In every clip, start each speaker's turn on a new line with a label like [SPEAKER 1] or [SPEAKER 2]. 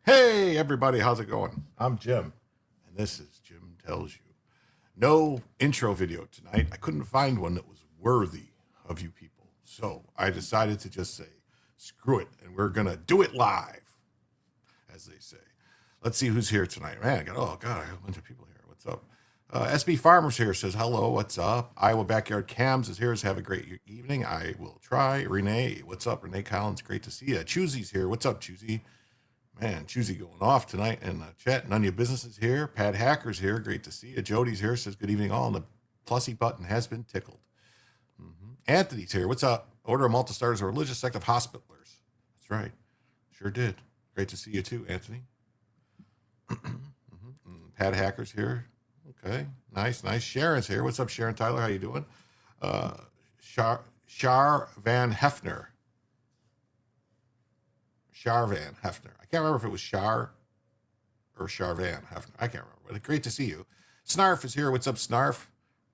[SPEAKER 1] Hey, everybody, how's it going? I'm Jim, and this is Jim Tells You. No intro video tonight. I couldn't find one that was worthy of you people. So I decided to just say, screw it, and we're going to do it live, as they say. Let's see who's here tonight. Man, I got a bunch of people here. What's up? SB Farmers here says, hello, what's up? Iowa Backyard Cams is here. Have a great evening. I will try. Renee, what's up? Renee Collins, great to see you. Choosy's here. What's up, Choosy? Man, Choosy going off tonight in the chat. None of your business is here. Pat Hacker's here. Great to see you. Jody's here. Says good evening all. And the plusy button has been tickled. Anthony's here. What's up? Order of Multistarters, a religious sect of hospitalers. That's right. Sure did. Great to see you too, Anthony. Pat Hacker's here. Okay. Nice. Sharon's here. What's up, Sharon Tyler? How you doing? Shar Van Hefner. Shar Van Hefner. I can't remember if it was Shar or Shar Van Hefner. I can't remember, but great to see you. Snarf is here. What's up, Snarf?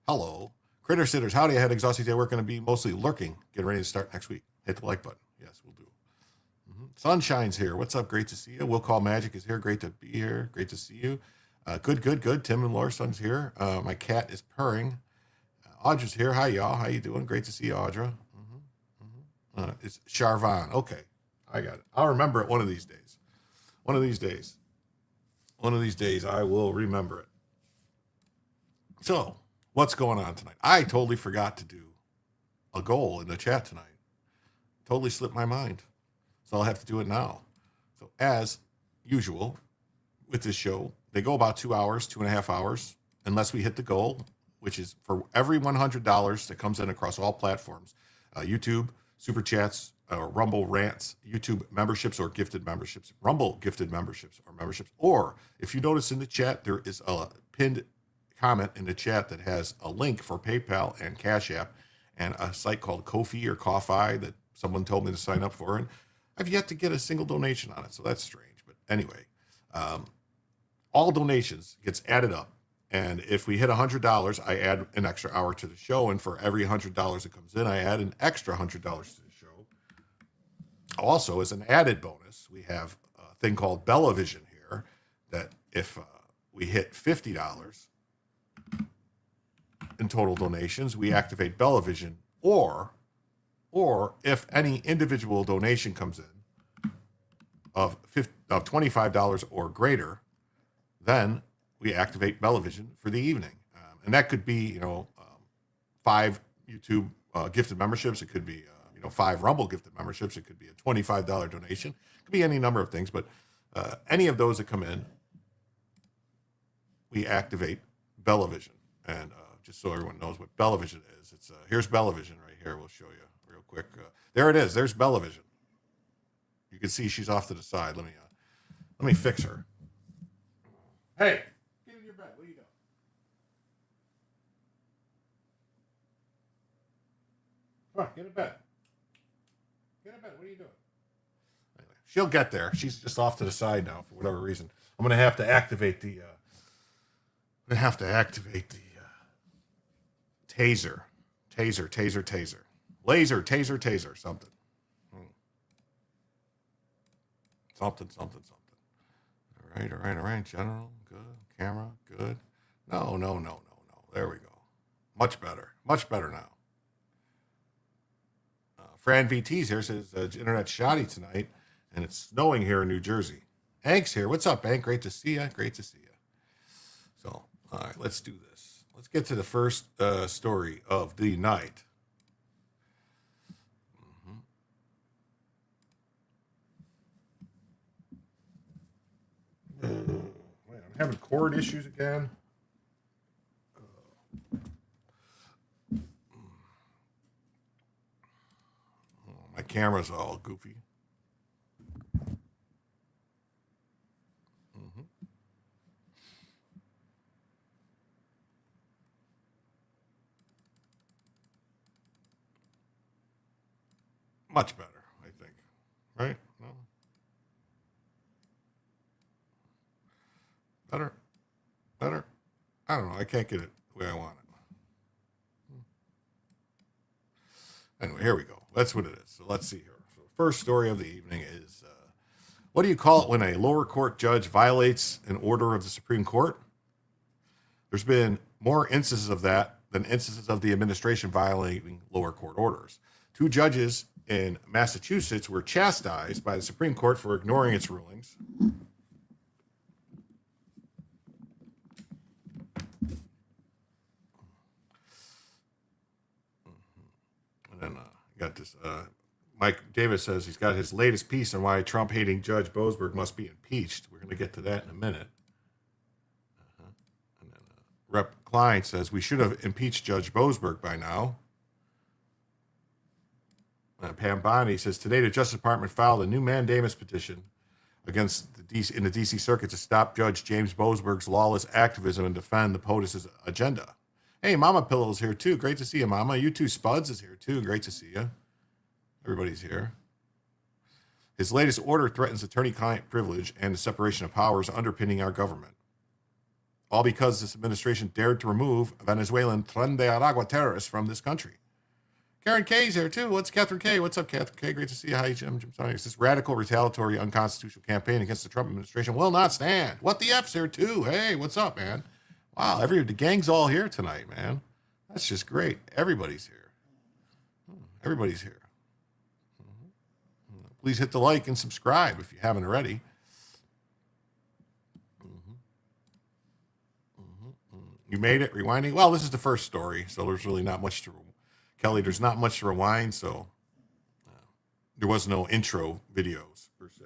[SPEAKER 1] Hello. Critter Sitters. Howdy. I had exhausting day. We're going to be mostly lurking. Getting ready to start next week. Hit the like button. Yes, we'll do. Sunshine's here. What's up? Great to see you. We'll Call Magic is here. Great to be here. Great to see you. Good. Tim and Larson's here. My cat is purring. Audra's here. Hi, y'all. How you doing? Great to see you, Audra. It's Charvan. Okay. I got it. I'll remember it one of these days. One of these days, I will remember it. So, what's going on tonight? I totally forgot to do a goal in the chat tonight. Totally slipped my mind. So I'll have to do it now. So, as usual with this show, they go about 2 hours, 2.5 hours, unless we hit the goal, which is for every $100 that comes in across all platforms, YouTube, Super Chats, Rumble rants, YouTube memberships or gifted memberships, Rumble gifted memberships or memberships. Or if you notice in the chat, there is a pinned comment in the chat that has a link for PayPal and Cash App and a site called Ko-fi or Ko-fi that someone told me to sign up for. And I've yet to get a single donation on it. So that's strange. But anyway, all donations gets added up. And if we hit $100, I add an extra hour to the show. And for every $100 that comes in, I add an extra $100 to the show. Also, as an added bonus, we have a thing called Bellavision here that if we hit $50 in total donations, we activate Bellavision. Or if any individual donation comes in of $25 or greater, then we activate Bellavision for the evening. And that could be, 5 YouTube gifted memberships. It could be, 5 Rumble gifted memberships. It could be a $25 donation. It could be any number of things. But any of those that come in, we activate Bellavision. And just so everyone knows what Bellavision is, it's here's Bellavision right here. We'll show you real quick. There it is. There's Bellavision. You can see she's off to the side. Let me fix her. Hey, get in your bed. What are you doing? Come on, get in bed. Get in bed. What are you doing? Anyway, she'll get there. She's just off to the side now for whatever reason. I'm gonna have to activate the. Taser. Laser, taser, something. Something. All right. General, good. Camera, good. No. There we go. Much better now. Fran VT's here says internet shoddy tonight, and it's snowing here in New Jersey. Hank's here. What's up, Hank? Great to see you. So, all right, let's do this. Let's get to the first story of the night. I'm having cord issues again. My camera's all goofy. Much better, I think. Right? No? Better? I don't know. I can't get it the way I want it. Anyway, here we go. That's what it is. So let's see here. So first story of the evening is, what do you call it when a lower court judge violates an order of the Supreme Court? There's been more instances of that than instances of the administration violating lower court orders. 2 judges in Massachusetts were chastised by the Supreme Court for ignoring its rulings. And then you got this. Mike Davis says he's got his latest piece on why Trump-hating Judge Boasberg must be impeached. We're going to get to that in a minute. And then Rep. Klein says we should have impeached Judge Boasberg by now. Pam Bondi says today the Justice Department filed a new mandamus petition against in the D.C. Circuit to stop Judge James Boasberg's lawless activism and defend the POTUS's agenda. Hey, Mama Pillow's here too. Great to see you, Mama. You too, Spuds is here too. Great to see you. Everybody's here. His latest order threatens attorney-client privilege and the separation of powers underpinning our government. All because this administration dared to remove Venezuelan Tren de Aragua terrorists from this country. Karen K's here too. What's Catherine K? What's up, Catherine K? Great to see you. Hi, Jim Sonic. This radical, retaliatory, unconstitutional campaign against the Trump administration will not stand. What the F's here too? Hey, what's up, man? Wow, the gang's all here tonight, man. That's just great. Everybody's here. Everybody's here. Please hit the like and subscribe if you haven't already. You made it. Rewinding. Well, this is the first story, so there's really not much to. Kelly, there's not much to rewind, so there was no intro videos per se.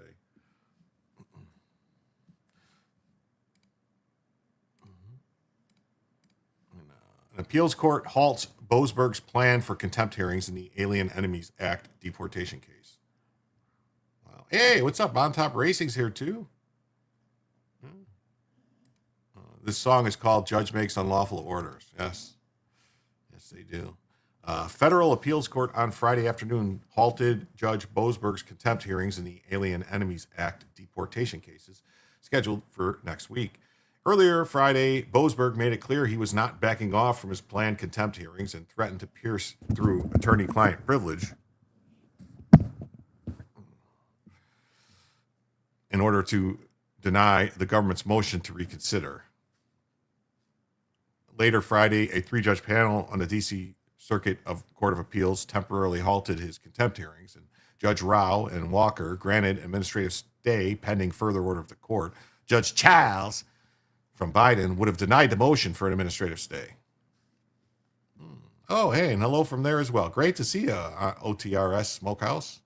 [SPEAKER 1] An appeals court halts Boasberg's plan for contempt hearings in the Alien Enemies Act deportation case. Wow. Hey, what's up? On Top Racing's here too. This song is called Judge Makes Unlawful Orders. Yes, they do. Federal appeals court on Friday afternoon halted Judge Boasberg's contempt hearings in the Alien Enemies Act deportation cases scheduled for next week. Earlier Friday, Boasberg made it clear he was not backing off from his planned contempt hearings and threatened to pierce through attorney-client privilege in order to deny the government's motion to reconsider. Later Friday, a 3-judge panel on the D.C. Circuit of Court of Appeals temporarily halted his contempt hearings, and Judge Rao and Walker granted administrative stay pending further order of the court. Judge Childs from Biden would have denied the motion for an administrative stay. Oh, hey, and hello from there as well. Great to see you, OTRS Smokehouse.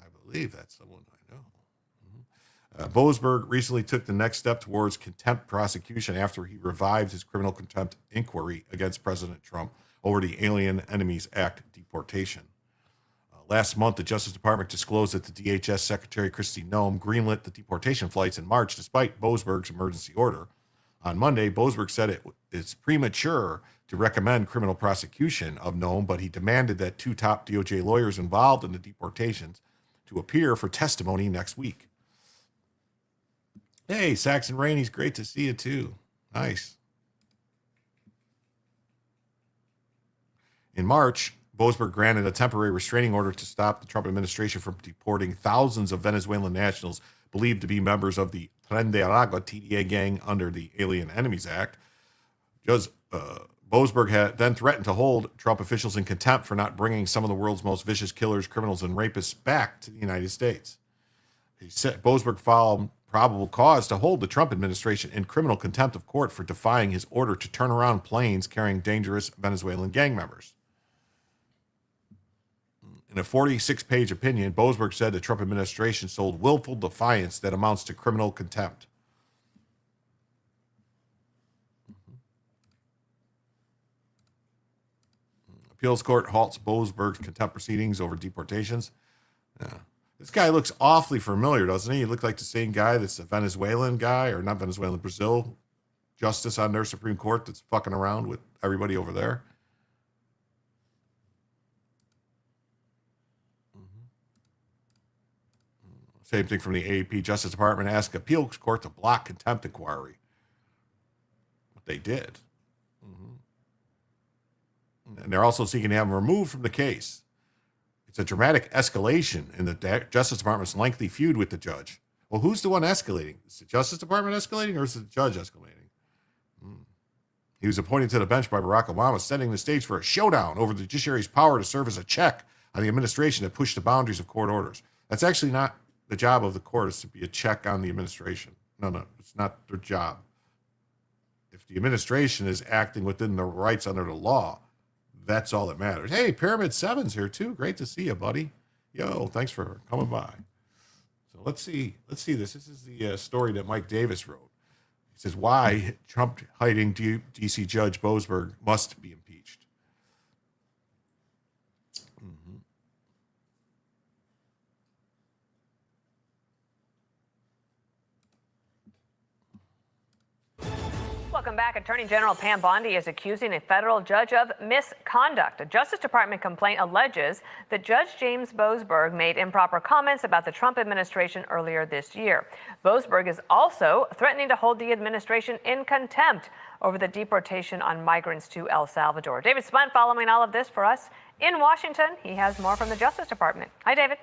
[SPEAKER 1] I believe that's someone I know. Boasberg recently took the next step towards contempt prosecution after he revived his criminal contempt inquiry against President Trump over the Alien Enemies Act deportation. Last month, the Justice Department disclosed that the DHS Secretary Kristi Noem greenlit the deportation flights in March despite Boasberg's emergency order. On Monday, Boasberg said it's premature to recommend criminal prosecution of Noem, but he demanded that two top DOJ lawyers involved in the deportations to appear for testimony next week. Hey, Saxon Rainey's great to see you too. Nice. In March, Boasberg granted a temporary restraining order to stop the Trump administration from deporting thousands of Venezuelan nationals believed to be members of the Tren de Aragua TDA gang under the Alien Enemies Act. Judge Boasberg had then threatened to hold Trump officials in contempt for not bringing some of the world's most vicious killers, criminals, and rapists back to the United States. He said Boasberg found probable cause to hold the Trump administration in criminal contempt of court for defying his order to turn around planes carrying dangerous Venezuelan gang members. In a 46-page opinion, Boasberg said the Trump administration showed willful defiance that amounts to criminal contempt. Appeals court halts Boasberg's contempt proceedings over deportations. Yeah. This guy looks awfully familiar, doesn't he? He looked like the same guy that's a Venezuelan guy, or not Venezuelan, Brazil justice on their Supreme Court that's fucking around with everybody over there. Same thing from the AP Justice Department. Asked appeals court to block contempt inquiry. But they did. And they're also seeking to have him removed from the case. It's a dramatic escalation in the Justice Department's lengthy feud with the judge. Well, who's the one escalating? Is the Justice Department escalating, or is the judge escalating? He was appointed to the bench by Barack Obama, setting the stage for a showdown over the judiciary's power to serve as a check on the administration that pushed the boundaries of court orders. That's actually not the job of the court, is to be a check on the administration. No, it's not their job. If the administration is acting within the rights under the law, that's all that matters. Hey, Pyramid 7's here too. Great to see you, buddy. Yo, thanks for coming by. So let's see this. This is the story that Mike Davis wrote. He says, why Trump hiding D.C. Judge Boasberg must be impeached.
[SPEAKER 2] Welcome back. Attorney General Pam Bondi is accusing a federal judge of misconduct. A Justice Department complaint alleges that Judge James Boasberg made improper comments about the Trump administration earlier this year. Boasberg is also threatening to hold the administration in contempt over the deportation on migrants to El Salvador. David Spunt following all of this for us in Washington. He has more from the Justice Department. Hi, David.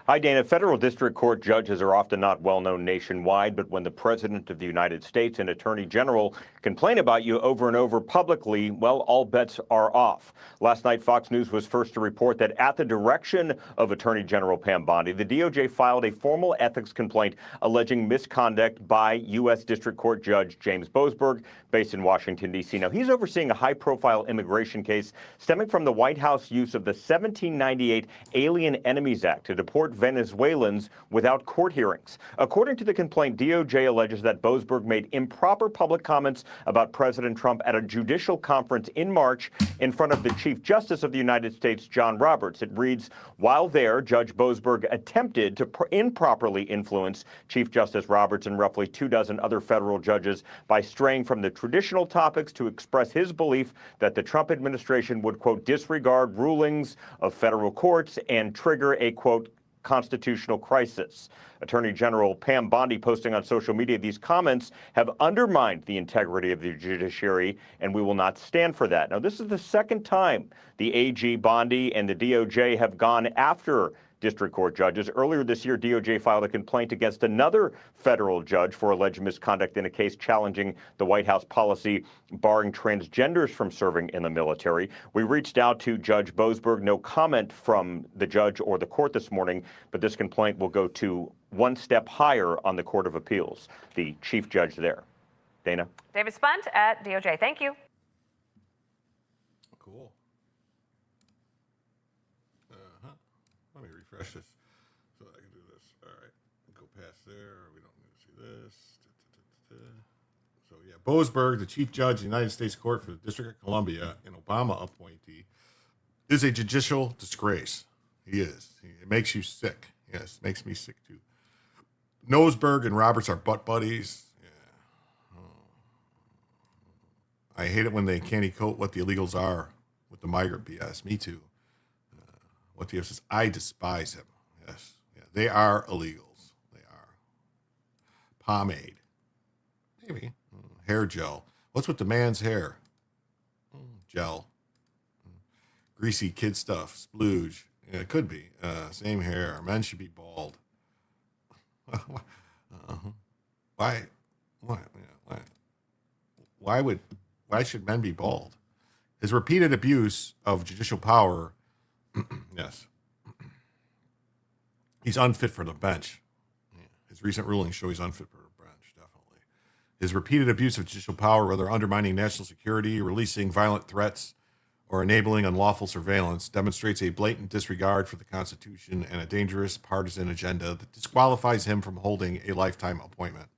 [SPEAKER 3] Hi, Dana. Federal district court judges are often not well known nationwide, but when the President of the United States and Attorney General complain about you over and over publicly, well, all bets are off. Last night, Fox News was first to report that at the direction of Attorney General Pam Bondi, the DOJ filed a formal ethics complaint alleging misconduct by U.S. District Court Judge James Boasberg, based in Washington, D.C. Now, he's overseeing a high-profile immigration case stemming from the White House use of the 1798 Alien Enemies Act to deport Venezuelans without court hearings. According to the complaint, DOJ alleges that Boasberg made improper public comments about President Trump at a judicial conference in March in front of the Chief Justice of the United States, John Roberts. It reads, while there, Judge Boasberg attempted to improperly influence Chief Justice Roberts and roughly 24 other federal judges by straying from the traditional topics to express his belief that the Trump administration would, quote, disregard rulings of federal courts and trigger a, quote, constitutional crisis. Attorney General Pam Bondi posting on social media, these comments have undermined the integrity of the judiciary, and we will not stand for that. Now, this is the second time the AG Bondi and the DOJ have gone after district court judges. Earlier this year, DOJ filed a complaint against another federal judge for alleged misconduct in a case challenging the White House policy barring transgenders from serving in the military. We reached out to Judge Boasberg. No comment from the judge or the court this morning, but this complaint will go to one step higher on the Court of Appeals, the chief judge there. Dana?
[SPEAKER 2] David Spunt at DOJ. Thank you.
[SPEAKER 1] Cool. Let me refresh this so I can do this. All right. Go past there. We don't need to see this. So, yeah, Boasberg, the chief judge of the United States Court for the District of Columbia, an Obama appointee, is a judicial disgrace. He is. It makes you sick. Yes, makes me sick too. Nosberg and Roberts are butt buddies. Yeah. I hate it when they can't decode what the illegals are with the migrant BS. Me too. What the F says, I despise him. Yes. Yeah. They are illegals. They are. Pomade. Maybe. Hair gel. What's with the man's hair? Gel. Greasy kid stuff. Splooge. Yeah, it could be. Same hair. Men should be bald. Why? Why should men be bald? His repeated abuse of judicial power. Yes. He's unfit for the bench. Yeah. His recent rulings show he's unfit for the bench, definitely. His repeated abuse of judicial power, whether undermining national security, releasing violent threats, or enabling unlawful surveillance, demonstrates a blatant disregard for the Constitution and a dangerous partisan agenda that disqualifies him from holding a lifetime appointment.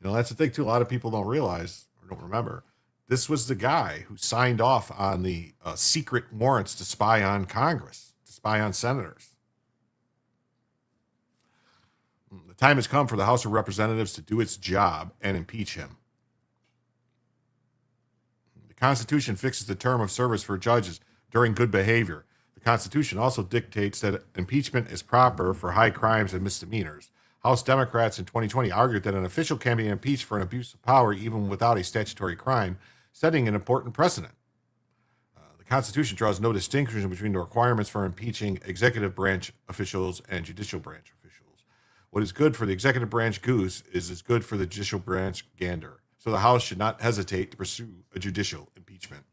[SPEAKER 1] You know, that's the thing, too. A lot of people don't realize or don't remember. This was the guy who signed off on the secret warrants to spy on Congress, to spy on senators. The time has come for the House of Representatives to do its job and impeach him. The Constitution fixes the term of service for judges during good behavior. The Constitution also dictates that impeachment is proper for high crimes and misdemeanors. House Democrats in 2020 argued that an official can be impeached for an abuse of power even without a statutory crime, setting an important precedent. The Constitution draws no distinction between the requirements for impeaching executive branch officials and judicial branch officials. What is good for the executive branch goose is good for the judicial branch gander. So the House should not hesitate to pursue a judicial impeachment.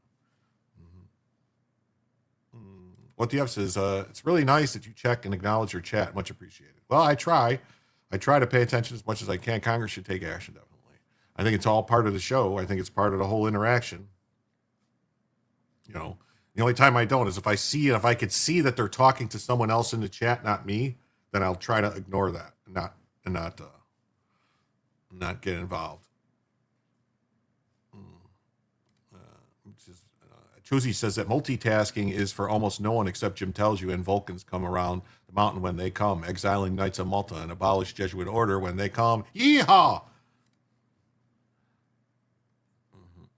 [SPEAKER 1] What the F says, it's really nice that you check and acknowledge your chat. Much appreciated. Well, I try. I try to pay attention as much as I can. Congress should take action, definitely. I think it's all part of the show. I think it's part of the whole interaction. You know, the only time I don't is if I could see that they're talking to someone else in the chat, not me, then I'll try to ignore that and not get involved. Chuzi says that multitasking is for almost no one except Jim Tells You, and Vulcans come around the mountain when they come, exiling Knights of Malta and abolish Jesuit order when they come. Yeehaw!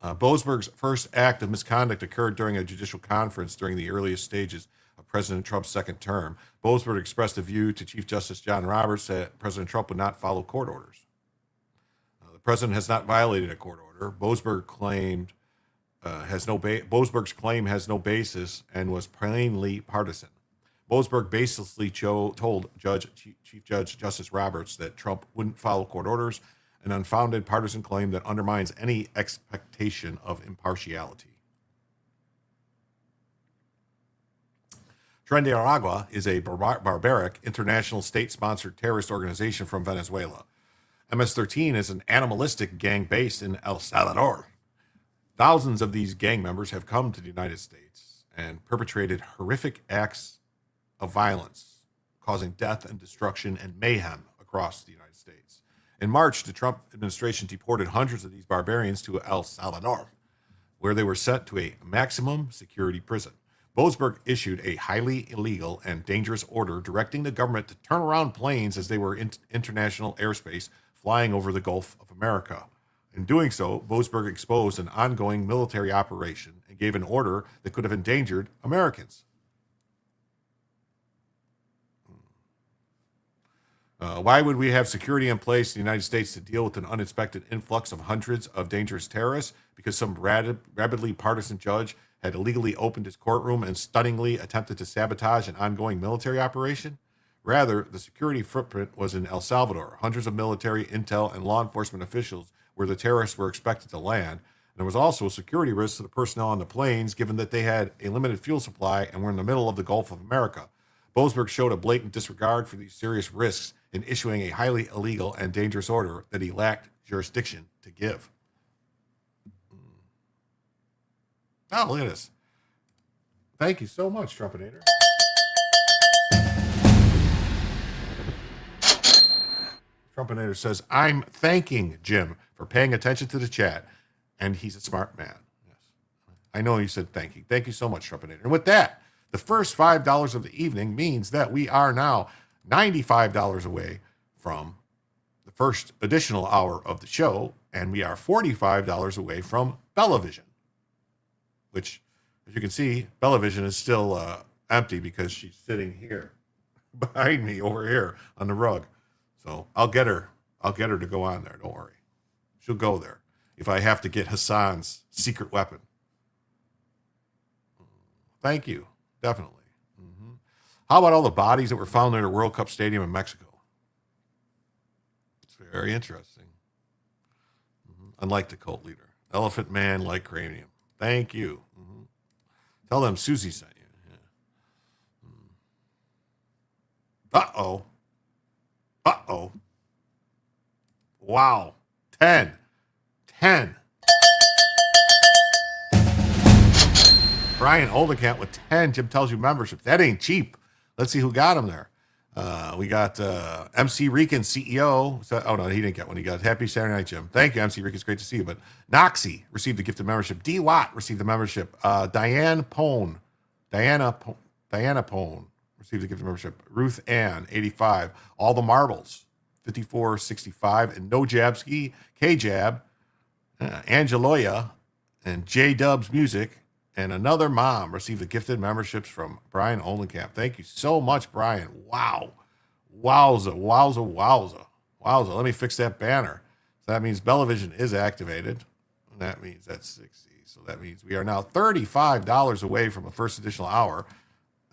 [SPEAKER 1] Boasberg's first act of misconduct occurred during a judicial conference during the earliest stages of President Trump's second term. Boasberg expressed a view to Chief Justice John Roberts that President Trump would not follow court orders. The president has not violated a court order. Boasberg's claim has no basis and was plainly partisan. Boasberg baselessly told Chief Judge Justice Roberts that Trump wouldn't follow court orders, an unfounded partisan claim that undermines any expectation of impartiality. Tren de Aragua is a barbaric, international state-sponsored terrorist organization from Venezuela. MS-13 is an animalistic gang based in El Salvador. Thousands of these gang members have come to the United States and perpetrated horrific acts of violence, causing death and destruction and mayhem across the United States. In March, the Trump administration deported hundreds of these barbarians to El Salvador, where they were sent to a maximum security prison. Boasberg issued a highly illegal and dangerous order directing the government to turn around planes as they were in international airspace flying over the Gulf of America. In doing so, Boasberg exposed an ongoing military operation and gave an order that could have endangered Americans. Why would we have security in place in the United States to deal with an unexpected influx of hundreds of dangerous terrorists? Because some rabidly partisan judge had illegally opened his courtroom and stunningly attempted to sabotage an ongoing military operation? Rather, the security footprint was in El Salvador. Hundreds of military, intel, and law enforcement officials where the terrorists were expected to land. And there was also a security risk to the personnel on the planes, given that they had a limited fuel supply and were in the middle of the Gulf of America. Boasberg showed a blatant disregard for these serious risks in issuing a highly illegal and dangerous order that he lacked jurisdiction to give. Oh, look at this. Thank you so much, Trumpinator. Trumpinator says, I'm thanking Jim for paying attention to the chat, and he's a smart man. Yes. I know he said thank you. Thank you so much, Trumpinator. And with that, the first $5 of the evening means that we are now $95 away from the first additional hour of the show, and we are $45 away from Bellavision, which, as you can see, Bellavision is still empty because she's sitting here behind me over here on the rug. So I'll get her to go on there. Don't worry. She'll go there if I have to get Hassan's secret weapon. Thank you. Definitely. Mm-hmm. How about all the bodies that were found at a World Cup stadium in Mexico? It's very interesting. Mm-hmm. Unlike the cult leader. Elephant man like cranium. Thank you. Mm-hmm. Tell them Susie sent you. Yeah. Uh-oh. Uh-oh. Wow. 10. Brian Oldenkamp with 10. Jim tells you membership. That ain't cheap. Let's see who got him there. We got MC Rican CEO. So, oh, no, he didn't get one. He got Happy Saturday Night, Jim. Thank you, MC Rican. It's great to see you. But Noxie received the gift of membership. D. Watt received the membership. Diana Pone received the gift of membership. Ruth Ann, 85. All the Marbles, 5465. And No Jabski, K-Jab, Angeloya, and J-Dubs Music, and another mom received the gifted memberships from Brian Oldenkamp. Thank you so much, Brian. Wow. Wowza. Let me fix that banner. So that means Bellavision is activated. And that means that's 60. So that means we are now $35 away from the first additional hour.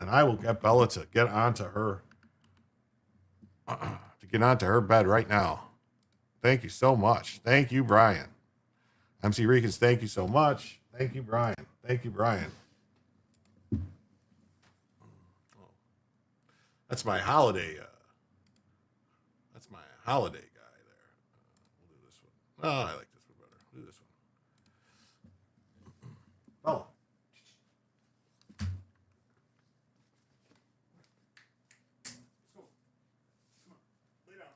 [SPEAKER 1] And I will get Bella to get onto her bed right now. Thank you so much. Thank you, Brian. MC Rikens, thank you so much. Thank you, Brian. That's my holiday. That's my holiday guy there. We'll do this one. Oh, I like this one better. We'll do this one. Oh. Come on. Lay down.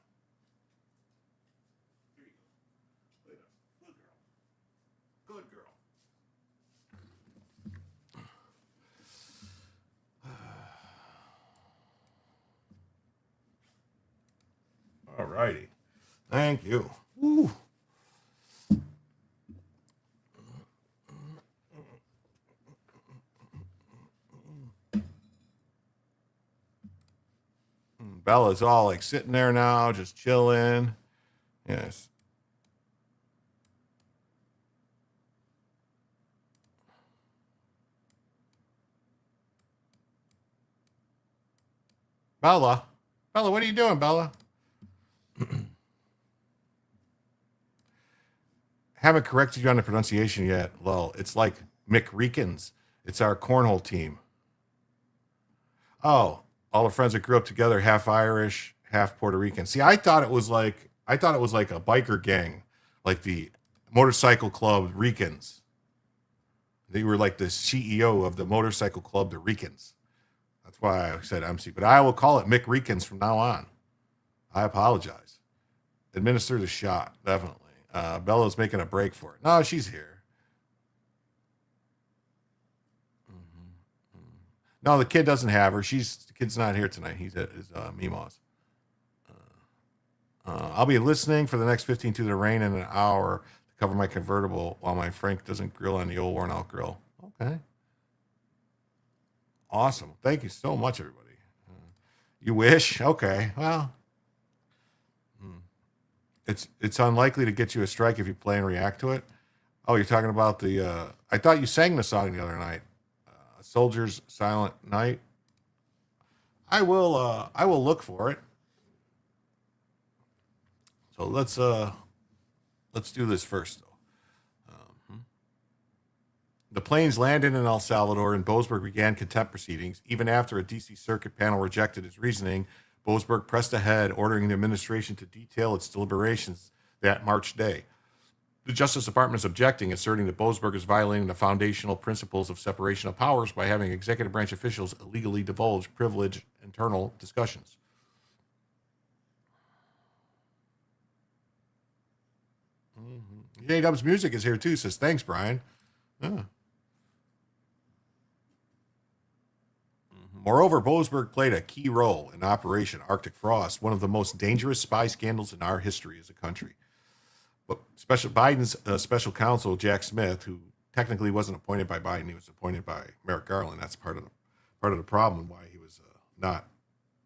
[SPEAKER 1] Here you go. Lay down. Good girl. All righty. Thank you. Woo. Bella's all like sitting there now, just chilling. Yes. Bella, what are you doing, Bella? Haven't corrected you on the pronunciation yet. Well, it's like McReekins. It's our cornhole team. Oh, all the friends that grew up together, half Irish, half Puerto Rican. See, I thought it was like a biker gang, like the motorcycle club Ricans. They were like the CEO of the motorcycle club, the Ricans. That's why I said MC, but I will call it McReekins from now on. I apologize. Administer the shot, definitely. Bella's making a break for it. No, she's here. No, the kid doesn't have her. The kid's not here tonight. He's at his Mimos. I'll be listening for the next 15 to the rain in an hour to cover my convertible while my Frank doesn't grill on the old worn out grill. Okay. Awesome. Thank you so much, everybody. You wish? Okay. Well, it's unlikely to get you a strike if you play and react to it. Oh, you're talking about the, I thought you sang the song the other night. A Soldier's Silent Night. I will look for it. So let's do this first, though. The planes landed in El Salvador, and Boasberg began contempt proceedings. Even after a D.C. Circuit panel rejected his reasoning, Boasberg pressed ahead, ordering the administration to detail its deliberations that March day. The Justice Department is objecting, asserting that Boasberg is violating the foundational principles of separation of powers by having executive branch officials illegally divulge privileged internal discussions. J-Dub's music is here too, says, thanks, Brian. Yeah. Moreover, Boasberg played a key role in Operation Arctic Frost, one of the most dangerous spy scandals in our history as a country. But Biden's special counsel, Jack Smith, who technically wasn't appointed by Biden, he was appointed by Merrick Garland. That's part of the problem why he was not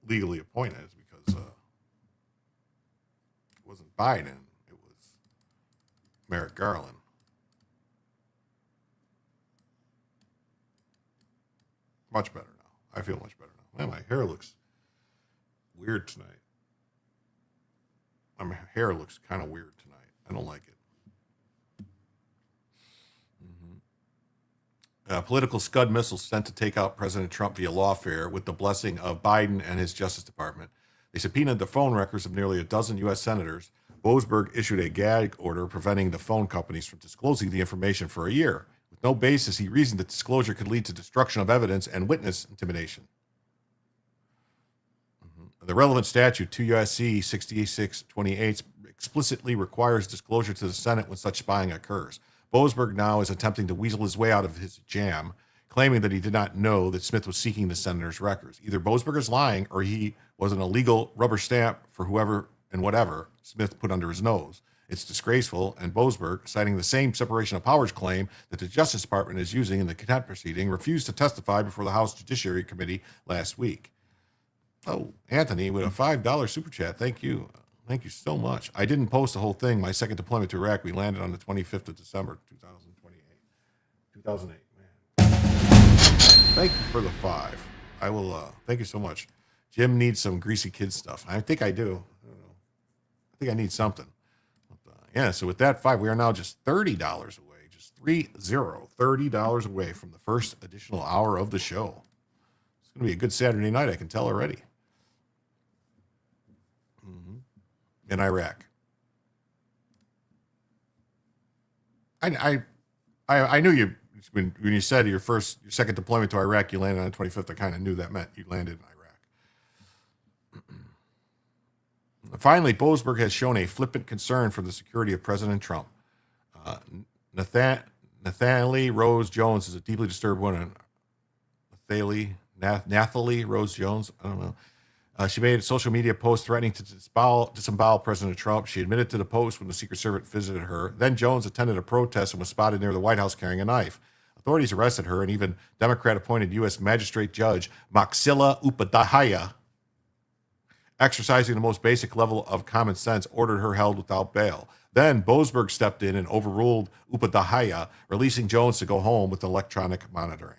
[SPEAKER 1] legally appointed, is because it wasn't Biden, it was Merrick Garland. Much better now. I feel much better now. Man, my hair looks weird tonight. My hair looks kind of weird tonight. I don't like it. Political Scud missiles sent to take out President Trump via lawfare with the blessing of Biden and his Justice Department. They subpoenaed the phone records of nearly a dozen U.S. senators. Boasberg issued a gag order preventing the phone companies from disclosing the information for a year. With no basis, he reasoned that disclosure could lead to destruction of evidence and witness intimidation. The relevant statute, 2 U.S.C. 6628, explicitly requires disclosure to the Senate when such spying occurs. Boasberg now is attempting to weasel his way out of his jam, claiming that he did not know that Smith was seeking the senator's records. Either Boasberg is lying or he was an illegal rubber stamp for whoever and whatever Smith put under his nose. It's disgraceful, and Boasberg, citing the same separation of powers claim that the Justice Department is using in the contempt proceeding, refused to testify before the House Judiciary Committee last week. Oh, Anthony with a $5 super chat. Thank you. Thank you so much. I didn't post the whole thing. My second deployment to Iraq, we landed on the 25th of December, 2008. Man. Thank you for the 5. I will, thank you so much. Jim needs some greasy kid stuff. I think I do. I don't know. I think I need something. Yeah, so with that 5, we are now just $30 away, just $30 away from the first additional hour of the show. It's going to be a good Saturday night, I can tell already. In Iraq. I knew you, when you said your second deployment to Iraq, you landed on the 25th, I kind of knew that meant you landed in Iraq. Finally, Boasberg has shown a flippant concern for the security of President Trump. Nathalie Rose Jones is a deeply disturbed woman. Nathalie Rose Jones, I don't know. She made a social media post threatening to disembowel President Trump. She admitted to the post when the Secret Service visited her. Then Jones attended a protest and was spotted near the White House carrying a knife. Authorities arrested her, and even Democrat-appointed U.S. Magistrate Judge Maxilla Upadhyaya, exercising the most basic level of common sense, ordered her held without bail. Then Boasberg stepped in and overruled Upadhyaya, releasing Jones to go home with electronic monitoring.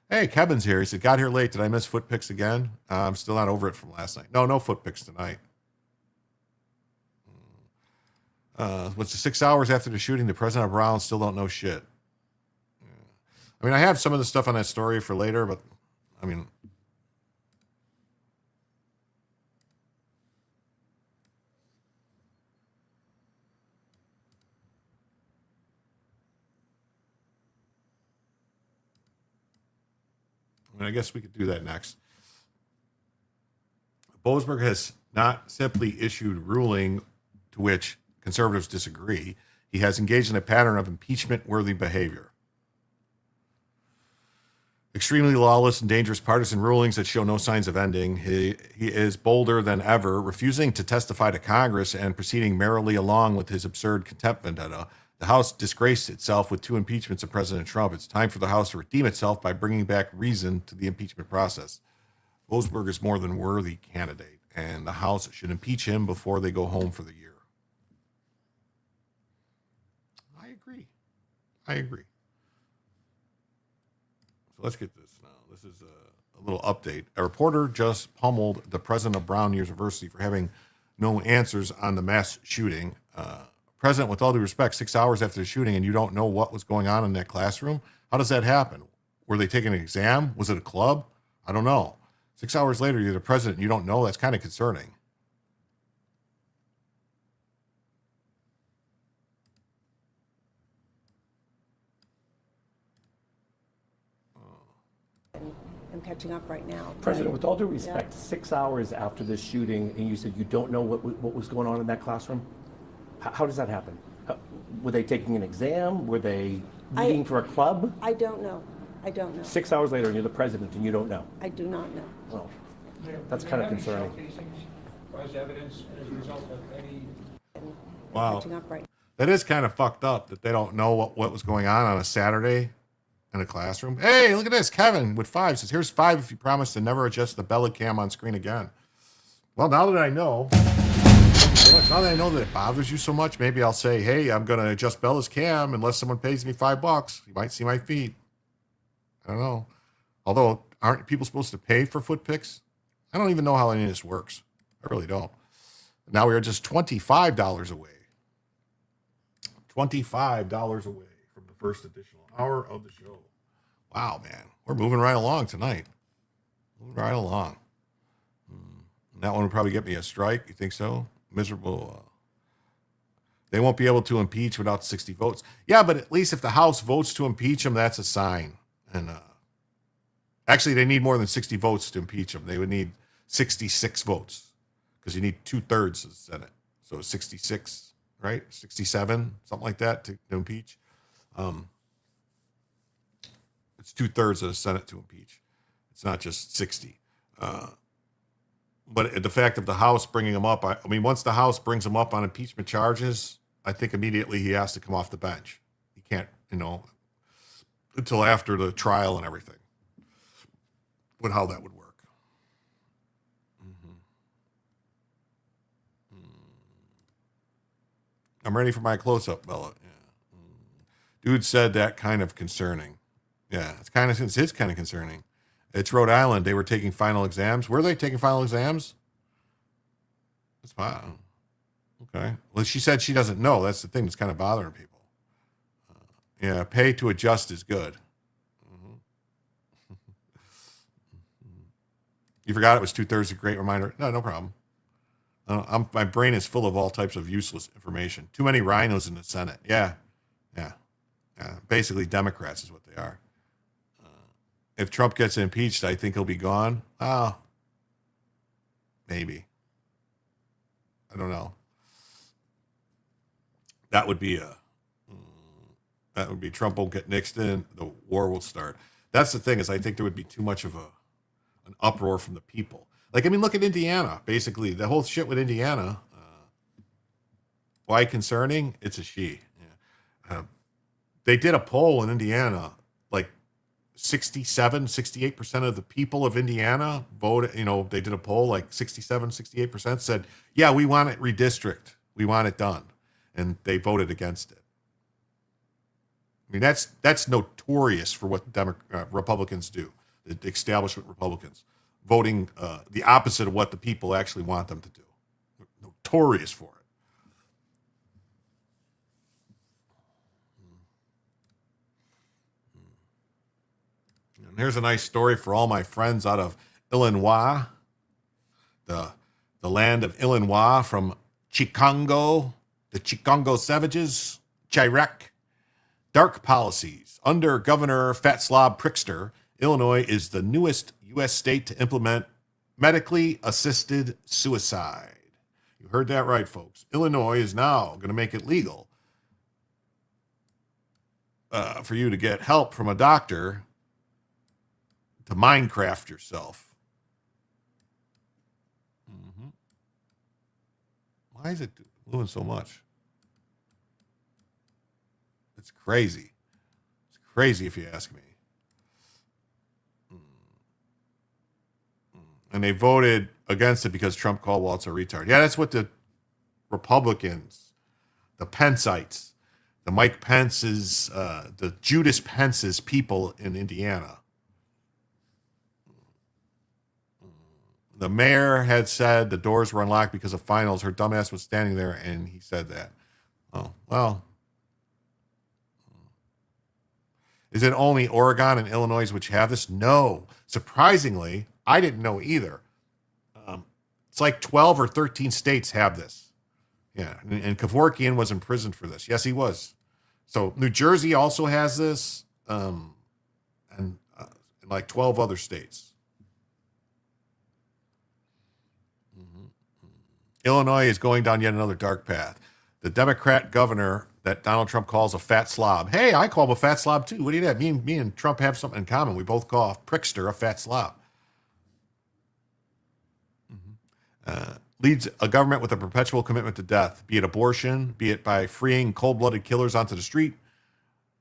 [SPEAKER 1] Hey, Kevin's here. He said, got here late. Did I miss foot picks again? I'm still not over it from last night. No foot picks tonight. What's 6 hours after the shooting? The president of Brown still don't know shit. I mean, I have some of the stuff on that story for later, but I mean, I guess we could do that next. Boasberg has not simply issued ruling to which conservatives disagree. He has engaged in a pattern of impeachment-worthy behavior. Extremely lawless and dangerous partisan rulings that show no signs of ending. He is bolder than ever, refusing to testify to Congress and proceeding merrily along with his absurd contempt vendetta. The House disgraced itself with 2 impeachments of President Trump. It's time for the House to redeem itself by bringing back reason to the impeachment process. Boasberg is more than worthy candidate, and the House should impeach him before they go home for the year. I agree. So let's get this now. This is a little update. A reporter just pummeled the president of Brown University for having no answers on the mass shooting. President, with all due respect, 6 hours after the shooting, and you don't know what was going on in that classroom? How does that happen? Were they taking an exam? Was it a club? I don't know. 6 hours later, you're the president, and you don't know? That's kind of concerning.
[SPEAKER 4] I'm catching up right now.
[SPEAKER 5] President, with all due respect, 6 hours after this shooting, and you said you don't know what was going on in that classroom? How does that happen? Were they taking an exam? Were they meeting for a club?
[SPEAKER 4] I don't know. I don't know.
[SPEAKER 5] 6 hours later, and you're the president, and you don't know?
[SPEAKER 4] I do not know.
[SPEAKER 5] Well, that's kind of concerning.
[SPEAKER 6] Was evidence as a result of any...
[SPEAKER 1] Wow.
[SPEAKER 4] Catching up right now.
[SPEAKER 1] That is kind of fucked up that they don't know what was going on a Saturday in a classroom. Hey, look at this. Kevin with 5 says, here's 5 if you promise to never adjust the belly cam on screen again. Well, now that I know that it bothers you so much, maybe I'll say, hey, I'm going to adjust Bella's cam unless someone pays me $5. You might see my feet. I don't know. Although, aren't people supposed to pay for foot pics? I don't even know how any of this works. I really don't. Now we are just $25 away. $25 away from the first additional hour of the show. Wow, man. We're moving right along tonight. Moving right along. And that one would probably get me a strike. You think so? Miserable. They won't be able to impeach without 60 votes. Yeah, but at least if the House votes to impeach him, that's a sign. And actually, they need more than 60 votes to impeach him. They would need 66 votes because you need 2/3 of the Senate. So 66, right? 67, something like that to impeach. It's 2/3 of the Senate to impeach. It's not just 60. But the fact of the House bringing him up, I mean, once the House brings him up on impeachment charges, I think immediately he has to come off the bench. He can't, until after the trial and everything. But how that would work. I'm ready for my close-up, Bella. Yeah. Dude said that kind of concerning. Yeah, it's kind of concerning. It's Rhode Island. They were taking final exams. Were they taking final exams? That's fine. Okay. Well, she said she doesn't know. That's the thing that's kind of bothering people. Yeah, pay to adjust is good. You forgot it was 2/3 a great reminder. No problem. My brain is full of all types of useless information. Too many rhinos in the Senate. Yeah. Basically, Democrats is what they are. If Trump gets impeached, I think he'll be gone. Maybe. I don't know. That would be Trump will get Nixon. The war will start. That's the thing is I think there would be too much of an uproar from the people. Like, I mean, look at Indiana. Basically, the whole shit with Indiana. Why concerning? It's a she. Yeah. They did a poll in Indiana. Like 68% of the people of Indiana voted. They did a poll. Like 68% said, "Yeah, we want it redistrict. We want it done," and they voted against it. I mean, that's notorious for what Republicans do. The establishment Republicans. Voting the opposite of what the people actually want them to do. Notorious for it. And here's a nice story for all my friends out of Illinois, the land of Illinois, from Chicago, the Chicago Savages, Chirac. Dark policies. Under Governor Fatslav Prickster, Illinois is the newest U.S. state to implement medically assisted suicide. You heard that right, folks. Illinois is now going to make it legal for you to get help from a doctor to Minecraft yourself. Why is it doing so much? It's crazy. It's crazy if you ask me. And they voted against it because Trump called Waltz a retard. Yeah, that's what the Republicans, the Penceites, the Mike Pence's, the Judas Pence's people in Indiana, The mayor had said the doors were unlocked because of finals. Her dumbass was standing there, and he said that. Oh, well. Is it only Oregon and Illinois which have this? No. Surprisingly, I didn't know either. It's like 12 or 13 states have this. Yeah, and Kevorkian was imprisoned for this. Yes, he was. So New Jersey also has this, and like 12 other states. Illinois is going down yet another dark path. The Democrat governor that Donald Trump calls a fat slob. Hey, I call him a fat slob too. What do you have? Me and Trump have something in common. We both call Prickster a fat slob. Leads a government with a perpetual commitment to death, be it abortion, be it by freeing cold-blooded killers onto the street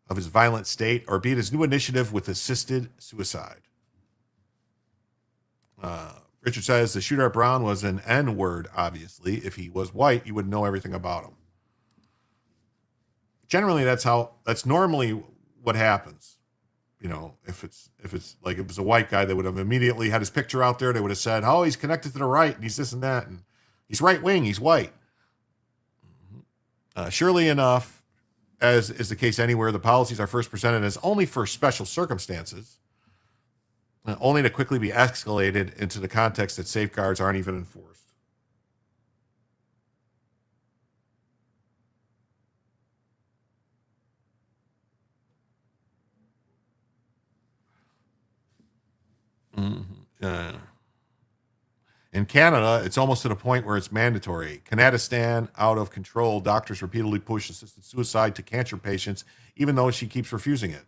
[SPEAKER 1] of his violent state, or be it his new initiative with assisted suicide. Richard says the shooter at Brown was an N-word, obviously. If he was white, you would know everything about him. Generally, that's normally what happens. You know, if it's like it was a white guy, they would have immediately had his picture out there. They would have said, oh, he's connected to the right, and he's this and that, and he's right wing, he's white. Surely enough, as is the case anywhere, the policies are first presented as only for special circumstances, only to quickly be escalated into the context that safeguards aren't even enforced. In Canada, it's almost to the point where it's mandatory. Canadistan, out of control. Doctors repeatedly push assisted suicide to cancer patients, even though she keeps refusing it.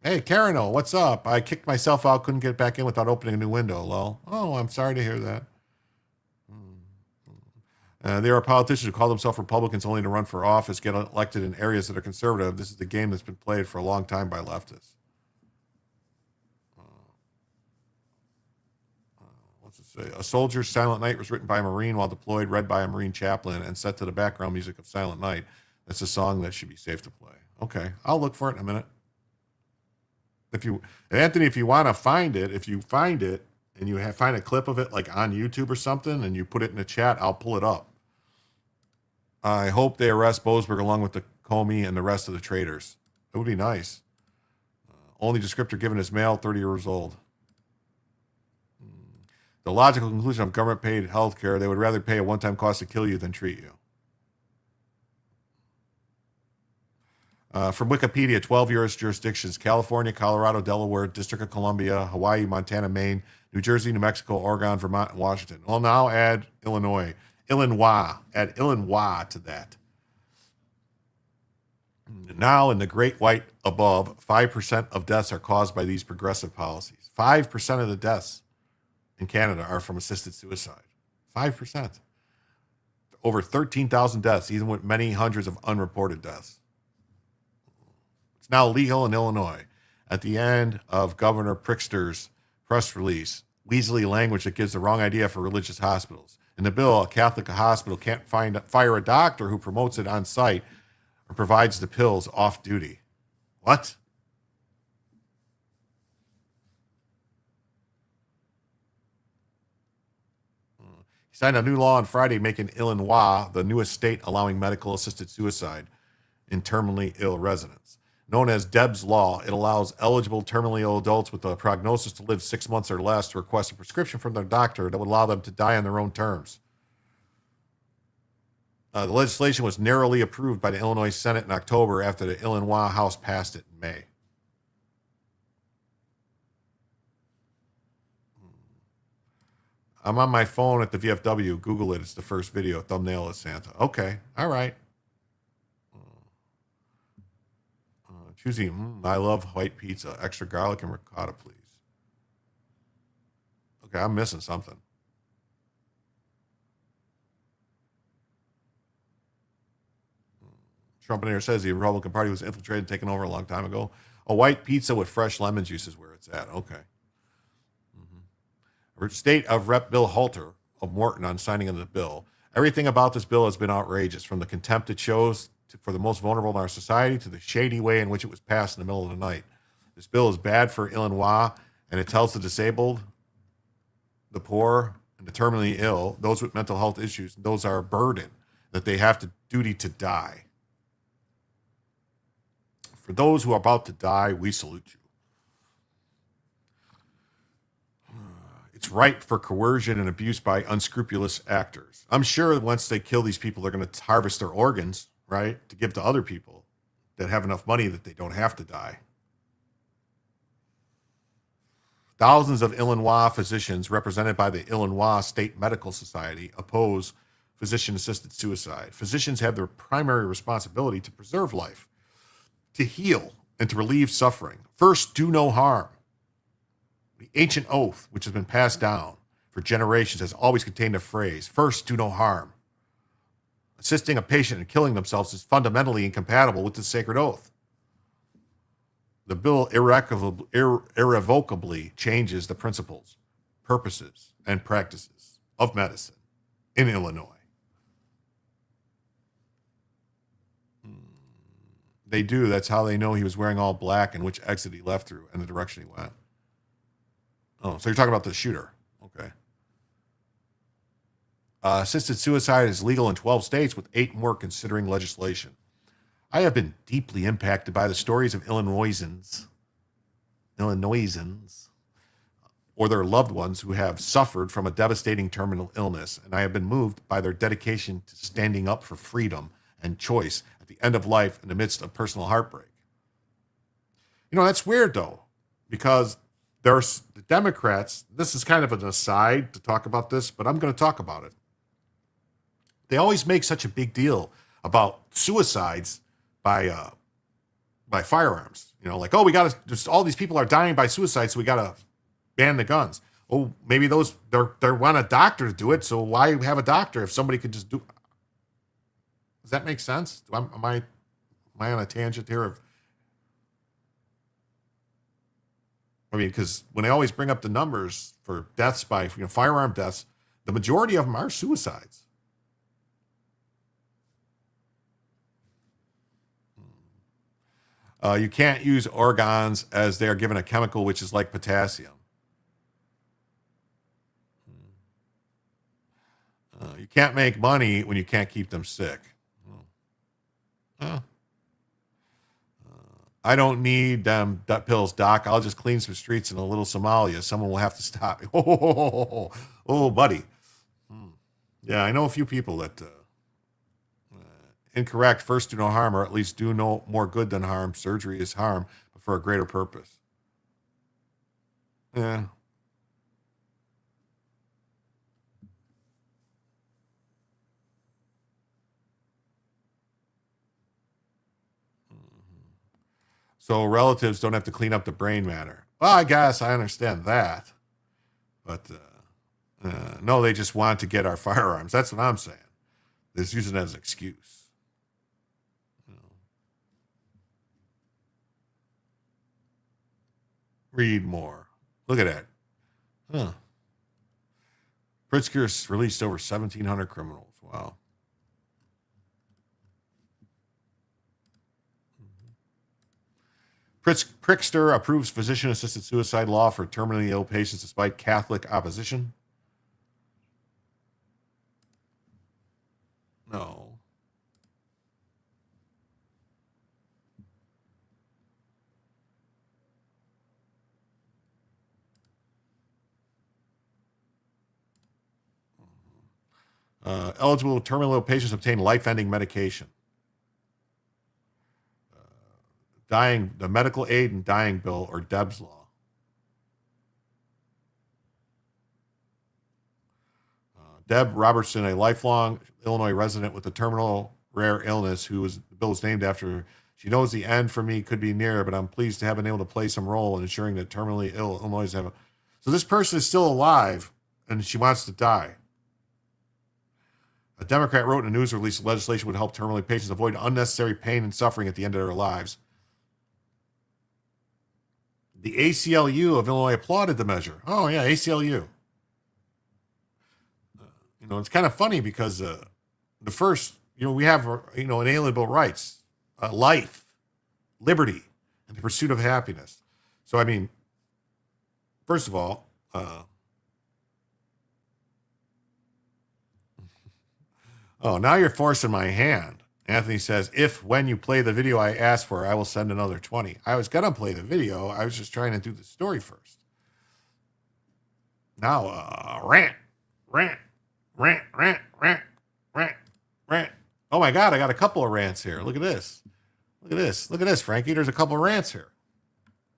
[SPEAKER 1] Hey, Karino, what's up? I kicked myself out, couldn't get back in without opening a new window, lol. Oh, I'm sorry to hear that. There are politicians who call themselves Republicans only to run for office, get elected in areas that are conservative. This is the game that's been played for a long time by leftists. What's it say? A Soldier's Silent Night was written by a Marine while deployed, read by a Marine chaplain, and set to the background music of Silent Night. That's a song that should be safe to play. Okay, I'll look for it in a minute. Anthony, if you want to find it, if you find it and you find a clip of it like on YouTube or something and you put it in the chat, I'll pull it up. I hope they arrest Boasberg along with the Comey and the rest of the traitors. It would be nice. Only descriptor given is male, 30 years old. The logical conclusion of government-paid health care, they would rather pay a one-time cost to kill you than treat you. From Wikipedia, 12 U.S. jurisdictions: California, Colorado, Delaware, District of Columbia, Hawaii, Montana, Maine, New Jersey, New Mexico, Oregon, Vermont, and Washington. Well, now add Illinois. Add Illinois to that. Now, in the great white above, 5% of deaths are caused by these progressive policies. 5% of the deaths in Canada are from assisted suicide. 5%. Over 13,000 deaths, even with many hundreds of unreported deaths. It's now legal in Illinois. At the end of Governor Prickster's press release, Weasley language that gives the wrong idea for religious hospitals. In the bill, a Catholic hospital can't fire a doctor who promotes it on site or provides the pills off duty. What? He signed a new law on Friday making Illinois the newest state allowing medical assisted suicide in terminally ill residents. Known as Deb's Law, it allows eligible terminally ill adults with a prognosis to live 6 months or less to request a prescription from their doctor that would allow them to die on their own terms. The legislation was narrowly approved by the Illinois Senate in October after the Illinois House passed it in May. I'm on my phone at the VFW. Google it. It's the first video. Thumbnail is Santa. Okay. All right. Choosing, I love white pizza. Extra garlic and ricotta, please. Okay, I'm missing something. Trumpinator says the Republican Party was infiltrated and taken over a long time ago. A white pizza with fresh lemon juice is where it's at. Okay. State of Rep. Bill Halter of Morton on signing of the bill. Everything about this bill has been outrageous, from the contempt it shows for the most vulnerable in our society to the shady way in which it was passed in the middle of the night. This bill is bad for Illinois And it tells the disabled, the poor, and the terminally ill, those with mental health issues, those are a burden, that they have the duty to die. For those who are about to die, we salute you. It's ripe for coercion and abuse by unscrupulous actors. I'm sure that once they kill these people, they're going to harvest their organs, right, to give to other people that have enough money that they don't have to die. Thousands of Illinois physicians, represented by the Illinois State Medical Society, oppose physician-assisted suicide. Physicians have their primary responsibility to preserve life, to heal, and to relieve suffering. First, do no harm. The ancient oath, which has been passed down for generations, has always contained a phrase, first, do no harm. Assisting a patient in killing themselves is fundamentally incompatible with the sacred oath. The bill irrevocably changes the principles, purposes, and practices of medicine in Illinois. They do. That's how they know he was wearing all black and which exit he left through and the direction he went. Oh, so you're talking about the shooter. Okay. Assisted suicide is legal in 12 states, with 8 more considering legislation. I have been deeply impacted by the stories of Illinoisans, or their loved ones who have suffered from a devastating terminal illness, and I have been moved by their dedication to standing up for freedom and choice at the end of life in the midst of personal heartbreak. You know, that's weird, though, because there's the Democrats. This is kind of an aside to talk about this, but I'm going to talk about it. They always make such a big deal about suicides by firearms. You know, like, oh, we got to, just all these people are dying by suicide, so we got to ban the guns. Oh, maybe those, they want a doctor to do it, so why have a doctor if somebody could just do? Does that make sense? Am I on a tangent here? I mean, because when they always bring up the numbers for deaths by firearm deaths, the majority of them are suicides. You can't use organs as they are given a chemical which is like potassium. You can't make money when you can't keep them sick. I don't need them pills, Doc. I'll just clean some streets in a little Somalia. Someone will have to stop me. Oh, buddy. Yeah, I know a few people that incorrect. First, do no harm, or at least do no more good than harm. Surgery is harm, but for a greater purpose. Yeah. So relatives don't have to clean up the brain matter. Well, I guess I understand that. But no, they just want to get our firearms. That's what I'm saying. They're just using it as an excuse. Read more. Look at that. Huh. Pritzker released over 1,700 criminals. Wow. Pritzker approves physician-assisted suicide law for terminally ill patients despite Catholic opposition. No. Eligible terminally ill patients obtain life-ending medication. The medical aid and dying bill, or Deb's law. Deb Robertson, a lifelong Illinois resident with a terminal rare illness, the bill is named after her. She knows the end for me could be near, but I'm pleased to have been able to play some role in ensuring that terminally ill Illinois have So this person is still alive, and she wants to die. A Democrat wrote in a news release that legislation would help terminally patients avoid unnecessary pain and suffering at the end of their lives. The ACLU of Illinois applauded the measure. Oh, yeah, ACLU. It's kind of funny because the first, we have, inalienable rights, life, liberty, and the pursuit of happiness. So, I mean, first of all, oh, now you're forcing my hand. Anthony says, if when you play the video I asked for, I will send another 20. I was going to play the video. I was just trying to do the story first. Now, rant. Oh my God, I got a couple of rants here. Look at this. Look at this, Frankie. There's a couple of rants here.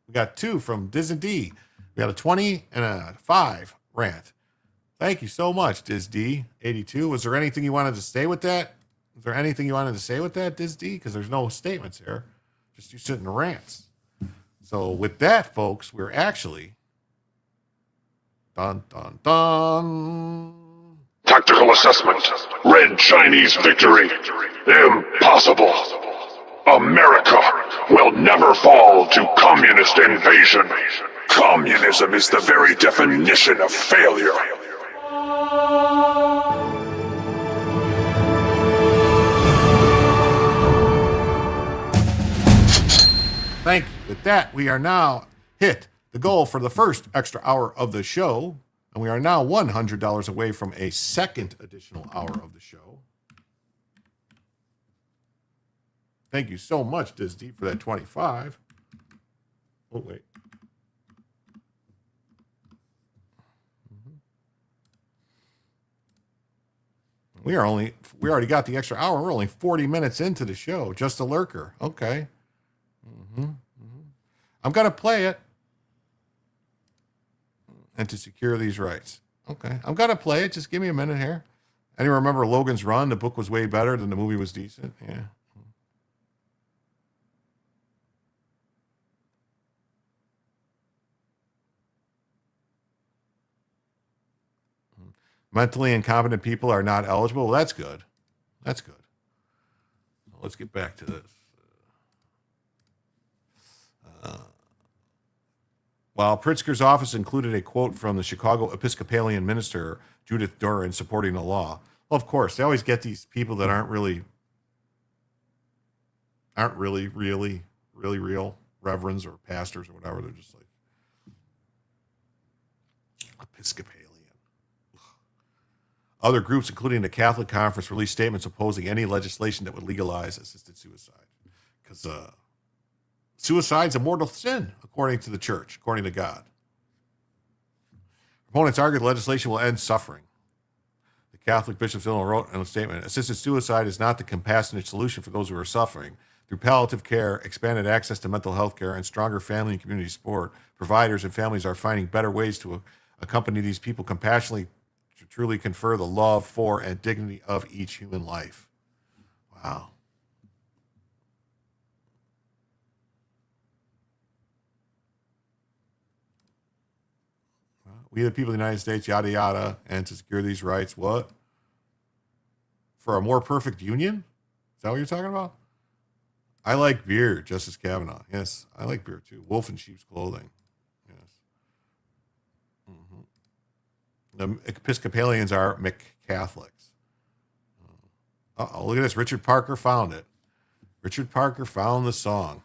[SPEAKER 1] We got 2 from Diz and D. We got a 20 and a 5 rant. Thank you so much, Diz D. 82. Was there anything you wanted to say with that? Is there anything you wanted to say with that, Diz D? Because there's no statements here. Just you sitting rants. So with that, folks, we're actually dun.
[SPEAKER 7] Tactical assessment. Red Chinese victory. Impossible. America will never fall to communist invasion. Communism is the very definition of failure.
[SPEAKER 1] Thank you. With that, we are now hit the goal for the first extra hour of the show, and we are now $100 away from a second additional hour of the show. Thank you so much, Disney, for that 25. Oh, wait. We already got the extra hour. We're only 40 minutes into the show. Just a lurker. Okay. I'm going to play it. And to secure these rights. Okay. I'm going to play it. Just give me a minute here. Anyone remember Logan's Run? The book was way better than the movie was decent. Yeah. Mentally incompetent people are not eligible. Well, that's good. That's good. Let's get back to this. While Pritzker's office included a quote from the Chicago Episcopalian minister, Judith Duran, supporting the law. Well, of course, they always get these people that aren't really real reverends or pastors or whatever. They're just like Episcopalian. Other groups, including the Catholic Conference, released statements opposing any legislation that would legalize assisted suicide. Because suicide's a mortal sin, according to the church, according to God. Proponents argue the legislation will end suffering. The Catholic Bishops' Journal wrote in a statement, assisted suicide is not the compassionate solution for those who are suffering. Through palliative care, expanded access to mental health care, and stronger family and community support, providers and families are finding better ways to accompany these people compassionately to truly confer the love for and dignity of each human life. Wow. We the people of the United States, yada, yada, and to secure these rights, what? For a more perfect union? Is that what you're talking about? I like beer, Justice Kavanaugh. Yes, I like beer too. Wolf in sheep's clothing. Yes. The Episcopalians are McCatholics. Uh-oh, look at this. Richard Parker found it. Richard Parker found the song.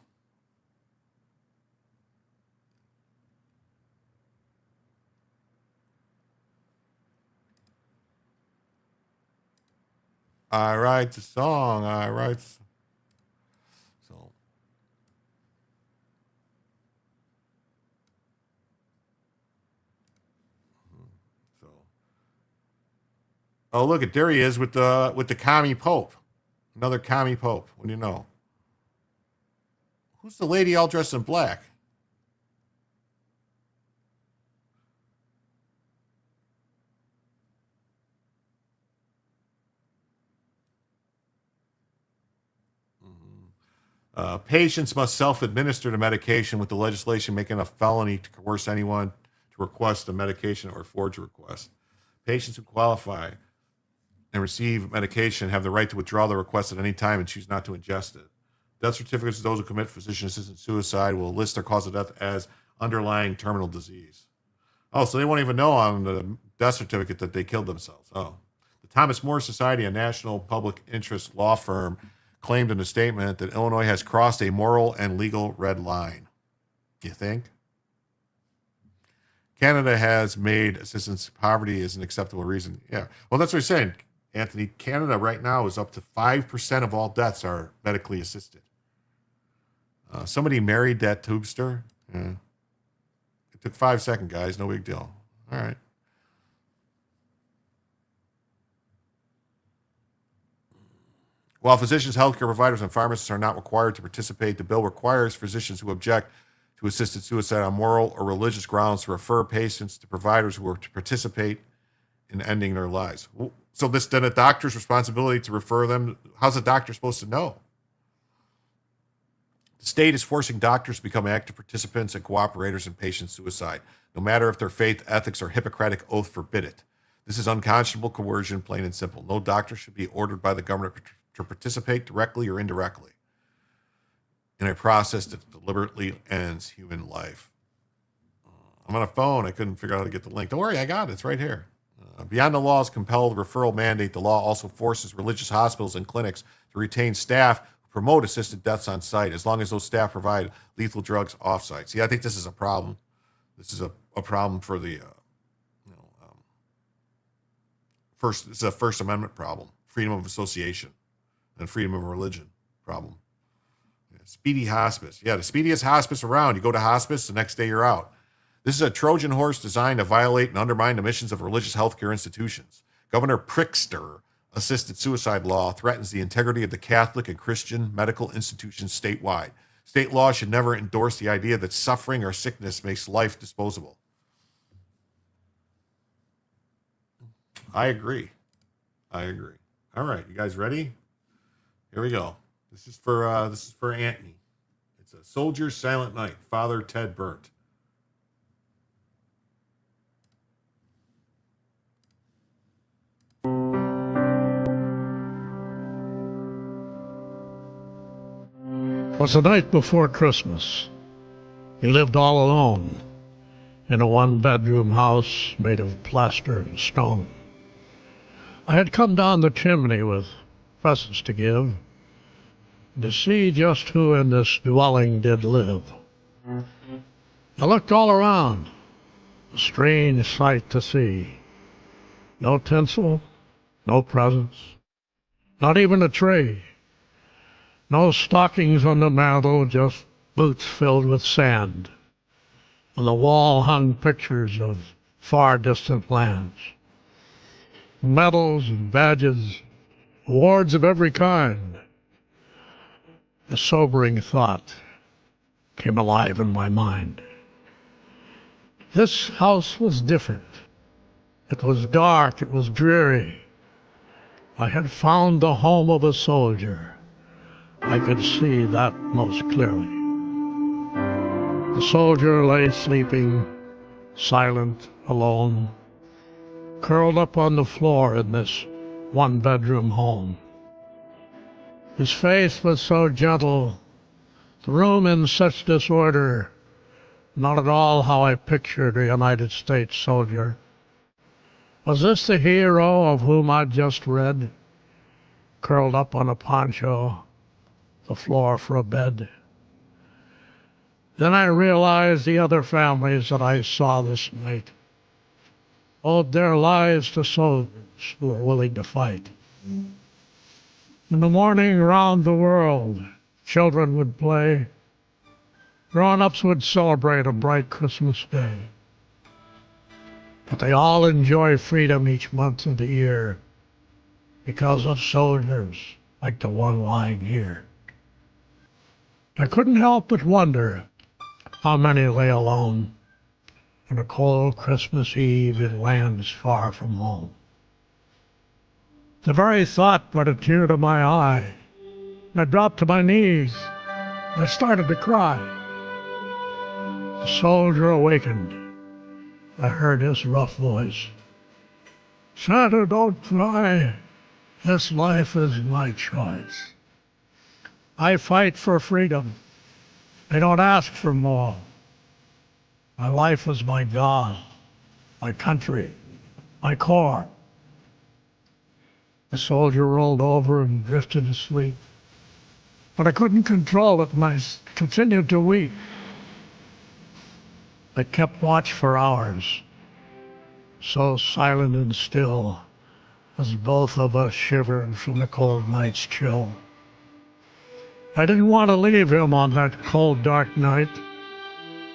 [SPEAKER 1] I write the song. So. Oh, look at there he is with the commie pope. Another commie pope. What do you know? Who's the lady all dressed in black? Patients must self-administer the medication, with the legislation making a felony to coerce anyone to request a medication or forge a request. Patients who qualify and receive medication have the right to withdraw the request at any time and choose not to ingest it. Death certificates of those who commit physician-assisted suicide will list their cause of death as underlying terminal disease. Oh, so they won't even know on the death certificate that they killed themselves. Oh. The Thomas More Society, a national public interest law firm, claimed in a statement that Illinois has crossed a moral and legal red line. You think? Canada has made assistance to poverty as an acceptable reason. Yeah. Well, that's what I'm saying, Anthony. Canada right now is up to 5% of all deaths are medically assisted. Somebody married that tubester. Yeah. It took 5 seconds, guys. No big deal. All right. While physicians, healthcare providers, and pharmacists are not required to participate, the bill requires physicians who object to assisted suicide on moral or religious grounds to refer patients to providers who are to participate in ending their lives. So this then a doctor's responsibility to refer them. How's a doctor supposed to know? The state is forcing doctors to become active participants and cooperators in patient suicide, no matter if their faith, ethics, or Hippocratic oath forbid it. This is unconscionable coercion, plain and simple. No doctor should be ordered by the government to participate directly or indirectly in a process that deliberately ends human life. I'm on a phone. I couldn't figure out how to get the link. Don't worry, I got it. It's right here. Beyond the law's compelled referral mandate, the law also forces religious hospitals and clinics to retain staff who promote assisted deaths on site, as long as those staff provide lethal drugs off-site. See, I think this is a problem. This is a problem for the first. It's a First Amendment problem, freedom of association, and freedom of religion problem. Speedy hospice. Yeah, the speediest hospice around. You go to hospice, the next day you're out. This is a Trojan horse designed to violate and undermine the missions of religious healthcare institutions. Governor Pritzker assisted suicide law threatens the integrity of the Catholic and Christian medical institutions statewide. State law should never endorse the idea that suffering or sickness makes life disposable. I agree. All right, you guys ready? Here we go. This is for Anthony. It's a Soldier's Silent Night. Father Ted Burnt.
[SPEAKER 8] It was the night before Christmas. He lived all alone in a one-bedroom house made of plaster and stone. I had come down the chimney with presents to give, to see just who in this dwelling did live. I looked all around, a strange sight to see. No tinsel, no presents, not even a tree. No stockings on the mantel, just boots filled with sand. On the wall hung pictures of far distant lands. Medals and badges, awards of every kind. A sobering thought came alive in my mind. This house was different. It was dark, it was dreary. I had found the home of a soldier. I could see that most clearly. The soldier lay sleeping, silent, alone, curled up on the floor in this one-bedroom home. His face was so gentle, the room in such disorder, not at all how I pictured a United States soldier. Was this the hero of whom I'd just read, curled up on a poncho, the floor for a bed? Then I realized the other families that I saw this night owed their lives to soldiers who were willing to fight. In the morning around the world, children would play. Grown-ups would celebrate a bright Christmas day. But they all enjoy freedom each month of the year because of soldiers like the one lying here. I couldn't help but wonder how many lay alone on a cold Christmas Eve in lands far from home. The very thought brought a tear to my eye. I dropped to my knees. I started to cry. The soldier awakened. I heard his rough voice. "Santa, don't cry. This life is my choice. I fight for freedom. I don't ask for more. My life is my God, my country, my core." The soldier rolled over and drifted asleep. But I couldn't control it, and I continued to weep. They kept watch for hours, so silent and still, as both of us shivered from the cold night's chill. I didn't want to leave him on that cold, dark night,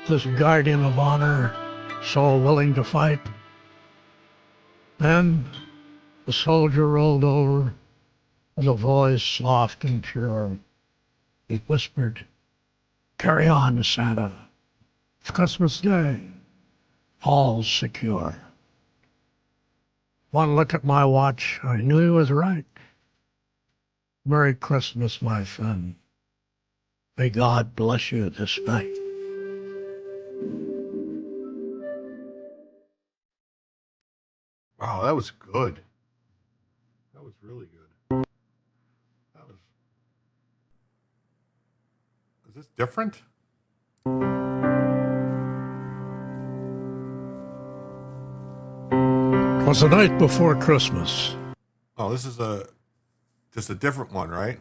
[SPEAKER 8] this guardian of honor, so willing to fight. Then the soldier rolled over, with a voice soft and pure. He whispered, "Carry on, Santa. It's Christmas Day. All's secure." One look at my watch, I knew he was right. Merry Christmas, my son. May God bless you this night.
[SPEAKER 1] Wow, that was good. That was really good. That was. Is this different?
[SPEAKER 8] It was the night before Christmas.
[SPEAKER 1] Oh, this is just a different one, right?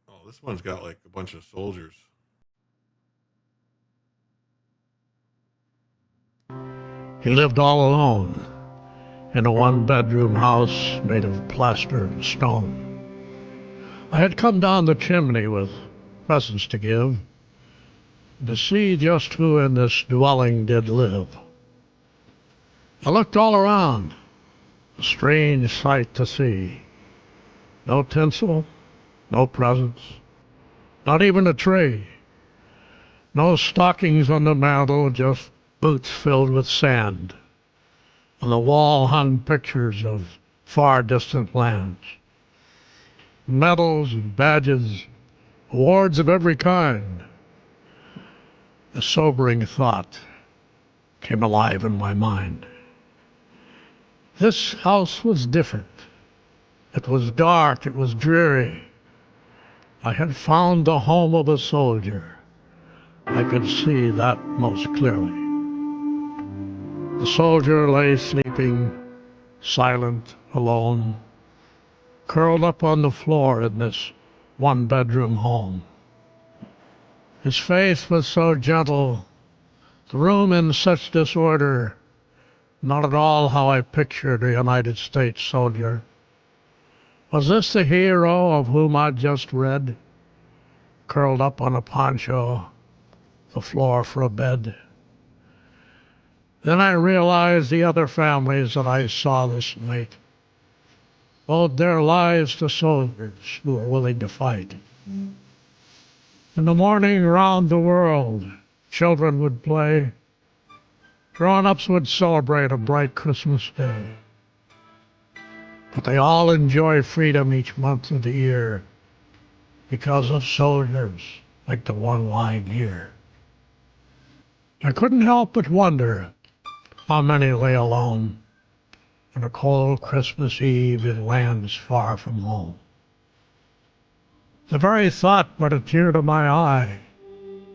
[SPEAKER 1] Oh, this one's got like a bunch of soldiers.
[SPEAKER 8] He lived all alone in a one-bedroom house made of plaster and stone. I had come down the chimney with presents to give, to see just who in this dwelling did live. I looked all around, a strange sight to see. No tinsel, no presents, not even a tree. No stockings on the mantel, just boots filled with sand. On the wall hung pictures of far distant lands. Medals and badges, awards of every kind. A sobering thought came alive in my mind. This house was different. It was dark, it was dreary. I had found the home of a soldier. I could see that most clearly. The soldier lay sleeping, silent, alone, curled up on the floor in this one-bedroom home. His face was so gentle, the room in such disorder, not at all how I pictured a United States soldier. Was this the hero of whom I'd just read, curled up on a poncho, the floor for a bed? Then I realized the other families that I saw this night owed their lives to soldiers who were willing to fight. In the morning, around the world, children would play. Grown-ups would celebrate a bright Christmas day. But they all enjoy freedom each month of the year because of soldiers like the one lying here. I couldn't help but wonder how many lay alone on a cold Christmas Eve in lands far from home. The very thought brought a tear to my eye.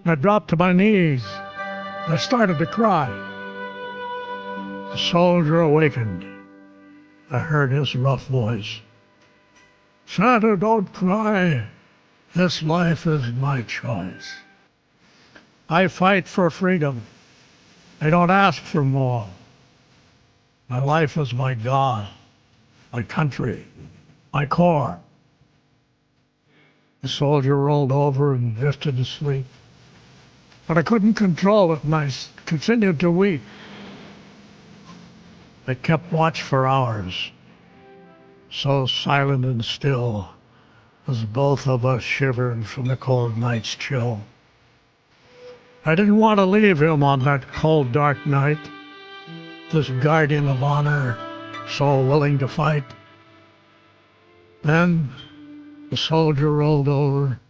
[SPEAKER 8] I dropped to my knees. I started to cry. The soldier awakened. I heard his rough voice. "Santa, don't cry. This life is my choice. I fight for freedom. I don't ask for more. My life is my God, my country, my core." The soldier rolled over and drifted to sleep. But I couldn't control it, and I continued to weep. They kept watch for hours, so silent and still, as both of us shivered from the cold night's chill. I didn't want to leave him on that cold, dark night, this guardian of honor, so willing to fight. Then the soldier rolled over,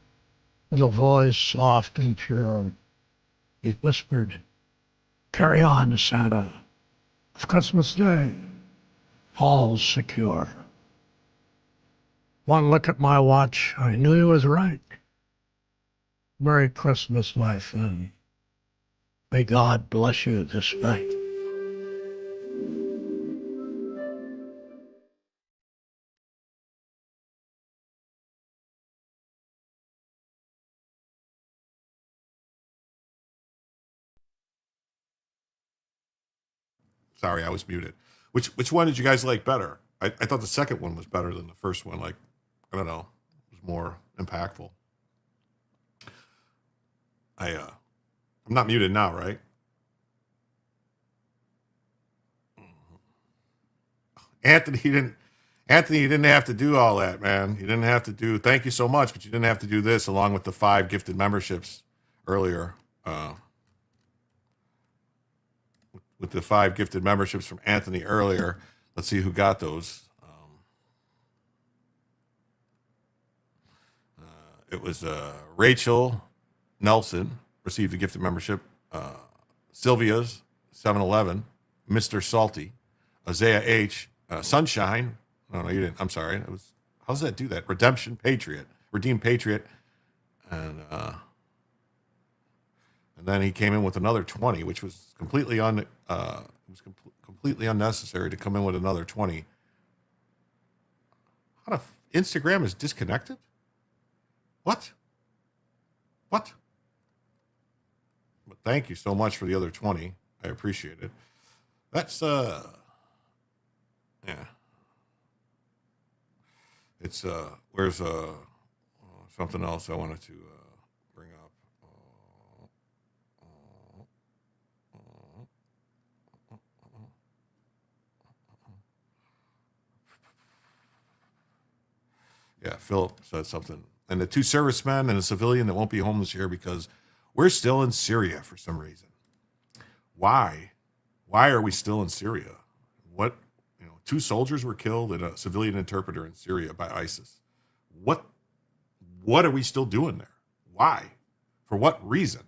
[SPEAKER 8] with a voice soft and pure. He whispered, "Carry on, Santa. It's Christmas Day. All's secure." One look at my watch, I knew he was right. Merry Christmas, my son. May God bless you this night.
[SPEAKER 1] Sorry, I was muted. Which one did you guys like better? I thought the second one was better than the first one. Like, I don't know, it was more impactful. I'm not muted now, right? Anthony, you didn't have to do all that, man. You didn't have to do. Thank you so much, but you didn't have to do this along with the 5 gifted memberships earlier. With the 5 gifted memberships from Anthony earlier. Let's see who got those. It was Rachel Nelson received a gifted membership. Sylvia's 7-Eleven, Mr. Salty, Isaiah H, Sunshine. No, you didn't. I'm sorry. It was. How does that do that? Redeemed Patriot, and then he came in with another 20, which was completely completely unnecessary to come in with another 20. Instagram is disconnected? What? But thank you so much for the other 20. I appreciate it. That's yeah. It's where's something else I wanted to bring up. Yeah, Philip said something. And the 2 servicemen and a civilian that won't be home this year because we're still in Syria for some reason. Why? Why are we still in Syria? What? 2 soldiers were killed and a civilian interpreter in Syria by ISIS. What are we still doing there? Why? For what reason?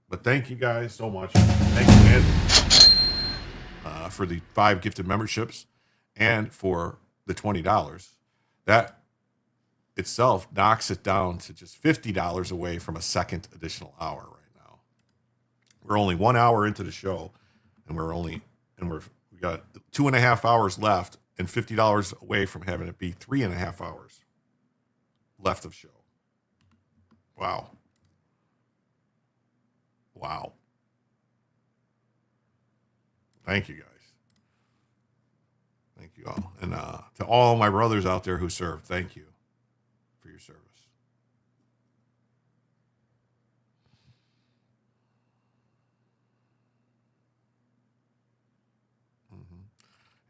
[SPEAKER 1] But thank you guys so much. Thank you, Anthony, for the 5 gifted memberships and for the $20. That itself knocks it down to just $50 away from a second additional hour right now. We're only 1 hour into the show, and we got 2.5 hours left, and $50 away from having it be 3.5 hours left of show. Wow. Thank you guys. Thank you all. And to all my brothers out there who served, thank you for your service.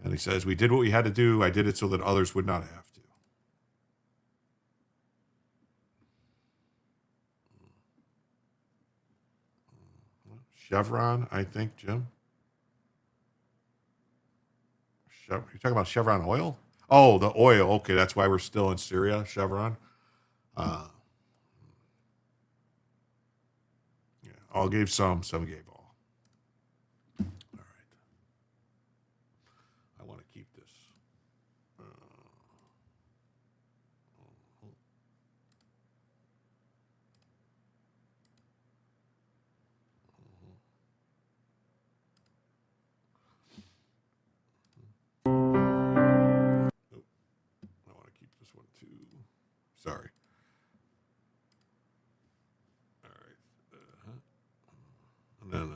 [SPEAKER 1] And he says, we did what we had to do. I did it so that others would not have to. Chevron, I think, Jim. You're talking about Chevron oil? Oh, the oil. Okay, that's why we're still in Syria, Chevron. Yeah, all gave some gave all. All right. I want to keep this. I want to keep this one too. Sorry. All right. And then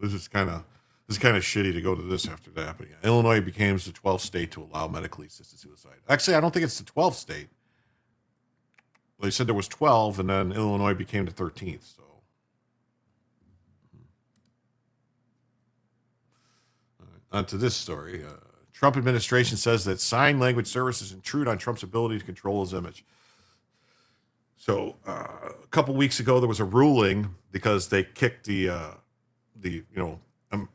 [SPEAKER 1] this is kind of shitty to go to this after that. But yeah, Illinois became the 12th state to allow medically assisted suicide. Actually, I don't think it's the 12th state. Well, they said there was 12, and then Illinois became the 13th. So. On to this story. Trump administration says that sign language services intrude on Trump's ability to control his image. So a couple weeks ago, there was a ruling because they kicked the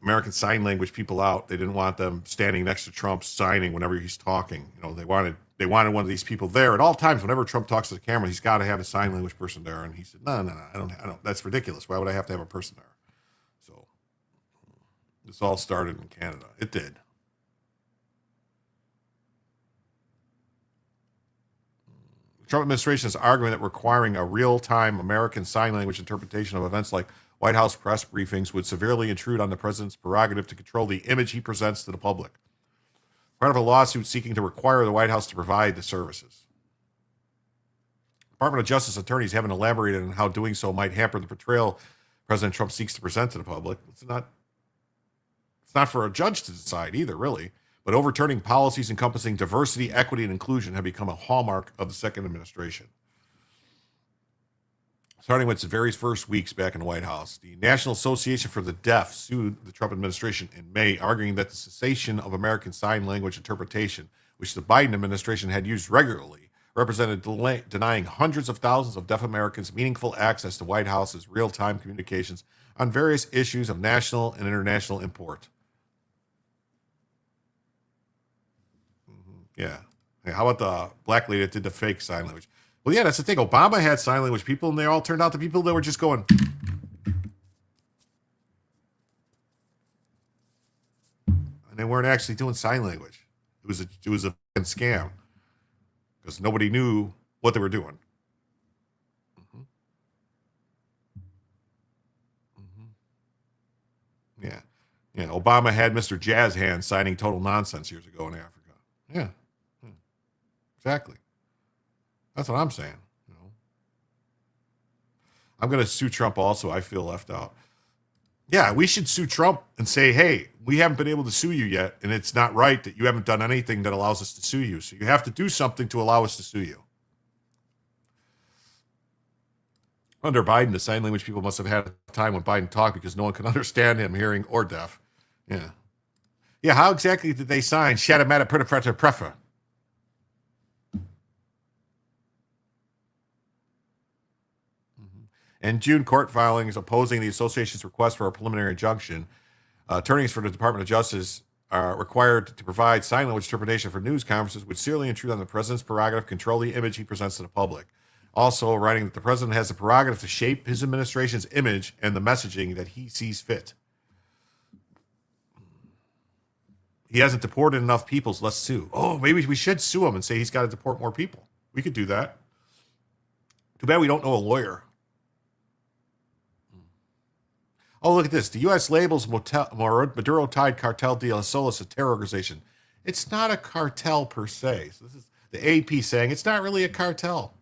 [SPEAKER 1] American Sign Language people out. They didn't want them standing next to Trump signing whenever he's talking. They wanted one of these people there at all times. Whenever Trump talks to the camera, he's got to have a sign language person there. And he said, no, I don't. That's ridiculous. Why would I have to have a person there? So this all started in Canada. It did. The Trump administration is arguing that requiring a real-time American Sign Language interpretation of events like White House press briefings would severely intrude on the president's prerogative to control the image he presents to the public. Part of a lawsuit seeking to require the White House to provide the services. Department of Justice attorneys haven't elaborated on how doing so might hamper the portrayal President Trump seeks to present to the public. It's not not for a judge to decide either, really. But overturning policies encompassing diversity, equity, and inclusion have become a hallmark of the second administration. Starting with its very first weeks back in the White House, the National Association for the Deaf sued the Trump administration in May, arguing that the cessation of American Sign Language interpretation, which the Biden administration had used regularly, represented denying hundreds of thousands of deaf Americans meaningful access to White House's real-time communications on various issues of national and international import. Yeah. Hey, how about the black lady that did the fake sign language? Well, yeah, that's the thing. Obama had sign language people, and they all turned out to people that were just going. And they weren't actually doing sign language. It was a fucking scam because nobody knew what they were doing. Yeah. Yeah. Obama had Mr. Jazz Hands signing total nonsense years ago in Africa. Yeah. Exactly. That's what I'm saying. You know, I'm going to sue Trump also. I feel left out. Yeah, we should sue Trump and say, hey, we haven't been able to sue you yet, and it's not right that you haven't done anything that allows us to sue you. So you have to do something to allow us to sue you. Under Biden, the sign language people must have had a time when Biden talked because no one could understand him, hearing or deaf. Yeah. Yeah, how exactly did they sign Shadamata Predator Prefer? In June, court filings opposing the association's request for a preliminary injunction, attorneys for the Department of Justice are required to provide sign language interpretation for news conferences which serially intrude on the president's prerogative to control the image he presents to the public. Also, writing that the president has the prerogative to shape his administration's image and the messaging that he sees fit. He hasn't deported enough people, so let's sue. Oh, maybe we should sue him and say he's got to deport more people. We could do that. Too bad we don't know a lawyer. Oh, look at this. The U.S. labels Maduro-tied Cartel de las Solas a terror organization. It's not a cartel per se. So this is the AP saying it's not really a cartel.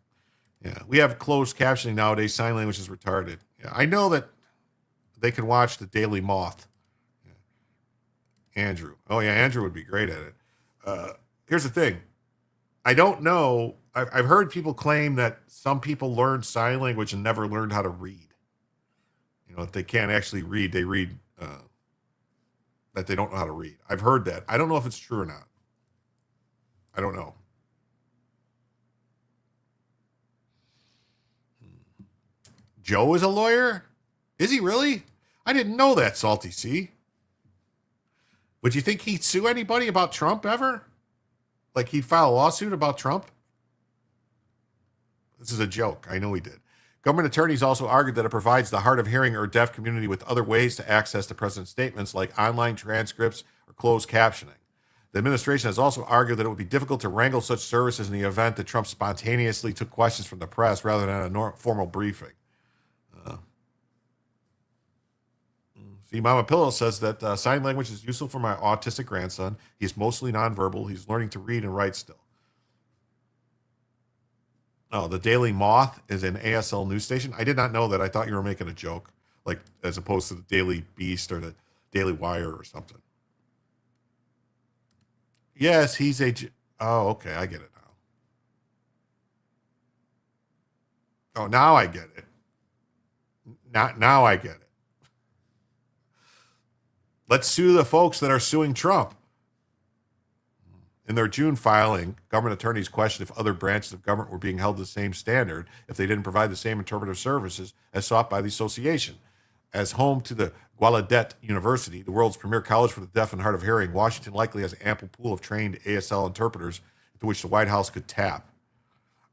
[SPEAKER 1] Yeah, we have closed captioning nowadays. Sign language is retarded. Yeah, I know that they can watch the Daily Moth. Yeah. Andrew. Oh, yeah, Andrew would be great at it. Here's the thing. I don't know. I've heard people claim that some people learned sign language and never learned how to read. You know, if they can't actually read, they read that they don't know how to read. I've heard that. I don't know if it's true or not. I don't know. Joe is a lawyer? Is he really? I didn't know that, Salty C. Would you think he'd sue anybody about Trump ever? Like he'd file a lawsuit about Trump? This is a joke. I know he did. Government attorneys also argued that it provides the hard of hearing or deaf community with other ways to access the president's statements like online transcripts or closed captioning. The administration has also argued that it would be difficult to wrangle such services in the event that Trump spontaneously took questions from the press rather than a formal briefing. See, Mama Pillow says that sign language is useful for my autistic grandson. He's mostly nonverbal. He's learning to read and write still. Oh, the Daily Moth is an ASL news station. I did not know that. I thought you were making a joke, like as opposed to the Daily Beast or the Daily Wire or something. Yes, he's a. Oh, okay, I get it now. Oh, now I get it. Now I get it. Let's sue the folks that are suing Trump. In their June filing, government attorneys questioned if other branches of government were being held to the same standard if they didn't provide the same interpretive services as sought by the association. As home to the Gallaudet University, the world's premier college for the deaf and hard of hearing, Washington likely has an ample pool of trained ASL interpreters to which the White House could tap.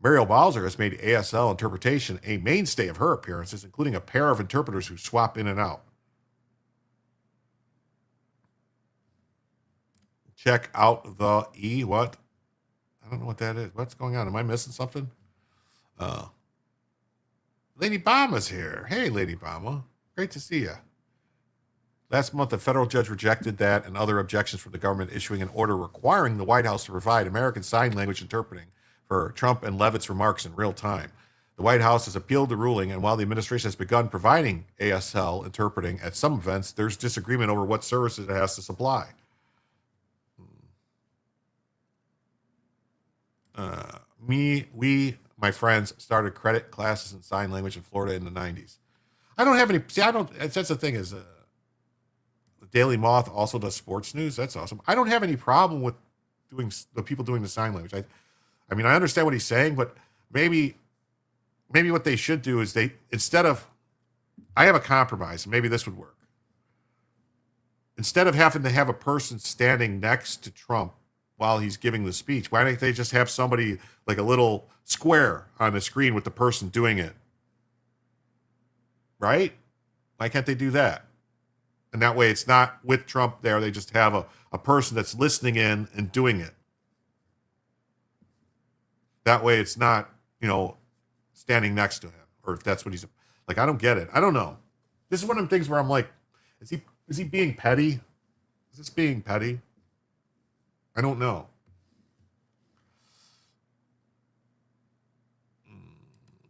[SPEAKER 1] Muriel Bowser has made ASL interpretation a mainstay of her appearances, including a pair of interpreters who swap in and out. Check out the what? I don't know what that is. What's going on? Am I missing something? Lady Bama's here. Hey, Lady Bama. Great to see you. Last month, a federal judge rejected that and other objections from the government, issuing an order requiring the White House to provide American Sign Language interpreting for Trump and Levitt's remarks in real time. The White House has appealed the ruling, and while the administration has begun providing ASL interpreting at some events, there's disagreement over what services it has to supply. My friends started credit classes in sign language in Florida in the 90s. I don't have any, that's the thing is, the Daily Moth also does sports news. That's awesome. I don't have any problem with the people doing the sign language. I mean, I understand what he's saying, but maybe what they should do is I have a compromise, and maybe this would work. Instead of having to have a person standing next to Trump while he's giving the speech, why don't they just have somebody like a little square on the screen with the person doing it? Right? Why can't they do that? And that way it's not with Trump there. They just have a person that's listening in and doing it. That way it's not, standing next to him, or if that's what he's like. I don't get it. I don't know. This is one of the things where I'm like, is he being petty? Is this being petty? I don't know.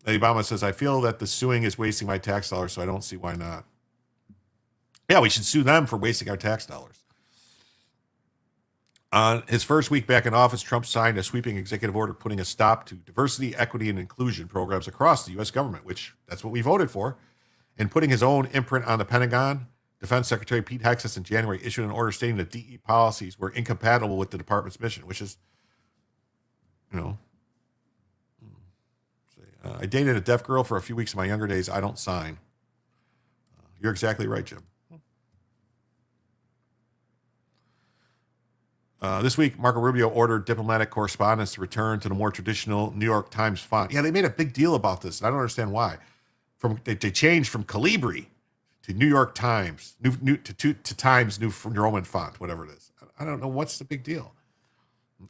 [SPEAKER 1] Obama says, I feel that the suing is wasting my tax dollars, so I don't see why not. Yeah, we should sue them for wasting our tax dollars. On his first week back in office, Trump signed a sweeping executive order putting a stop to diversity, equity, and inclusion programs across the U.S. government, which that's what we voted for, and putting his own imprint on the Pentagon. Defense Secretary Pete Hegseth in January issued an order stating that DE policies were incompatible with the department's mission, which is, I dated a deaf girl for a few weeks in my younger days. I don't sign. You're exactly right, Jim. This week, Marco Rubio ordered diplomatic correspondence to return to the more traditional New York Times font. Yeah, they made a big deal about this, and I don't understand why. They changed from Calibri to New York Times, to Times New Roman font, whatever it is. I don't know what's the big deal.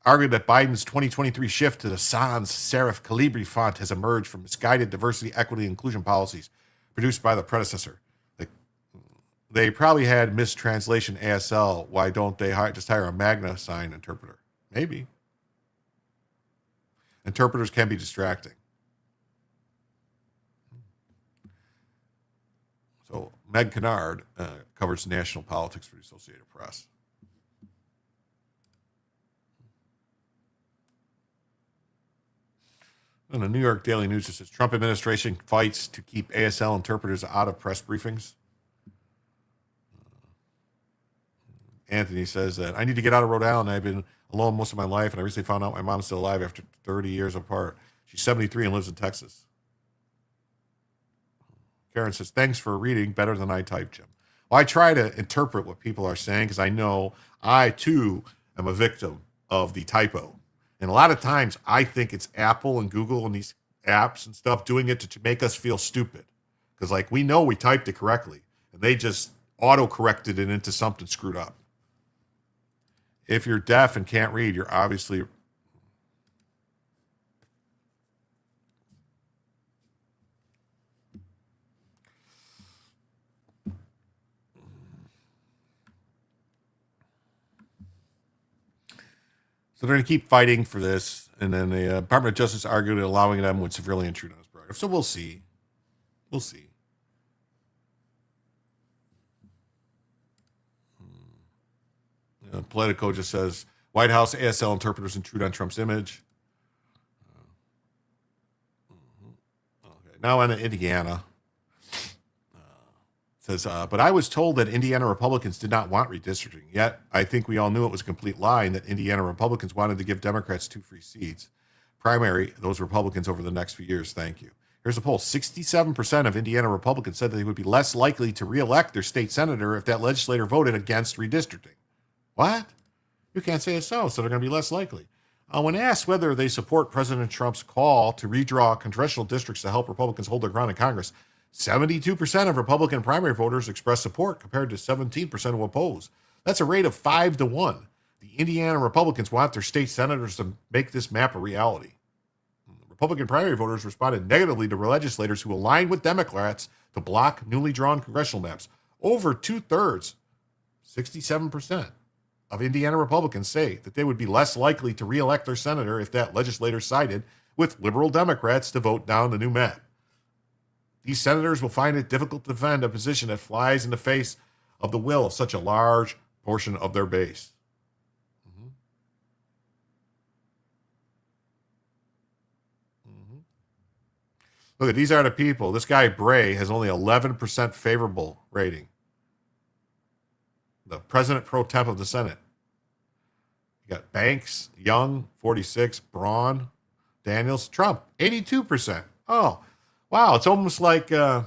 [SPEAKER 1] Argued that Biden's 2023 shift to the sans serif Calibri font has emerged from misguided diversity, equity, and inclusion policies produced by the predecessor. They probably had mistranslation ASL. Why don't they just hire a Magna sign interpreter? Maybe. Interpreters can be distracting. So Meg Kennard covers national politics for the Associated Press. In the New York Daily News, it says Trump administration fights to keep ASL interpreters out of press briefings. Anthony says that I need to get out of Rhode Island. I've been alone most of my life, and I recently found out my mom's still alive after 30 years apart. She's 73 and lives in Texas. Karen says, thanks for reading better than I typed, Jim. Well, I try to interpret what people are saying because I know I, too, am a victim of the typo. And a lot of times I think it's Apple and Google and these apps and stuff doing it to make us feel stupid. Because, we know we typed it correctly, and they just auto-corrected it into something screwed up. If you're deaf and can't read, you're obviously... So they're going to keep fighting for this. And then the Department of Justice argued allowing them would severely intrude on his prerogative. So we'll see. We'll see. Politico just says, White House ASL interpreters intrude on Trump's image. Okay. Now on to Indiana. Says, but I was told that Indiana Republicans did not want redistricting. Yet, I think we all knew it was a complete lie and that Indiana Republicans wanted to give Democrats 2 free seats. Primary those Republicans over the next few years. Thank you. Here's a poll. 67% of Indiana Republicans said that they would be less likely to reelect their state senator if that legislator voted against redistricting. What? You can't say it's so they're going to be less likely. When asked whether they support President Trump's call to redraw congressional districts to help Republicans hold their ground in Congress, 72% of Republican primary voters expressed support compared to 17% who oppose. That's a rate of 5-1. The Indiana Republicans want their state senators to make this map a reality. Republican primary voters responded negatively to legislators who aligned with Democrats to block newly drawn congressional maps. Over 2/3, 67%, of Indiana Republicans say that they would be less likely to reelect their senator if that legislator sided with liberal Democrats to vote down the new map. These senators will find it difficult to defend a position that flies in the face of the will of such a large portion of their base. Look at these are the people. This guy Bray has only 11% favorable rating. The president pro temp of the Senate. You got Banks, Young, 46, Braun, Daniels, Trump, 82%. Oh, wow. It's almost like, wow.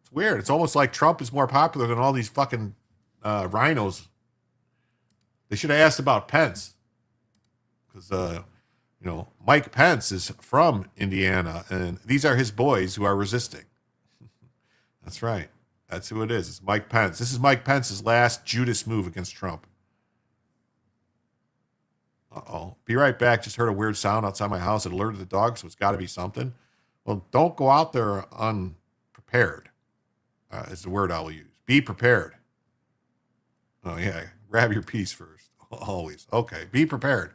[SPEAKER 1] It's weird. It's almost like Trump is more popular than all these fucking rhinos. They should have asked about Pence. Because, Mike Pence is from Indiana, and these are his boys who are resisting. That's right. That's who it is. It's Mike Pence. This is Mike Pence's last Judas move against Trump. Uh-oh. Be right back. Just heard a weird sound outside my house. It alerted the dog, so it's got to be something. Well, don't go out there unprepared, is the word I will use. Be prepared. Oh, yeah. Grab your piece first. Always. Okay. Be prepared.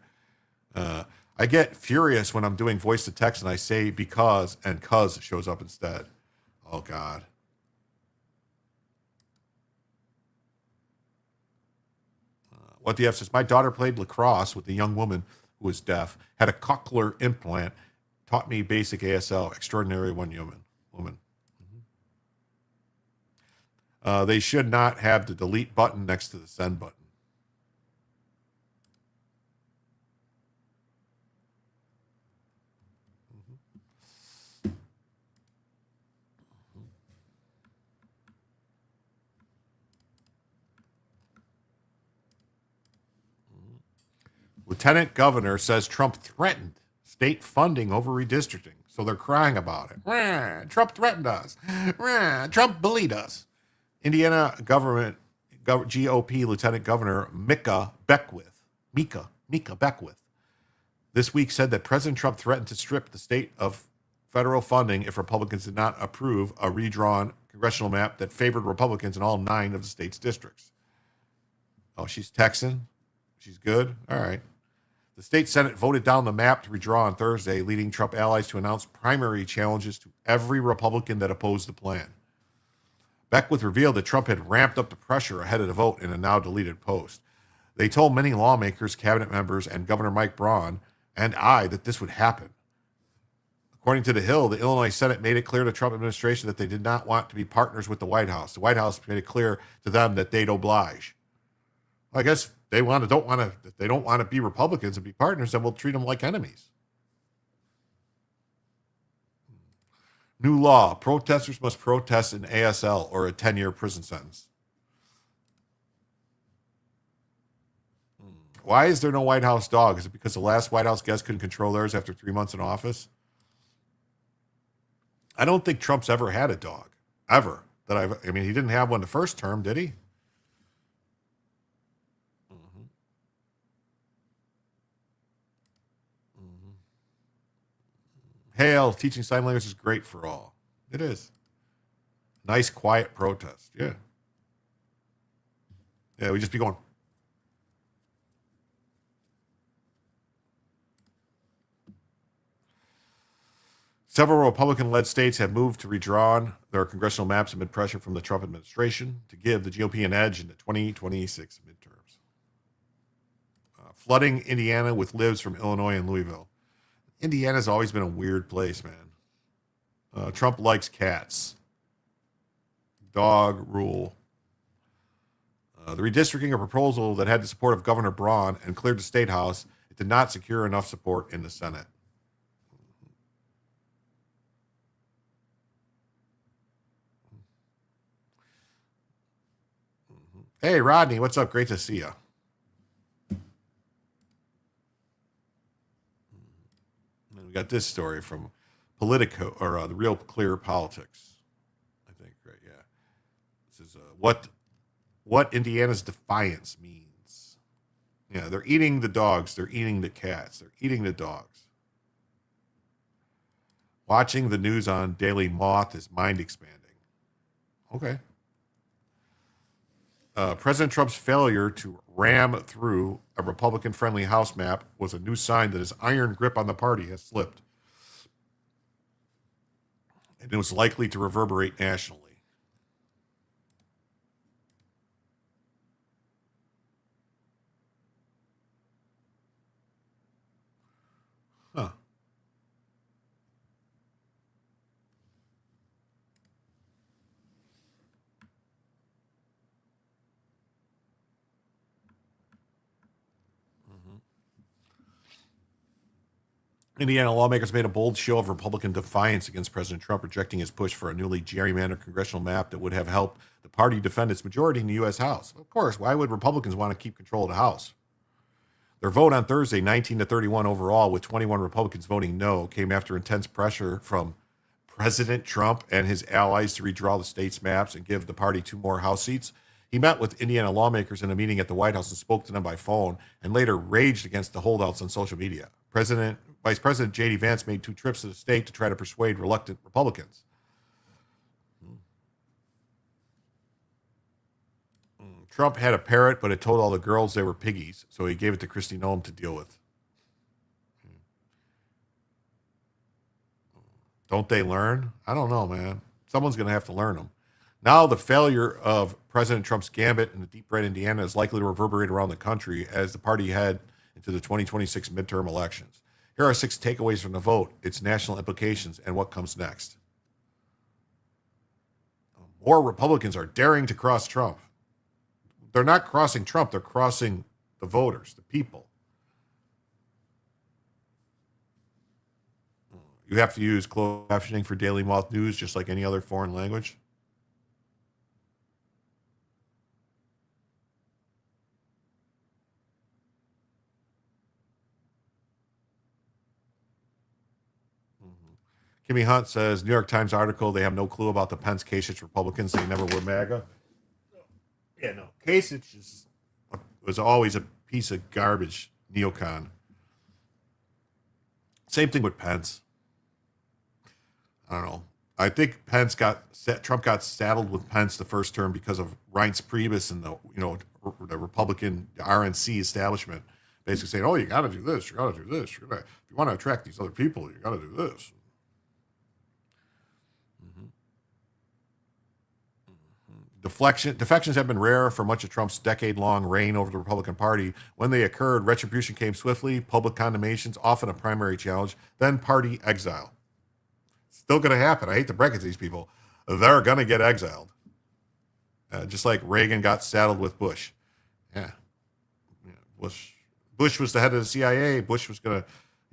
[SPEAKER 1] I get furious when I'm doing voice to text and I say because and cuz shows up instead. Oh, God. What the F says, my daughter played lacrosse with a young woman who was deaf, had a cochlear implant, taught me basic ASL, extraordinary woman. They should not have the delete button next to the send button. Lieutenant Governor says Trump threatened state funding over redistricting, so they're crying about it. Rah, Trump threatened us. Rah, Trump bullied us. Indiana GOP Lieutenant Governor Mika Beckwith this week said that President Trump threatened to strip the state of federal funding if Republicans did not approve a redrawn congressional map that favored Republicans in all 9 of the state's districts. Oh, she's Texan? She's good? All right. The state Senate voted down the map to redraw on Thursday, leading Trump allies to announce primary challenges to every Republican that opposed the plan. Beckwith revealed that Trump had ramped up the pressure ahead of the vote in a now-deleted post. They told many lawmakers, cabinet members, and Governor Mike Braun and I that this would happen. According to The Hill, the Illinois Senate made it clear to the Trump administration that they did not want to be partners with the White House. The White House made it clear to them that they'd oblige. I guess they don't want to be Republicans and be partners, then we'll treat them like enemies. New law. Protesters must protest in ASL or a 10-year prison sentence. Why is there no White House dog? Is it because the last White House guest couldn't control theirs after 3 months in office? I don't think Trump's ever had a dog. Ever. He didn't have one the first term, did he? Hail, teaching sign language is great for all. It is. Nice, quiet protest. Yeah. Yeah, we just be going. Several Republican-led states have moved to redraw their congressional maps amid pressure from the Trump administration to give the GOP an edge in the 2026 midterms. Flooding Indiana with libs from Illinois and Louisville. Indiana's always been a weird place, man. Trump likes cats. Dog rule. The redistricting, a proposal that had the support of Governor Braun and cleared the State House, it did not secure enough support in the Senate. Hey, Rodney, what's up? Great to see you. We got this story from Politico, or the Real Clear Politics, I think, right? Yeah. This is what Indiana's defiance means. Yeah, they're eating the dogs. They're eating the cats. They're eating the dogs. Watching the news on Daily Moth is mind expanding. Okay. President Trump's failure to ram through a Republican-friendly House map was a new sign that his iron grip on the party has slipped, and it was likely to reverberate nationally. Huh. Indiana lawmakers made a bold show of Republican defiance against President Trump, rejecting his push for a newly gerrymandered congressional map that would have helped the party defend its majority in the U.S. House. Of course, why would Republicans want to keep control of the House? Their vote on Thursday, 19-31 overall, with 21 Republicans voting no, came after intense pressure from President Trump and his allies to redraw the state's maps and give the party 2 more House seats. He met with Indiana lawmakers in a meeting at the White House and spoke to them by phone, and later raged against the holdouts on social media. Vice President J.D. Vance made 2 trips to the state to try to persuade reluctant Republicans. Trump had a parrot, but it told all the girls they were piggies, so he gave it to Kristi Noem to deal with. Don't they learn? I don't know, man. Someone's going to have to learn them. Now the failure of President Trump's gambit in the deep red Indiana is likely to reverberate around the country as the party head into the 2026 midterm elections. Here are 6 takeaways from the vote, its national implications, and what comes next. More Republicans are daring to cross Trump. They're not crossing Trump, they're crossing the voters, the people. You have to use closed captioning for Daily Mouth News, just like any other foreign language. Kimmy Hunt says, New York Times article, they have no clue about the Pence Kasich Republicans. They never were MAGA. Yeah, no. Kasich was always a piece of garbage neocon. Same thing with Pence. I don't know. I think Trump got saddled with Pence the first term because of Reince Priebus and the Republican RNC establishment basically saying, oh, you got to do this, you got to do this. If you want to attract these other people, you got to do this. Defections have been rare for much of Trump's decade-long reign over the Republican Party. When they occurred, retribution came swiftly, public condemnations, often a primary challenge, then party exile. Still going to happen. I hate to break it to these people. They're going to get exiled. Just like Reagan got saddled with Bush. Yeah. Bush was the head of the CIA. Bush was going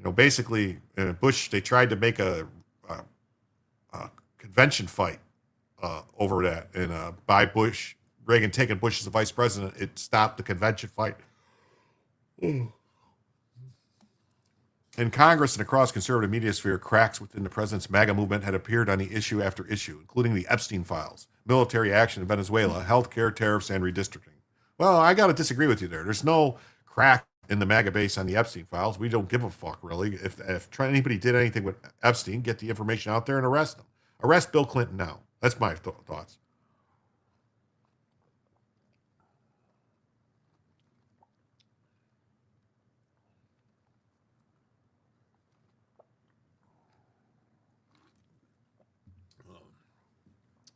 [SPEAKER 1] to, basically, Bush, they tried to make a convention fight over that. And by Reagan taking Bush as the vice president, it stopped the convention fight. In Congress and across conservative media sphere, cracks within the president's MAGA movement had appeared on the issue after issue, including the Epstein files, military action in Venezuela, healthcare, tariffs, and redistricting. Well, I got to disagree with you there. There's no crack in the MAGA base on the Epstein files. We don't give a fuck, really. If anybody did anything with Epstein, get the information out there and arrest them. Arrest Bill Clinton now. That's my thoughts.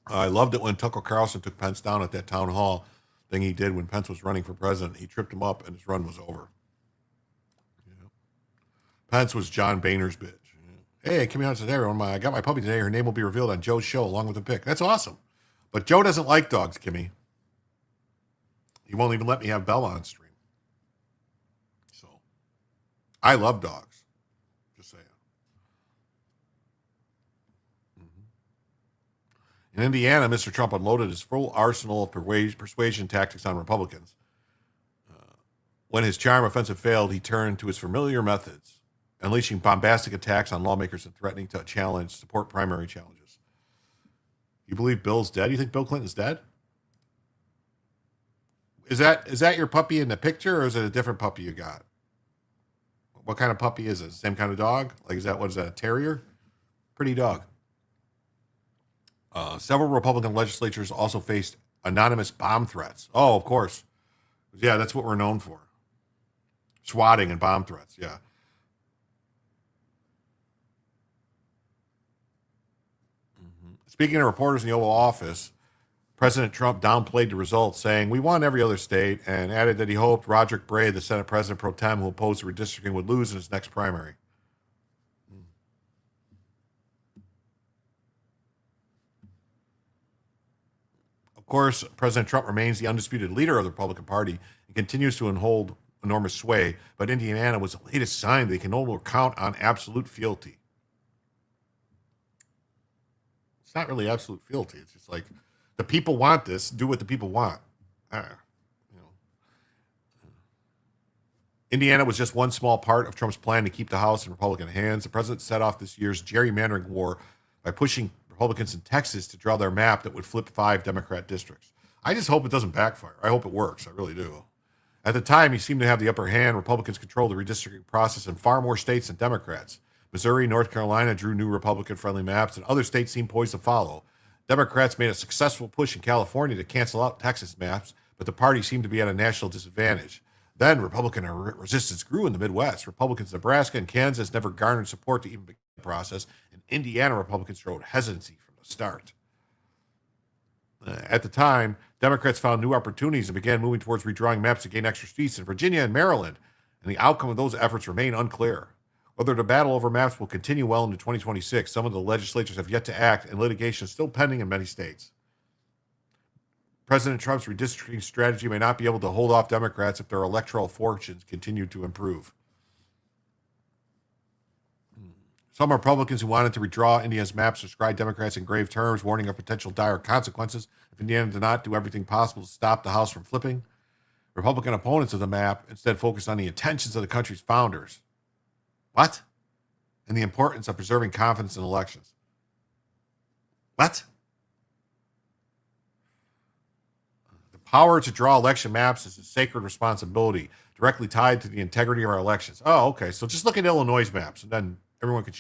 [SPEAKER 1] I loved it when Tucker Carlson took Pence down at that town hall thing he did when Pence was running for president. He tripped him up and his run was over. Yeah. Pence was John Boehner's bitch. Hey, Kimmy Hunt says, hey, everyone, I got my puppy today. Her name will be revealed on Joe's show along with the pic. That's awesome. But Joe doesn't like dogs, Kimmy. He won't even let me have Bella on stream. So, I love dogs. Just saying. In Indiana, Mr. Trump unloaded his full arsenal of persuasion tactics on Republicans. When his charm offensive failed, he turned to his familiar methods, unleashing bombastic attacks on lawmakers and threatening to support primary challenges. You believe Bill's dead? You think Bill Clinton's dead? Is that your puppy in the picture, or is it a different puppy you got? What kind of puppy is it? Same kind of dog? What is that, a terrier? Pretty dog. Several Republican legislatures also faced anonymous bomb threats. Oh, of course. Yeah, that's what we're known for. Swatting and bomb threats, yeah. Speaking of reporters in the Oval Office, President Trump downplayed the results, saying, "We won every other state," and added that he hoped Roderick Bray, the Senate President pro tem who opposed the redistricting, would lose in his next primary. Of course, President Trump remains the undisputed leader of the Republican Party and continues to hold enormous sway, but Indiana was the latest sign that he can no longer count on absolute fealty. It's not really absolute fealty. It's just like, the people want this, do what the people want. Indiana was just one small part of Trump's plan to keep the House in Republican hands. The president set off this year's gerrymandering war by pushing Republicans in Texas to draw their map that would flip 5 Democrat districts. I just hope it doesn't backfire. I hope it works. I really do. At the time, he seemed to have the upper hand. Republicans controlled the redistricting process in far more states than Democrats. Missouri, North Carolina drew new Republican-friendly maps, and other states seemed poised to follow. Democrats made a successful push in California to cancel out Texas maps, but the party seemed to be at a national disadvantage. Then Republican resistance grew in the Midwest. Republicans in Nebraska and Kansas never garnered support to even begin the process, and Indiana Republicans showed hesitancy from the start. At the time, Democrats found new opportunities and began moving towards redrawing maps to gain extra seats in Virginia and Maryland, and the outcome of those efforts remain unclear. Whether the battle over maps will continue well into 2026, some of the legislatures have yet to act, and litigation is still pending in many states. President Trump's redistricting strategy may not be able to hold off Democrats if their electoral fortunes continue to improve. Some Republicans who wanted to redraw Indiana's maps described Democrats in grave terms, warning of potential dire consequences if Indiana did not do everything possible to stop the House from flipping. Republican opponents of the map instead focused on the intentions of the country's founders. What? And the importance of preserving confidence in elections. What? The power to draw election maps is a sacred responsibility directly tied to the integrity of our elections. Oh, okay. So just look at Illinois' maps, and then everyone could,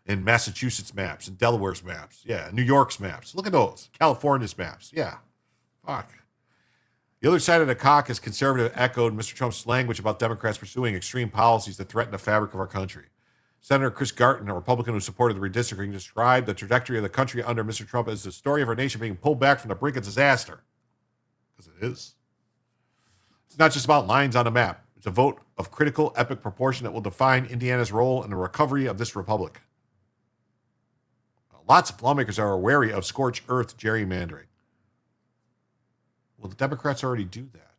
[SPEAKER 1] and Massachusetts maps, and Delaware's maps. Yeah, New York's maps. Look at those. California's maps. Yeah. Fuck. The other side of the caucus, conservative, echoed Mr. Trump's language about Democrats pursuing extreme policies that threaten the fabric of our country. Senator Chris Garton, a Republican who supported the redistricting, described the trajectory of the country under Mr. Trump as the story of our nation being pulled back from the brink of disaster. Because it is. It's not just about lines on a map. It's a vote of critical, epic proportion that will define Indiana's role in the recovery of this republic. Lots of lawmakers are wary of scorched earth gerrymandering. Well, the Democrats already do that.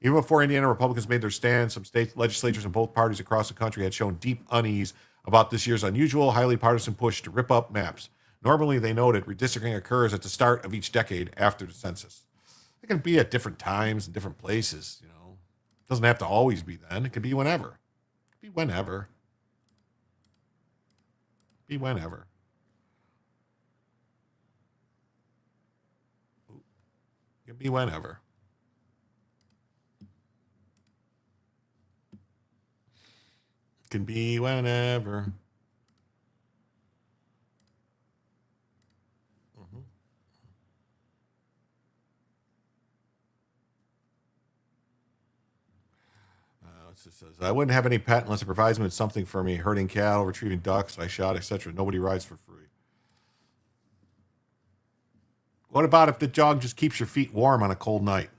[SPEAKER 1] Even before Indiana Republicans made their stand, some state legislatures in both parties across the country had shown deep unease about this year's unusual, highly partisan push to rip up maps. Normally, they noted, redistricting occurs at the start of each decade after the census. It can be at different times and different places, you know. It doesn't have to always be then. It could be whenever. It could be whenever. Be whenever. It could be whenever. It can be whenever. It says, I wouldn't have any pet unless it provides me with something for me. Herding cattle, retrieving ducks, I shot, etc. Nobody rides for free. What about if the dog just keeps your feet warm on a cold night?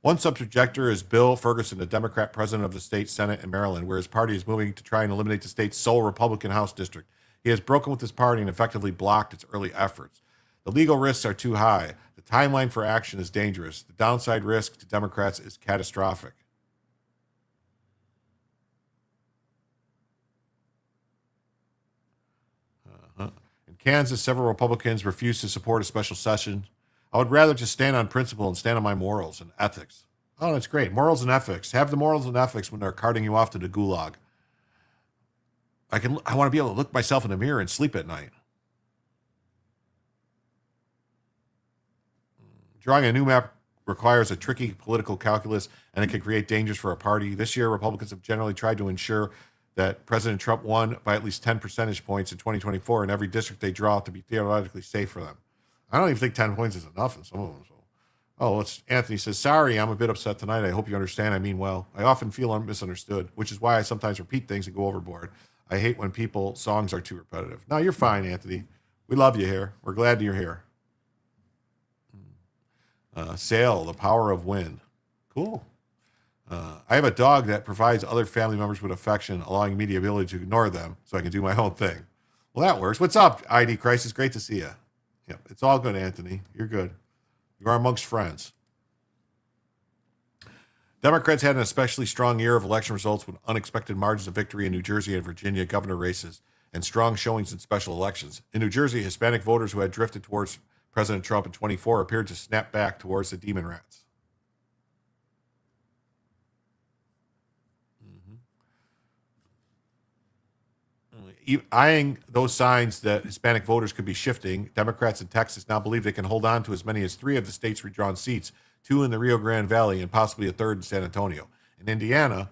[SPEAKER 1] One subjector is Bill Ferguson, the Democrat president of the state Senate in Maryland, where his party is moving to try and eliminate the state's sole Republican House district. He has broken with his party and effectively blocked its early efforts. The legal risks are too high. The timeline for action is dangerous. The downside risk to Democrats is catastrophic. In Kansas, several Republicans refused to support a special session. I would rather just stand on principle and stand on my morals and ethics. Oh, that's great. Morals and ethics. Have the morals and ethics when they're carting you off to the gulag. I want to be able to look myself in the mirror and sleep at night. Drawing a new map requires a tricky political calculus, and it can create dangers for a party. This year, Republicans have generally tried to ensure that President Trump won by at least 10 percentage points in 2024 in every district they draw to be theoretically safe for them. I don't even think 10 points is enough in some of them. So. Oh, Anthony says, sorry, I'm a bit upset tonight. I hope you understand. I mean well. I often feel misunderstood, which is why I sometimes repeat things and go overboard. I hate when songs are too repetitive. No, you're fine, Anthony. We love you here. We're glad you're here. Sail, the power of wind. Cool. I have a dog that provides other family members with affection, allowing me the ability to ignore them so I can do my own thing. Well, that works. What's up, ID Crisis? Great to see you. Yep, it's all good, Anthony. You're good. You are amongst friends. Democrats had an especially strong year of election results with unexpected margins of victory in New Jersey and Virginia governor races and strong showings in special elections. In New Jersey, Hispanic voters who had drifted towards President Trump in 24 appeared to snap back towards the demon rats. Eyeing those signs that Hispanic voters could be shifting, Democrats in Texas now believe they can hold on to as many as 3 of the state's redrawn seats, 2 in the Rio Grande Valley and possibly a 3rd in San Antonio. In Indiana,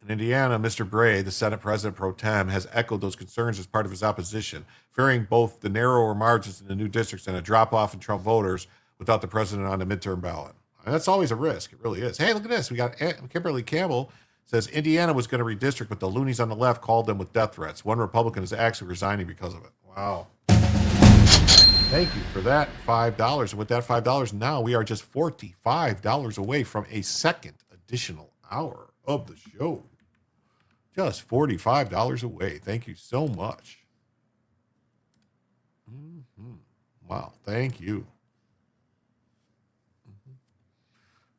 [SPEAKER 1] Mr. Bray, the Senate President pro tem, has echoed those concerns as part of his opposition, fearing both the narrower margins in the new districts and a drop-off in Trump voters without the president on the midterm ballot. And that's always a risk. It really is. Hey, look at this. We got Kimberly Campbell says Indiana was going to redistrict, but the loonies on the left called them with death threats. One Republican is actually resigning because of it. Wow. Thank you for that $5. And with that $5, now we are just $45 away from a second additional hour of the show. Just $45 away. Thank you so much. Wow. Thank you.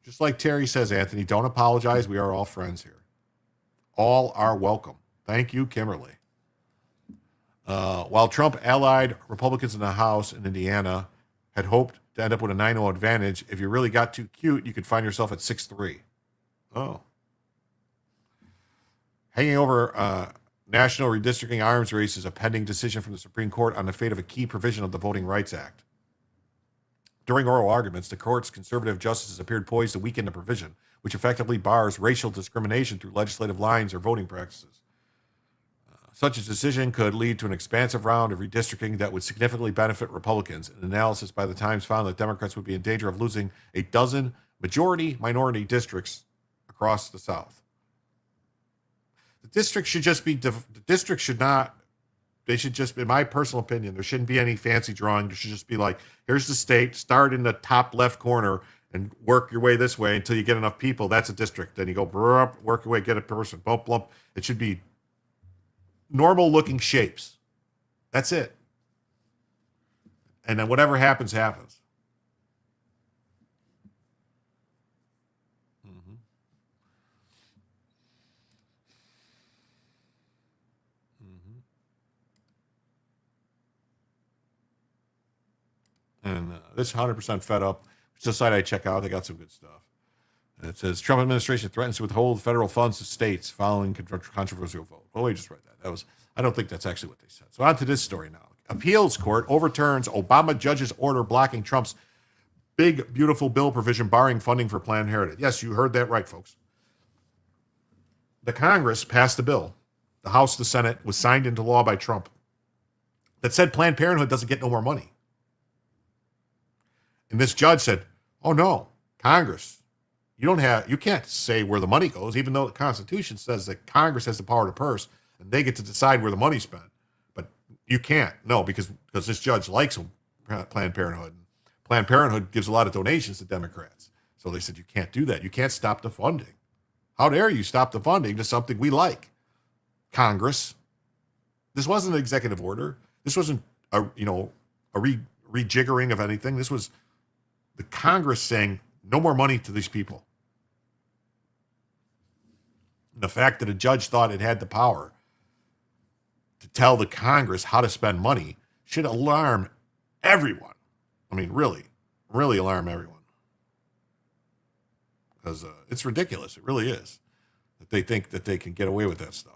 [SPEAKER 1] Just like Terry says, Anthony, don't apologize. We are all friends here. All are welcome. Thank you, Kimberly. While Trump allied Republicans in the House in Indiana had hoped to end up with a 9-0 advantage, if you really got too cute, you could find yourself at 6-3. Oh. Hanging over national redistricting arms race is a pending decision from the Supreme Court on the fate of a key provision of the Voting Rights Act. During oral arguments, the court's conservative justices appeared poised to weaken the provision, which effectively bars racial discrimination through legislative lines or voting practices. Such a decision could lead to an expansive round of redistricting that would significantly benefit Republicans. An analysis by the Times found that Democrats would be in danger of losing a dozen majority-minority districts across the South. The districts should just be, they should just, in my personal opinion, there shouldn't be any fancy drawing. There should just be like, here's the state, start in the top left corner and work your way this way until you get enough people. That's a district. Then you go, work your way, get a person, bump, bump. It should be normal looking shapes. That's it. And then whatever happens, happens. And this 100% fed up. It's a site I check out. They got some good stuff. And it says Trump administration threatens to withhold federal funds to states following controversial vote. Oh, we just read that. I don't think that's actually what they said. So on to this story now. Appeals court overturns Obama judge's order blocking Trump's big, beautiful bill provision barring funding for Planned Parenthood. Yes, you heard that right, folks. The Congress passed a bill. The House, the Senate, was signed into law by Trump that said Planned Parenthood doesn't get no more money. And this judge said, oh no, Congress, you can't say where the money goes, even though the Constitution says that Congress has the power to purse and they get to decide where the money's spent. But you can't, no, because this judge likes Planned Parenthood. Planned Parenthood gives a lot of donations to Democrats. So they said, you can't do that. You can't stop the funding. How dare you stop the funding to something we like? Congress. This wasn't an executive order. This wasn't a rejiggering of anything. This was the Congress saying no more money to these people. And the fact that a judge thought it had the power to tell the Congress how to spend money should alarm everyone. I mean, really, really alarm everyone. Because it's ridiculous. It really is. That they think that they can get away with that stuff.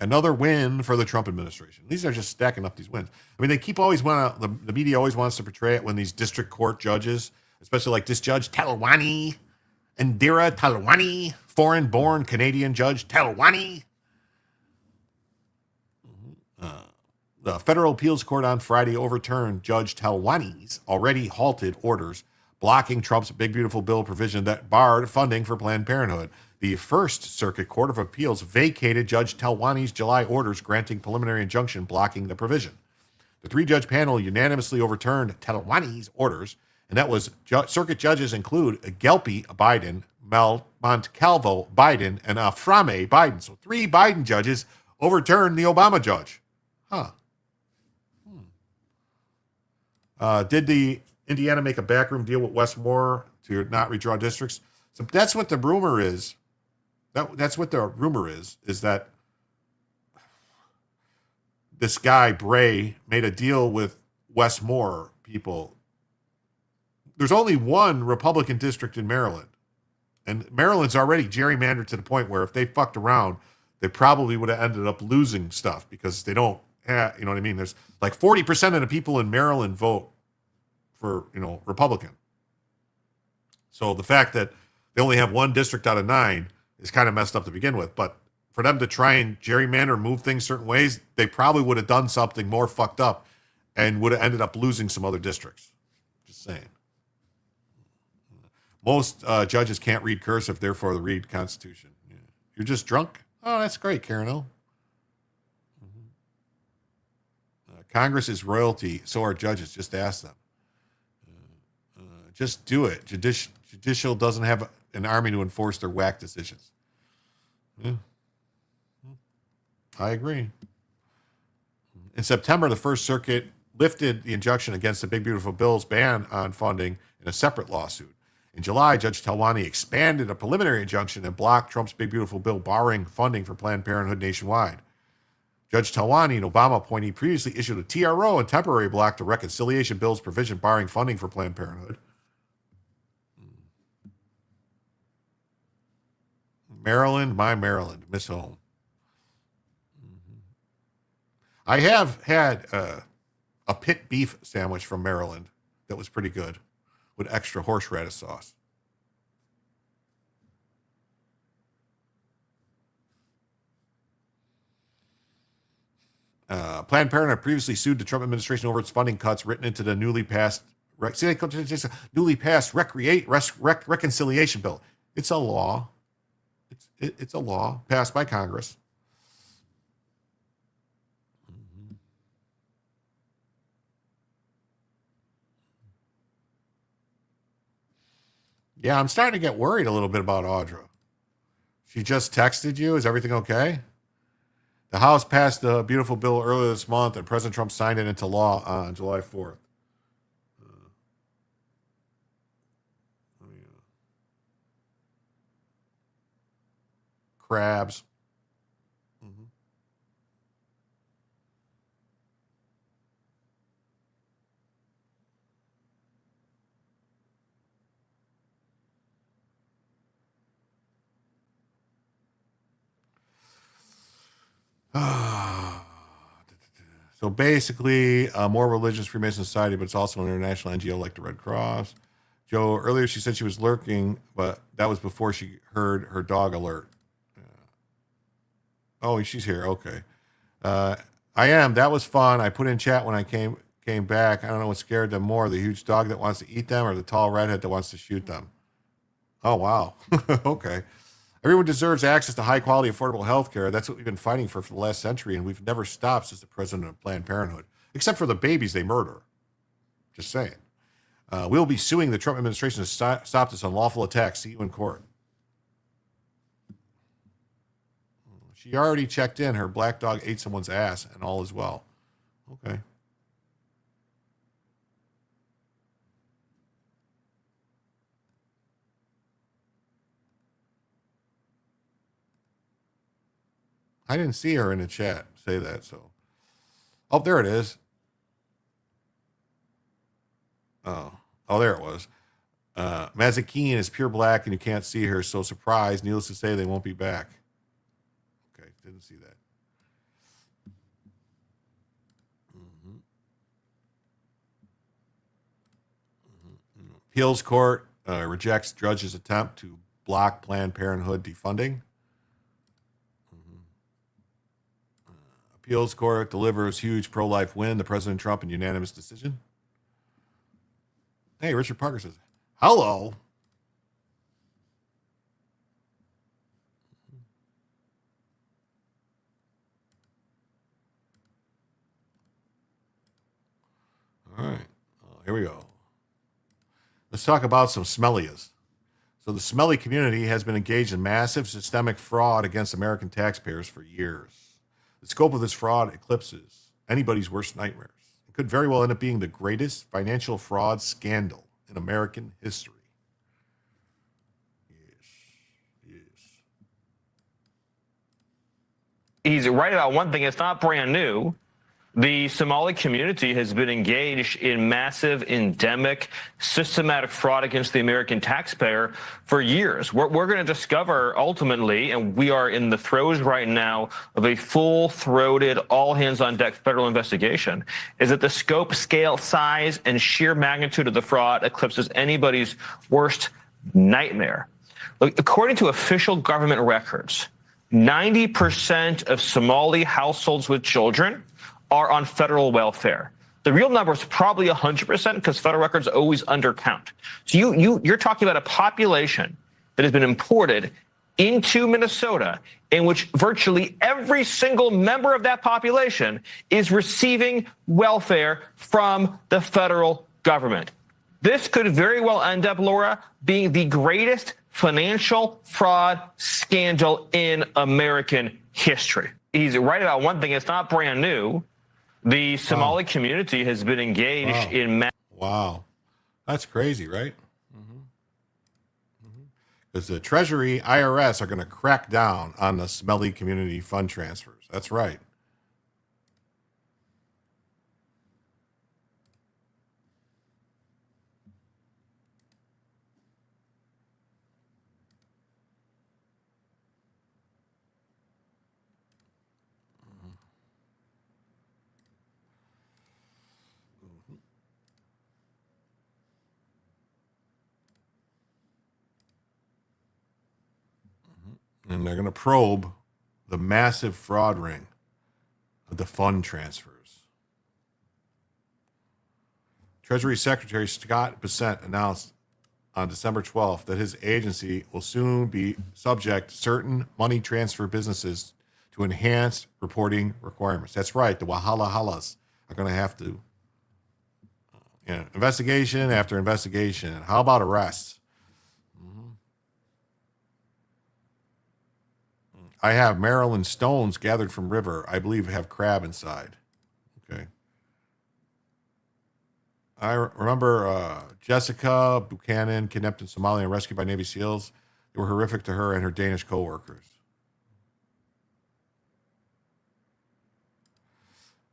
[SPEAKER 1] Another win for the Trump administration. These are just stacking up these wins. I mean, they keep always the media always wants to portray it when these district court judges, especially like this judge, Talwani, Indira Talwani, foreign-born Canadian judge Talwani. The federal appeals court on Friday overturned Judge Talwani's already halted orders blocking Trump's big beautiful bill provision that barred funding for Planned Parenthood. The First Circuit Court of Appeals vacated Judge Talwani's July orders granting preliminary injunction blocking the provision. The three-judge panel unanimously overturned Talwani's orders, and that was circuit judges include Gelpi Biden, Montecalvo Biden, and Aframe Biden. So 3 Biden judges overturned the Obama judge. Huh. Did the Indiana make a backroom deal with Westmore to not redraw districts? So that's what the rumor is. That's what the rumor is that this guy, Bray, made a deal with Westmore people. There's only one Republican district in Maryland. And Maryland's already gerrymandered to the point where if they fucked around, they probably would have ended up losing stuff because they don't have, you know what I mean? There's like 40% of the people in Maryland vote for, Republican. So the fact that they only have one district out of 9 is kind of messed up to begin with. But for them to try and gerrymander, move things certain ways, they probably would have done something more fucked up and would have ended up losing some other districts. Just saying. Most judges can't read cursive, therefore they read Constitution. Yeah. You're just drunk? Oh, that's great, Karen O. Congress is royalty, so are judges. Just ask them. Just do it. Judicial doesn't have an army to enforce their whack decisions. Yeah. I agree. In September, the First Circuit lifted the injunction against the Big Beautiful Bill's ban on funding in a separate lawsuit. In July, Judge Talwani expanded a preliminary injunction and blocked Trump's Big Beautiful Bill barring funding for Planned Parenthood nationwide. Judge Talwani, an Obama appointee, previously issued a TRO and temporary block to reconciliation bill's provision barring funding for Planned Parenthood. Maryland, my Maryland, miss home. I have had a pit beef sandwich from Maryland that was pretty good with extra horseradish sauce. Planned Parenthood previously sued the Trump administration over its funding cuts written into the newly passed reconciliation bill. It's a law. It's a law passed by Congress. Yeah, I'm starting to get worried a little bit about Audra. She just texted you. Is everything okay? The House passed the beautiful bill earlier this month, and President Trump signed it into law on July 4th. Crabs. So basically, a more religious Freemason society, but it's also an international NGO like the Red Cross. Joe, earlier she said she was lurking, but that was before she heard her dog alert. Oh, she's here. Okay. I am. That was fun. I put in chat when I came back. I don't know what scared them more, the huge dog that wants to eat them or the tall redhead that wants to shoot them. Oh, wow. Okay. Everyone deserves access to high-quality, affordable health care. That's what we've been fighting for the last century, and we've never stopped since the president of Planned Parenthood, except for the babies they murder. Just saying. We'll be suing the Trump administration to stop this unlawful attack. See you in court. She already checked in. Her black dog ate someone's ass, and all is well. Okay. I didn't see her in the chat say that, so. Oh, there it is. Oh, there it was. Mazikeen is pure black and you can't see her, so surprised. Needless to say, they won't be back. Okay, didn't see that. Appeals court rejects judge's attempt to block Planned Parenthood defunding. Appeals Court delivers huge pro-life win to President Trump in unanimous decision. Hey, Richard Parker says, hello. All right, here we go. Let's talk about some smellias. So the smelly community has been engaged in massive systemic fraud against American taxpayers for years. The scope of this fraud eclipses anybody's worst nightmares. It could very well end up being the greatest financial fraud scandal in American history. Yes.
[SPEAKER 9] He's right about one thing. It's not brand new. The Somali community has been engaged in massive, endemic, systematic fraud against the American taxpayer for years. We're going to discover ultimately, and we are in the throes right now of a full-throated, all-hands-on-deck federal investigation, is that the scope, scale, size, and sheer magnitude of the fraud eclipses anybody's worst nightmare. Look, according to official government records, 90% of Somali households with children are on federal welfare. The real number is probably 100% because federal records always undercount. So you're talking about a population that has been imported into Minnesota in which virtually every single member of that population is receiving welfare from the federal government. This could very well end up, Laura, being the greatest financial fraud scandal in American history. He's right about one thing. It's not brand new. The Somali community has been engaged in...
[SPEAKER 1] Wow. That's crazy, right? Because the Treasury, IRS are going to crack down on the smelly community fund transfers. That's right. And they're going to probe the massive fraud ring of the fund transfers. Treasury Secretary Scott Bessent announced on December 12th that his agency will soon be subject to certain money transfer businesses to enhanced reporting requirements. That's right. The Wahala Halas are going to have to investigation after investigation. How about arrests? I have Maryland stones gathered from river. I believe have crab inside. Okay. I remember Jessica Buchanan, kidnapped in Somalia and rescued by Navy SEALs. They were horrific to her and her Danish co-workers.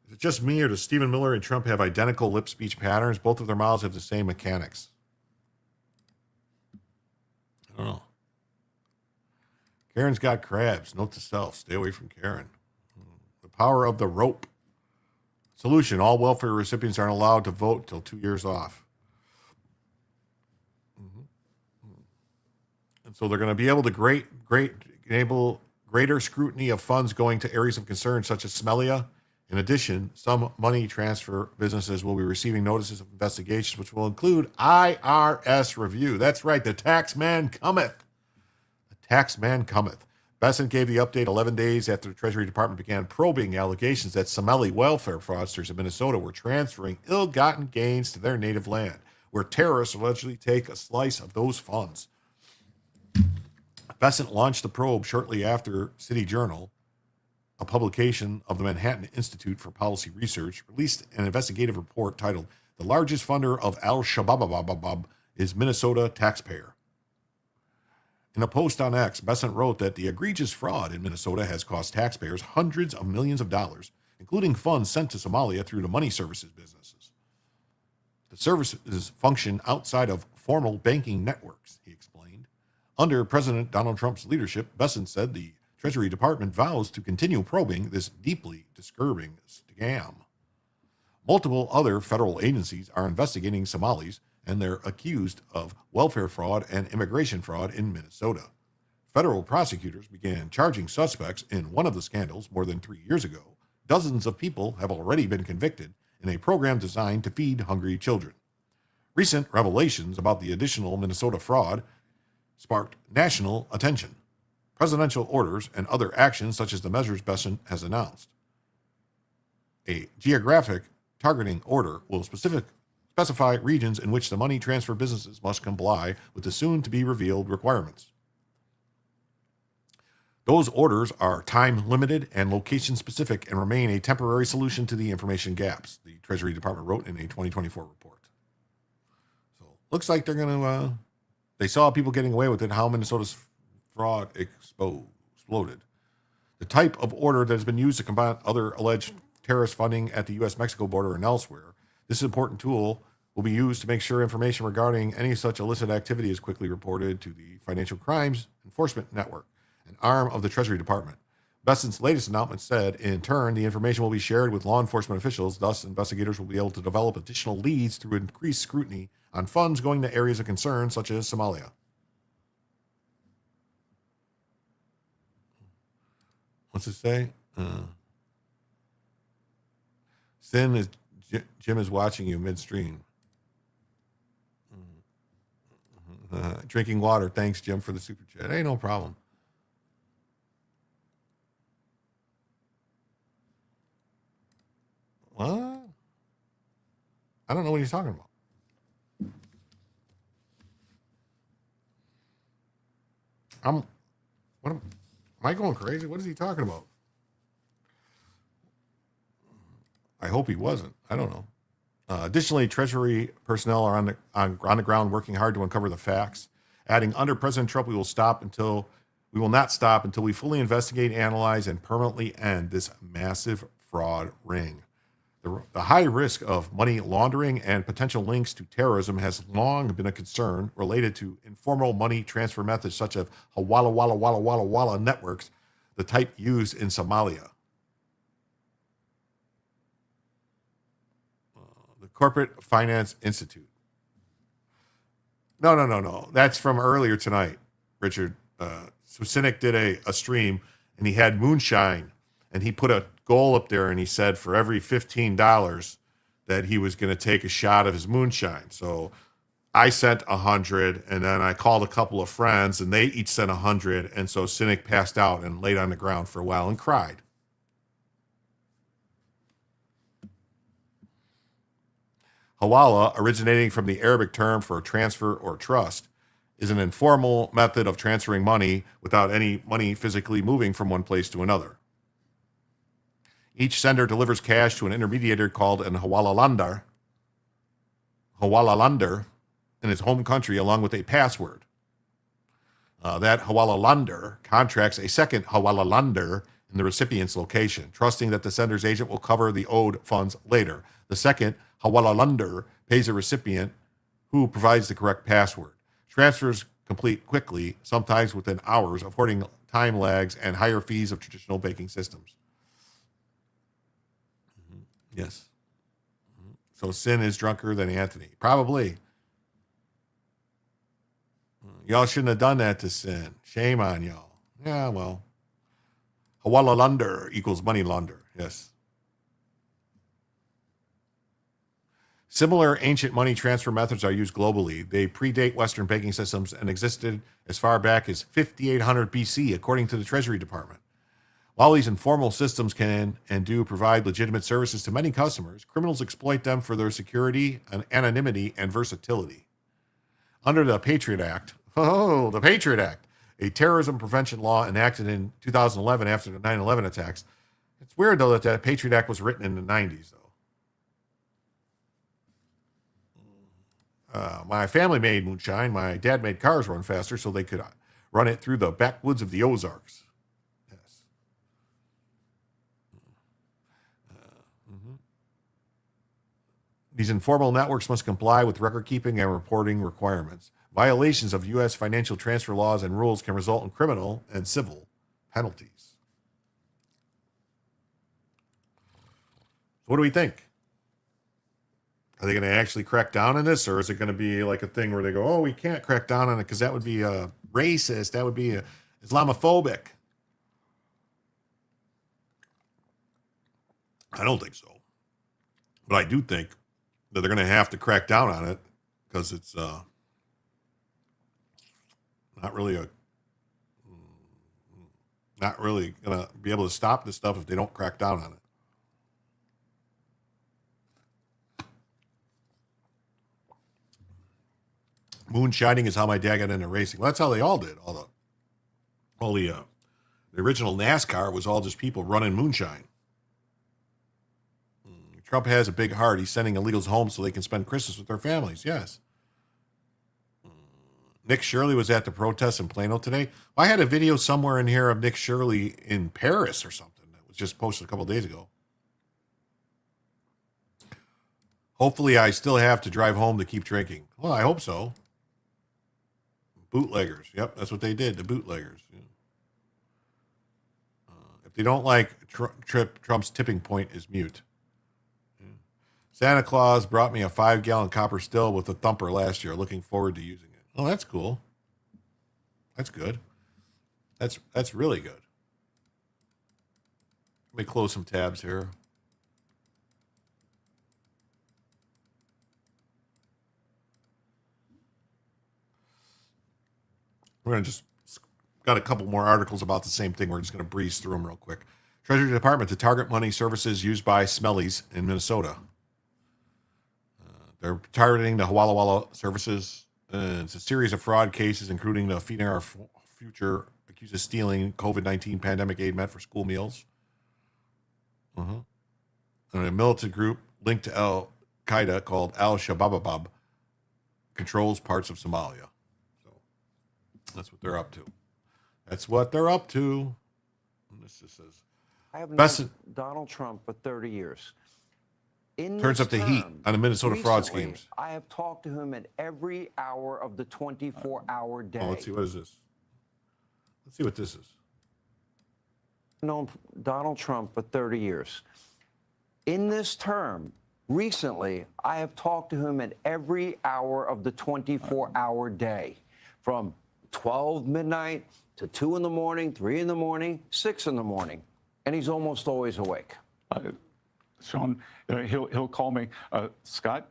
[SPEAKER 1] Is it just me, or does Stephen Miller and Trump have identical lip speech patterns? Both of their mouths have the same mechanics. I don't know. Karen's got crabs. Note to self, stay away from Karen. The power of the rope. Solution, all welfare recipients aren't allowed to vote till 2 years off. And so they're going to be able to enable greater scrutiny of funds going to areas of concern such as Smelia. In addition, some money transfer businesses will be receiving notices of investigations, which will include IRS review. That's right, the tax man cometh. Tax man cometh. Bessent gave the update 11 days after the Treasury Department began probing allegations that Somali welfare fraudsters in Minnesota were transferring ill-gotten gains to their native land, where terrorists allegedly take a slice of those funds. Bessent launched the probe shortly after City Journal, a publication of the Manhattan Institute for Policy Research, released an investigative report titled "The Largest Funder of Al-Shabaab is Minnesota Taxpayer." In a post on X, Bessent wrote that the egregious fraud in Minnesota has cost taxpayers hundreds of millions of dollars, including funds sent to Somalia through the money services businesses. The services function outside of formal banking networks, he explained. Under President Donald Trump's leadership, Bessent said the Treasury Department vows to continue probing this deeply disturbing scam. Multiple other federal agencies are investigating Somalis, and they're accused of welfare fraud and immigration fraud in Minnesota. Federal prosecutors began charging suspects in one of the scandals more than 3 years ago, dozens of people have already been convicted in a program designed to feed hungry children. Recent revelations about the additional Minnesota fraud sparked national attention. Presidential orders and other actions, such as the measures Besson has announced. A geographic targeting order will specify regions in which the money transfer businesses must comply with the soon-to-be-revealed requirements. Those orders are time-limited and location-specific and remain a temporary solution to the information gaps, the Treasury Department wrote in a 2024 report. So, looks like they're going to, they saw people getting away with it, how Minnesota's fraud exploded. The type of order that has been used to combat other alleged terrorist funding at the U.S.-Mexico border and elsewhere. This important tool will be used to make sure information regarding any such illicit activity is quickly reported to the Financial Crimes Enforcement Network, an arm of the Treasury Department. Besson's latest announcement said, in turn, the information will be shared with law enforcement officials. Thus, investigators will be able to develop additional leads through increased scrutiny on funds going to areas of concern, such as Somalia. What's it say? Sin is Jim is watching you midstream. Drinking water. Thanks, Jim, for the super chat. Hey, no problem. What? I don't know what he's talking about. Am I going crazy? What is he talking about? I hope he wasn't. I don't know. Additionally, Treasury personnel are on the ground working hard to uncover the facts. Adding, under President Trump, we will not stop until we fully investigate, analyze, and permanently end this massive fraud ring. The high risk of money laundering and potential links to terrorism has long been a concern related to informal money transfer methods such as Hawala networks, the type used in Somalia. The Corporate Finance Institute. No. That's from earlier tonight, Richard. So Cynic did a stream, and he had moonshine, and he put a goal up there, and he said for every $15 that he was going to take a shot of his moonshine. So I sent 100, and then I called a couple of friends, and they each sent 100, and so Cynic passed out and laid on the ground for a while and cried. Hawala, originating from the Arabic term for transfer or trust, is an informal method of transferring money without any money physically moving from one place to another. Each sender delivers cash to an intermediary called an hawalalander in his home country along with a password. That hawalalander contracts a second hawalalander in the recipient's location, trusting that the sender's agent will cover the owed funds later. The second hawalalander pays a recipient who provides the correct password. Transfers complete quickly, sometimes within hours, avoiding time lags and higher fees of traditional banking systems. Yes. So Sin is drunker than Anthony. Probably. Y'all shouldn't have done that to Sin. Shame on y'all. Yeah, well. Hawala launder equals money launder. Yes. Similar ancient money transfer methods are used globally. They predate Western banking systems and existed as far back as 5800 BC, according to the Treasury Department. While these informal systems can and do provide legitimate services to many customers, criminals exploit them for their security, and anonymity, and versatility. Under the Patriot Act, a terrorism prevention law enacted in 2011 after the 9/11 attacks. It's weird, though, that the Patriot Act was written in the 90s, though. My family made moonshine. My dad made cars run faster so they could run it through the backwoods of the Ozarks. Yes. These informal networks must comply with record-keeping and reporting requirements. Violations of U.S. financial transfer laws and rules can result in criminal and civil penalties. What do we think? Are they going to actually crack down on this, or is it going to be like a thing where they go, oh, we can't crack down on it because that would be racist, that would be Islamophobic? I don't think so. But I do think that they're going to have to crack down on it because it's not really going to be able to stop this stuff if they don't crack down on it. Moonshining is how my dad got into racing. Well, that's how they all did. The original NASCAR was all just people running moonshine. Trump has a big heart. He's sending illegals home so they can spend Christmas with their families. Yes. Nick Shirley was at the protest in Plano today. I had a video somewhere in here of Nick Shirley in Paris or something that was just posted a couple of days ago. Hopefully I still have to drive home to keep drinking. Well, I hope so. Bootleggers. Yep, that's what they did, the bootleggers. Yeah. If they don't like Trump's tipping point is mute. Yeah. Santa Claus brought me a 5-gallon copper still with a thumper last year. Looking forward to using it. Oh, that's cool. That's good. That's really good. Let me close some tabs here. We're going to just got a couple more articles about the same thing. We're just going to breeze through them real quick. Treasury Department to target money services used by Smellies in Minnesota. They're targeting the Walla Walla services. It's a series of fraud cases, including the Feeding Our Future accused of stealing COVID-19 pandemic aid meant for school meals. And a militant group linked to Al Qaeda called Al Shabaab controls parts of Somalia. That's what they're up to. That's what they're up to. And this just says,
[SPEAKER 10] I have known Donald Trump for 30 years.
[SPEAKER 1] Turns up the heat on the Minnesota fraud schemes.
[SPEAKER 10] I have talked to him at every hour of the 24-hour day.
[SPEAKER 1] Oh, let's see. What is this? Let's see what this is.
[SPEAKER 10] I've known Donald Trump for 30 years. In this term, recently, I have talked to him at every hour of the 24-hour day, from 12 midnight to 2 in the morning, 3 in the morning, 6 in the morning, and he's almost always awake.
[SPEAKER 11] Sean, he'll call me, Scott,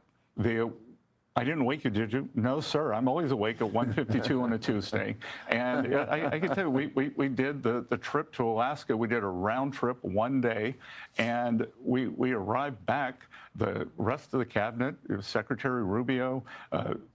[SPEAKER 11] I didn't wake you, did you? No, sir. I'm always awake at 1:52 on a Tuesday. And I can tell you, we did the trip to Alaska. We did a round trip one day, and we arrived back. The rest of the cabinet, Secretary Rubio,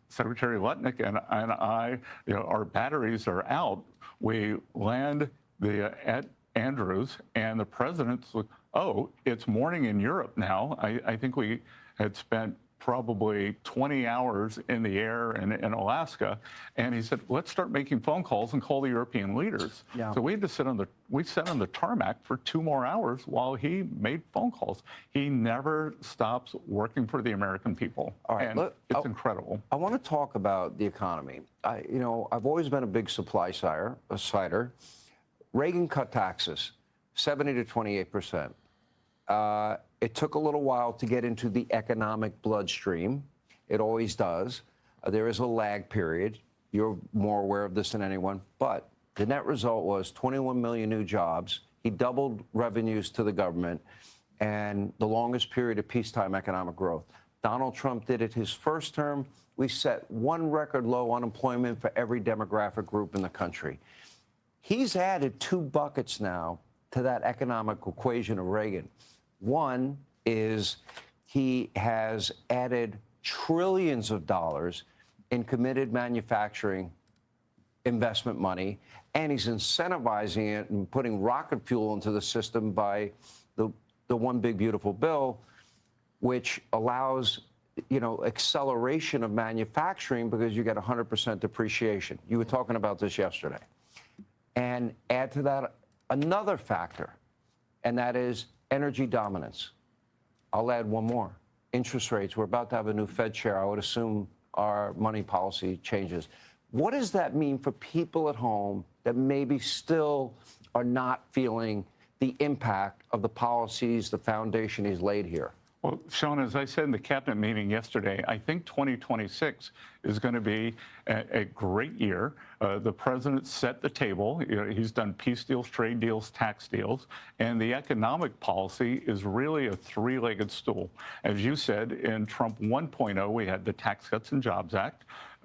[SPEAKER 11] Secretary Lutnick, and I, our batteries are out. We land at Andrews, and the president's like, oh, it's morning in Europe now. I think we had spent probably 20 hours in the air in Alaska. And he said, let's start making phone calls and call the European leaders. Yeah. So we had to sat on the tarmac for 2 more hours while he made phone calls. He never stops working for the American people.
[SPEAKER 10] All right,
[SPEAKER 11] and it's incredible.
[SPEAKER 10] I want to talk about the economy. I've always been a big supply sider. Reagan cut taxes, 70 to 28%. It took a little while to get into the economic bloodstream. It always does. There is a lag period. You're more aware of this than anyone. But the net result was 21 million new jobs. He doubled revenues to the government and the longest period of peacetime economic growth. Donald Trump did it his first term. We set one record low unemployment for every demographic group in the country. He's added 2 buckets now to that economic equation of Reagan. One is he has added trillions of dollars in committed manufacturing investment money, and he's incentivizing it and putting rocket fuel into the system by the One Big Beautiful Bill, which allows, acceleration of manufacturing because you get 100% depreciation. You were talking about this yesterday. And add to that another factor, and that is energy dominance. I'll add one more. Interest rates. We're about to have a new Fed chair. I would assume our money policy changes. What does that mean for people at home that maybe still are not feeling the impact of the policies, the foundation he's laid here?
[SPEAKER 11] Well, Sean, as I said in the cabinet meeting yesterday, I think 2026 is going to be a great year. The president set the table. He's done peace deals, trade deals, tax deals, and the economic policy is really a three-legged stool. As you said, in Trump 1.0, we had the Tax Cuts and Jobs Act.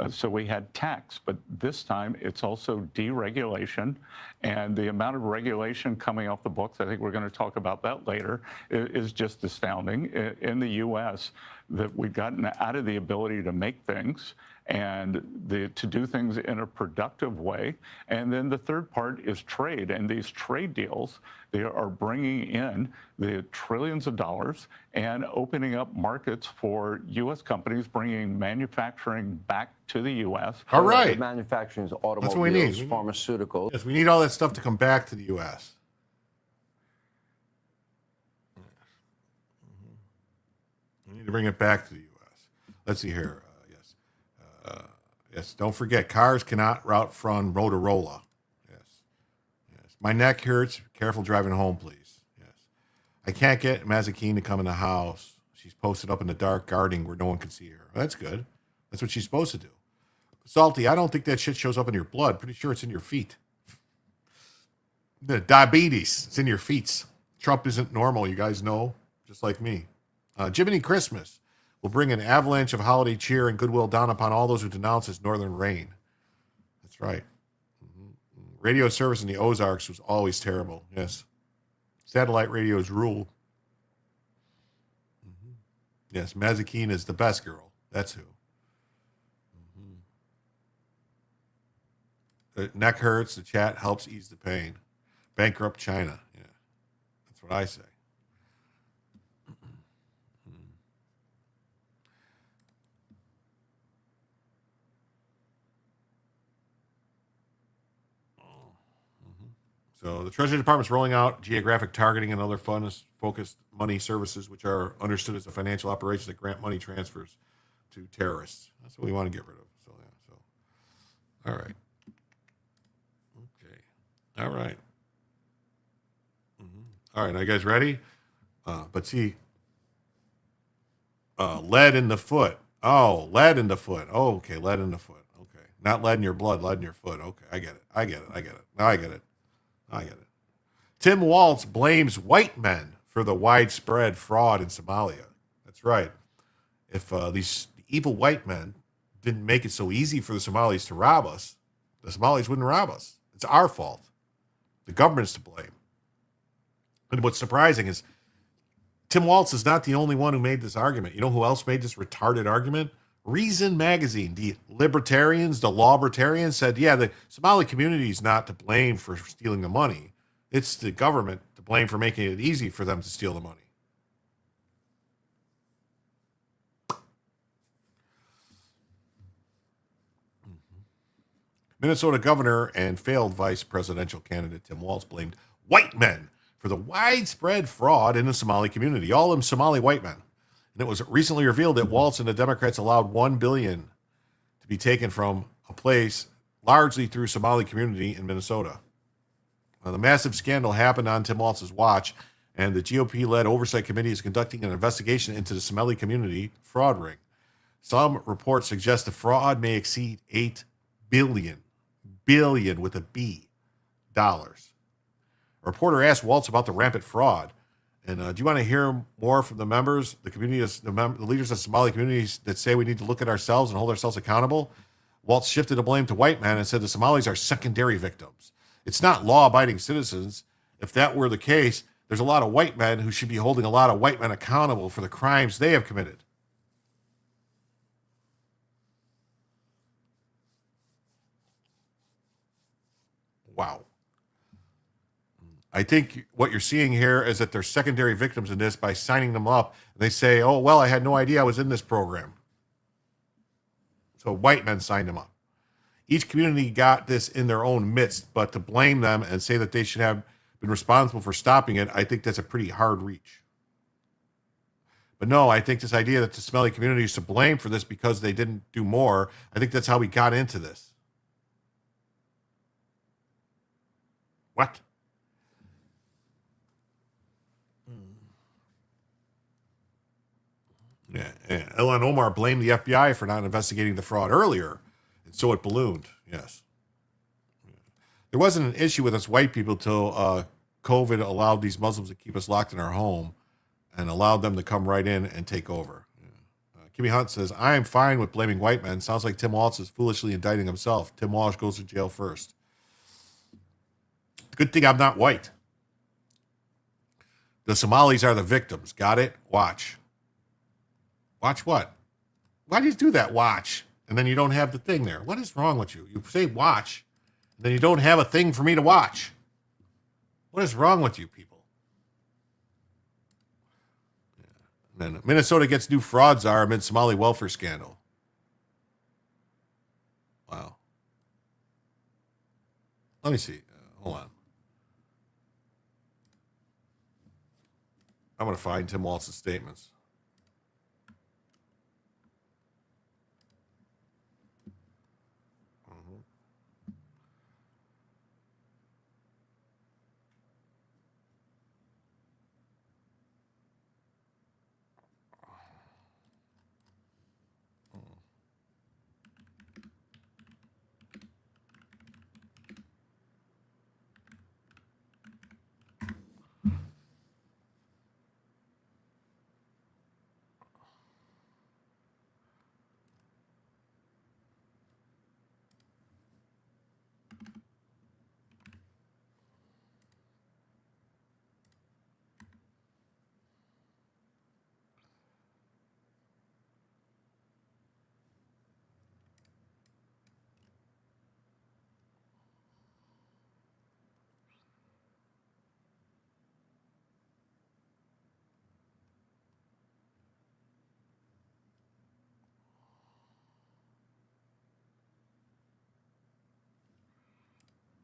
[SPEAKER 11] So we had tax, but this time it's also deregulation, and the amount of regulation coming off the books, I think we're going to talk about that later, is just astounding. In the U.S., that we've gotten out of the ability to make things and to do things in a productive way. And then the third part is trade, and these trade deals, they are bringing in the trillions of dollars and opening up markets for U.S. companies, bringing manufacturing back to the U.S.
[SPEAKER 1] All right.
[SPEAKER 10] Manufacturing is automobiles,
[SPEAKER 1] That's what we need.
[SPEAKER 10] pharmaceuticals.
[SPEAKER 1] Yes, we need all that stuff to come back to the U.S. We need to bring it back to the U.S. Let's see here. Yes, don't forget, cars cannot route from Motorola. Yes. My neck hurts. Careful driving home, please. Yes. I can't get Mazikeen to come in the house. She's posted up in the dark gardening where no one can see her. Well, that's good. That's what she's supposed to do. Salty, I don't think that shit shows up in your blood. Pretty sure it's in your feet. The diabetes, it's in your feet. Trump isn't normal, you guys know, just like me. Jiminy Christmas will bring an avalanche of holiday cheer and goodwill down upon all those who denounce his northern reign. That's right. Radio service in the Ozarks was always terrible. Yes. Satellite radios rule. Yes, Mazikeen is the best girl. That's who. The neck hurts. The chat helps ease the pain. Bankrupt China. Yeah, that's what I say. So the Treasury Department's rolling out geographic targeting and other focused money services, which are understood as a financial operation that grant money transfers to terrorists. That's what we want to get rid of. So yeah. So, all right. Okay. All right. All right. Are you guys ready? But see, lead in the foot. Oh, lead in the foot. Oh, okay. Lead in the foot. Okay. Not lead in your blood, lead in your foot. Okay. I get it. Now I get it. Tim Walz blames white men for the widespread fraud in Somalia. That's right. If these evil white men didn't make it so easy for the Somalis to rob us, the Somalis wouldn't rob us. It's our fault. The government's to blame. And what's surprising is Tim Walz is not the only one who made this argument. You know who else made this retarded argument? Reason Magazine. The libertarians, the lawbritarians said, yeah, the Somali community is not to blame for stealing the money. It's the government to blame for making it easy for them to steal the money. Minnesota governor and failed vice presidential candidate Tim Walz blamed white men for the widespread fraud in the Somali community. All of them Somali white men. And it was recently revealed that Walz and the Democrats allowed $1 billion to be taken from a place largely through Somali community in Minnesota. The massive scandal happened on Tim Walz's watch, and the GOP-led oversight committee is conducting an investigation into the Somali community fraud ring. Some reports suggest the fraud may exceed $8 billion with a B, dollars. A reporter asked Walz about the rampant fraud. And do you want to hear more from the members, the communities, the leaders of Somali communities that say we need to look at ourselves and hold ourselves accountable? Walz shifted the blame to white men and said the Somalis are secondary victims. It's not law-abiding citizens. If that were the case, there's a lot of white men who should be holding a lot of white men accountable for the crimes they have committed. Wow. I think what you're seeing here is that they're secondary victims in this by signing them up. They say, oh, well, I had no idea I was in this program. So white men signed them up. Each community got this in their own midst, but to blame them and say that they should have been responsible for stopping it, I think that's a pretty hard reach. But no, I think this idea that the Somali community is to blame for this because they didn't do more, I think that's how we got into this. What? Yeah, And Ilhan Omar blamed the FBI for not investigating the fraud earlier, and so it ballooned. Yes. There wasn't an issue with us white people till COVID allowed these Muslims to keep us locked in our home and allowed them to come right in and take over. Kimmy Hunt says, I am fine with blaming white men. Sounds like Tim Walz is foolishly indicting himself. Tim Walz goes to jail first. Good thing I'm not white. The Somalis are the victims. Got it? Watch. Watch what? Why do you do that? Watch. And then you don't have the thing there. What is wrong with you? You say watch, and then you don't have a thing for me to watch. What is wrong with you people? And then Minnesota gets new fraud czar amid Somali welfare scandal. Wow. Let me see. Hold on. I'm going to find Tim Walz's statements.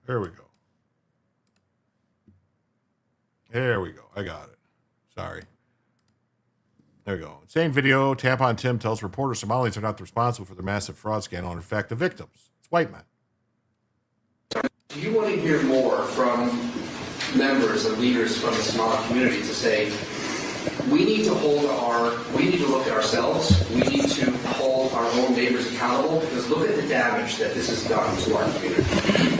[SPEAKER 1] There we go. There we go. I got it. Sorry. There we go. Same video. Tampon Tim tells reporters Somalis are not responsible for the massive fraud scandal, and in fact, the victims. It's white men.
[SPEAKER 12] Do you want to hear more from members and leaders from the Somali community to say, we need to look at ourselves, we need to hold our own neighbors accountable, because look at the damage that this has done to our community.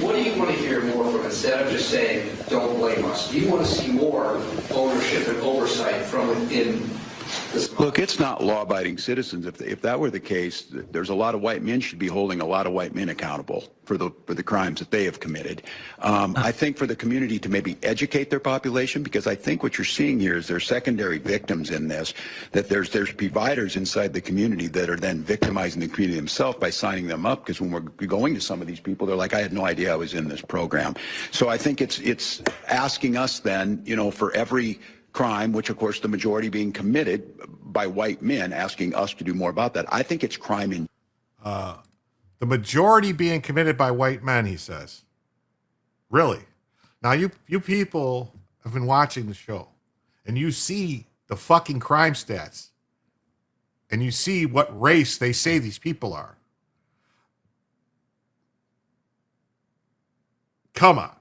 [SPEAKER 12] What do you want to hear more from, instead of just saying, don't blame us? Do you want to see more ownership and oversight from within the Somali?
[SPEAKER 13] Look, it's not law-abiding citizens. If that were the case, there's a lot of white men should be holding a lot of white men accountable for the crimes that they have committed. I think for the community to maybe educate their population, because I think what you're seeing here is there's secondary victims in this, that there's providers inside the community that are then victimizing the community themselves by signing them up, because when we're going to some of these people, they're like, I had no idea I was in this program. So I think it's asking us then, for every crime, which of course the majority being committed by white men, asking us to do more about that. I think it's crime in
[SPEAKER 1] the majority being committed by white men, he says. Really? Now you people have been watching the show, and you see the fucking crime stats, and you see what race they say these people are. Come on.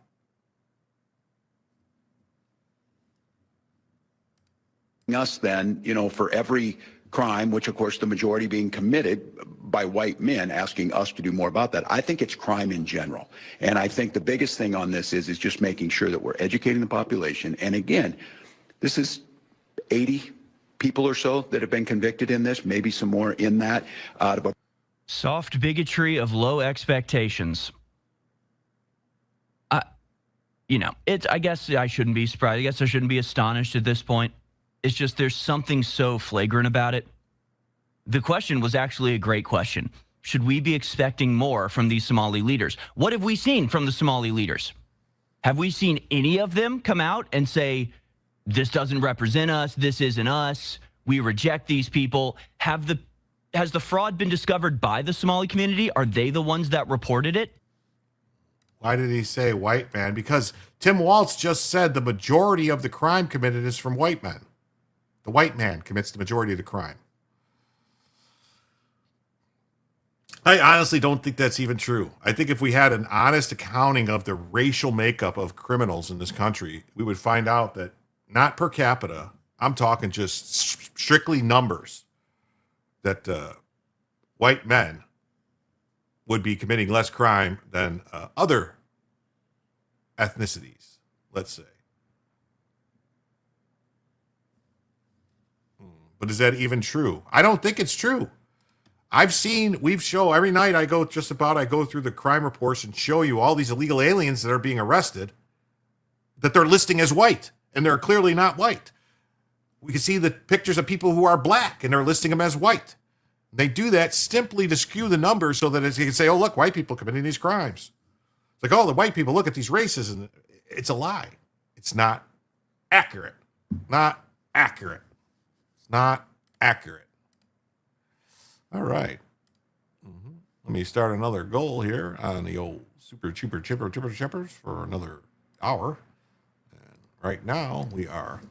[SPEAKER 13] us then, for every crime, which of course the majority being committed by white men, asking us to do more about that. I think it's crime in general. And I think the biggest thing on this is just making sure that we're educating the population. And again, this is 80 people or so that have been convicted in this, maybe some more in that.
[SPEAKER 14] Soft bigotry of low expectations. I guess I shouldn't be surprised. I guess I shouldn't be astonished at this point. It's just there's something so flagrant about it. The question was actually a great question. Should we be expecting more from these Somali leaders? What have we seen from the Somali leaders? Have we seen any of them come out and say, this doesn't represent us, this isn't us, we reject these people? Has the fraud been discovered by the Somali community? Are they the ones that reported it?
[SPEAKER 1] Why did he say white man? Because Tim Walz just said the majority of the crime committed is from white men. The white man commits the majority of the crime. I honestly don't think that's even true. I think if we had an honest accounting of the racial makeup of criminals in this country, we would find out that not per capita, I'm talking just strictly numbers, that white men would be committing less crime than other ethnicities, let's say. But is that even true? I don't think it's true. We've shown every night I go through the crime reports and show you all these illegal aliens that are being arrested that they're listing as white, and they're clearly not white. We can see the pictures of people who are black, and they're listing them as white. They do that simply to skew the numbers so that you can say, oh, look, white people committing these crimes. It's like, oh, the white people, look at these races, and it's a lie. It's not accurate. Not accurate. It's not accurate. All right. Let me start another goal here on the old super cheaper chippers for another hour. And right now we are.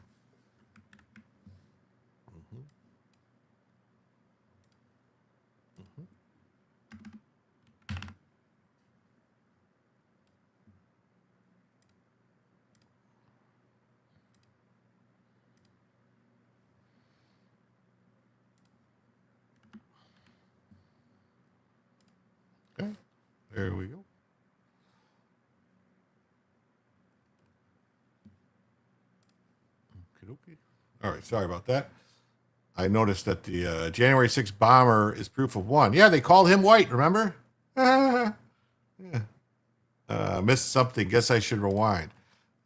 [SPEAKER 1] Okay, there we go. Okay. All right, sorry about that. I noticed that the January 6th bomber is proof of one. Yeah, they called him white, remember? Yeah. Missed something. Guess I should rewind.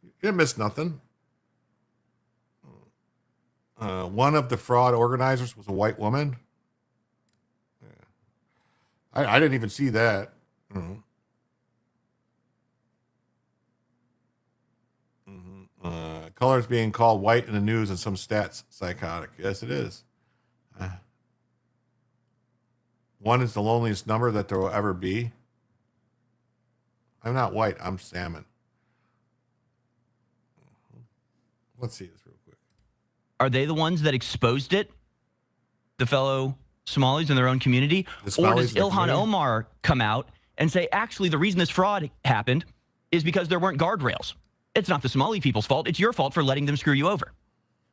[SPEAKER 1] You didn't miss nothing. One of the fraud organizers was a white woman. Yeah. I didn't even see that. Colors being called white in the news and some stats psychotic. Yes, it is. One is the loneliest number that there will ever be. I'm not white. I'm salmon. Let's see this real quick.
[SPEAKER 14] Are they the ones that exposed it? The fellow Somalis in their own community? Or does Ilhan Omar come out and say, actually, the reason this fraud happened is because there weren't guardrails? It's not the Somali people's fault. It's your fault for letting them screw you over.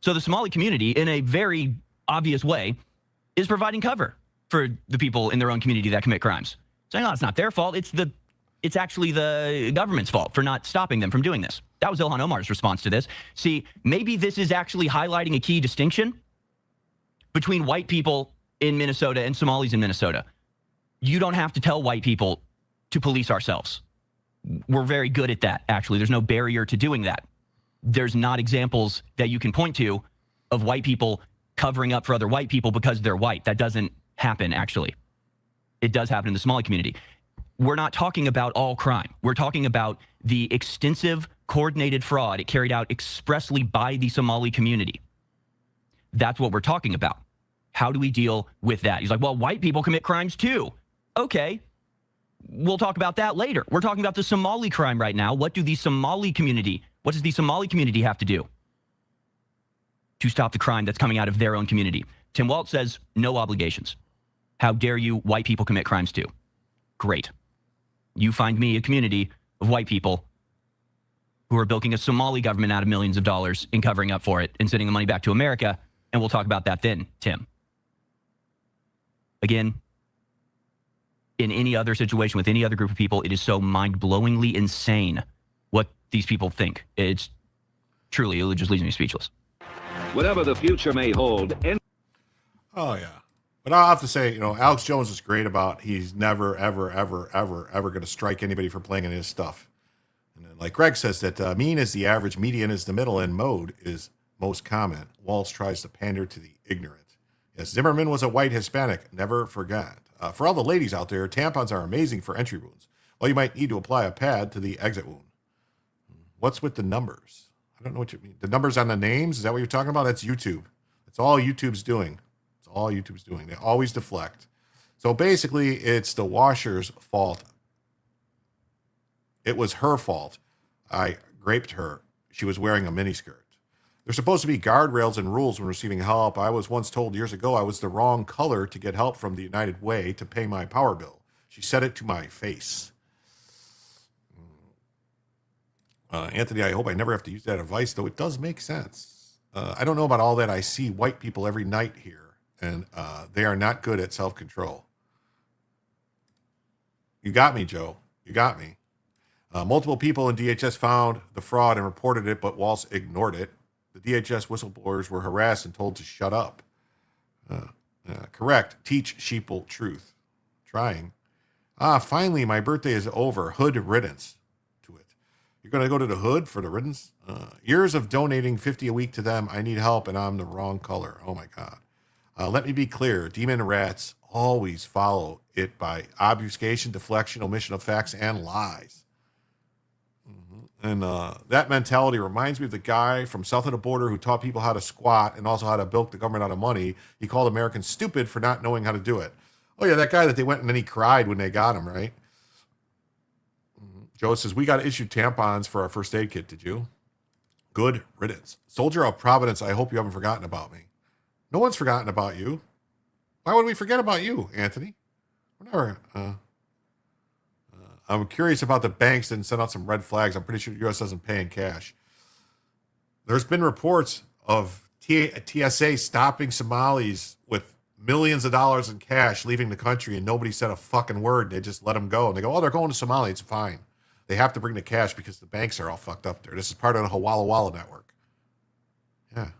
[SPEAKER 14] So the Somali community, in a very obvious way, is providing cover for the people in their own community that commit crimes. Saying, oh, it's not their fault. It's actually the government's fault for not stopping them from doing this. That was Ilhan Omar's response to this. See, maybe this is actually highlighting a key distinction between white people in Minnesota and Somalis in Minnesota. You don't have to tell white people to police ourselves. We're very good at that, actually. There's no barrier to doing that. There's not examples that you can point to of white people covering up for other white people because they're white. That doesn't happen, actually. It does happen in the Somali community. We're not talking about all crime. We're talking about the extensive, coordinated fraud carried out expressly by the Somali community. That's what we're talking about. How do we deal with that? He's like, well, white people commit crimes too. Okay. We'll talk about that later. We're talking about the Somali crime right now. What does the Somali community have to do to stop the crime that's coming out of their own community? Tim Walz says, no obligations. How dare you, white people commit crimes too? Great. You find me a community of white people who are bilking a Somali government out of millions of dollars and covering up for it and sending the money back to America, and we'll talk about that then, Tim. Again, in any other situation with any other group of people, it is so mind-blowingly insane what these people think. It's truly, it just leaves me speechless.
[SPEAKER 15] Whatever the future may hold.
[SPEAKER 1] Oh, yeah. But I'll have to say, Alex Jones is great about he's never, ever, ever, ever, ever going to strike anybody for playing in his stuff. And then, like Greg says, that mean is the average, median is the middle, and mode is most common. Walz tries to pander to the ignorant. Yes, Zimmerman was a white Hispanic. Never forgot. For all the ladies out there, tampons are amazing for entry wounds. Well, you might need to apply a pad to the exit wound. What's with the numbers? I don't know what you mean. The numbers on the names? Is that what you're talking about? That's YouTube. That's all YouTube's doing. That's all YouTube's doing. They always deflect. So basically, it's the washer's fault. It was her fault. I raped her. She was wearing a miniskirt. There's supposed to be guardrails and rules when receiving help. I was once told years ago I was the wrong color to get help from the United Way to pay my power bill. She said it to my face. Anthony, I hope I never have to use that advice, though it does make sense. I don't know about all that. I see white people every night here and they are not good at self-control. You got me, Joe. You got me. Multiple people in DHS found the fraud and reported it, but Walsh ignored it. The DHS whistleblowers were harassed and told to shut up. Correct. Teach sheeple truth. Trying. Finally, my birthday is over. Hood riddance to it. You're going to go to the hood for the riddance? Years of donating $50 a week to them. I need help, and I'm the wrong color. Oh, my God. Let me be clear. Demon rats always follow it by obfuscation, deflection, omission of facts, and lies. And that mentality reminds me of the guy from south of the border who taught people how to squat and also how to bilk the government out of money. He called Americans stupid for not knowing how to do it. Oh, yeah, that guy that they went and then he cried when they got him, right? Joe says, we got issued tampons for our first aid kit. Did you? Good riddance. Soldier of Providence, I hope you haven't forgotten about me. No one's forgotten about you. Why would we forget about you, Anthony? We're never... I'm curious about the banks that sent out some red flags. I'm pretty sure the U.S. doesn't pay in cash. There's been reports of TSA stopping Somalis with millions of dollars in cash leaving the country, and nobody said a fucking word. They just let them go. And they go, oh, they're going to Somalia. It's fine. They have to bring the cash because the banks are all fucked up there. This is part of the Hawala Walla network. Yeah.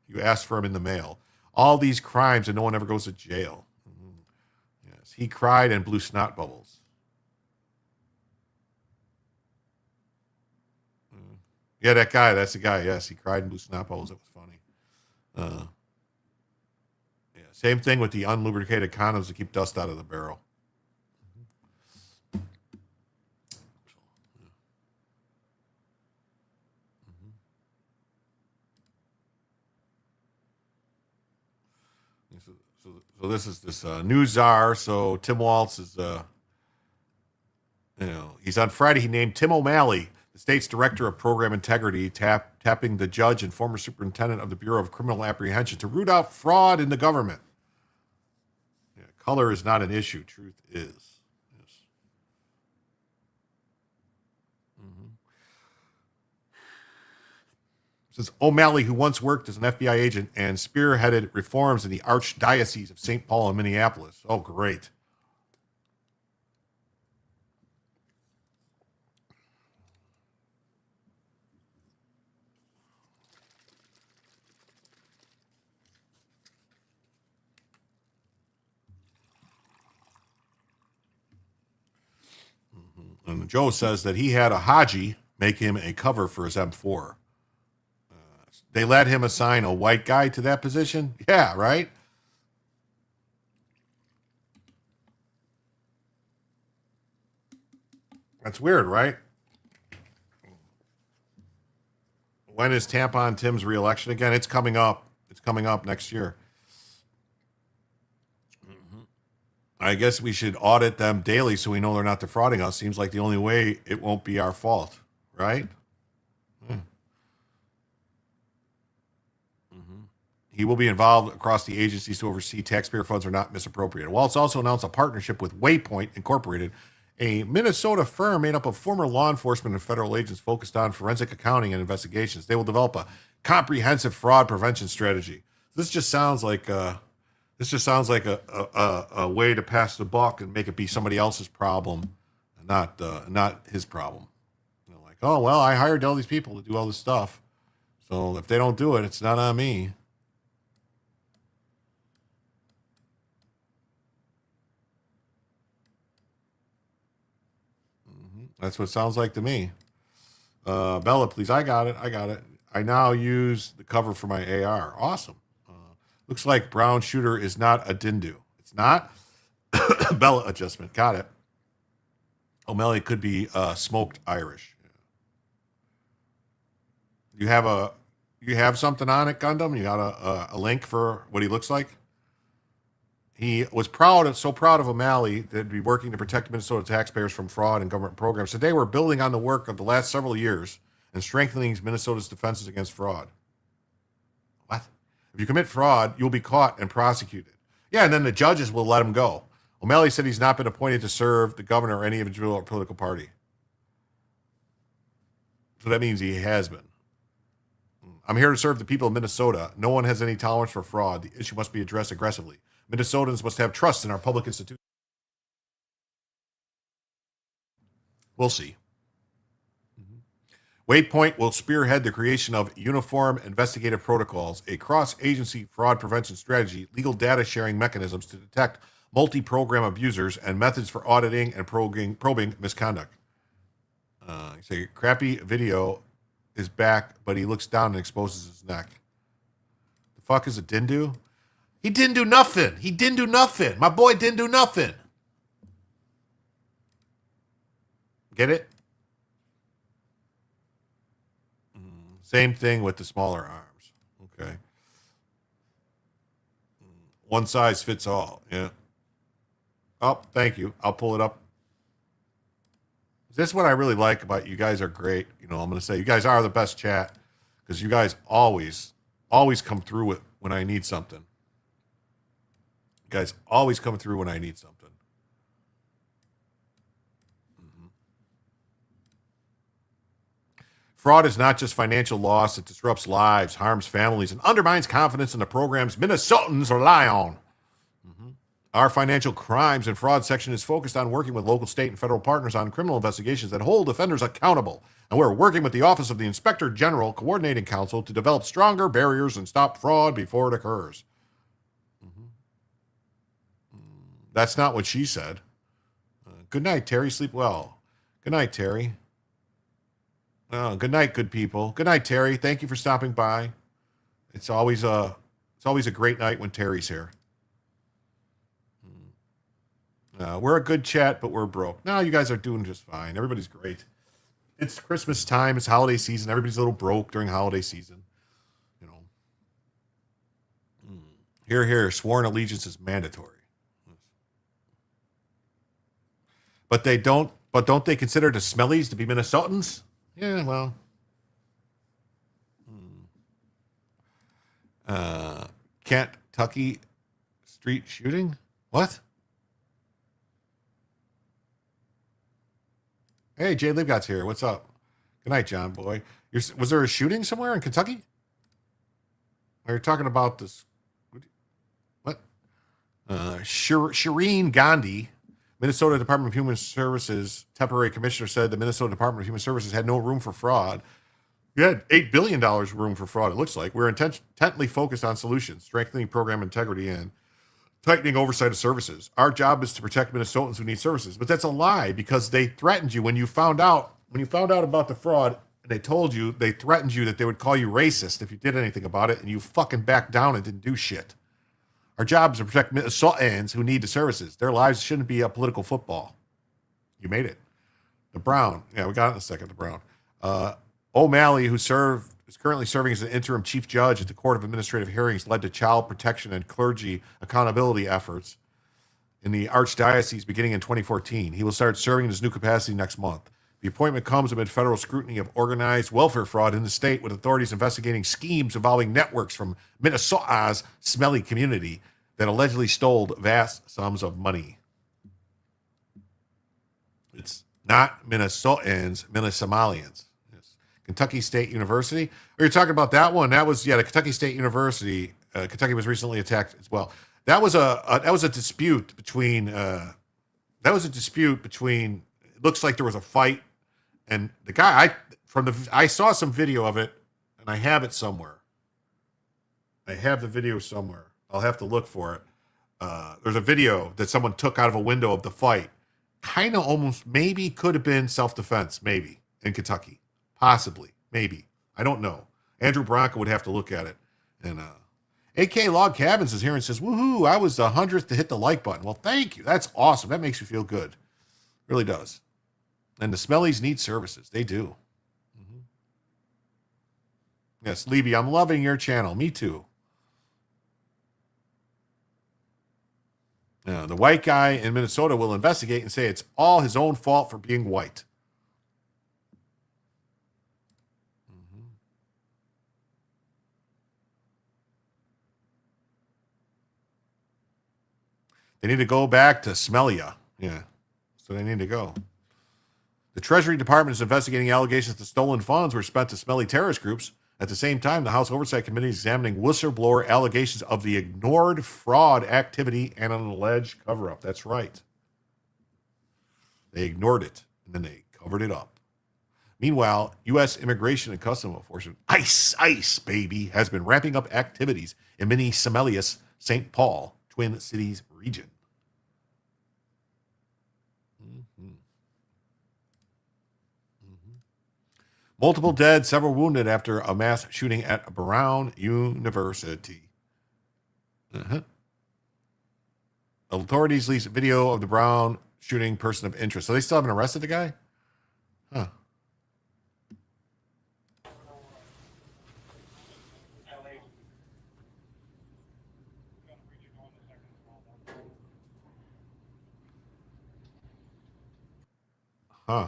[SPEAKER 1] You ask for them in the mail. All these crimes and no one ever goes to jail. Yes. He cried and blew snot bubbles. Yeah, that guy. That's the guy. Yes, he cried and blew snot bubbles. It was funny. Yeah, same thing with the unlubricated condoms to keep dust out of the barrel. So this is this news czar. So Tim Walz is, he's on Friday. He named Tim O'Malley the state's director of program integrity, tapping the judge and former superintendent of the Bureau of Criminal Apprehension to root out fraud in the government. Yeah, color is not an issue. Truth is. Yes. Says O'Malley, who once worked as an FBI agent and spearheaded reforms in the Archdiocese of St. Paul and Minneapolis. Oh, great. And Joe says that he had a Haji make him a cover for his M4. They let him assign a white guy to that position? Yeah, right? That's weird, right? When is Tampon Tim's reelection again? It's coming up. It's coming up next year. I guess we should audit them daily so we know they're not defrauding us. Seems like the only way it won't be our fault, right? He will be involved across the agencies to oversee taxpayer funds are not misappropriated. Walz also announced a partnership with Waypoint Incorporated, a Minnesota firm made up of former law enforcement and federal agents focused on forensic accounting and investigations. They will develop a comprehensive fraud prevention strategy. This just sounds like a way to pass the buck and make it be somebody else's problem, not his problem. Like, oh well, I hired all these people to do all this stuff, so if they don't do it, it's not on me. That's what it sounds like to me. Bella, please. I got it. I now use the cover for my AR. Awesome. Looks like brown shooter is not a Dindu. It's not. Bella adjustment. Got it. O'Malley could be smoked Irish. You have something on it, Gundam? You got a link for what he looks like? He was so proud of O'Malley that he'd be working to protect Minnesota taxpayers from fraud and government programs. Today, we're building on the work of the last several years and strengthening Minnesota's defenses against fraud. What? If you commit fraud, you'll be caught and prosecuted. Yeah, and then the judges will let him go. O'Malley said he's not been appointed to serve the governor or any individual or political party. So that means he has been. I'm here to serve the people of Minnesota. No one has any tolerance for fraud. The issue must be addressed aggressively. Minnesotans must have trust in our public institutions. We'll see. Waypoint will spearhead the creation of uniform investigative protocols, a cross-agency fraud prevention strategy, legal data sharing mechanisms to detect multi-program abusers, and methods for auditing and probing misconduct. Say crappy video is back, but he looks down and exposes his neck. The fuck is a Dindu? He didn't do nothing. He didn't do nothing. My boy didn't do nothing. Get it? Same thing with the smaller arms. Okay. One size fits all. Yeah. Oh, thank you. I'll pull it up. This is what I really like about you guys are great. You know, I'm going to say you guys are the best chat because you guys always come through with when I need something. You guys always come through when I need something. Fraud is not just financial loss. It disrupts lives, harms families, and undermines confidence in the programs Minnesotans rely on. Our financial crimes and fraud section is focused on working with local, state, and federal partners on criminal investigations that hold offenders accountable. And we're working with the Office of the Inspector General Coordinating Council to develop stronger barriers and stop fraud before it occurs. That's not what she said. Good night, Terry. Sleep well. Good night, Terry. Oh, good night, good people. Good night, Terry. Thank you for stopping by. It's always a great night when Terry's here. We're a good chat, but we're broke. No, you guys are doing just fine. Everybody's great. It's Christmas time. It's holiday season. Everybody's a little broke during holiday season. You know. Here. Sworn allegiance is mandatory. But don't they consider the Smellies to be Minnesotans? Yeah, well. Kentucky street shooting? What? Hey, Jay Livgott's here. What's up? Good night, John boy. Was there a shooting somewhere in Kentucky? Are you talking about this? What? Shireen Gandhi, Minnesota Department of Human Services temporary commissioner, said the Minnesota Department of Human Services had no room for fraud. We had $8 billion room for fraud, it looks like. We're intently focused on solutions, strengthening program integrity, and tightening oversight of services. Our job is to protect Minnesotans who need services. But that's a lie because they threatened you when you found out about the fraud, and they threatened you that they would call you racist if you did anything about it, and you fucking backed down and didn't do shit. Our job is to protect Minnesotans who need the services. Their lives shouldn't be a political football. You made it. The Brown. Yeah, we got it in a second, the Brown. O'Malley, who is currently serving as an interim chief judge at the Court of Administrative Hearings, led to child protection and clergy accountability efforts in the Archdiocese beginning in 2014. He will start serving in his new capacity next month. The appointment comes amid federal scrutiny of organized welfare fraud in the state, with authorities investigating schemes involving networks from Minnesota's smelly community that allegedly stole vast sums of money. It's not Minnesotans, Minnesomalians. Kentucky State University. Are you talking about that one? That was, the Kentucky State University. Kentucky was recently attacked as well. That was a dispute between. It looks like there was a fight, and the guy I saw some video of it, and I have it somewhere. I have the video somewhere. I'll have to look for it. There's a video that someone took out of a window of the fight. Kind of almost maybe could have been self-defense, maybe in Kentucky. Possibly, maybe. I don't know. Andrew Bronco would have to look at it. And AK Log Cabins is here and says, woohoo, I was the 100th to hit the like button. Well, thank you. That's awesome. That makes me feel good. Really does. And the Smellies need services. They do. Yes, Levy, I'm loving your channel. Me too. The white guy in Minnesota will investigate and say it's all his own fault for being white. They need to go back to Smellia. Yeah. So they need to go. The Treasury Department is investigating allegations that stolen funds were spent to smelly terrorist groups. At the same time, the House Oversight Committee is examining whistleblower allegations of the ignored fraud activity and an alleged cover-up. That's right. They ignored it, and then they covered it up. Meanwhile, U.S. Immigration and Customs Enforcement, ICE, baby, has been ramping up activities in Minneapolis, St. Paul, Twin Cities region. Multiple dead, several wounded after a mass shooting at Brown University. Authorities released a video of the Brown shooting person of interest. So they still haven't arrested the guy? Huh. Huh.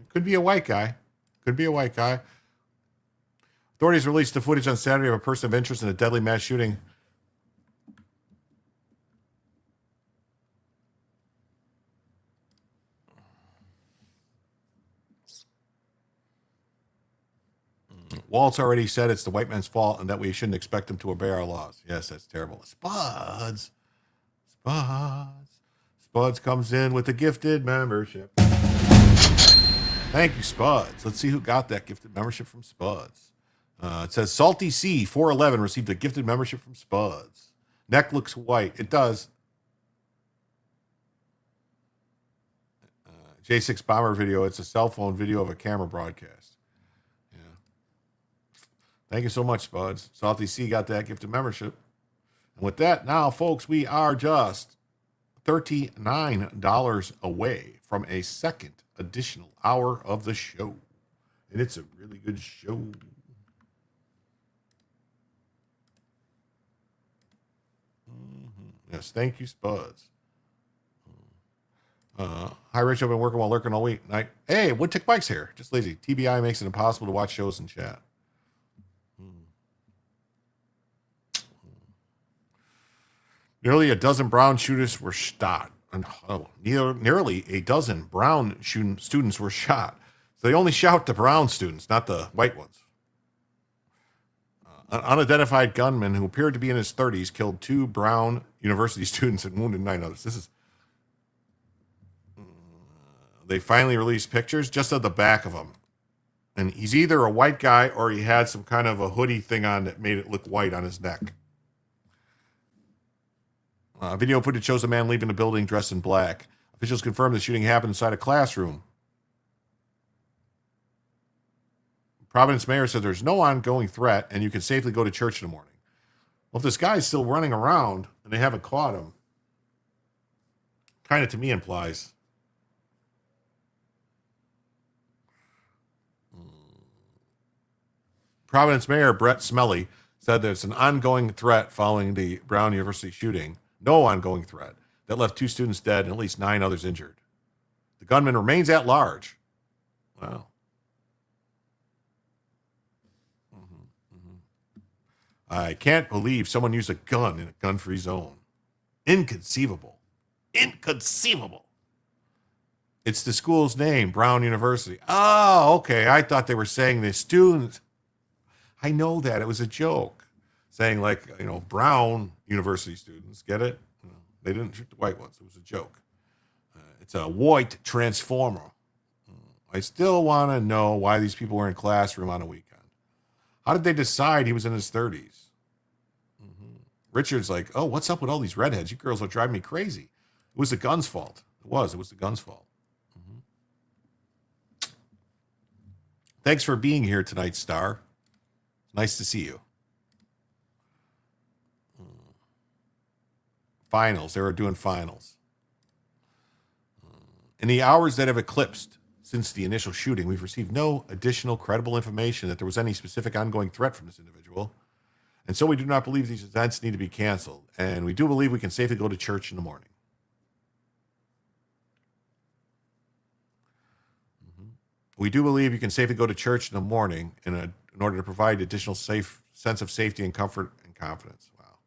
[SPEAKER 1] Could be a white guy. Could be a white guy. Authorities released the footage on Saturday of a person of interest in a deadly mass shooting. Waltz already said it's the white man's fault and that we shouldn't expect him to obey our laws. Yes, that's terrible. Spuds comes in with a gifted membership. Thank you, Spuds. Let's see who got that gifted membership from Spuds. It says Salty C 411 received a gifted membership from Spuds. Neck looks white. It does. J6 bomber video. It's a cell phone video of a camera broadcast. Yeah. Thank you so much, Spuds. Salty C got that gifted membership. And with that, now, folks, we are just $39 away from a second additional hour of the show. And it's a really good show. Yes, thank you, Spuds. Hi, Rich. I've been working while lurking all week. Hey, Wood Tick Mike's here. Just lazy. TBI makes it impossible to watch shows and chat. Nearly a dozen Brown shooters were shot. Nearly a dozen Brown students were shot. So they only shout the Brown students, not the white ones. An unidentified gunman who appeared to be in his 30s killed 2 Brown University students and wounded 9 others. They finally released pictures just of the back of him. And he's either a white guy or he had some kind of a hoodie thing on that made it look white on his neck. Video footage shows a man leaving the building dressed in black. Officials confirmed the shooting happened inside a classroom. Providence mayor said there's no ongoing threat and you can safely go to church in the morning. Well, if this guy's still running around and they haven't caught him, kind of to me implies Providence Mayor Brett Smelly said there's an ongoing threat following the Brown University shooting. No ongoing threat that left 2 students dead and at least 9 others injured. The gunman remains at large. Wow. I can't believe someone used a gun in a gun-free zone. Inconceivable. Inconceivable. It's the school's name, Brown University. Oh, okay. I thought they were saying the students. I know that. It was a joke. Saying Brown University students. Get it? They didn't shoot the white ones. It was a joke. It's a white transformer. I still want to know why these people were in classroom on a weekend. How did they decide he was in his 30s? Richard's like, oh, what's up with all these redheads? You girls are driving me crazy. It was the gun's fault. It was the gun's fault. Thanks for being here tonight, Star. Nice to see you. Finals. They were doing finals. In the hours that have eclipsed since the initial shooting, we've received no additional credible information that there was any specific ongoing threat from this individual. And so we do not believe these events need to be canceled. And we do believe we can safely go to church in the morning. We do believe you can safely go to church in the morning in order to provide additional sense of safety and comfort and confidence. Wow.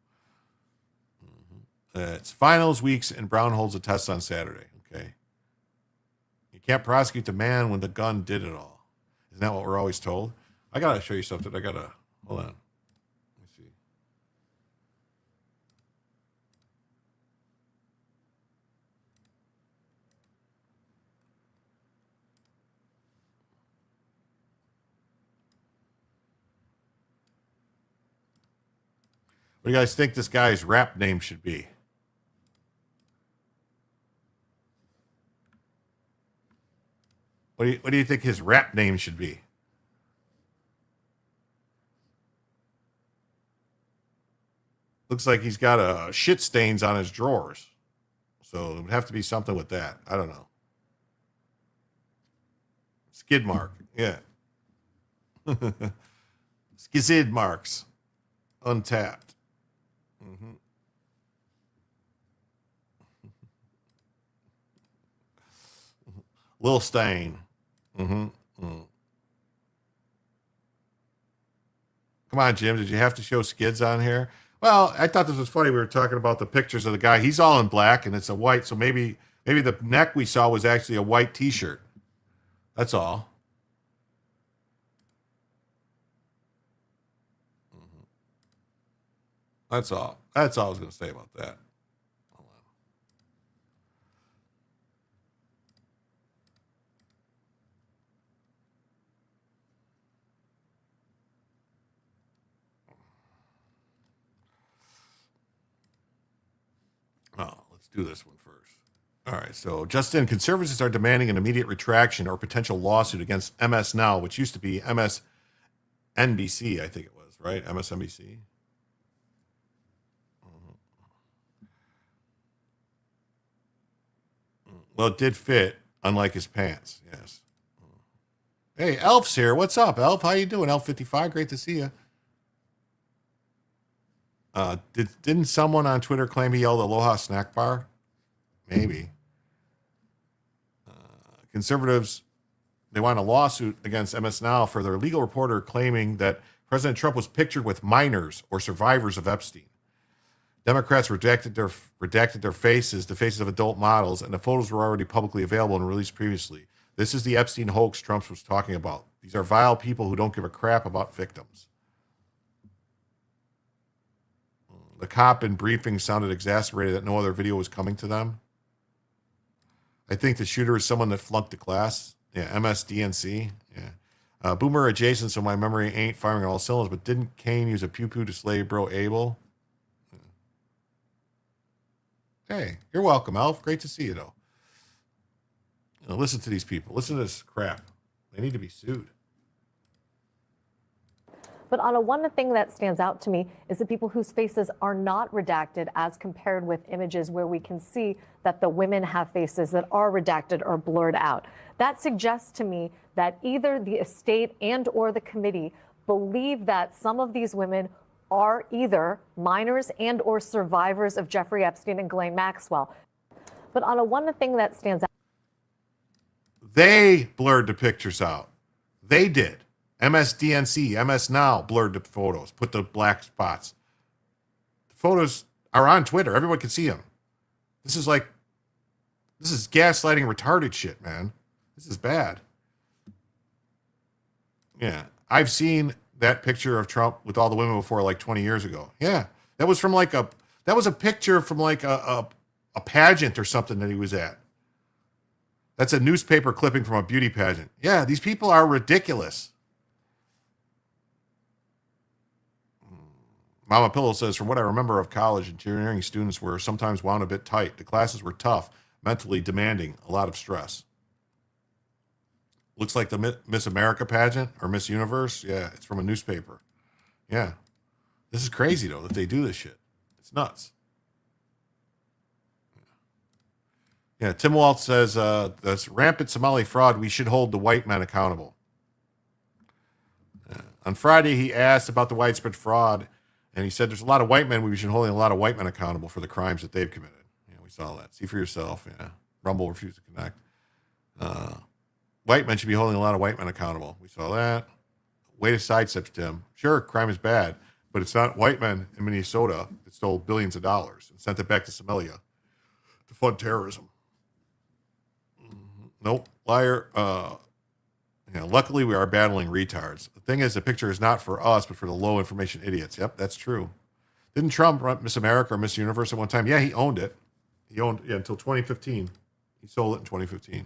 [SPEAKER 1] It's finals weeks and Brown holds a test on Saturday. Okay. You can't prosecute the man when the gun did it all. Isn't that what we're always told? I got to show you something. Hold on. Let me see. What do you guys think this guy's rap name should be? What do you think his rap name should be? Looks like he's got shit stains on his drawers. So it would have to be something with that. I don't know. Skid mark. Yeah. Skid marks. Untapped. Mm-hmm. Little stain. Mm-hmm. Mm. Come on, Jim. Did you have to show skids on here? Well, I thought this was funny. We were talking about the pictures of the guy. He's all in black and it's a white. So maybe the neck we saw was actually a white T-shirt. That's all. Mm-hmm. That's all. That's all I was going to say about that. Oh, let's do this one first. All right. So, Justin, conservatives are demanding an immediate retraction or potential lawsuit against MS Now, which used to be MSNBC, I think it was, right? MSNBC. Well, it did fit, unlike his pants. Yes. Hey, Elf's here. What's up, Elf? How you doing, Elf55? Great to see you. Didn't someone on Twitter claim he yelled Aloha snack bar? Maybe. Conservatives, they want a lawsuit against MS Now for their legal reporter claiming that President Trump was pictured with minors or survivors of Epstein. Democrats redacted their faces, the faces of adult models, and the photos were already publicly available and released previously. This is the Epstein hoax Trump was talking about. These are vile people who don't give a crap about victims. The cop in briefing sounded exasperated that no other video was coming to them. I think the shooter is someone that flunked the class. Yeah, MSDNC. Yeah. Boomer adjacent, so my memory ain't firing on all cylinders, but didn't Kane use a pew-pew to slay bro Abel? Hey, you're welcome, Elf. Great to see you, though. Listen to these people. Listen to this crap. They need to be sued.
[SPEAKER 16] But Anna, one thing that stands out to me is the people whose faces are not redacted as compared with images where we can see that the women have faces that are redacted or blurred out. That suggests to me that either the estate and or the committee believe that some of these women are either minors and or survivors of Jeffrey Epstein and Ghislaine Maxwell. But Anna, one thing that stands out.
[SPEAKER 1] They blurred the pictures out. They did. MSDNC, MS Now blurred the photos, put the black spots. The photos are on Twitter. Everyone can see them. This is gaslighting retarded shit, man. This is bad. Yeah. I've seen that picture of Trump with all the women before like 20 years ago. Yeah. That was a picture from like a pageant or something that he was at. That's a newspaper clipping from a beauty pageant. Yeah, these people are ridiculous. Mama Pillow says, from what I remember of college, engineering students were sometimes wound a bit tight. The classes were tough, mentally demanding, a lot of stress. Looks like the Miss America pageant or Miss Universe. Yeah, it's from a newspaper. Yeah. This is crazy, though, that they do this shit. It's nuts. Yeah, Tim Walt says, this rampant Somali fraud, we should hold the white men accountable. On Friday, he asked about the widespread fraud, and he said there's a lot of white men. We should be holding a lot of white men accountable for the crimes that they've committed. Yeah, we saw that. See for yourself. Yeah. Rumble refused to connect. white men should be holding a lot of white men accountable. We saw that. Way to sidestep, Tim. Sure, crime is bad, but it's not white men in Minnesota that stole billions of dollars and sent it back to Somalia to fund terrorism. Nope. Liar. Luckily, we are battling retards. The thing is, the picture is not for us, but for the low information idiots. Yep, that's true. Didn't Trump run Miss America or Miss Universe at one time? Yeah, he owned it. He owned it until 2015. He sold it in 2015.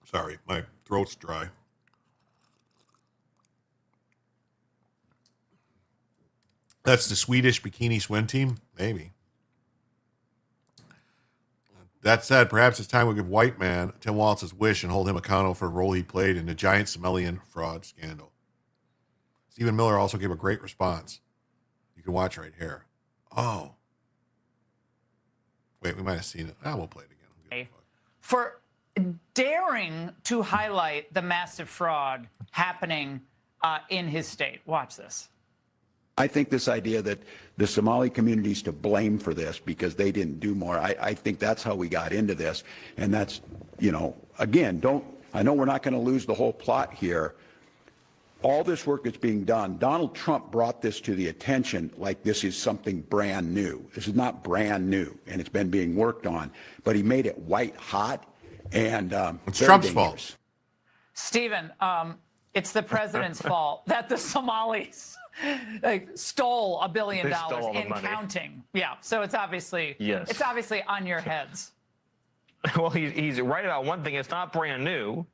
[SPEAKER 1] Sorry, my throat's dry. That's the Swedish bikini swim team? Maybe. That said, perhaps it's time we give white man Tim Walz's wish and hold him accountable for the role he played in the giant Somalian fraud scandal. Stephen Miller also gave a great response. You can watch right here. Oh. Wait, we might have seen it. We'll play it again.
[SPEAKER 17] For daring to highlight the massive fraud happening in his state. Watch this.
[SPEAKER 13] I think this idea that the Somali community is to blame for this because they didn't do more, I think that's how we got into this. And that's, again, I know we're not going to lose the whole plot here. All this work that's being done, Donald Trump brought this to the attention like this is something brand new. This is not brand new, and it's been being worked on. But he made it white hot, and
[SPEAKER 1] it's Trump's fault.
[SPEAKER 17] Stephen, it's the president's fault that the Somalis stole $1 billion in counting. Yeah, so it's obviously on your heads.
[SPEAKER 9] Well, he's right about one thing. It's not brand new.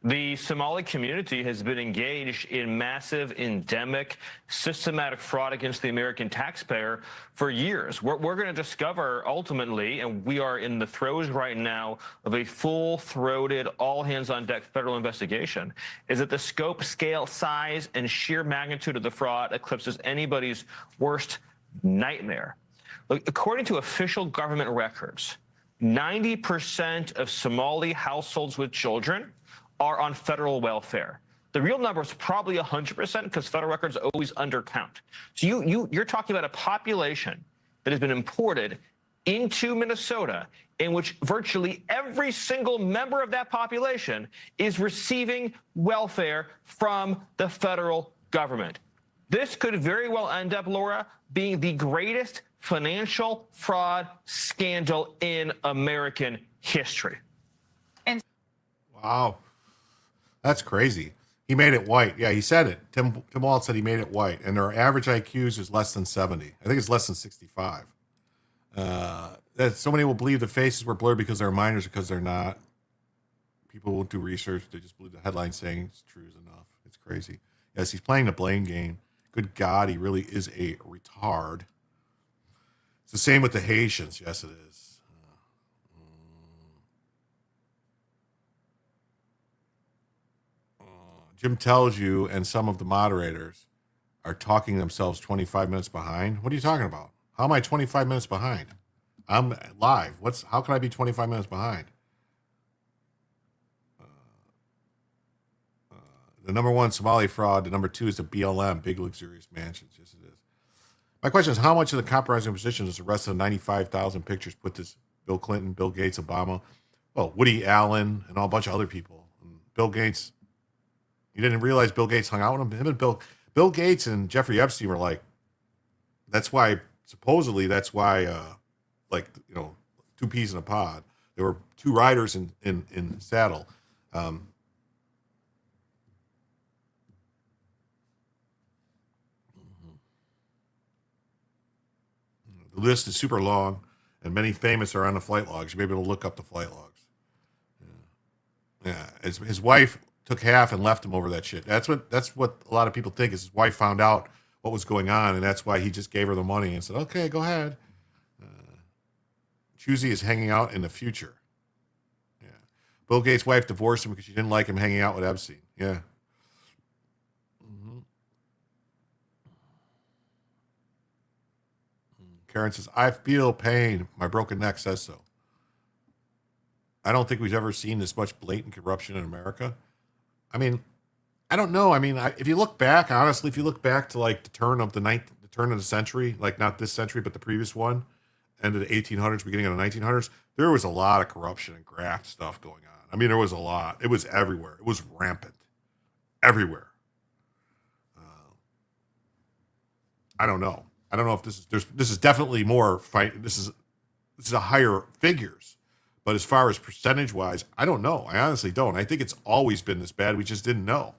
[SPEAKER 9] The Somali community has been engaged in massive, endemic, systematic fraud against the American taxpayer for years. We're going to discover ultimately, and we are in the throes right now of a full-throated, all-hands-on-deck federal investigation, is that the scope, scale, size, and sheer magnitude of the fraud eclipses anybody's worst nightmare. Look, according to official government records, 90% of Somali households with children are on federal welfare. The real number is probably 100% because federal records always undercount. So you're talking about a population that has been imported into Minnesota in which virtually every single member of that population is receiving welfare from the federal government. This could very well end up, Laura, being the greatest financial fraud scandal in American history.
[SPEAKER 1] Wow. That's crazy. He made it white. Yeah, he said it. Tim Walz said he made it white. And their average IQs is less than 70. I think it's less than 65. That so many will believe the faces were blurred because they're minors, because they're not. People won't do research. They just believe the headline saying it's true is enough. It's crazy. Yes, he's playing the blame game. Good God, he really is a retard. It's the same with the Haitians. Yes, it is. Jim tells you, and some of the moderators are talking themselves 25 minutes behind. What are you talking about? How am I 25 minutes behind? I'm live. How can I be 25 minutes behind? The number one Somali fraud. The number two is the BLM, big luxurious mansions. Yes, it is. My question is, how much of the compromising position is the rest of the 95,000 pictures put this Bill Clinton, Bill Gates, Obama, well, Woody Allen, and a bunch of other people. And Bill Gates. You didn't realize Bill Gates hung out with him? Him and Bill Gates and Jeffrey Epstein were like, supposedly that's why, two peas in a pod. There were two riders in saddle. The list is super long, and many famous are on the flight logs. You may be able to look up the flight logs. Yeah. His wife took half and left him over that shit. That's what a lot of people think is his wife found out what was going on, and that's why he just gave her the money and said, okay, go ahead. Choosy is hanging out in the future. Yeah. Bill Gates' wife divorced him because she didn't like him hanging out with Epstein. Yeah. Karen says, I feel pain. My broken neck says so. I don't think we've ever seen this much blatant corruption in America. I mean, I don't know. I mean, if you look back, honestly, if you look back to like the turn of the turn of the century, like not this century, but the previous one, end of the 1800s, beginning of the 1900s, there was a lot of corruption and graft stuff going on. I mean, there was a lot. It was everywhere. It was rampant. Everywhere. I don't know. I don't know if this is definitely more fight. This is a higher figures, but as far as percentage wise, I don't know. I honestly don't. I think it's always been this bad. We just didn't know.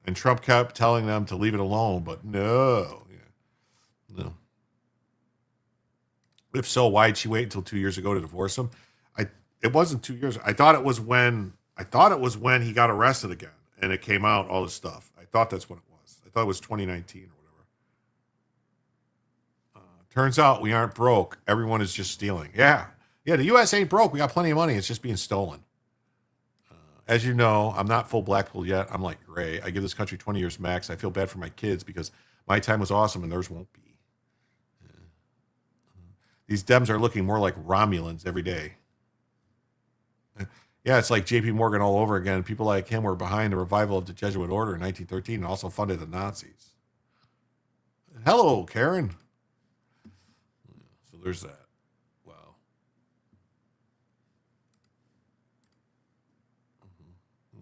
[SPEAKER 1] And Trump kept telling them to leave it alone, but no. If so, why'd she wait until 2 years ago to divorce him? It wasn't 2 years. I thought it was when he got arrested again and it came out, all this stuff. I thought that's what it was. I thought it was 2019 or whatever. Turns out we aren't broke. Everyone is just stealing. Yeah, the U.S. ain't broke. We got plenty of money. It's just being stolen. As you know, I'm not full black pill yet. I'm like gray. I give this country 20 years max. I feel bad for my kids because my time was awesome and theirs won't be. These Dems are looking more like Romulans every day. Yeah, it's like J.P. Morgan all over again. People like him were behind the revival of the Jesuit order in 1913 and also funded the Nazis. Hello, Karen. So there's that. Wow.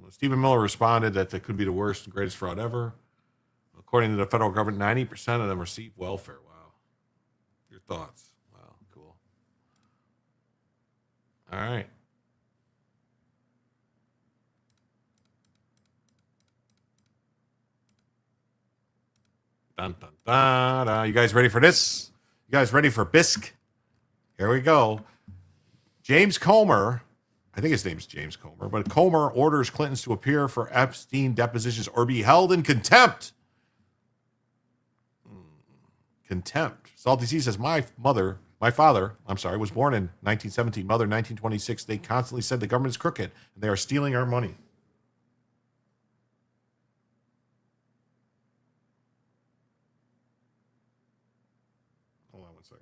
[SPEAKER 1] Stephen Miller responded that could be the worst and greatest fraud ever. According to the federal government, 90% of them receive welfare. Wow. Your thoughts? Wow, cool. All right. Dun, dun, dun. You guys ready for this? You guys ready for Bisque? Here we go. James Comer, I think his name's James Comer, but Comer orders Clintons to appear for Epstein depositions or be held in contempt. Contempt. Salty C says, my father, was born in 1917, mother 1926. They constantly said the government is crooked and they are stealing our money. Hold on one second.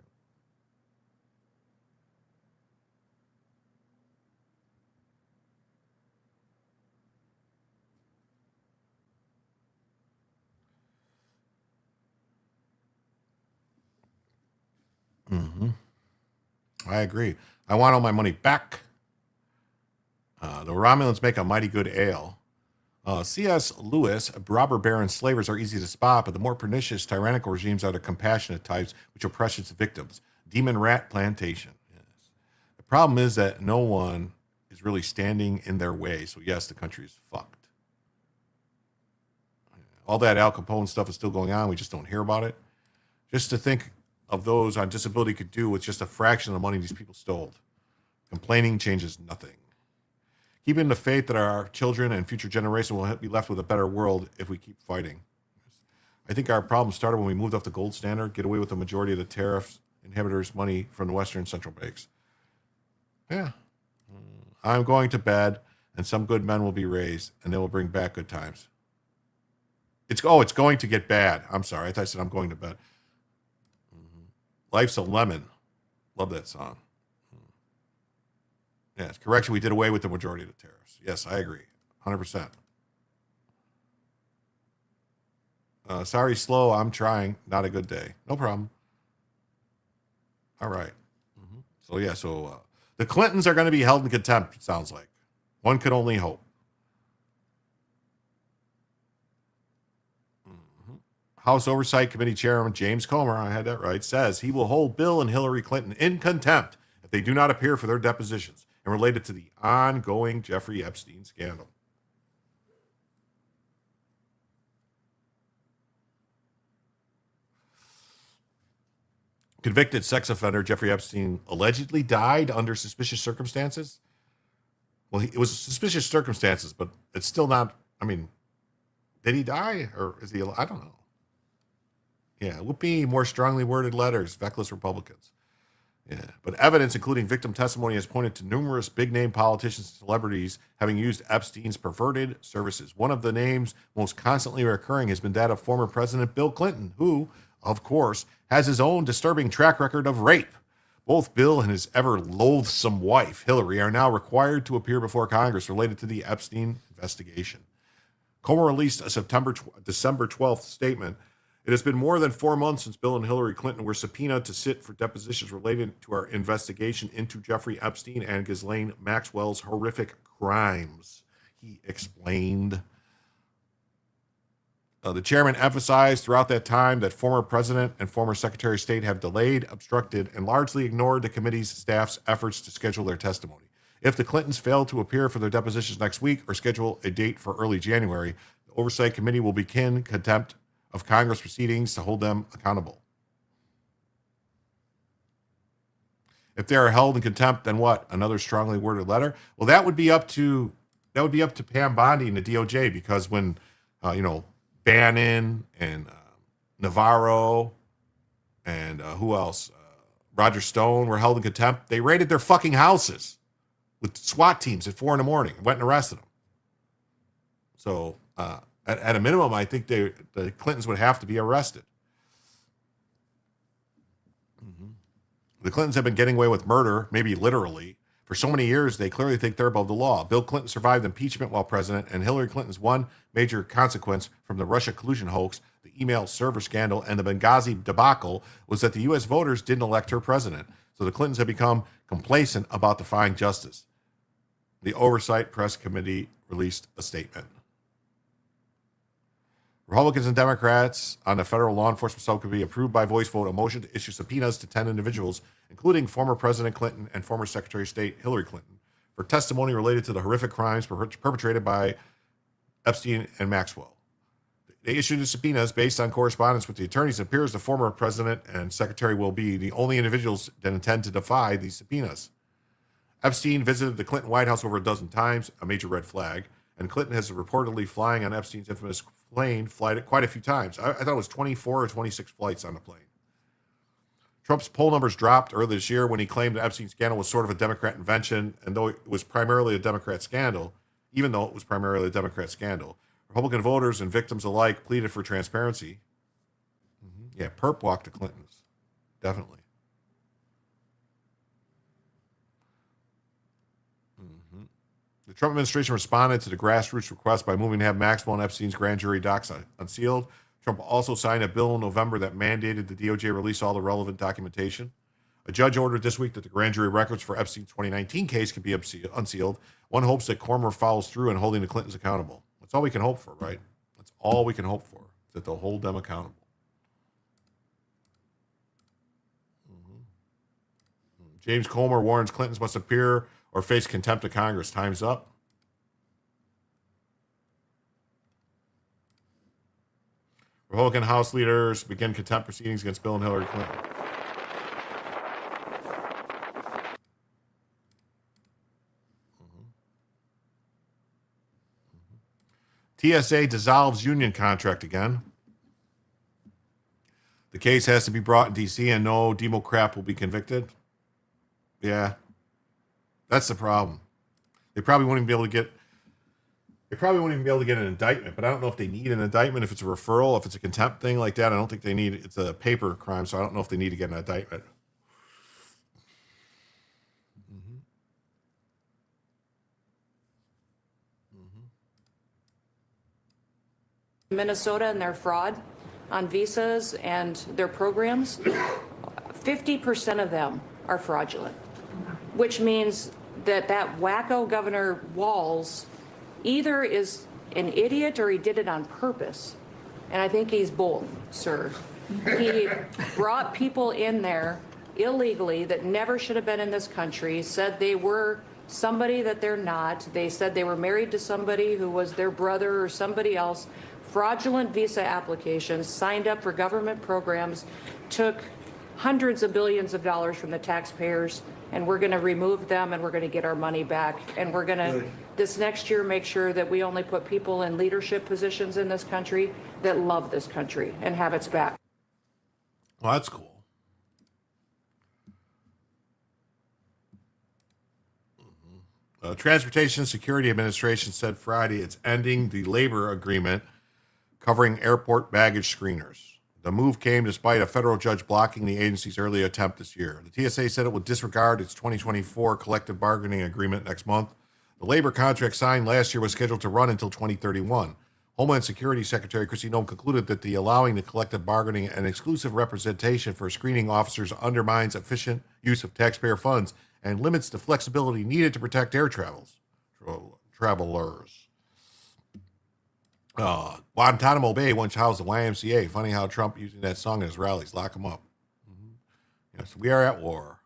[SPEAKER 1] I agree. I want all my money back. The Romulans make a mighty good ale. C.S. Lewis, robber baron slavers are easy to spot, but the more pernicious tyrannical regimes are the compassionate types which oppress its victims. Demon rat plantation. Yes. The problem is that no one is really standing in their way. So yes, the country is fucked. All that Al Capone stuff is still going on. We just don't hear about it. Just to think of those on disability could do with just a fraction of the money these people stole. Complaining changes nothing. Keeping the faith that our children and future generations will be left with a better world if we keep fighting. I think our problem started when we moved off the gold standard, get away with the majority of the tariffs, inhibitors, money from the Western central banks. Yeah. I'm going to bed, and some good men will be raised, and they will bring back good times. It's going to get bad. I'm sorry. I thought I said I'm going to bed. Life's a Lemon. Love that song. Yes, correction. We did away with the majority of the tariffs. Yes, I agree. 100%. Sorry, slow. I'm trying. Not a good day. No problem. All right. So the Clintons are going to be held in contempt, it sounds like. One could only hope. House Oversight Committee Chairman James Comer, I had that right, says he will hold Bill and Hillary Clinton in contempt if they do not appear for their depositions and related to the ongoing Jeffrey Epstein scandal. Convicted sex offender Jeffrey Epstein allegedly died under suspicious circumstances. Well, it was suspicious circumstances, but it's still not, did he die or is he, I don't know. Yeah, whoopee, more strongly worded letters, feckless Republicans. Yeah, but evidence, including victim testimony, has pointed to numerous big-name politicians and celebrities having used Epstein's perverted services. One of the names most constantly recurring has been that of former President Bill Clinton, who, of course, has his own disturbing track record of rape. Both Bill and his ever-loathsome wife, Hillary, are now required to appear before Congress related to the Epstein investigation. Comer released a December 12th statement. It has been more than 4 months since Bill and Hillary Clinton were subpoenaed to sit for depositions related to our investigation into Jeffrey Epstein and Ghislaine Maxwell's horrific crimes, he explained. The chairman emphasized throughout that time that former president and former secretary of state have delayed, obstructed, and largely ignored the committee's staff's efforts to schedule their testimony. If the Clintons fail to appear for their depositions next week or schedule a date for early January, the Oversight Committee will begin contempt of Congress proceedings to hold them accountable. If they are held in contempt, then what? Another strongly worded letter? Well, that would be up to Pam Bondi and the DOJ, because when Bannon and Navarro and who else? Roger Stone were held in contempt. They raided their fucking houses with SWAT teams at 4 a.m. and went and arrested them. So at a minimum, I think the Clintons would have to be arrested. The Clintons have been getting away with murder, maybe literally, for so many years. They clearly think they're above the law. Bill Clinton survived impeachment while president, and Hillary Clinton's one major consequence from the Russia collusion hoax, the email server scandal, and the Benghazi debacle was that the U.S. voters didn't elect her president. So the Clintons have become complacent about defying justice. The Oversight Press Committee released a statement. Republicans and Democrats on the federal law enforcement subcommittee approved by voice vote a motion to issue subpoenas to 10 individuals, including former President Clinton and former Secretary of State Hillary Clinton, for testimony related to the horrific crimes perpetrated by Epstein and Maxwell. They issued the subpoenas based on correspondence with the attorneys. It appears the former president and secretary will be the only individuals that intend to defy these subpoenas. Epstein visited the Clinton White House over a dozen times, a major red flag, and Clinton has reportedly flying on Epstein's infamous plane flight quite a few times. I thought it was 24 or 26 flights on the plane. Trump's poll numbers dropped earlier this year when he claimed the Epstein scandal was sort of a Democrat invention, and though it was primarily a Democrat scandal, Republican voters and victims alike pleaded for transparency. Yeah, perp walked the Clintons. Definitely. The Trump administration responded to the grassroots request by moving to have Maxwell and Epstein's grand jury docs unsealed. Trump also signed a bill in November that mandated the DOJ release all the relevant documentation. A judge ordered this week that the grand jury records for Epstein's 2019 case can be unsealed. One hopes that Comer follows through in holding the Clintons accountable. That's all we can hope for, right? That's all we can hope for, that they'll hold them accountable. James Comer warns Clintons must appear or face contempt of Congress. Time's up. Republican House leaders begin contempt proceedings against Bill and Hillary Clinton. TSA dissolves union contract again. The case has to be brought in D.C. and no Democrat will be convicted. Yeah, that's the problem. They probably wouldn't even be able to get an indictment, but I don't know if they need an indictment, if it's a referral, if it's a contempt thing like that. I don't think they need, it's a paper crime, so I don't know if they need to get an indictment.
[SPEAKER 18] Minnesota and their fraud on visas and their programs, 50% of them are fraudulent, which means that wacko Governor Walz either is an idiot or he did it on purpose. And I think he's both, sir. He brought people in there illegally that never should have been in this country, said they were somebody that they're not. They said they were married to somebody who was their brother or somebody else. Fraudulent visa applications, signed up for government programs, took hundreds of billions of dollars from the taxpayers, and we're going to remove them and we're going to get our money back. And we're going to, this next year, make sure that we only put people in leadership positions in this country that love this country and have its back.
[SPEAKER 1] Well, that's cool. Transportation Security Administration said Friday it's ending the labor agreement covering airport baggage screeners. The move came despite a federal judge blocking the agency's early attempt this year. The TSA said it would disregard its 2024 collective bargaining agreement next month. The labor contract signed last year was scheduled to run until 2031. Homeland Security Secretary Kristi Noem concluded that the allowing the collective bargaining and exclusive representation for screening officers undermines efficient use of taxpayer funds and limits the flexibility needed to protect air travelers. Guantanamo Bay once housed the YMCA. Funny how Trump using that song in his rallies. Lock them up. Yes, we are at war.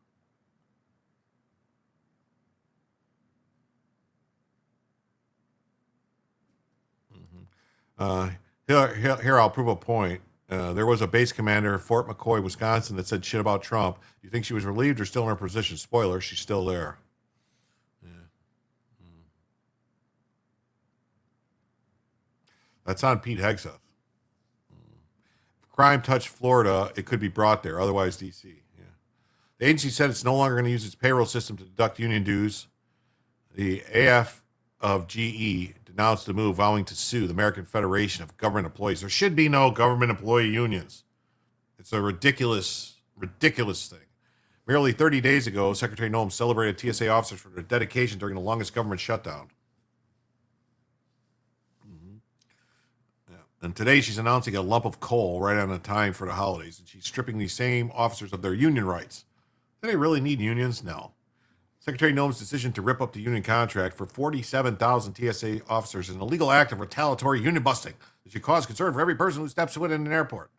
[SPEAKER 1] Here I'll prove a point. There was a base commander at Fort McCoy, Wisconsin, that said shit about Trump. Do you think she was relieved or still in her position? Spoiler, she's still there. Yeah. That's on Pete Hegseth. If crime touched Florida, it could be brought there, otherwise D.C. Yeah. The agency said it's no longer going to use its payroll system to deduct union dues. The AF of GE denounced the move, vowing to sue the American Federation of Government Employees. There should be no government employee unions. It's a ridiculous thing. Merely 30 days ago, Secretary Noem celebrated TSA officers for their dedication during the longest government shutdown. Yeah. And today she's announcing a lump of coal right on the time for the holidays, and she's stripping these same officers of their union rights. Do they really need unions? No. Secretary Noem's decision to rip up the union contract for 47,000 TSA officers is an illegal act of retaliatory union busting that should cause concern for every person who steps foot in an airport.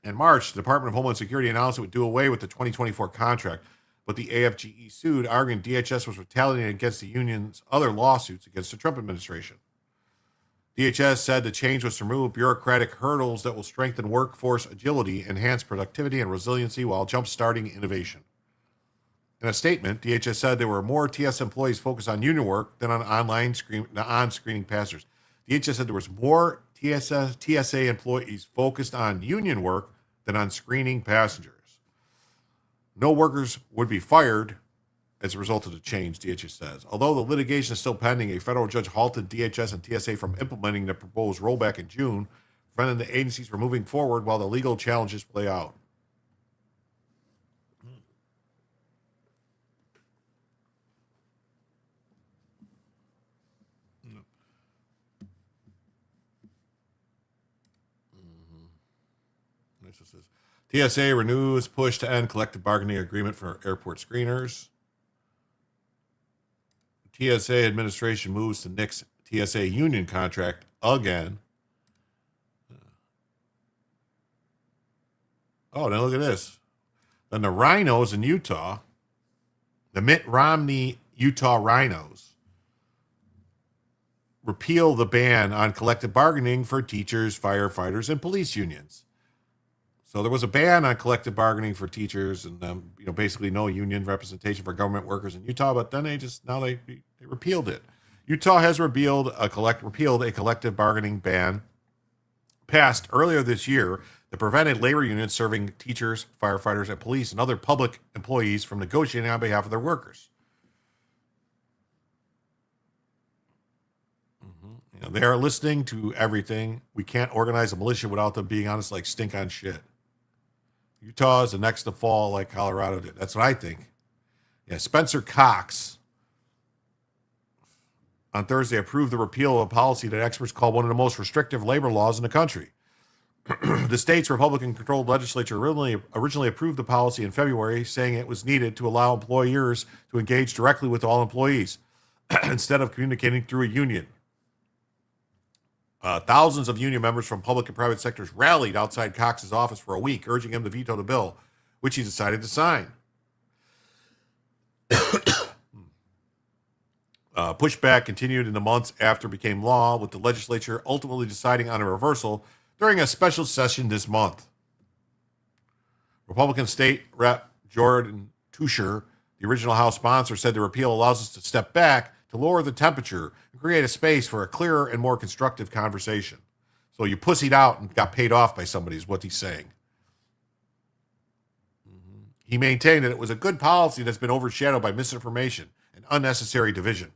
[SPEAKER 1] In March, the Department of Homeland Security announced it would do away with the 2024 contract, but the AFGE sued, arguing DHS was retaliating against the union's other lawsuits against the Trump administration. DHS said the change was to remove bureaucratic hurdles that will strengthen workforce agility, enhance productivity and resiliency while jump-starting innovation. In a statement, DHS said there were more TS employees focused on union work than on screening passengers. DHS said there was more TSA employees focused on union work than on screening passengers. No workers would be fired as a result of the change, DHS says. Although the litigation is still pending, a federal judge halted DHS and TSA from implementing the proposed rollback in June, preventing the agencies from moving forward while the legal challenges play out. TSA renews push to end collective bargaining agreement for airport screeners. TSA administration moves to nix TSA union contract again. Oh, now look at this. Then the rhinos in Utah, the Mitt Romney Utah rhinos, repeal the ban on collective bargaining for teachers, firefighters, and police unions. So there was a ban on collective bargaining for teachers and basically no union representation for government workers in Utah, but then they repealed it. Utah has repealed a collective bargaining ban passed earlier this year that prevented labor unions serving teachers, firefighters, and police and other public employees from negotiating on behalf of their workers. They are listening to everything. We can't organize a militia without them being honest, like stink on shit. Utah is the next to fall like Colorado did. That's what I think. Yeah, Spencer Cox on Thursday approved the repeal of a policy that experts call one of the most restrictive labor laws in the country. The state's Republican-controlled legislature originally approved the policy in February, saying it was needed to allow employers to engage directly with all employees instead of communicating through a union. Thousands of union members from public and private sectors rallied outside Cox's office for a week, urging him to veto the bill, which he decided to sign. Pushback continued in the months after it became law, with the legislature ultimately deciding on a reversal during a special session this month. Republican State Rep. Jordan Tusher, the original House sponsor, said the repeal allows us to step back to lower the temperature and create a space for a clearer and more constructive conversation. So you pussied out and got paid off by somebody is what he's saying. He maintained that it was a good policy that's been overshadowed by misinformation and unnecessary division.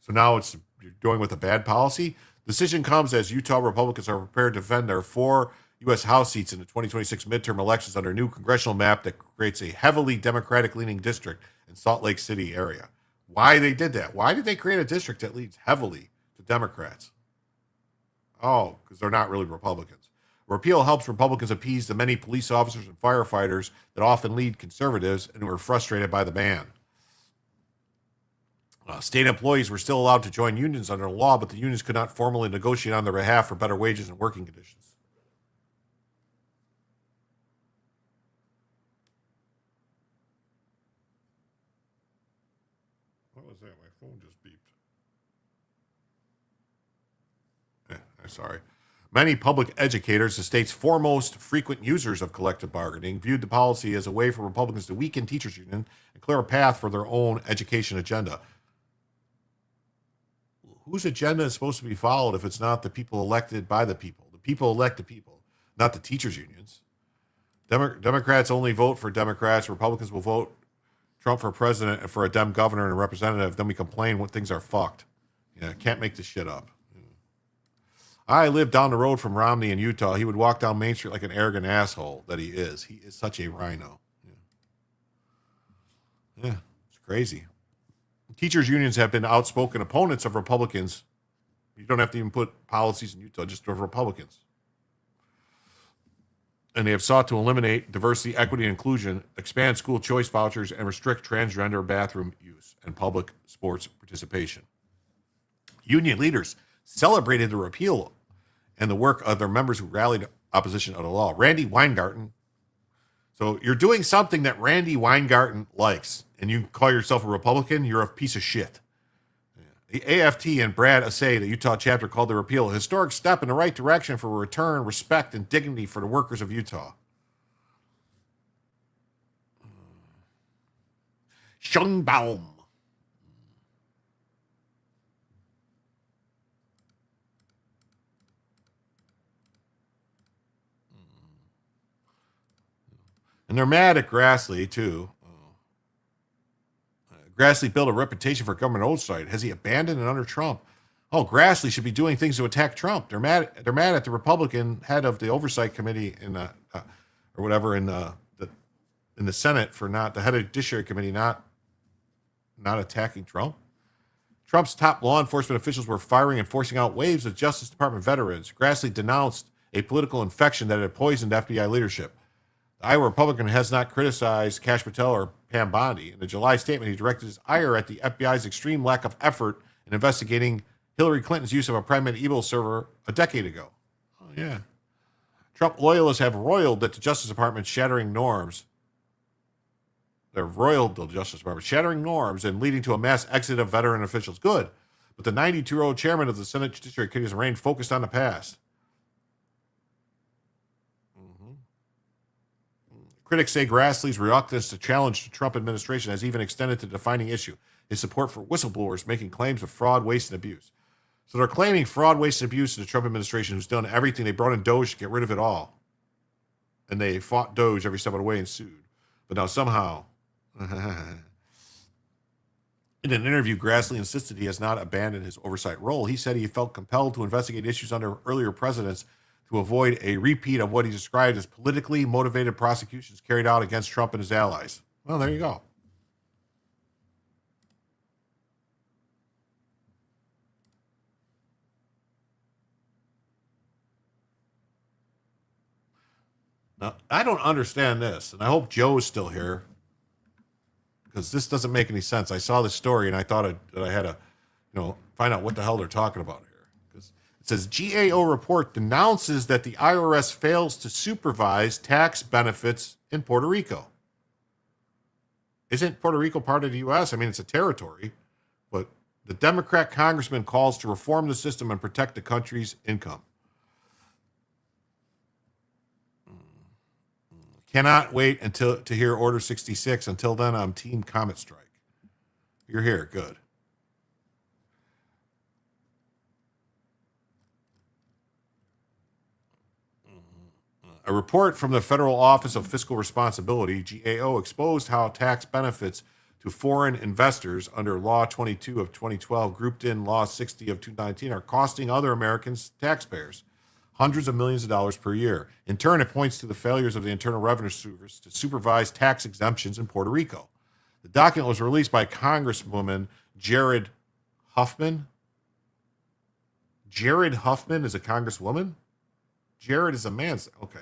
[SPEAKER 1] So now you're going with a bad policy? The decision comes as Utah Republicans are prepared to defend their 4 U.S. House seats in the 2026 midterm elections under a new congressional map that creates a heavily Democratic-leaning district in Salt Lake City area. why they did that. Why did they create a district that leads heavily to Democrats? Oh, because they're not really Republicans. Repeal helps Republicans appease the many police officers and firefighters that often lead conservatives and who are frustrated by the ban. State employees were still allowed to join unions under the law, but the unions could not formally negotiate on their behalf for better wages and working conditions. What was that? My phone just beeped. I'm sorry. Many public educators, the state's foremost frequent users of collective bargaining, viewed the policy as a way for Republicans to weaken teachers' union and clear a path for their own education agenda. Whose agenda is supposed to be followed if it's not the people elected by the people? The people elect the people, not the teachers' unions. Democrats only vote for Democrats. Republicans will vote Trump for president and for a Dem governor and a representative. Then we complain when things are fucked. Yeah, can't make this shit up. I lived down the road from Romney in Utah. He would walk down Main Street like an arrogant asshole that he is. He is such a rhino. Yeah, it's crazy. Teachers' unions have been outspoken opponents of Republicans. You don't have to even put policies in Utah, just of Republicans. And they have sought to eliminate diversity, equity, and inclusion, expand school choice vouchers, and restrict transgender bathroom use and public sports participation. Union leaders celebrated the repeal and the work of their members who rallied opposition of the law. Randy Weingarten. So you're doing something that Randy Weingarten likes, and you call yourself a Republican, you're a piece of shit. The AFT and Brad Assay, the Utah chapter, called the repeal a historic step in the right direction for return, respect, and dignity for the workers of Utah. Schungbaum. And they're mad at Grassley, too. Grassley built a reputation for government oversight. Has he abandoned it under Trump? Oh, Grassley should be doing things to attack Trump. They're mad at the Republican head of the oversight committee in or whatever in the Senate for not the head of the Judiciary Committee not attacking Trump. Trump's top law enforcement officials were firing and forcing out waves of Justice Department veterans. Grassley denounced a political infection that had poisoned FBI leadership. The Iowa Republican has not criticized Kash Patel or Pam Bondi. In the July statement, he directed his ire at the FBI's extreme lack of effort in investigating Hillary Clinton's use of a private email server a decade ago. Oh, yeah. Trump loyalists have roiled at the Justice Department shattering norms. They're roiled the Justice Department, shattering norms and leading to a mass exit of veteran officials. Good. But the 92-year-old chairman of the Senate Judiciary Committee has remained focused on the past. Critics say Grassley's reluctance to challenge the Trump administration has even extended to the defining issue, his support for whistleblowers making claims of fraud, waste, and abuse. So they're claiming fraud, waste, and abuse in the Trump administration, who's done everything. They brought in Doge to get rid of it all. And they fought Doge every step of the way and sued. But now somehow, in an interview, Grassley insisted he has not abandoned his oversight role. He said he felt compelled to investigate issues under earlier presidents to avoid a repeat of what he described as politically motivated prosecutions carried out against Trump and his allies. Well, there you go. Now, I don't understand this, and I hope Joe's still here, because this doesn't make any sense. I saw this story, and I thought that I had to, find out what the hell they're talking about here. It says GAO report denounces that the IRS fails to supervise tax benefits in Puerto Rico. Isn't Puerto Rico part of the U.S.? I mean, it's a territory, but the Democrat congressman calls to reform the system and protect the country's income. Cannot wait to hear Order 66. Until then, I'm Team Comet Strike. You're here. Good. A report from the Federal Office of Fiscal Responsibility, GAO, exposed how tax benefits to foreign investors under Law 22 of 2012, grouped in Law 60 of 2019, are costing other Americans, taxpayers, hundreds of millions of dollars per year. In turn, it points to the failures of the Internal Revenue Service to supervise tax exemptions in Puerto Rico. The document was released by Congresswoman Jared Huffman. Jared Huffman is a congresswoman? Jared is a man. Okay.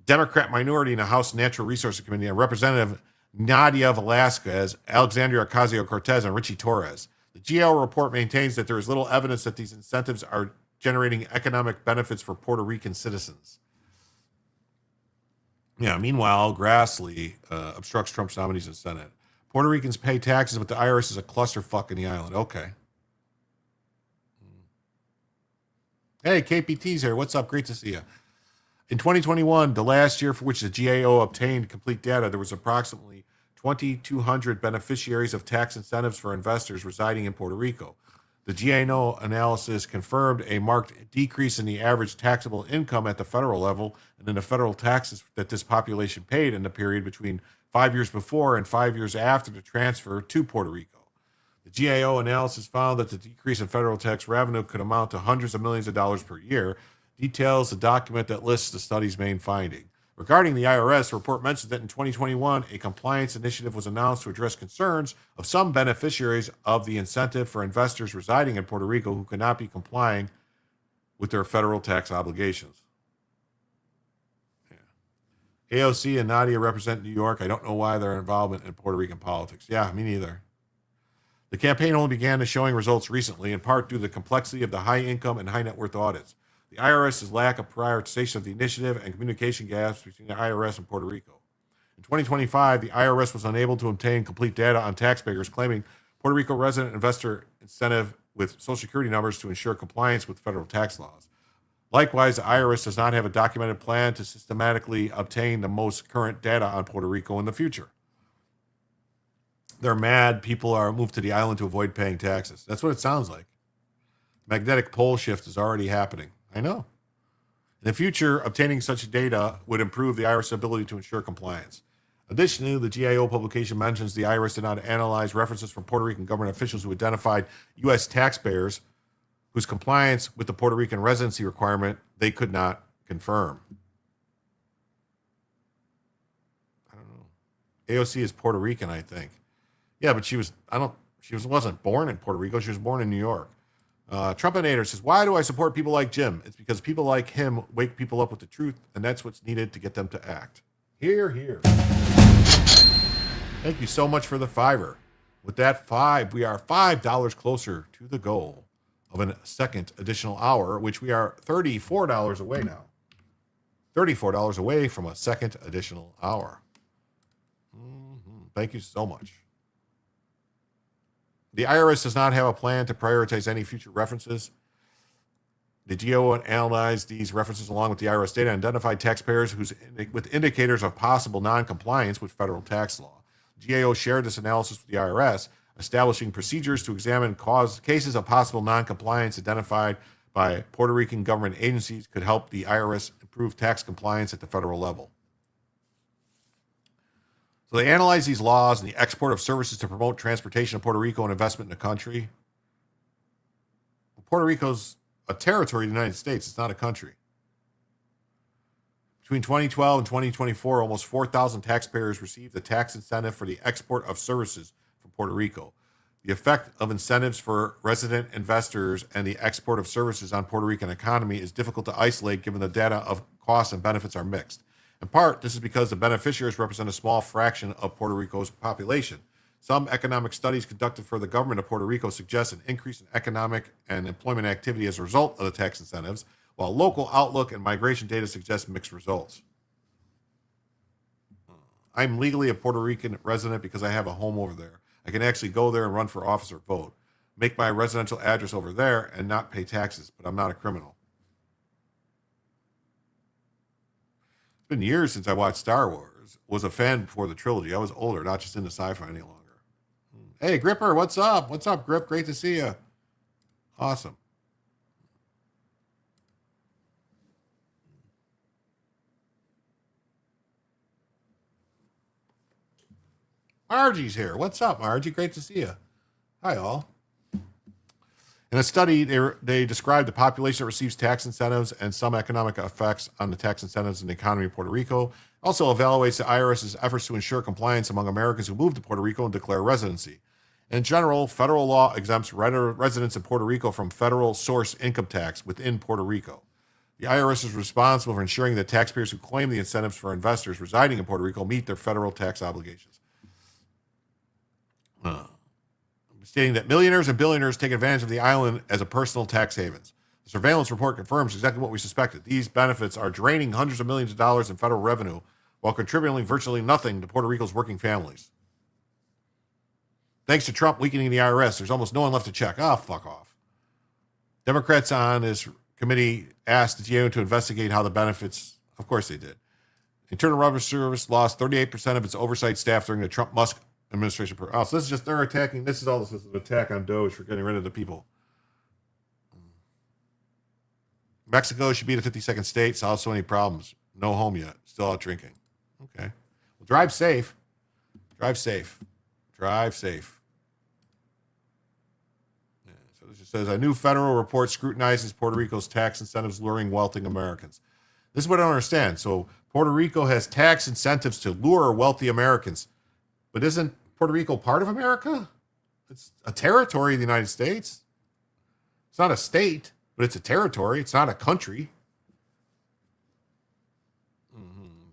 [SPEAKER 1] Democrat minority in the House Natural Resources Committee, and Representative Nadia Velasquez, Alexandria Ocasio-Cortez, and Richie Torres. The GAO report maintains that there is little evidence that these incentives are generating economic benefits for Puerto Rican citizens. Yeah, meanwhile, Grassley obstructs Trump's nominees in the Senate. Puerto Ricans pay taxes, but the IRS is a clusterfuck in the island. Okay. Hey, KPT's here. What's up? Great to see you. In 2021, the last year for which the GAO obtained complete data, there was approximately 2,200 beneficiaries of tax incentives for investors residing in Puerto Rico. The GAO analysis confirmed a marked decrease in the average taxable income at the federal level and in the federal taxes that this population paid in the period between 5 years before and 5 years after the transfer to Puerto Rico. The GAO analysis found that the decrease in federal tax revenue could amount to hundreds of millions of dollars per year, details the document that lists the study's main finding. Regarding the IRS, the report mentions that in 2021, a compliance initiative was announced to address concerns of some beneficiaries of the incentive for investors residing in Puerto Rico who could not be complying with their federal tax obligations. Yeah. AOC and Nadia represent New York. I don't know why their involvement in Puerto Rican politics. Yeah, me neither. The campaign only began showing results recently, in part due to the complexity of the high income and high net worth audits. The IRS's lack of prioritization of the initiative and communication gaps between the IRS and Puerto Rico. In 2025, the IRS was unable to obtain complete data on taxpayers claiming Puerto Rico resident investor incentive with Social Security numbers to ensure compliance with federal tax laws. Likewise, the IRS does not have a documented plan to systematically obtain the most current data on Puerto Rico in the future. They're mad people are moved to the island to avoid paying taxes. That's what it sounds like. Magnetic pole shift is already happening. I know. In the future, obtaining such data would improve the IRS ability to ensure compliance. Additionally, the GAO publication mentions the IRS did not analyze references from Puerto Rican government officials who identified U.S. taxpayers whose compliance with the Puerto Rican residency requirement they could not confirm. I don't know. AOC is Puerto Rican, I think. Yeah, but she wasn't born in Puerto Rico. She was born in New York. Trumpinator says, why do I support people like Jim? It's because people like him wake people up with the truth, and that's what's needed to get them to act. Hear, hear. Thank you so much for the $5. With that $5, we are $5 closer to the goal of a second additional hour, which we are $34 away now. $34 away from a second additional hour. Thank you so much. The IRS does not have a plan to prioritize any future references. The GAO analyzed these references along with the IRS data and identified taxpayers with indicators of possible noncompliance with federal tax law. GAO shared this analysis with the IRS, establishing procedures to examine cases of possible noncompliance identified by Puerto Rican government agencies could help the IRS improve tax compliance at the federal level. So they analyze these laws and the export of services to promote transportation of Puerto Rico and investment in the country. Puerto Rico's a territory of the United States. It's not a country. Between 2012 and 2024, almost 4,000 taxpayers received a tax incentive for the export of services from Puerto Rico. The effect of incentives for resident investors and the export of services on Puerto Rican economy is difficult to isolate given the data of costs and benefits are mixed. In part, this is because the beneficiaries represent a small fraction of Puerto Rico's population. Some economic studies conducted for the government of Puerto Rico suggest an increase in economic and employment activity as a result of the tax incentives, while local outlook and migration data suggest mixed results. I'm legally a Puerto Rican resident because I have a home over there. I can actually go there and run for office or vote, make my residential address over there, and not pay taxes, but I'm not a criminal. It's been years since I watched Star Wars. Was a fan before the trilogy. I was older, not just into sci-fi any longer. Hey, Gripper, what's up? What's up, Grip? Great to see you. Awesome. Margie's here. What's up, Margie? Great to see you. Hi, all. In a study, they described the population that receives tax incentives and some economic effects on the tax incentives in the economy of Puerto Rico. Also evaluates the IRS's efforts to ensure compliance among Americans who move to Puerto Rico and declare residency. In general, federal law exempts residents in Puerto Rico from federal source income tax within Puerto Rico. The IRS is responsible for ensuring that taxpayers who claim the incentives for investors residing in Puerto Rico meet their federal tax obligations. Stating that millionaires and billionaires take advantage of the island as a personal tax havens. The surveillance report confirms exactly what we suspected. These benefits are draining hundreds of millions of dollars in federal revenue while contributing virtually nothing to Puerto Rico's working families. Thanks to Trump weakening the IRS, there's almost no one left to check. Oh, fuck off. Democrats on his committee asked the GAO to investigate how the benefits, of course they did. Internal Revenue Service lost 38% of its oversight staff during the Trump-Musk administration. Oh, so this is just, they're attacking, this is all this is an attack on Doge for getting rid of the people. Mexico should be the 52nd state, solve so many problems. No home yet, still out drinking. Okay. Well, drive safe. Drive safe. Drive safe. Yeah, so this just says, a new federal report scrutinizes Puerto Rico's tax incentives luring wealthy Americans. This is what I don't understand. So Puerto Rico has tax incentives to lure wealthy Americans. But isn't Puerto Rico part of America? It's a territory of the United States. It's not a state, but it's a territory. It's not a country.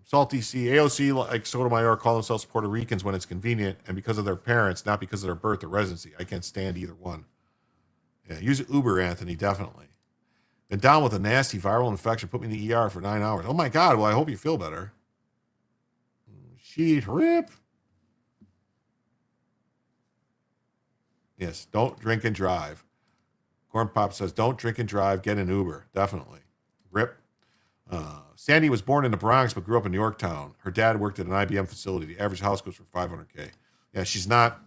[SPEAKER 1] Salty C, AOC, like Sotomayor, call themselves Puerto Ricans when it's convenient and because of their parents, not because of their birth or residency. I can't stand either one. Yeah, use Uber, Anthony, definitely. Been down with a nasty viral infection. Put me in the ER for 9 hours. Oh, my God. Well, I hope you feel better. Sheet rip. Yes, don't drink and drive. Corn Pop says, don't drink and drive. Get an Uber. Definitely. Rip. Sandy was born in the Bronx but grew up in Yorktown. Her dad worked at an IBM facility. The average house goes for $500K. Yeah, she's not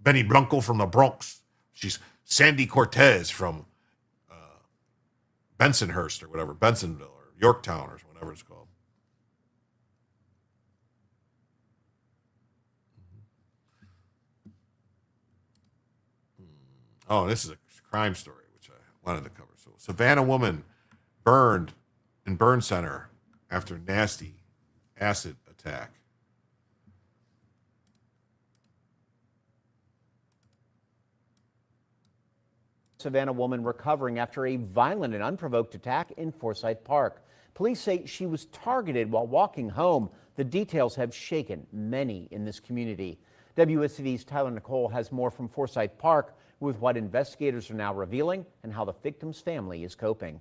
[SPEAKER 1] Benny Blanco from the Bronx. She's Sandy Cortez from Bensonhurst or whatever, Bensonville or Yorktown or whatever it's called. Oh, this is a crime story, which I wanted to cover. So, Savannah woman burned in burn center after nasty acid attack.
[SPEAKER 19] Savannah woman recovering after a violent and unprovoked attack in Forsyth Park. Police say she was targeted while walking home. The details have shaken many in this community. WSCV's Tyler Nicole has more from Forsyth Park with what investigators are now revealing and how the victim's family is coping.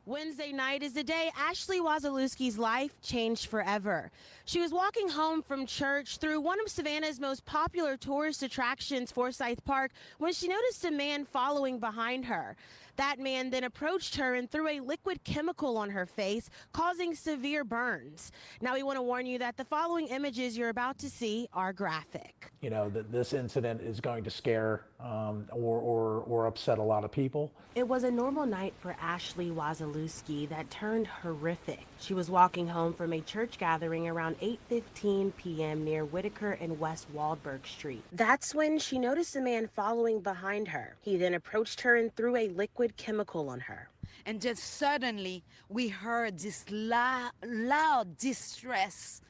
[SPEAKER 20] Wednesday night is the day Ashley Wazalewski's life changed forever. She was walking home from church through one of Savannah's most popular tourist attractions, Forsyth Park, when she noticed a man following behind her. That man then approached her and threw a liquid chemical on her face, causing severe burns. Now we want to warn you that the following images you're about to see are graphic.
[SPEAKER 21] You know, that this incident is going to scare or upset a lot of people.
[SPEAKER 20] It was a normal night for Ashley Wazalewski that turned horrific. She was walking home from a church gathering around 8:15 p.m. near Whitaker and West Waldberg Street. That's when she noticed a man following behind her. He then approached her and threw a liquid chemical on her.
[SPEAKER 22] And just suddenly we heard this loud distress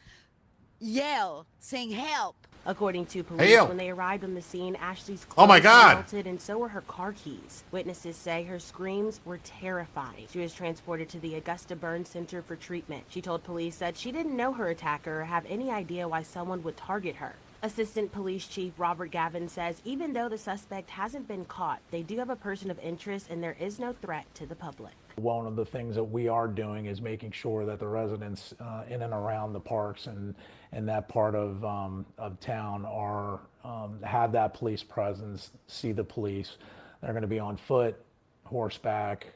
[SPEAKER 22] yell saying help.
[SPEAKER 20] According to police, when they arrived on the scene, Ashley's clothes
[SPEAKER 1] were
[SPEAKER 20] melted and so were her car keys. Witnesses say her screams were terrifying. She was transported to the Augusta Burn Center for treatment. She told police that she didn't know her attacker or have any idea why someone would target her. Assistant Police Chief Robert Gavin says even though the suspect hasn't been caught, they do have a person of interest and there is no threat to the public.
[SPEAKER 21] One of the things that we are doing is making sure that the residents in and around the parks and that part of town are have that police presence, see the police. They're going to be on foot, horseback,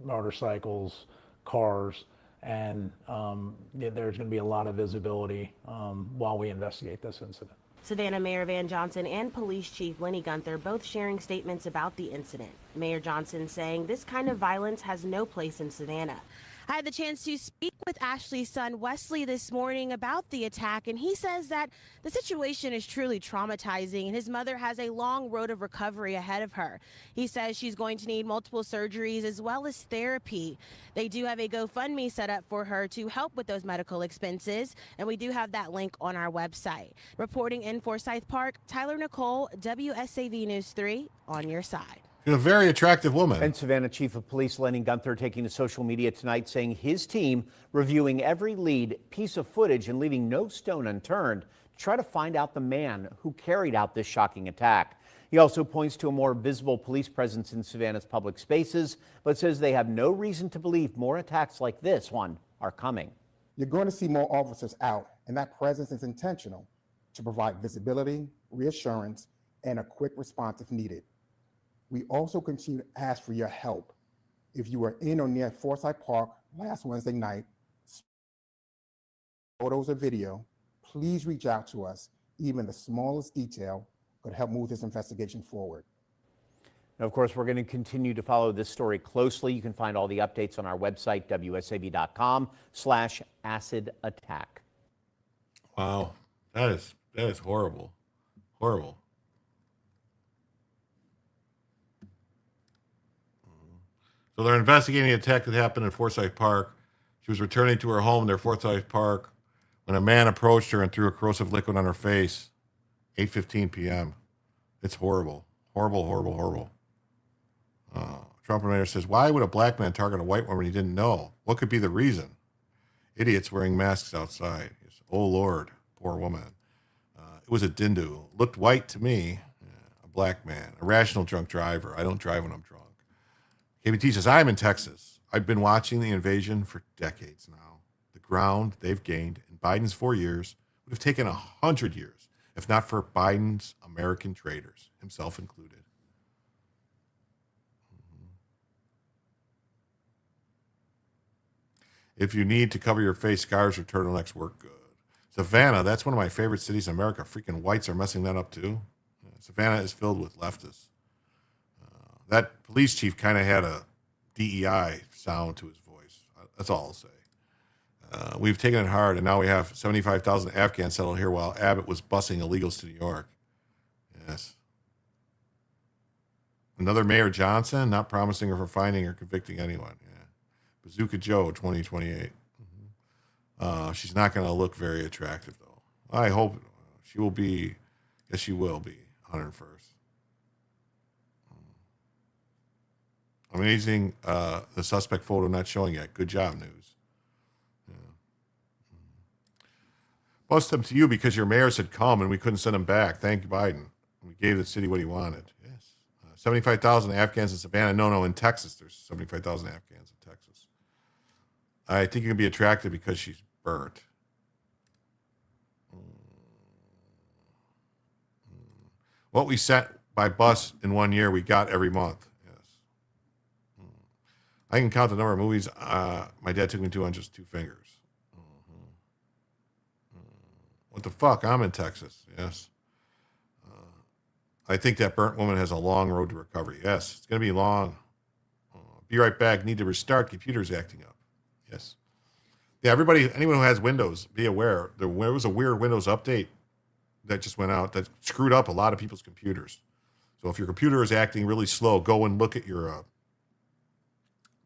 [SPEAKER 21] motorcycles, cars, and there's going to be a lot of visibility while we investigate this incident.
[SPEAKER 20] Savannah Mayor Van Johnson and Police Chief Lenny Gunther both sharing statements about the incident. Mayor Johnson saying this kind of violence has no place in Savannah. I had the chance to speak with Ashley's son, Wesley, this morning about the attack, and he says that the situation is truly traumatizing, and his mother has a long road of recovery ahead of her. He says she's going to need multiple surgeries as well as therapy. They do have a GoFundMe set up for her to help with those medical expenses, and we do have that link on our website. Reporting in Forsyth Park, Tyler Nicole, WSAV News 3, on your side.
[SPEAKER 1] She's a very attractive woman.
[SPEAKER 19] And Savannah Chief of Police Lenny Gunther taking to social media tonight saying his team reviewing every lead, piece of footage, and leaving no stone unturned to try to find out the man who carried out this shocking attack. He also points to a more visible police presence in Savannah's public spaces, but says they have no reason to believe more attacks like this one are coming.
[SPEAKER 2] You're going to see more officers out, and that presence is intentional to provide visibility, reassurance, and a quick response if needed. We also continue to ask for your help. If you were in or near Forsyth Park last Wednesday night, photos or video, please reach out to us. Even the smallest detail could help move this investigation forward.
[SPEAKER 19] Now, of course, we're going to continue to follow this story closely. You can find all the updates on our website, wsav.com/acid attack.
[SPEAKER 1] Wow, that is horrible, horrible. So they're investigating the attack that happened in Forsyth Park. She was returning to her home near Forsyth Park when a man approached her and threw a corrosive liquid on her face. 8:15 p.m. It's horrible, horrible, horrible, horrible. Trump Mayor says, why would a black man target a white woman he didn't know? What could be the reason? Idiots wearing masks outside. Oh, Lord, poor woman. It was a dindu. Looked white to me. A black man. A rational drunk driver. I don't drive when I'm drunk. KBT says, I'm in Texas. I've been watching the invasion for decades now. The ground they've gained in Biden's 4 years would have taken 100 years, if not for Biden's American traitors, himself included. If you need to cover your face, scarves or turtlenecks work good. Savannah, that's one of my favorite cities in America. Freaking whites are messing that up too. Savannah is filled with leftists. That police chief kind of had a DEI sound to his voice. That's all I'll say. We've taken it hard, and now we have 75,000 Afghans settled here while Abbott was busing illegals to New York. Yes. Another Mayor Johnson, not promising or finding or convicting anyone. Yeah. Bazooka Joe, 2028. She's not going to look very attractive, though. I hope she will be, yes, she will be 101st. Amazing, the suspect photo not showing yet. Good job, news. Yeah. Bust them to you because your mayors had come and we couldn't send them back. Thank you, Biden. We gave the city what he wanted. Yes. 75,000 Afghans in Savannah. No, in Texas. There's 75,000 Afghans in Texas. I think you can be attracted because she's burnt. What we sent by bus in 1 year, we got every month. I can count the number of movies my dad took me to on just 2 fingers. What the fuck? I'm in Texas. Yes. I think that burnt woman has a long road to recovery. Yes, it's going to be long. Be right back. Need to restart. Computer's acting up. Yes. Yeah, everybody, anyone who has Windows, be aware. There was a weird Windows update that just went out that screwed up a lot of people's computers. So if your computer is acting really slow, go and look at your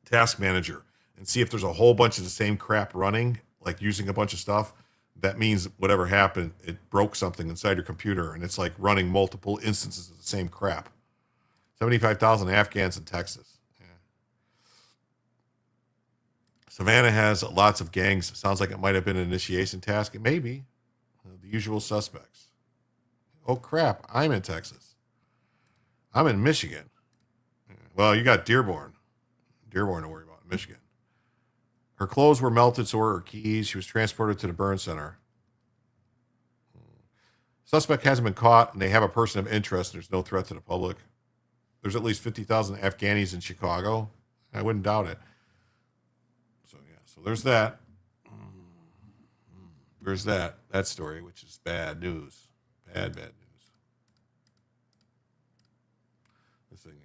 [SPEAKER 1] task manager and see if there's a whole bunch of the same crap running, like using a bunch of stuff. That means whatever happened, it broke something inside your computer, and it's like running multiple instances of the same crap. 75,000 Afghans in Texas. Yeah. Savannah has lots of gangs. Sounds like it might have been an initiation task. It may be. The usual suspects. Oh, crap. I'm in Texas. I'm in Michigan. Yeah. Well, you got Dearborn to worry about in Michigan. Her clothes were melted, so were her keys. She was transported to the burn center. Suspect hasn't been caught, and they have a person of interest. There's no threat to the public. There's at least 50,000 Afghanis in Chicago. I wouldn't doubt it. So, yeah, so there's that. There's that story, which is bad news. Bad news. This thing,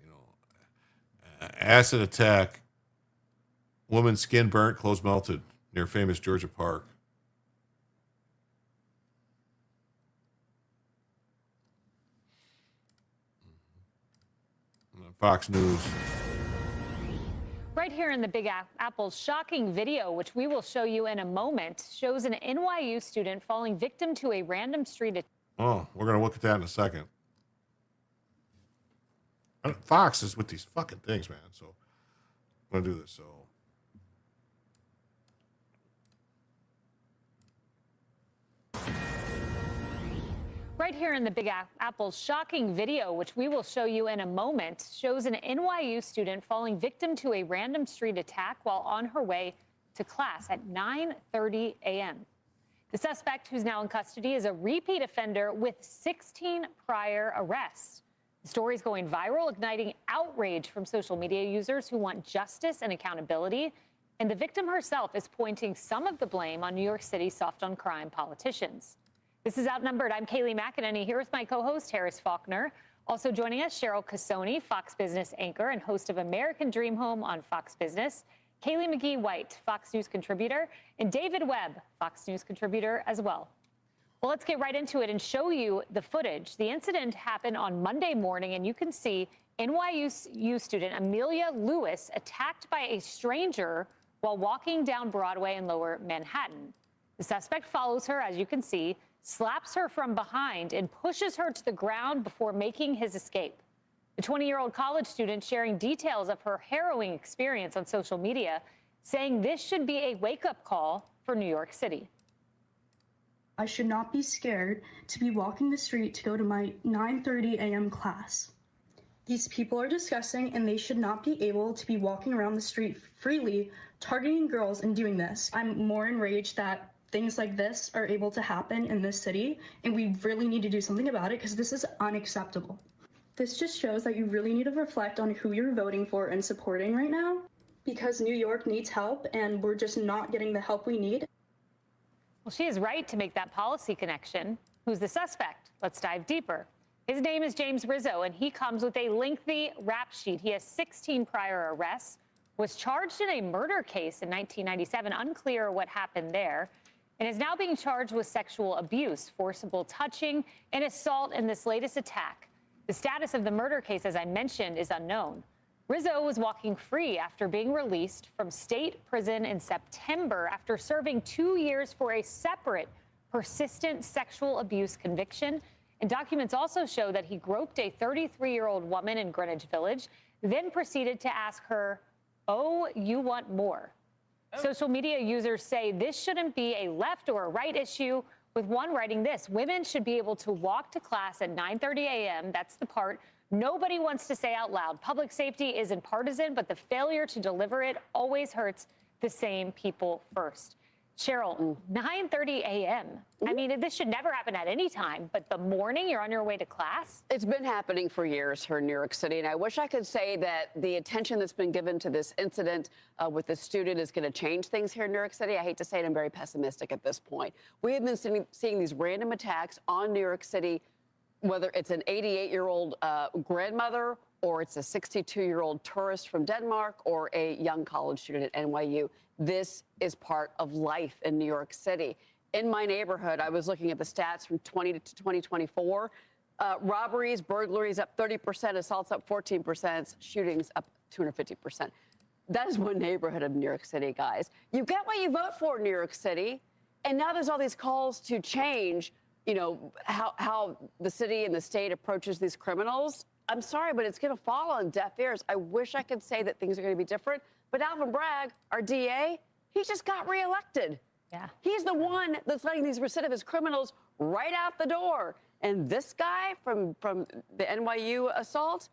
[SPEAKER 1] acid attack Woman's skin burnt, clothes melted near famous Georgia park. Fox News.
[SPEAKER 3] Right here in the Big Apple's shocking video, which we will show you in a moment, shows an NYU student falling victim to a random street attack.
[SPEAKER 1] Oh, we're going to look at that in a second. Fox is with these fucking things, man. So I'm going to do this. So
[SPEAKER 3] Right here in the Big Apple's shocking video, which we will show you in a moment, shows an NYU student falling victim to a random street attack while on her way to class at 9:30 a.m. The suspect, who's now in custody, is a repeat offender with 16 prior arrests. The story is going viral, igniting outrage from social media users who want justice and accountability. And the victim herself is pointing some of the blame on New York City soft-on-crime politicians. This is Outnumbered. I'm Kayleigh McEnany here with my co-host, Harris Faulkner. Also joining us, Cheryl Casoni, Fox Business anchor and host of American Dream Home on Fox Business, Kaylee McGee-White, Fox News contributor, and David Webb, Fox News contributor as well. Well, let's get right into it and show you the footage. The incident happened on Monday morning, and you can see NYU student Amelia Lewis attacked by a stranger while walking down Broadway in Lower Manhattan. The suspect follows her, as you can see, slaps her from behind and pushes her to the ground before making his escape. The 20-year-old college student sharing details of her harrowing experience on social media, saying this should be a wake-up call for New York City.
[SPEAKER 5] I should not be scared to be walking the street to go to my 9:30 a.m. class. These people are disgusting, and they should not be able to be walking around the street freely, targeting girls and doing this. I'm more enraged that things like this are able to happen in this city, and we really need to do something about it because this is unacceptable. This just shows that you really need to reflect on who you're voting for and supporting right now, because New York needs help, and we're just not getting the help we need.
[SPEAKER 3] Well, she is right to make that policy connection. Who's the suspect? Let's dive deeper. His name is James Rizzo, and he comes with a lengthy rap sheet. He has 16 prior arrests, was charged in a murder case in 1997, unclear what happened there, and is now being charged with sexual abuse, forcible touching, and assault in this latest attack. The status of the murder case, as I mentioned, is unknown. Rizzo was walking free after being released from state prison in September after serving 2 years for a separate, persistent sexual abuse conviction. And documents also show that he groped a 33-year-old woman in Greenwich Village, then proceeded to ask her, "Oh, you want more?" Social media users say this shouldn't be a left or a right issue, with one writing this: women should be able to walk to class at 9:30 a.m. That's the part nobody wants to say out loud. Public safety isn't partisan, but the failure to deliver it always hurts the same people first. Cheryl, 9:30 a.m. I mean, this should never happen at any time, but the morning you're on your way to class?
[SPEAKER 23] It's been happening for years here in New York City, and I wish I could say that the attention that's been given to this incident with the student is going to change things here in New York City. I hate to say it, I'm very pessimistic at this point. We have been seeing these random attacks on New York City, whether it's an 88-year-old grandmother or it's a 62-year-old tourist from Denmark or a young college student at NYU. This is part of life in New York City. In my neighborhood, I was looking at the stats from 20 to 2024. Robberies, burglaries up 30%, assaults up 14%, shootings up 250%. That is one neighborhood of New York City, guys. You get what you vote for in New York City, and now there's all these calls to change, you know, how the city and the state approaches these criminals. I'm sorry, but it's going to fall on deaf ears. I wish I could say that things are going to be different, but Alvin Bragg, our DA, he just got reelected.
[SPEAKER 3] Yeah.
[SPEAKER 23] He's the one that's letting these recidivist criminals right out the door. And this guy from the NYU assault,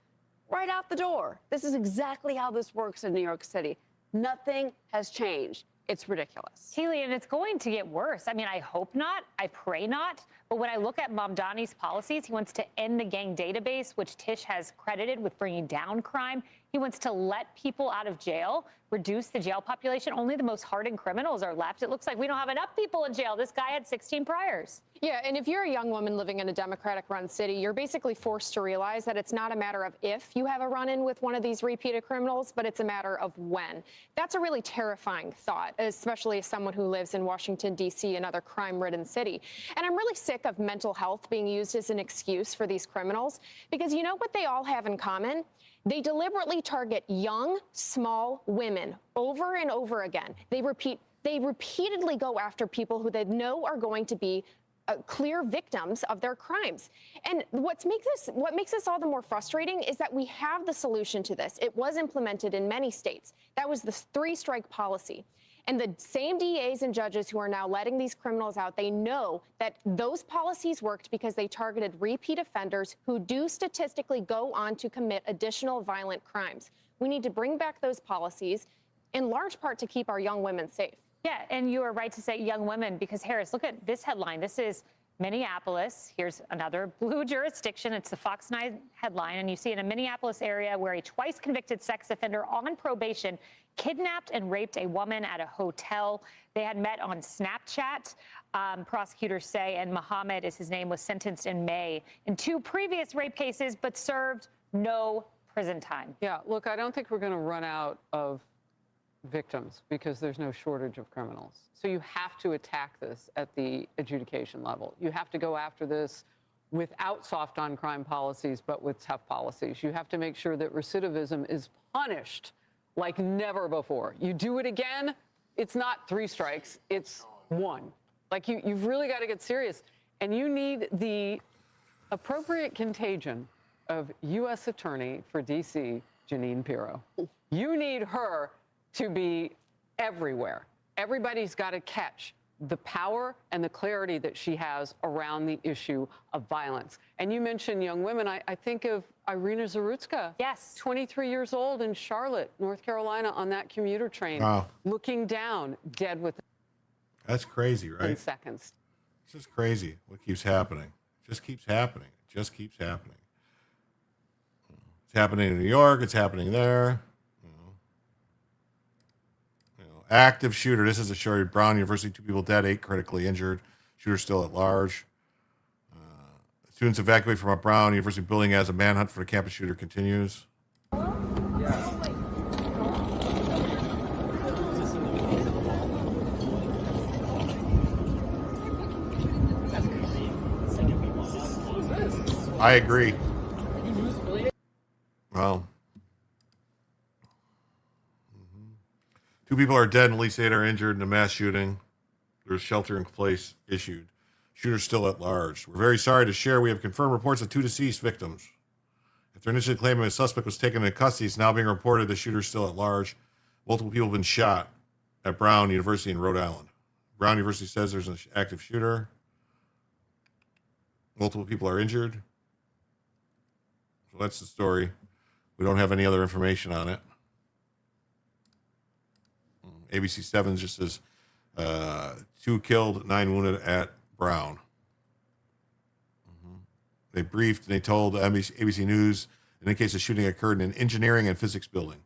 [SPEAKER 23] right out the door. This is exactly how this works in New York City. Nothing has changed. It's ridiculous.
[SPEAKER 3] Kayleigh, and it's going to get worse. I mean, I hope not. I pray not. But when I look at Mamdani's policies, he wants to end the gang database, which Tish has credited with bringing down crime. He wants to let people out of jail, reduce the jail population. Only the most hardened criminals are left. It looks like we don't have enough people in jail. This guy had 16 priors.
[SPEAKER 4] Yeah, and if you're a young woman living in a Democratic-run city, you're basically forced to realize that it's not a matter of if you have a run-in with one of these repeated criminals, but it's a matter of when. That's a really terrifying thought, especially as someone who lives in Washington, D.C., another crime-ridden city. And I'm really sick of mental health being used as an excuse for these criminals, because you know what they all have in common? They deliberately target young, small women over and over again. They repeatedly go after people who they know are going to be clear victims of their crimes. And what makes this all the more frustrating is that we have the solution to this. It was implemented in many states. That was the three-strike policy. And the same DAs and judges who are now letting these criminals out, they know that those policies worked because they targeted repeat offenders who do statistically go on to commit additional violent crimes. We need to bring back those policies, in large part to keep our young women safe.
[SPEAKER 3] Yeah, and you are right to say young women, because Harris, look at this headline. This is Minneapolis. Here's another blue jurisdiction. It's the Fox 9 headline. And you see in a Minneapolis area where a twice convicted sex offender on probation kidnapped and raped a woman at a hotel. They had met on Snapchat, prosecutors say, and Muhammad, is his name, was sentenced in May in 2 previous rape cases, but served no prison time.
[SPEAKER 6] Yeah, look, I don't think we're going to run out of victims because there's no shortage of criminals. So you have to attack this at the adjudication level. You have to go after this without soft on crime policies, but with tough policies. You have to make sure that recidivism is punished like never before. You do it again, it's not 3 strikes, it's 1. Like you've really got to get serious. And you need the appropriate contagion of U.S. Attorney for D.C., Jeanine Pirro. You need her to be everywhere. Everybody's got to catch the power and the clarity that she has around the issue of violence. And you mentioned young women. I think of Irina Zarutska.
[SPEAKER 3] Yes.
[SPEAKER 6] 23 years old in Charlotte, North Carolina, on that commuter train, looking down, dead within
[SPEAKER 1] That's crazy, right?
[SPEAKER 6] seconds.
[SPEAKER 1] It's just crazy what keeps happening. It just keeps happening. It just keeps happening. It's happening in New York. It's happening there. Active shooter. This is Assorted. Brown University, 2 people dead, 8 critically injured. Shooter still at large. Students evacuated from a Brown University building as a manhunt for the campus shooter continues. I agree. Well, 2 people are dead and at least 8 are injured in a mass shooting. There's shelter in place issued. Shooter still at large. We're very sorry to share we have confirmed reports of 2 deceased victims. After initially claiming a suspect was taken into custody, it's now being reported the shooter is still at large. Multiple people have been shot at Brown University in Rhode Island. Brown University says there's an active shooter. Multiple people are injured. So that's the story. We don't have any other information on it. ABC 7 just says 2 killed, 9 wounded at Brown. They briefed and they told ABC News in the case the shooting occurred in an engineering and physics building.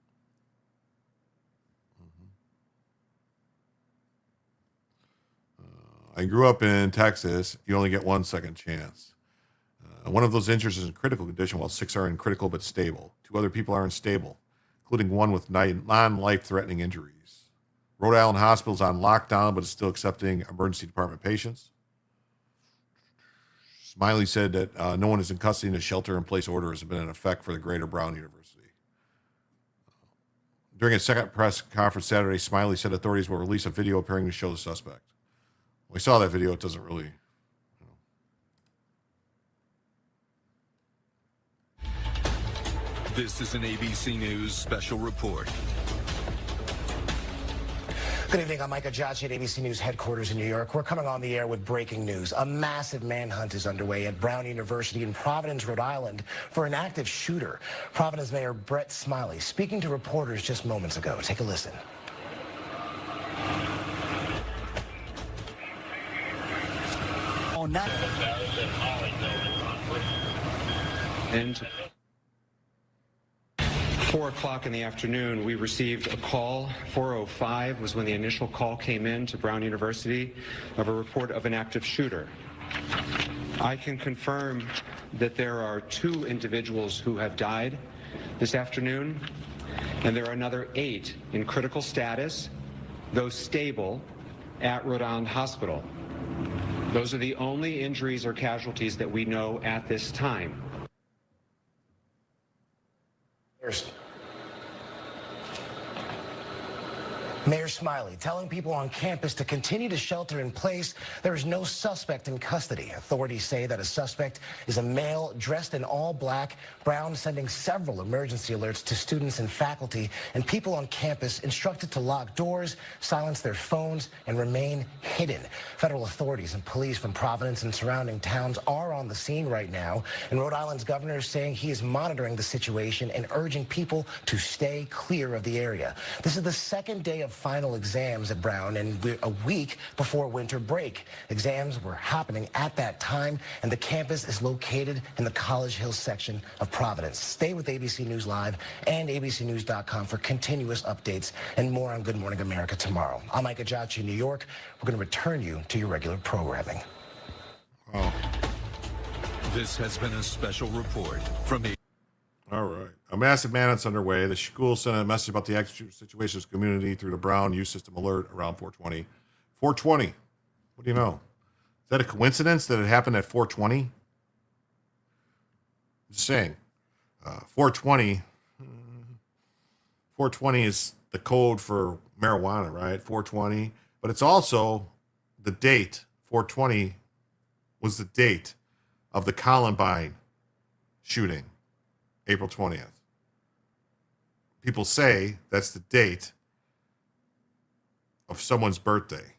[SPEAKER 1] I grew up in Texas. You only get 1 second chance. One of those injuries is in critical condition, while 6 are in critical but stable. 2 other people are unstable, including 1 with non-life-threatening injuries. Rhode Island Hospital is on lockdown, but is still accepting emergency department patients. Smiley said that no one is in custody and a shelter-in-place order has been in effect for the greater Brown University. During a second press conference Saturday, Smiley said authorities will release a video appearing to show the suspect. We saw that video. It doesn't really...
[SPEAKER 7] This is an ABC News special report.
[SPEAKER 24] Good evening. I'm Micah Joshi at ABC News headquarters in New York. We're coming on the air with breaking news. A massive manhunt is underway at Brown University in Providence, Rhode Island, for an active shooter. Providence Mayor Brett Smiley speaking to reporters just moments ago. Take a listen.
[SPEAKER 8] 4 o'clock in the afternoon, we received a call. 4:05 was when the initial call came in to Brown University of a report of an active shooter. I can confirm that there are 2 individuals who have died this afternoon, and there are another 8 in critical status, those stable, at Rhode Island Hospital. Those are the only injuries or casualties that we know at this time.
[SPEAKER 24] Mayor Smiley telling people on campus to continue to shelter in place. There is no suspect in custody. Authorities say that a suspect is a male dressed in all black. Brown sending several emergency alerts to students and faculty, and people on campus instructed to lock doors, silence their phones, and remain hidden. Federal authorities and police from Providence and surrounding towns are on the scene right now, and Rhode Island's governor is saying he is monitoring the situation and urging people to stay clear of the area. This is the second day of final exams at Brown and a week before winter break. Exams were happening at that time, and the campus is located in the College Hill section of Providence. Stay with ABC News Live and abcnews.com for continuous updates and more on Good Morning America tomorrow. I'm Mike Ajachi in New York. We're going to return you to your regular programming.
[SPEAKER 1] Oh.
[SPEAKER 7] This has been a special report from the...
[SPEAKER 1] All right. A massive manhunt's underway. The school sent a message about the active situations community through the Brown Youth System alert around 420. 420. What do you know? Is that a coincidence that it happened at 420? Just saying. 420. 420 is the code for marijuana, right? 420. But it's also the date. 420 was the date of the Columbine shooting, April 20th. People say that's the date of someone's birthday.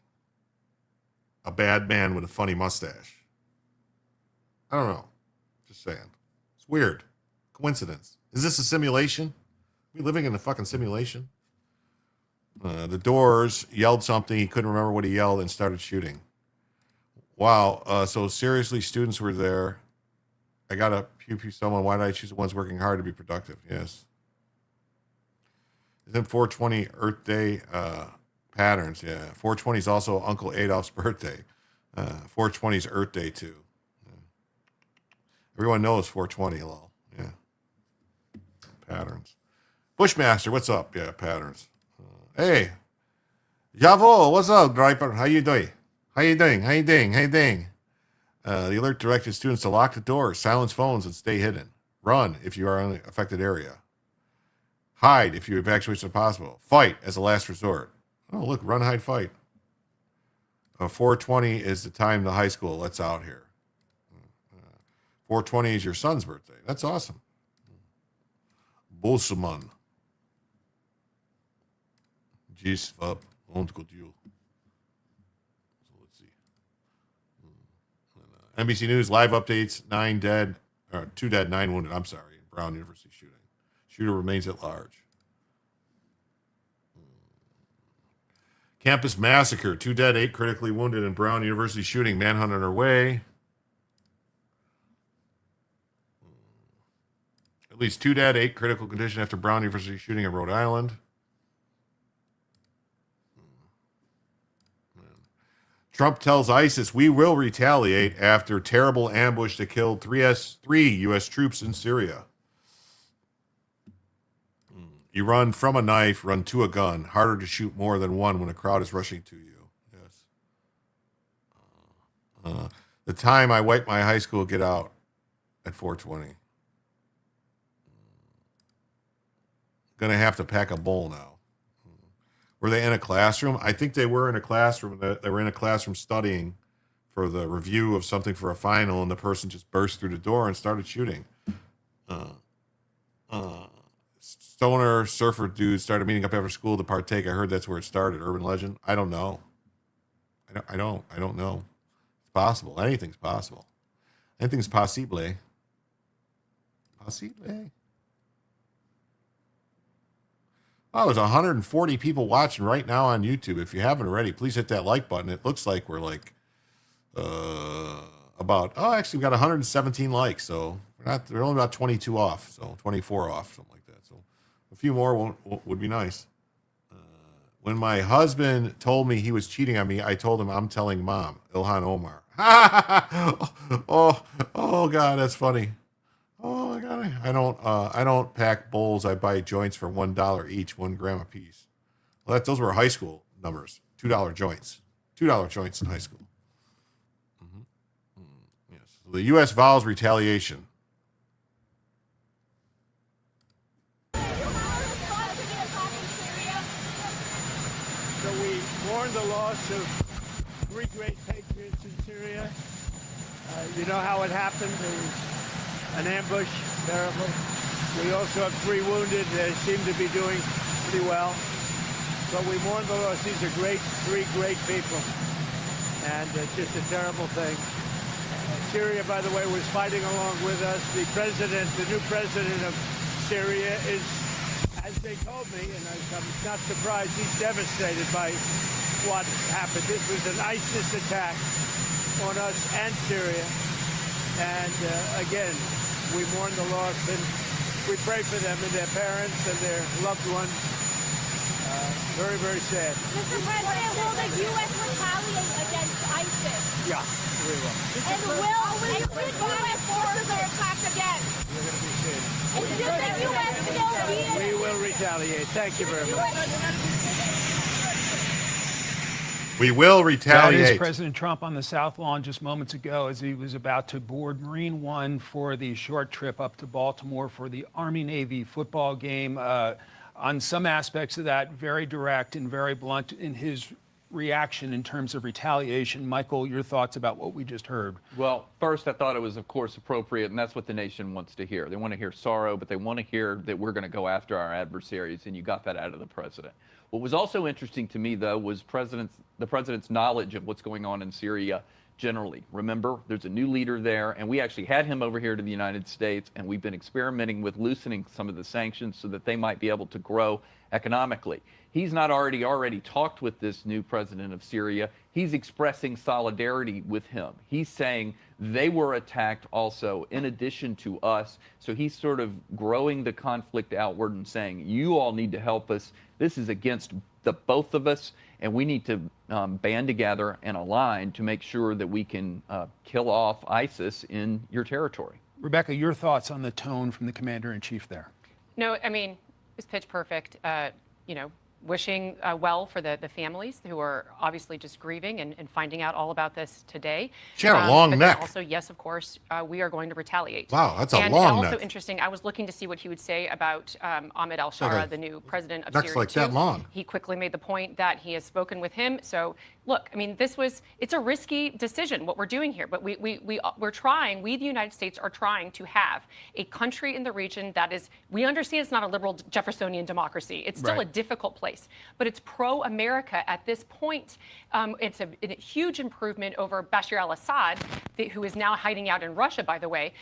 [SPEAKER 1] A bad man with a funny mustache. I don't know. Just saying. It's weird. Coincidence. Is this a simulation? Are we living in a fucking simulation? The Doors yelled something. He couldn't remember what he yelled and started shooting. Wow. So seriously, students were there. I got to pew someone. Why did I choose the ones working hard to be productive? Yes. Isn't 420 Earth Day patterns? Yeah. 420 is also Uncle Adolf's birthday. 420 is Earth Day too. Yeah. Everyone knows 420, lol. Yeah. Patterns. Bushmaster, what's up? Yeah, patterns. Hey. Javo, what's up, Driver? How you doing? How you doing? The alert directed students to lock the doors, silence phones, and stay hidden. Run if you are in the affected area. Hide if your evacuation is possible. Fight as a last resort. Oh, look, run, hide, fight. 420 is the time the high school lets out here. 420 is your son's birthday. That's awesome. Boseman. Jeez, und gut you. So let's see. NBC News live updates: 2 dead, 9 wounded. I'm sorry, Brown University shooting. Shooter remains at large. Campus massacre: 2 dead, 8 critically wounded in Brown University shooting. Manhunt underway. At least 2 dead, 8 critical condition after Brown University shooting in Rhode Island. Trump tells ISIS we will retaliate after terrible ambush that killed 3 U.S. troops in Syria. You run from a knife, run to a gun. Harder to shoot more than one when a crowd is rushing to you. Yes. The time I wiped my high school get out at 420. Gonna have to pack a bowl now. Were they in a classroom? I think they were in a classroom. They were in a classroom studying for the review of something for a final, and the person just burst through the door and started shooting. Stoner surfer dudes started meeting up after school to partake. I heard that's where it started. Urban legend? I don't know. I don't know. It's possible. Anything's possible. Anything's possible. Possible. Oh, there's 140 people watching right now on YouTube. If you haven't already, please hit that like button. It looks like we're like actually we got 117 likes. So we're only about 22 off. So 24 off, something like that. So A few more would be nice. When my husband told me he was cheating on me, I told him I'm telling mom. Ilhan Omar. oh God, that's funny. Oh my God, I don't pack bowls. I buy joints for $1 each, 1 gram a piece. Well, those were high school numbers. $2 joints. $2 joints in high school. Yes. So the U.S. vows retaliation.
[SPEAKER 10] So we mourn the loss of 3 great patriots in Syria. You know how it happened. There was an ambush, terrible. We also have 3 wounded. They seem to be doing pretty well. But we mourn the loss. These are 3 great people. And it's just a terrible thing. Syria, by the way, was fighting along with us. The new president of Syria is, as they told me, and I'm not surprised, he's devastated by what happened. This was an ISIS attack on us and Syria. And again, we mourn the loss and we pray for them and their parents and their loved ones. Very, very sad.
[SPEAKER 11] Mr. President, will the U.S. retaliate against ISIS?
[SPEAKER 10] Yeah, we will.
[SPEAKER 11] And will U.S. forces are attacked again?
[SPEAKER 10] You're going to be safe.
[SPEAKER 11] And should the U.S. still be
[SPEAKER 10] We will retaliate. Thank you very much.
[SPEAKER 1] We will retaliate.
[SPEAKER 12] That is President Trump on the South Lawn just moments ago as he was about to board Marine One for the short trip up to Baltimore for the Army-Navy football game. On some aspects of that, very direct and very blunt in his reaction in terms of retaliation. Michael, your thoughts about what we just heard?
[SPEAKER 14] Well, first, I thought it was, of course, appropriate, and that's what the nation wants to hear. They want to hear sorrow, but they want to hear that we're going to go after our adversaries, and you got that out of the president. What was also interesting to me, though, was the president's knowledge of what's going on in Syria generally. Remember, there's a new leader there, and we actually had him over here to the United States, and we've been experimenting with loosening some of the sanctions so that they might be able to grow economically. He's not already talked with this new president of Syria. He's expressing solidarity with him. He's saying they were attacked also in addition to us. So he's sort of growing the conflict outward and saying, you all need to help us. This is against the both of us, and we need to band together and align to make sure that we can kill off ISIS in your territory.
[SPEAKER 12] Rebecca, your thoughts on the tone from the commander-in-chief there?
[SPEAKER 25] No, I mean, it's pitch perfect. Wishing well for the families who are obviously just grieving and finding out all about this today.
[SPEAKER 1] She had a long neck.
[SPEAKER 25] Also, yes, of course, we are going to retaliate.
[SPEAKER 1] Wow, that's a long
[SPEAKER 25] neck.
[SPEAKER 1] neck.
[SPEAKER 25] Also interesting, I was looking to see what he would say about Ahmed al-Shara, the new president of
[SPEAKER 1] Neck's
[SPEAKER 25] Syria.
[SPEAKER 1] like that long.
[SPEAKER 25] He quickly made the point that he has spoken with him. So, look, I mean, it's a risky decision, what we're doing here. But we're trying, we, the United States, are trying to have a country in the region that is, we understand it's not a liberal Jeffersonian democracy. It's still a difficult place. But it's pro-America at this point. It's a huge improvement over Bashar al-Assad, who is now hiding out in Russia, by the way,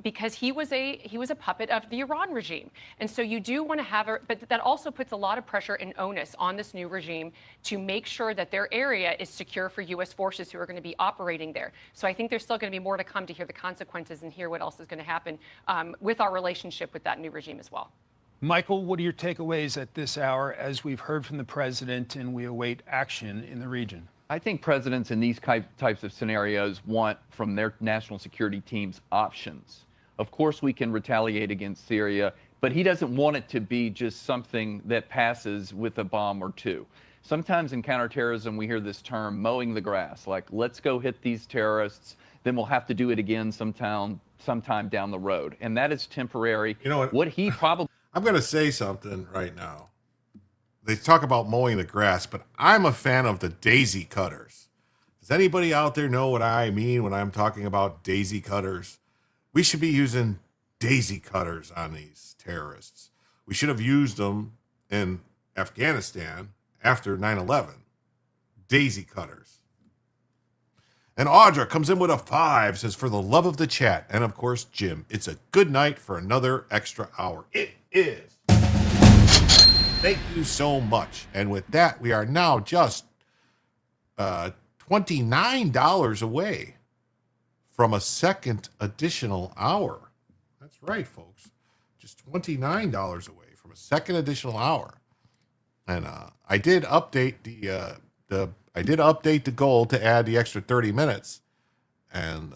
[SPEAKER 25] because he was a puppet of the Iran regime. And so you do want to have but that also puts a lot of pressure and onus on this new regime to make sure that their area is secure for U.S. forces who are going to be operating there. So I think there's still going to be more to come to hear the consequences and hear what else is going to happen with our relationship with that new regime as well.
[SPEAKER 12] Michael, what are your takeaways at this hour as we've heard from the president and we await action in the region?
[SPEAKER 14] I think presidents in these types of scenarios want from their national security teams options. Of course, we can retaliate against Syria, but he doesn't want it to be just something that passes with a bomb or two. Sometimes in counterterrorism, we hear this term, mowing the grass, like, let's go hit these terrorists, then we'll have to do it again sometime down the road. And that is temporary.
[SPEAKER 1] You know
[SPEAKER 14] what he probably...
[SPEAKER 1] I'm going to say something right now. They talk about mowing the grass, but I'm a fan of the daisy cutters. Does anybody out there know what I mean when I'm talking about daisy cutters? We should be using daisy cutters on these terrorists. We should have used them in Afghanistan after 9/11. Daisy cutters. And Audra comes in with a 5, says, for the love of the chat. And of course, Jim, it's a good night for another extra hour. It is. Thank you so much. And with that, we are now just $29 away from a second additional hour. That's right, folks. Just $29 away from from a second additional hour. And I did update the goal to add the extra 30 minutes. And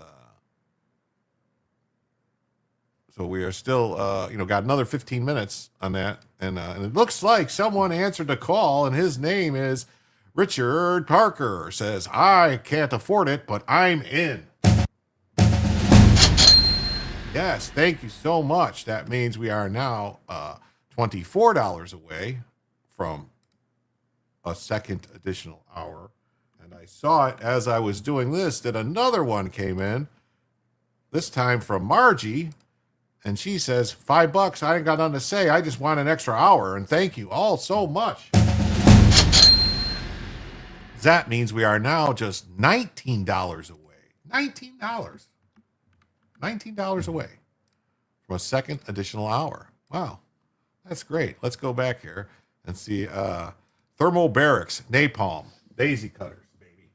[SPEAKER 1] so we are still, got another 15 minutes on that. And it looks like someone answered the call, and his name is Richard Parker. Says, I can't afford it, but I'm in. Yes, thank you so much. That means we are now $24 away from a second additional hour. And I saw it as I was doing this that another one came in, this time from Margie. And she says, $5. I ain't got nothing to say. I just want an extra hour. And thank you all so much. That means we are now just $19 away. $19 away from a second additional hour. Wow. That's great. Let's go back here and see thermal barracks, napalm, daisy cutters, baby.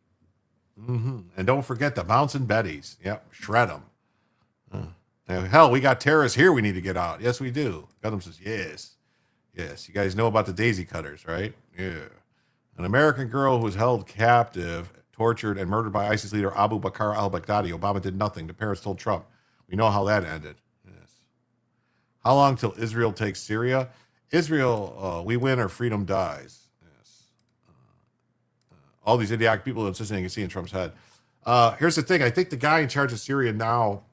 [SPEAKER 1] And don't forget the bouncing betties. Yep, shred them. Hell, we got terrorists here we need to get out. Yes, we do. Gundam says, yes. Yes, you guys know about the daisy cutters, right? Yeah. An American girl who was held captive, tortured, and murdered by ISIS leader Abu Bakr al-Baghdadi. Obama did nothing. The parents told Trump. We know how that ended. Yes. How long till Israel takes Syria? Israel, we win or freedom dies. Yes. All these idiotic people insisting you can see in Trump's head. Here's the thing. I think the guy in charge of Syria now,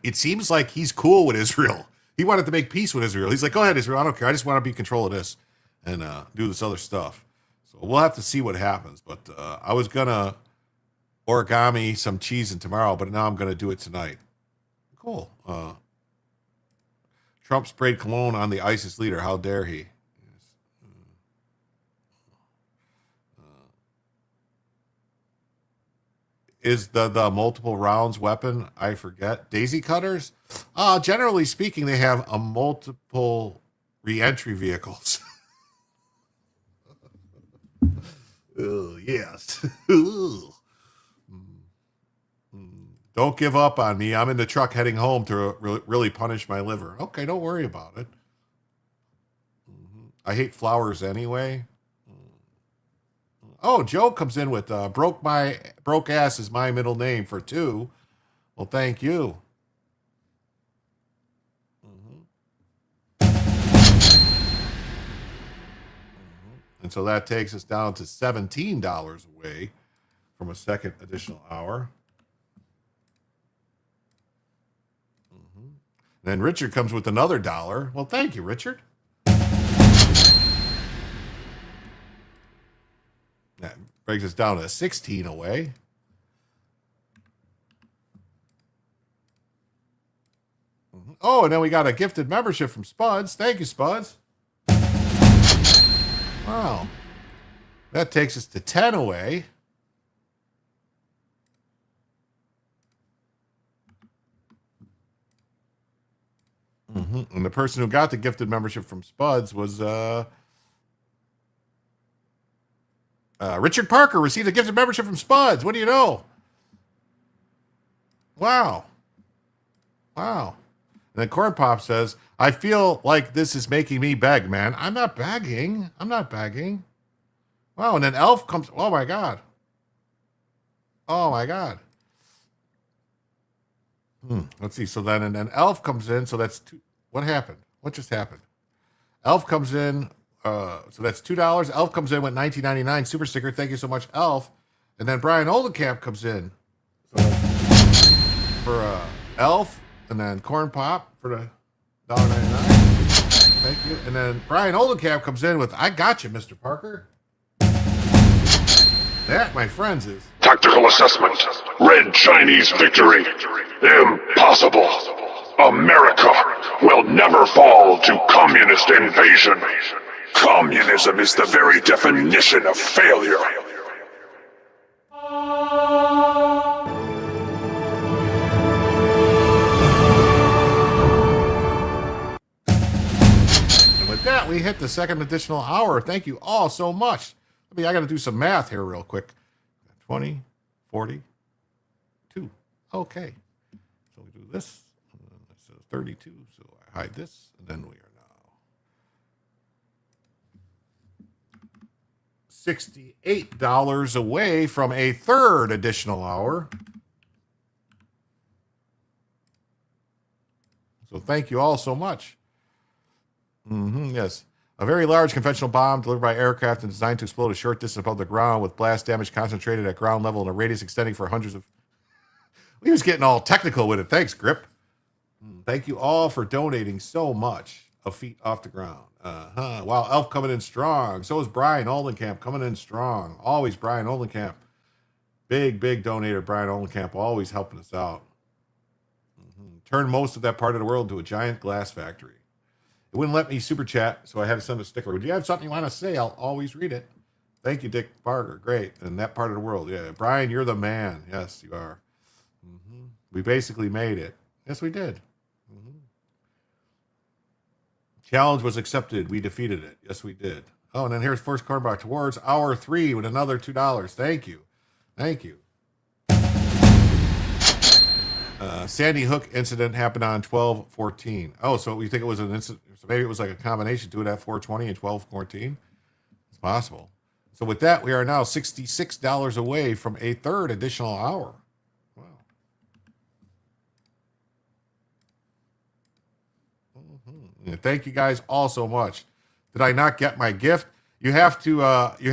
[SPEAKER 1] it seems like he's cool with Israel. He wanted to make peace with Israel. He's like, go ahead, Israel. I don't care. I just want to be in control of this and do this other stuff. So we'll have to see what happens. But I was going to origami some cheese in tomorrow, but now I'm going to do it tonight. Cool. Trump sprayed cologne on the ISIS leader. How dare he? Is the multiple rounds weapon, I forget, daisy cutters? Generally speaking, they have a multiple re-entry vehicles. Yes. Don't give up on me. I'm in the truck heading home to really punish my liver. Okay, don't worry about it. I hate flowers anyway. Oh, Joe comes in with broke ass is my middle name for 2. Well, thank you. And so that takes us down to $17 away from a second additional hour. Then Richard comes with another $1. Well, thank you, Richard. That brings us down to 16 away. Oh, and then we got a gifted membership from Spuds. Thank you, Spuds. Wow. That takes us to 10 away. And the person who got the gifted membership from Spuds was Richard Parker received a gifted membership from Spuds. What do you know? Wow. And then Corn Pop says, I feel like this is making me beg, man. I'm not begging. Wow. And then Elf comes. Oh, my God. Let's see. So then, and then Elf comes in. So that's two. What happened? What just happened? Elf comes in. So that's $2. Elf comes in with $19.99 super sticker. Thank you so much, Elf. And then Brian Oldenkamp comes in for Elf, and then Corn Pop for the $1.99. Thank you. And then Brian Oldenkamp comes in with I got you, Mr. Parker. That, my friends, is
[SPEAKER 9] tactical assessment. Red Chinese victory. Impossible. America will never fall to communist invasion. Communism is the very definition of failure.
[SPEAKER 1] And with that, we hit the second additional hour. Thank you all so much. I got to do some math here real quick. 20, 40, 2. Okay. So we do this. So 32. So hide this, and then we are now $68 away from a third additional hour. So thank you all so much. Yes. A very large conventional bomb delivered by aircraft and designed to explode a short distance above the ground with blast damage concentrated at ground level and a radius extending for hundreds of... He was getting all technical with it. Thanks, Grip. Thank you all for donating so much. A feet off the ground. Wow, Elf coming in strong. So is Brian Oldenkamp coming in strong. Always Brian Oldenkamp. Big donator, Brian Oldenkamp, always helping us out. Turned most of that part of the world into a giant glass factory. It wouldn't let me super chat, so I had to send a sticker. Would you have something you want to say? I'll always read it. Thank you, Dick Barger. Great. And that part of the world. Yeah. Brian, you're the man. Yes, you are. We basically made it. Yes, we did. Challenge was accepted. We defeated it. Yes, we did. Oh, and then here's first cornerback towards hour 3 with another $2. Thank you. Thank you. Sandy Hook incident happened on 12/14. Oh, so you think it was an incident? So maybe it was like a combination. Do it at 4:20 and 12/14. It's possible. So with that, we are now $66 away from a third additional hour. Wow. Yeah, thank you guys all so much. Did I not get my gift? You have to. This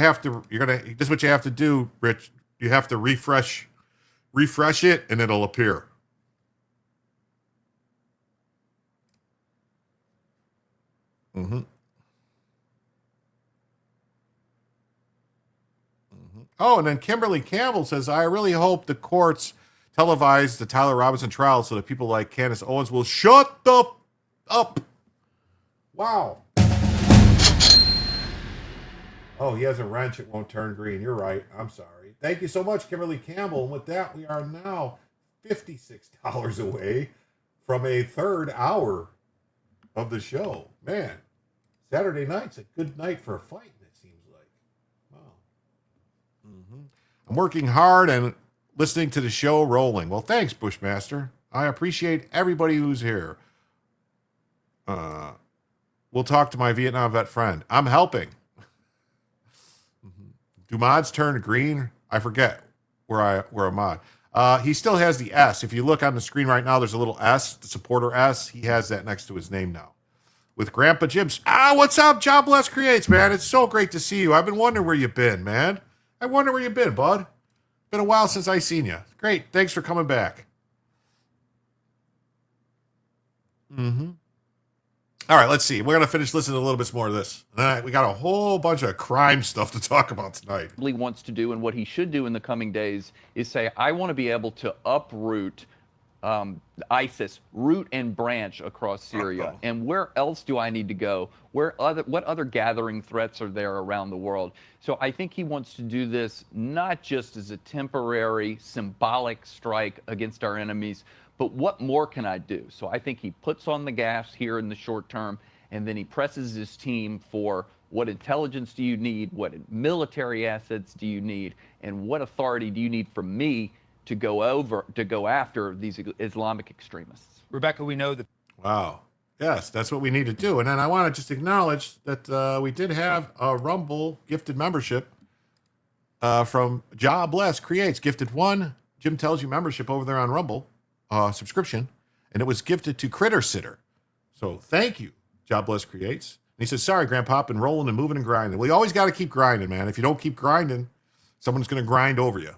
[SPEAKER 1] is what you have to do, Rich. You have to refresh it, and it'll appear. Oh, and then Kimberly Campbell says, I really hope the courts televise the Tyler Robinson trial so that people like Candace Owens will shut up. Wow. Oh, he has a wrench. It won't turn green. You're right. I'm sorry. Thank you so much, Kimberly Campbell. And with that, we are now $56 away from a third hour of the show. Man, Saturday night's a good night for a fight, it seems like. Wow. I'm working hard and listening to the show rolling. Well, thanks, Bushmaster. I appreciate everybody who's here. We'll talk to my Vietnam vet friend. I'm helping. Do mods turn green? I forget where a mod. He still has the S. If you look on the screen right now, there's a little S, the supporter S. He has that next to his name now. With Grandpa Jim's. What's up, Jobless Creates, man? It's so great to see you. I've been wondering where you've been, man. I wonder where you've been, bud. Been a while since I seen you. Great. Thanks for coming back. All right, let's see. We're going to finish listening to a little bit more of this. We got a whole bunch of crime stuff to talk about tonight.
[SPEAKER 14] He wants to do, and what he should do in the coming days is say, I want to be able to uproot ISIS, root and branch across Syria. And where else do I need to go? What other gathering threats are there around the world? So I think he wants to do this not just as a temporary, symbolic strike against our enemies, but what more can I do? So I think he puts on the gas here in the short term, and then he presses his team for what intelligence do you need, what military assets do you need, and what authority do you need from me to go after these Islamic extremists.
[SPEAKER 12] Rebecca, we know that.
[SPEAKER 1] Wow. Yes, that's what we need to do. And then I want to just acknowledge that we did have a Rumble gifted membership from Jobless Creates. Gifted one Jim Tells You membership over there on Rumble subscription, and it was gifted to Critter Sitter. So thank you, Jobless Creates. And he says, sorry, Grandpa, been rolling and moving and grinding. Well, you always got to keep grinding, man. If you don't keep grinding, someone's going to grind over you.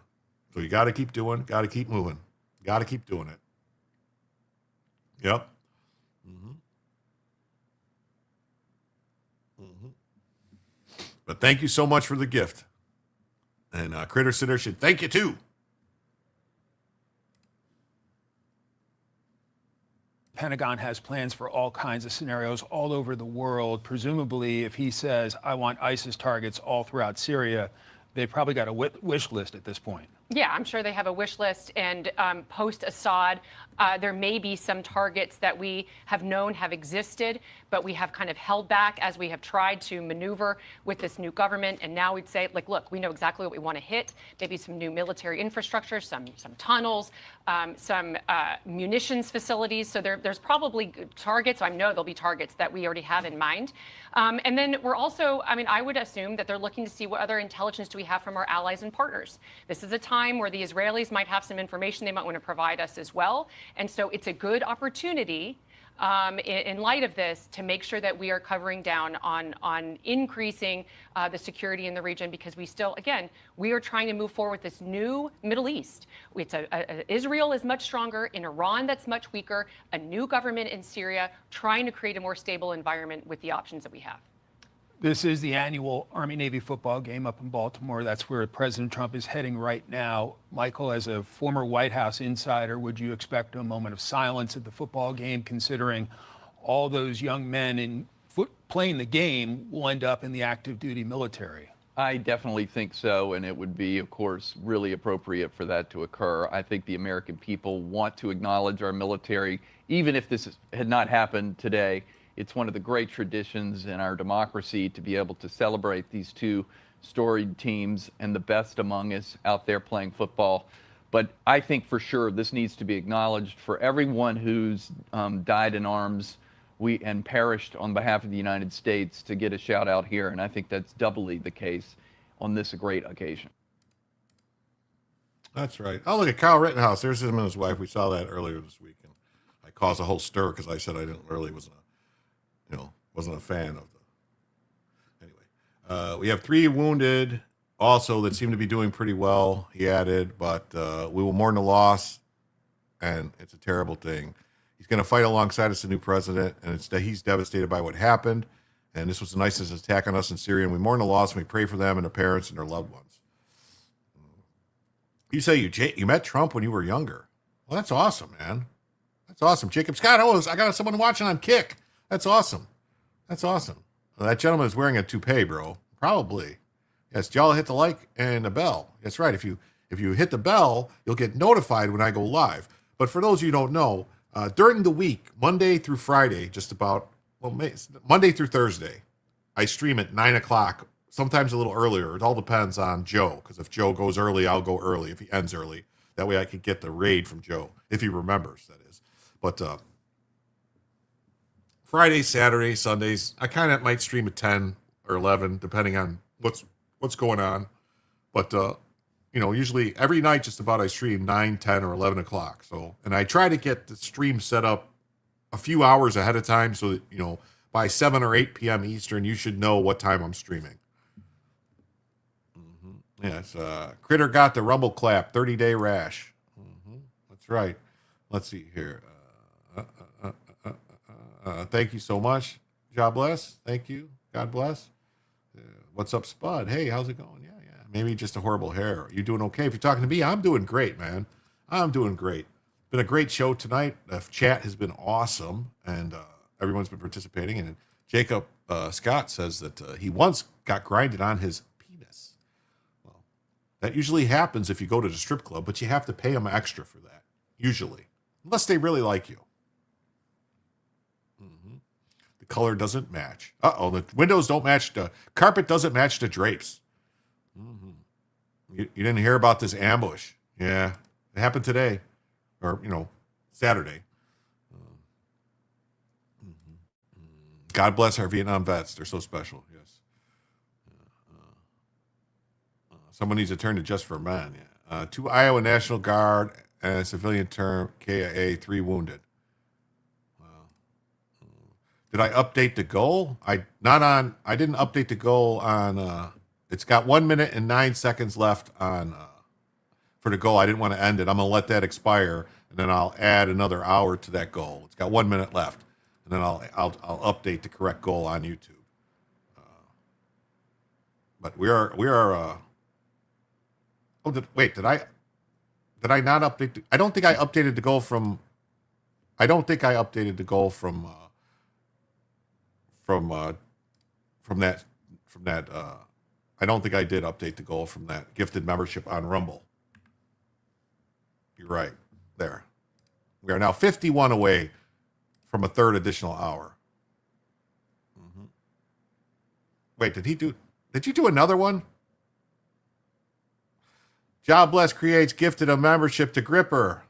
[SPEAKER 1] So you got to keep doing, got to keep moving, got to keep doing it. Yep. But thank you so much for the gift. And Critter Sitter should thank you too.
[SPEAKER 12] Pentagon has plans for all kinds of scenarios all over the world. Presumably, if he says, I want ISIS targets all throughout Syria, they've probably got a wish list at this point.
[SPEAKER 25] Yeah, I'm sure they have a wish list. And post Assad, there may be some targets that we have known have existed, but we have kind of held back as we have tried to maneuver with this new government. And now we'd say, like, look, we know exactly what we want to hit. Maybe some new military infrastructure, some tunnels, some munitions facilities. So there's probably targets. I know there'll be targets that we already have in mind. And then we're also, I mean, I would assume that they're looking to see what other intelligence do we have from our allies and partners. This is a time where the Israelis might have some information they might want to provide us as well. And so it's a good opportunity in light of this to make sure that we are covering down on increasing the security in the region, because we still, again, we are trying to move forward with this new Middle East. Israel is much stronger, in Iran that's much weaker, a new government in Syria, trying to create a more stable environment with the options that we have.
[SPEAKER 12] This is the annual Army-Navy football game up in Baltimore. That's where President Trump is heading right now. Michael, as a former White House insider, would you expect a moment of silence at the football game, considering all those young men playing the game will end up in the active duty military?
[SPEAKER 14] I definitely think so, and it would be, of course, really appropriate for that to occur. I think the American people want to acknowledge our military, even if this had not happened today. It's one of the great traditions in our democracy to be able to celebrate these two storied teams and the best among us out there playing football. But I think for sure this needs to be acknowledged for everyone who's died in arms and perished on behalf of the United States, to get a shout out here. And I think that's doubly the case on this great occasion.
[SPEAKER 1] That's right. Oh, look at Kyle Rittenhouse. There's him and his wife. We saw that earlier this week. And I caused a whole stir because I said I wasn't a fan of the. Anyway, we have 3 wounded also that seem to be doing pretty well, he added, but we will mourn the loss, and it's a terrible thing. He's going to fight alongside us, the new president, and he's devastated by what happened, and this was the nicest attack on us in Syria, and we mourn the loss, and we pray for them and their parents and their loved ones. You say you met Trump when you were younger. Well, that's awesome, man. That's awesome. Jacob Scott, I got someone watching on Kick. That's awesome. That's awesome. Well, that gentleman is wearing a toupee, bro. Probably. Yes, y'all hit the like and the bell. That's right. If you hit the bell, you'll get notified when I go live. But for those of you who don't know, during the week, Monday through Friday, Monday through Thursday, I stream at 9 o'clock, sometimes a little earlier. It all depends on Joe, because if Joe goes early, I'll go early. If he ends early, that way I could get the raid from Joe, if he remembers, that is. But Fridays, Saturdays, Sundays, I kind of might stream at 10 or 11, depending on what's going on. But, usually every night just about I stream 9, 10, or 11 o'clock. So, and I try to get the stream set up a few hours ahead of time so that, by 7 or 8 p.m. Eastern, you should know what time I'm streaming. Mm-hmm. Yes, Critter got the rumble clap, 30-day rash. Mm-hmm. That's right. Let's see here. Thank you so much. God bless. Thank you. God bless. What's up, Spud? Hey, how's it going? Yeah. Maybe just a horrible hair. You doing okay? If you're talking to me, I'm doing great, man. I'm doing great. Been a great show tonight. The chat has been awesome, and everyone's been participating. And Jacob Scott says that he once got grinded on his penis. Well, that usually happens if you go to the strip club, but you have to pay them extra for that, usually, unless they really like you. Color doesn't match. The windows don't match. The carpet doesn't match the drapes. Mm-hmm. You didn't hear about this ambush. Yeah, it happened today, or Saturday. God bless our Vietnam vets. They're so special. Yes. Someone needs to turn to Just for Men. Yeah. 2 Iowa National Guard and a civilian term KIA, 3 wounded. Did I update the goal? I didn't update the goal on. It's got 1 minute and 9 seconds left on for the goal. I didn't want to end it. I'm gonna let that expire, and then I'll add another hour to that goal. It's got 1 minute left, and then I'll update the correct goal on YouTube. But we are. Did I not update? I don't think I updated the goal from. I don't think I updated the goal from that I don't think I did update the goal from that gifted membership on Rumble. You're right. There. We are now 51 away from a third additional hour. Mm-hmm. Wait, did you do another one? Job Bless Creates gifted a membership to Gripper.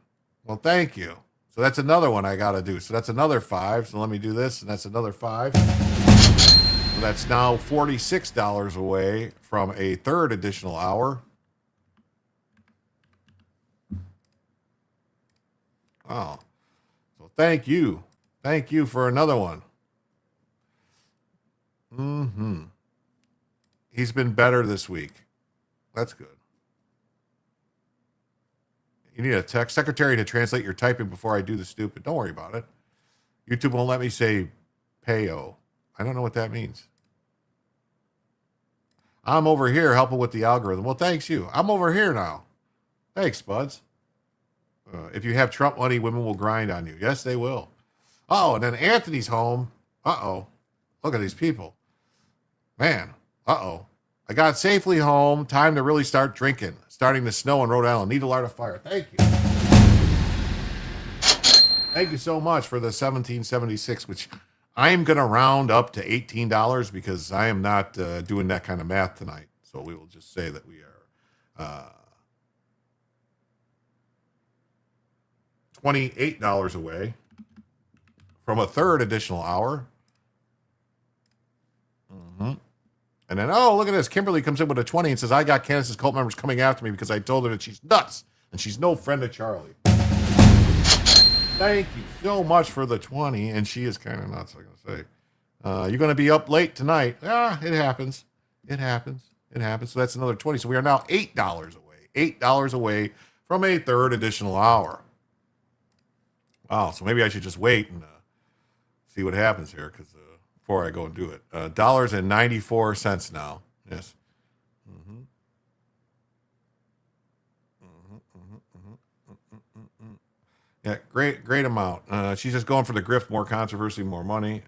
[SPEAKER 1] Well, thank you. So that's another one I got to do. So that's another 5. So let me do this, and that's another 5. So that's now $46 away from a third additional hour. Oh, so thank you. Thank you for another one. Mm-hmm. He's been better this week. That's good. You need a text secretary to translate your typing before I do the stupid. Don't worry about it. YouTube won't let me say payo. I don't know what that means. I'm over here helping with the algorithm. Well, thanks you. I'm over here now. Thanks, buds. If you have Trump money, women will grind on you. Yes, they will. Oh, and then Anthony's home. Uh-oh. Look at these people. Man. Uh-oh. I got safely home. Time to really start drinking. Starting to snow in Rhode Island. Need to light a fire. Thank you. Thank you so much for the $17.76, which I am going to round up to $18 because I am not doing that kind of math tonight. So we will just say that we are $28 away from a third additional hour. Mm-hmm. And then, oh, look at this. Kimberly comes in with a 20 and says, I got Candace's cult members coming after me because I told her that she's nuts and she's no friend of Charlie. Thank you so much for the 20. And she is kind of nuts, I'm going to say. You're going to be up late tonight. It happens. It happens. It happens. So that's another 20. So we are now $8 away. $8 away from a third additional hour. Wow. So maybe I should just wait and see what happens here because before I go and do it. $1.94 now. Yes. Mm-hmm. Yeah, great amount. She's just going for the grift, more controversy, more money.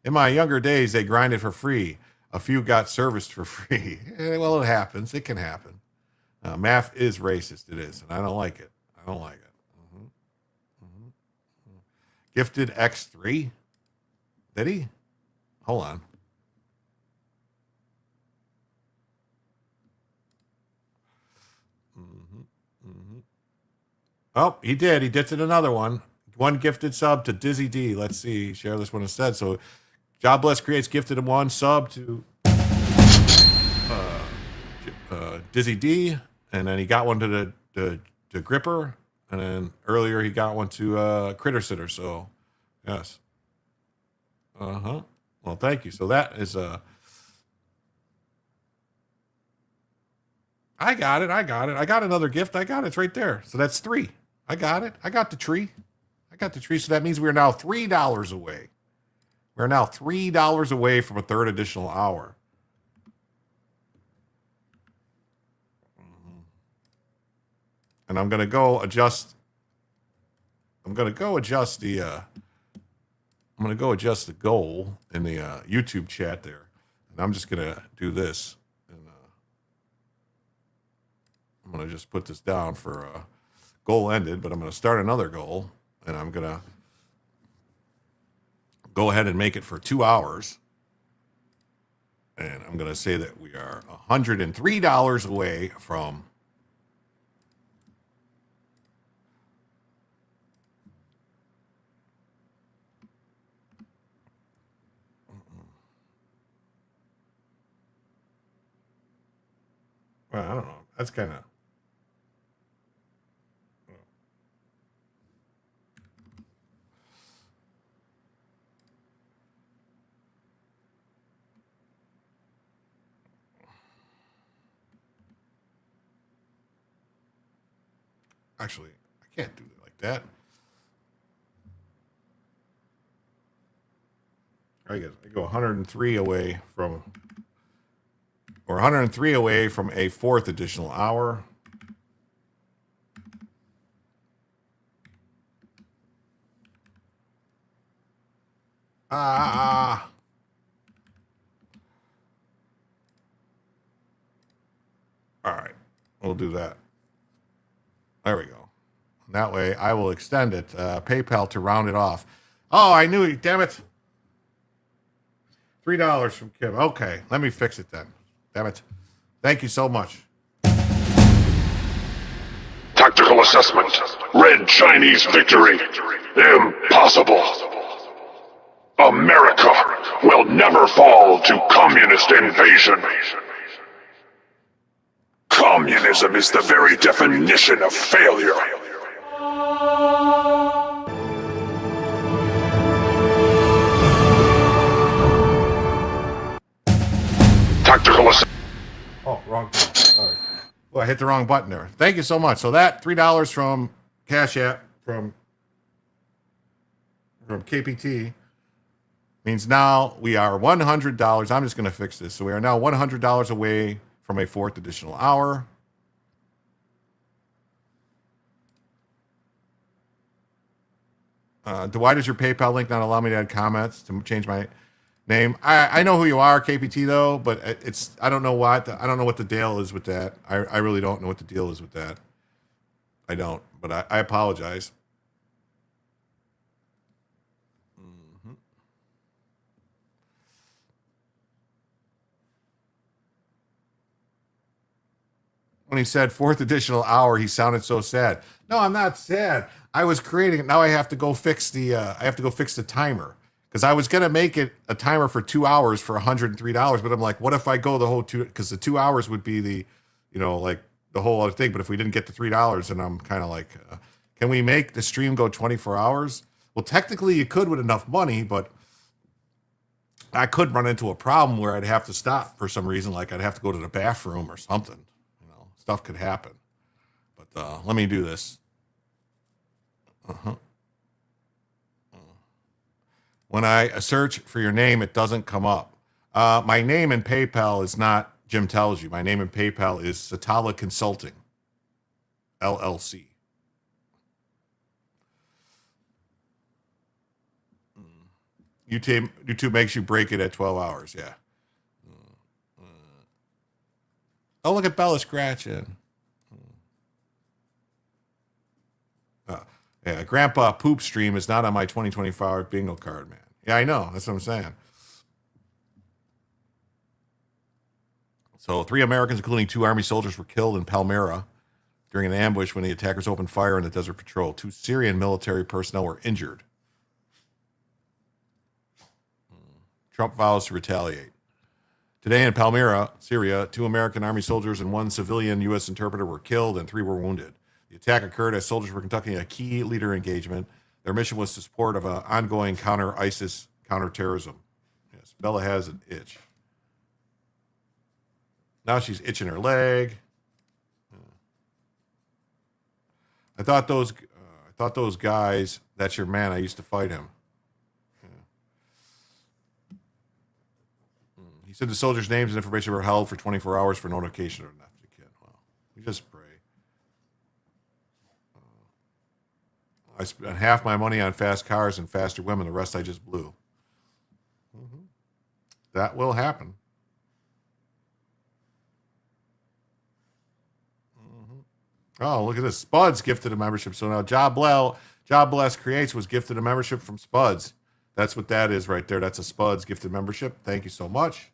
[SPEAKER 1] In my younger days, they grinded for free. A few got serviced for free. Well, it happens. It can happen. Math is racist. It is, and I don't like it. I don't like it. Gifted X3. Did he? Hold on. Oh, he did. He did another one. One gifted sub to Dizzy D. Let's see. Share this one instead. So, Job Bless Creates gifted him one sub to Dizzy D, and then he got one to the Gripper, and then earlier he got one to Critter Sitter. So, yes. Well, thank you. So that is I got it. I got another gift. I got it. It's right there. So that's 3. I got it. I got the tree. So that means we are now $3 away. We're now $3 away from a third additional hour. And I'm going to go adjust the goal in the YouTube chat there. And I'm just going to do this. And I'm going to just put this down for goal ended, but I'm going to start another goal. And I'm going to go ahead and make it for 2 hours. And I'm going to say that we are $103 away from well, I don't know. That's kind of actually, I can't do it like that. I go 103 away from, or 103 away from a fourth additional hour. All right. We'll do that. There we go. That way I will extend it. PayPal to round it off. Oh, I knew it. Damn it. $3 from Kim. Okay. Let me fix it then. Damn it. Thank you so much.
[SPEAKER 9] Tactical assessment. Red Chinese victory. Impossible. America will never fall to communist invasion. Communism is the very definition of failure. Tactical assessment.
[SPEAKER 1] Oh, wrong button. Sorry. Well, I hit the wrong button there. Thank you so much. So that $3 from Cash App from KPT means now we are $100. I'm just going to fix this. So we are now $100 away from a fourth additional hour. Why does your PayPal link not allow me to add comments to change my name? I know who you are, KPT, though, but I don't know what the deal is with that. I really don't know what the deal is with that. I don't, but I apologize. When he said fourth additional hour, he sounded so sad. No, I'm not sad. I was creating it. Now I have to go fix the timer, because I was going to make it a timer for 2 hours for $103. But I'm like, what if I go the whole because the 2 hours would be the, like the whole other thing. But if we didn't get the $3, then I'm kind of like, can we make the stream go 24 hours? Well, technically you could with enough money, but I could run into a problem where I'd have to stop for some reason. Like I'd have to go to the bathroom or something. Stuff could happen. But let me do this. When I search for your name, it doesn't come up. My name in PayPal is not Jim Tells You. My name in PayPal is Satala Consulting, LLC. YouTube makes you break it at 12 hours. Yeah. Oh, look at Bella scratching. Yeah, Grandpa Poop Stream is not on my 2025 bingo card, man. Yeah, I know. That's what I'm saying. So 3 Americans, including 2 Army soldiers, were killed in Palmyra during an ambush when the attackers opened fire in the Desert Patrol. 2 Syrian military personnel were injured. Trump vows to retaliate. Today in Palmyra, Syria, 2 American Army soldiers and 1 civilian U.S. interpreter were killed and 3 were wounded. The attack occurred as soldiers were conducting a key leader engagement. Their mission was to support of an ongoing counter-ISIS counterterrorism. Yes, Bella has an itch. Now she's itching her leg. I thought those guys. That's your man. I used to fight him. He said the soldiers' names and information were held for 24 hours for notification of an after kid. Well, we just pray. I spent half my money on fast cars and faster women. The rest I just blew. That will happen. Oh, look at this. Spuds gifted a membership. So now Job Bless Creates was gifted a membership from Spuds. That's what that is right there. That's a Spuds gifted membership. Thank you so much.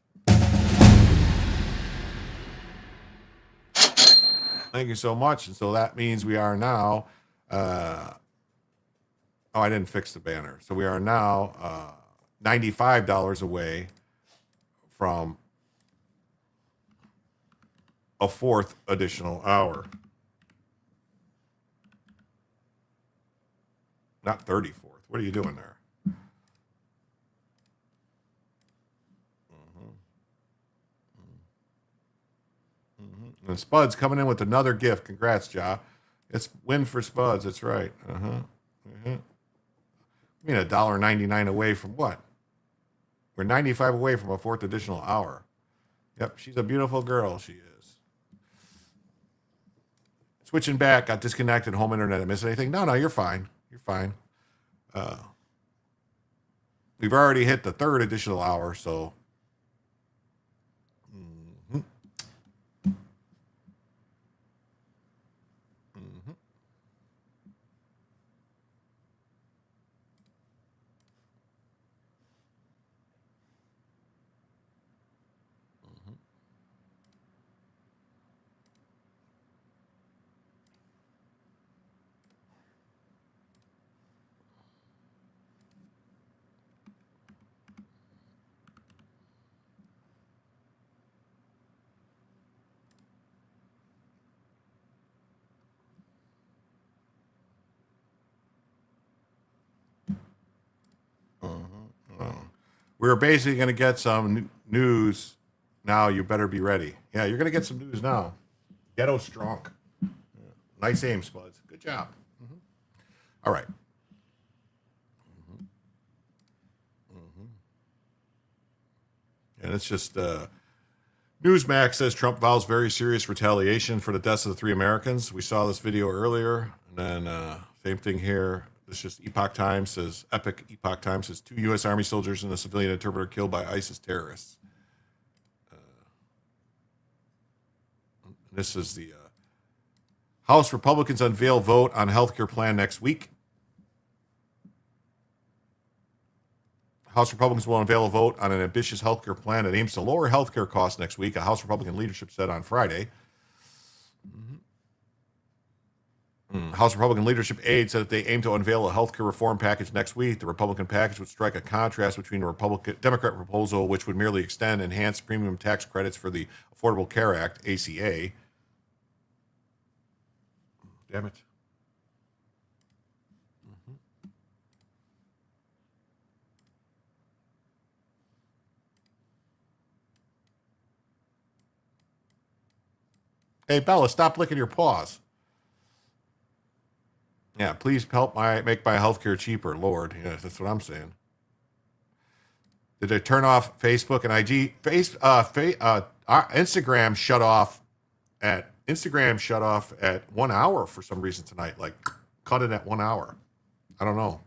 [SPEAKER 1] Thank you so much. And so that means we are now, I didn't fix the banner. So we are now $95 away from a 4th additional hour. Not 34th. What are you doing there? And Spuds coming in with another gift. Congrats, Ja. It's win for Spuds. That's right. I mean, $1.99 away from what? We're 95 away from a 4th additional hour. Yep, she's a beautiful girl. She is. Switching back, got disconnected. Home internet. I missed anything? No, you're fine. You're fine. We've already hit the 3rd additional hour, so. we're basically going to get some news now. You better be ready. Yeah, you're going to get some news now. Ghetto strong. Yeah. Nice aim, Spuds. Good job. All right. And it's just Newsmax says Trump vows very serious retaliation for the deaths of the 3 Americans. We saw this video earlier. And then same thing here. This is just Epoch Times says, Epic Epoch Times says 2 U.S. Army soldiers and a civilian interpreter killed by ISIS terrorists. This is the House Republicans unveil vote on healthcare plan next week. House Republicans will unveil a vote on an ambitious healthcare plan that aims to lower healthcare costs next week, a House Republican leadership said on Friday. House Republican leadership aide said that they aim to unveil a healthcare reform package next week. The Republican package would strike a contrast between the Democrat proposal, which would merely extend enhanced premium tax credits for the Affordable Care Act, ACA. Damn it. Hey, Bella, stop licking your paws. Yeah, please help make my healthcare cheaper, Lord. Yeah, that's what I'm saying. Did they turn off Facebook and IG? Instagram shut off at 1 hour for some reason tonight. Like, cut it at 1 hour. I don't know.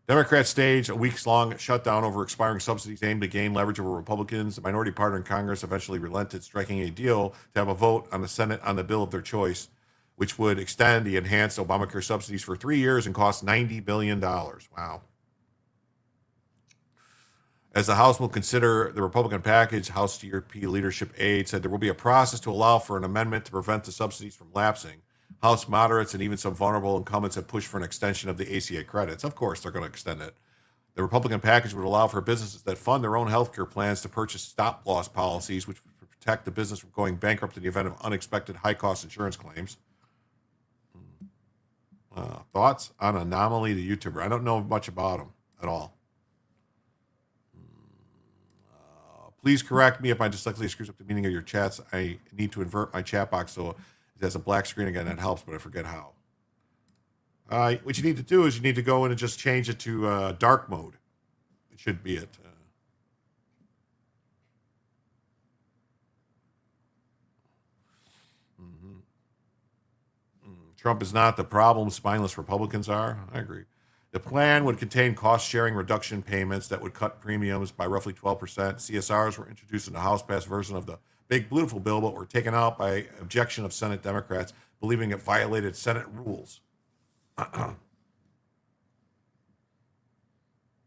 [SPEAKER 1] Democrats staged a weeks-long shutdown over expiring subsidies aimed to gain leverage over Republicans. The minority partner in Congress eventually relented, striking a deal to have a vote on the Senate on the bill of their choice, which would extend the enhanced Obamacare subsidies for 3 years and cost $90 billion. Wow. As the House will consider the Republican package, House GOP leadership aide said there will be a process to allow for an amendment to prevent the subsidies from lapsing. House moderates and even some vulnerable incumbents have pushed for an extension of the ACA credits. Of course, they're going to extend it. The Republican package would allow for businesses that fund their own health care plans to purchase stop-loss policies, which would protect the business from going bankrupt in the event of unexpected high-cost insurance claims. Thoughts on Anomaly, the YouTuber? I don't know much about him at all. Please correct me if my dyslexia screws up the meaning of your chats. I need to invert my chat box so it has a black screen again. That helps, but I forget how. What you need to do is you need to go in and just change it to dark mode. It should be it. Trump is not the problem. Spineless Republicans are. I agree. The plan would contain cost-sharing reduction payments that would cut premiums by roughly 12%. CSRs were introduced in the House-passed version of the Big Beautiful Bill, but were taken out by objection of Senate Democrats, believing it violated Senate rules.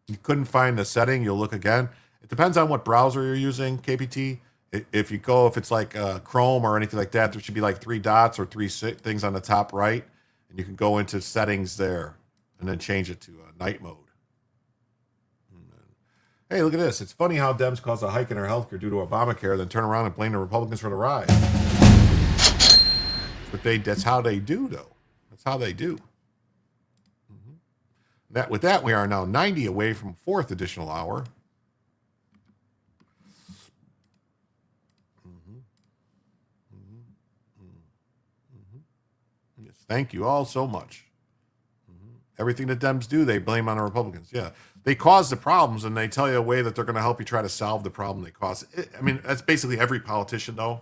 [SPEAKER 1] You couldn't find the setting. You'll look again. It depends on what browser you're using, KPT. If it's like Chrome or anything like that, there should be like 3 dots or 3 things on the top right, and you can go into settings there and then change it to night mode. Hey, look at this. It's funny how Dems caused a hike in our healthcare due to Obamacare, then turn around and blame the Republicans for the rise. That's how they do, though. That's how they do. With that, we are now 90 away from 4th additional hour. Yes, thank you all so much. Everything that Dems do, they blame on the Republicans. Yeah. They cause the problems, and they tell you a way that they're going to help you try to solve the problem they cause. I mean, that's basically every politician, though.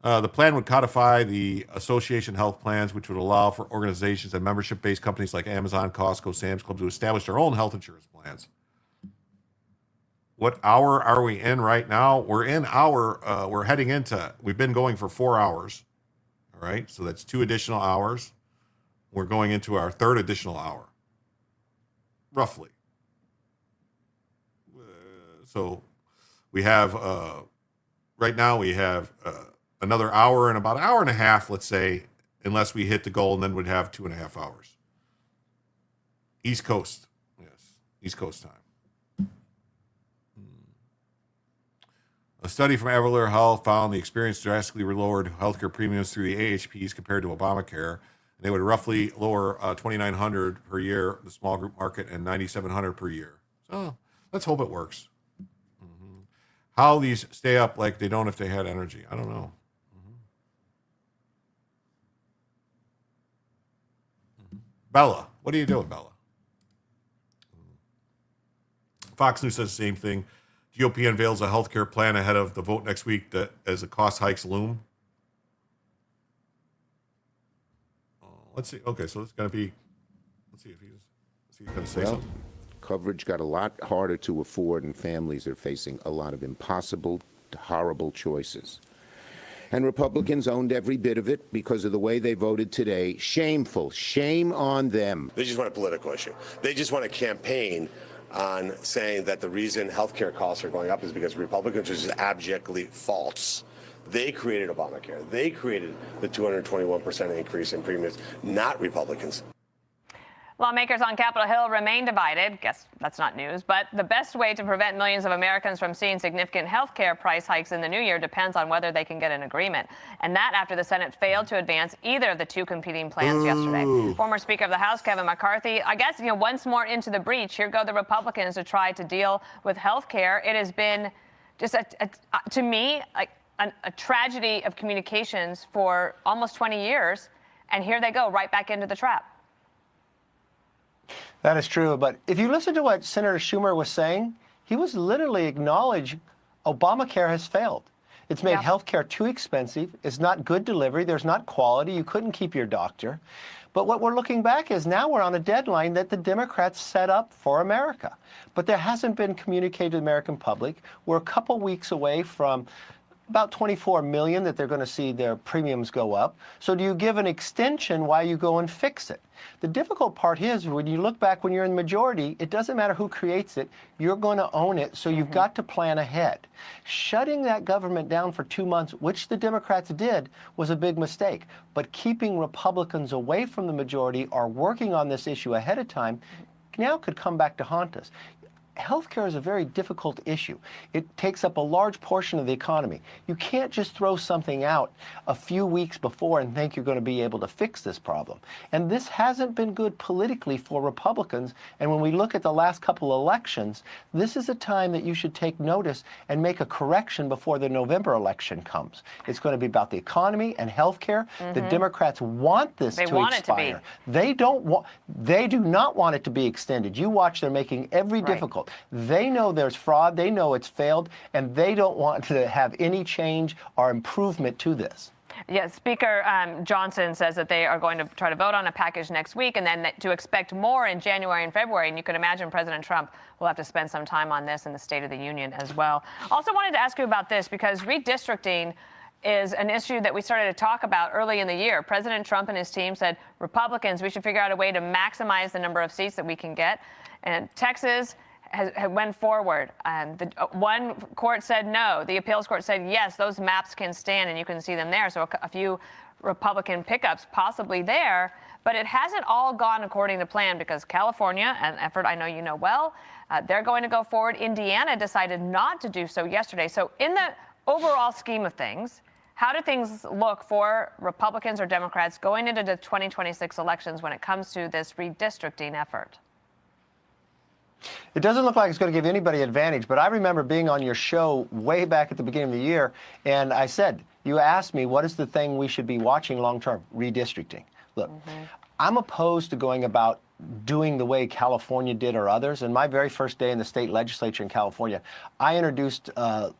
[SPEAKER 1] The plan would codify the association health plans, which would allow for organizations and membership-based companies like Amazon, Costco, Sam's Club to establish their own health insurance plans. What hour are we in right now? We're heading into, we've been going for 4 hours. All right, so that's 2 additional hours. We're going into our 3rd additional hour, roughly. So we have, right now we have another hour and about an hour and a half, let's say, unless we hit the goal, and then we'd have 2.5 hours. East Coast, yes, East Coast time. A study from Everler Health found the experience drastically lowered healthcare premiums through the AHPs compared to Obamacare. They would roughly lower $2,900 per year, the small group market, and $9,700 per year. So let's hope it works. How these stay up like they don't if they had energy, I don't know. Bella, what are you doing, Bella? Fox News says the same thing. GOP unveils a healthcare plan ahead of the vote next week that as the cost hikes loom. Let's see. Okay, so it's going to be. Let's see if he's going to say something.
[SPEAKER 13] Coverage got a lot harder to afford, and families are facing a lot of impossible, horrible choices. And Republicans owned every bit of it because of the way they voted today. Shameful. Shame on them.
[SPEAKER 15] They just want a political issue. They just want a campaign on saying that the reason healthcare costs are going up is because Republicans, which is abjectly false. They created Obamacare. They created the 221% increase in premiums, not Republicans.
[SPEAKER 16] Lawmakers on Capitol Hill remain divided. Guess that's not news. But the best way to prevent millions of Americans from seeing significant health care price hikes in the new year depends on whether they can get an agreement. And that after the Senate failed to advance either of the two competing plans yesterday. Former Speaker of the House, Kevin McCarthy, I guess, once more into the breach. Here go the Republicans to try to deal with health care. It has been just, to me, a tragedy of communications for almost 20 years. And here they go right back into the trap.
[SPEAKER 17] That is true. But if you listen to what Senator Schumer was saying, he was literally acknowledging Obamacare has failed. It's made health care too expensive. It's not good delivery. There's not quality. You couldn't keep your doctor. But what we're looking back is now we're on a deadline that the Democrats set up for America. But there hasn't been communicated to the American public. We're a couple weeks away from about 24 million that they're going to see their premiums go up. So do you give an extension while you go and fix it? The difficult part is when you look back when you're in the majority, it doesn't matter who creates it, you're going to own it, so you've got to plan ahead. Shutting that government down for 2 months, which the Democrats did, was a big mistake. But keeping Republicans away from the majority or working on this issue ahead of time now could come back to haunt us. Healthcare is a very difficult issue. It takes up a large portion of the economy. You can't just throw something out a few weeks before and think you're going to be able to fix this problem. And this hasn't been good politically for Republicans. And when we look at the last couple elections, this is a time that you should take notice and make a correction before the November election comes. It's going to be about the economy and healthcare. The Democrats want this to expire. They do not want it to be extended. You watch, they're making every difficult. They know there's fraud, they know it's failed, and they don't want to have any change or improvement to this.
[SPEAKER 16] Yes, Speaker Johnson says that they are going to try to vote on a package next week and then to expect more in January and February. And you can imagine President Trump will have to spend some time on this in the State of the Union as well. Also wanted to ask you about this because redistricting is an issue that we started to talk about early in the year. President Trump and his team said, Republicans, we should figure out a way to maximize the number of seats that we can get. And Texas went forward. One court said no. The appeals court said yes, those maps can stand, and you can see them there. So a few Republican pickups possibly there. But it hasn't all gone according to plan because California, an effort I know you know well, they're going to go forward. Indiana decided not to do so yesterday. So in the overall scheme of things, how do things look for Republicans or Democrats going into the 2026 elections when it comes to this redistricting effort?
[SPEAKER 17] It doesn't look like it's going to give anybody advantage, but I remember being on your show way back at the beginning of the year, and I said, you asked me, what is the thing we should be watching long term? Redistricting. Look, I'm opposed to going about doing the way California did or others. And my very first day in the state legislature in California, I introduced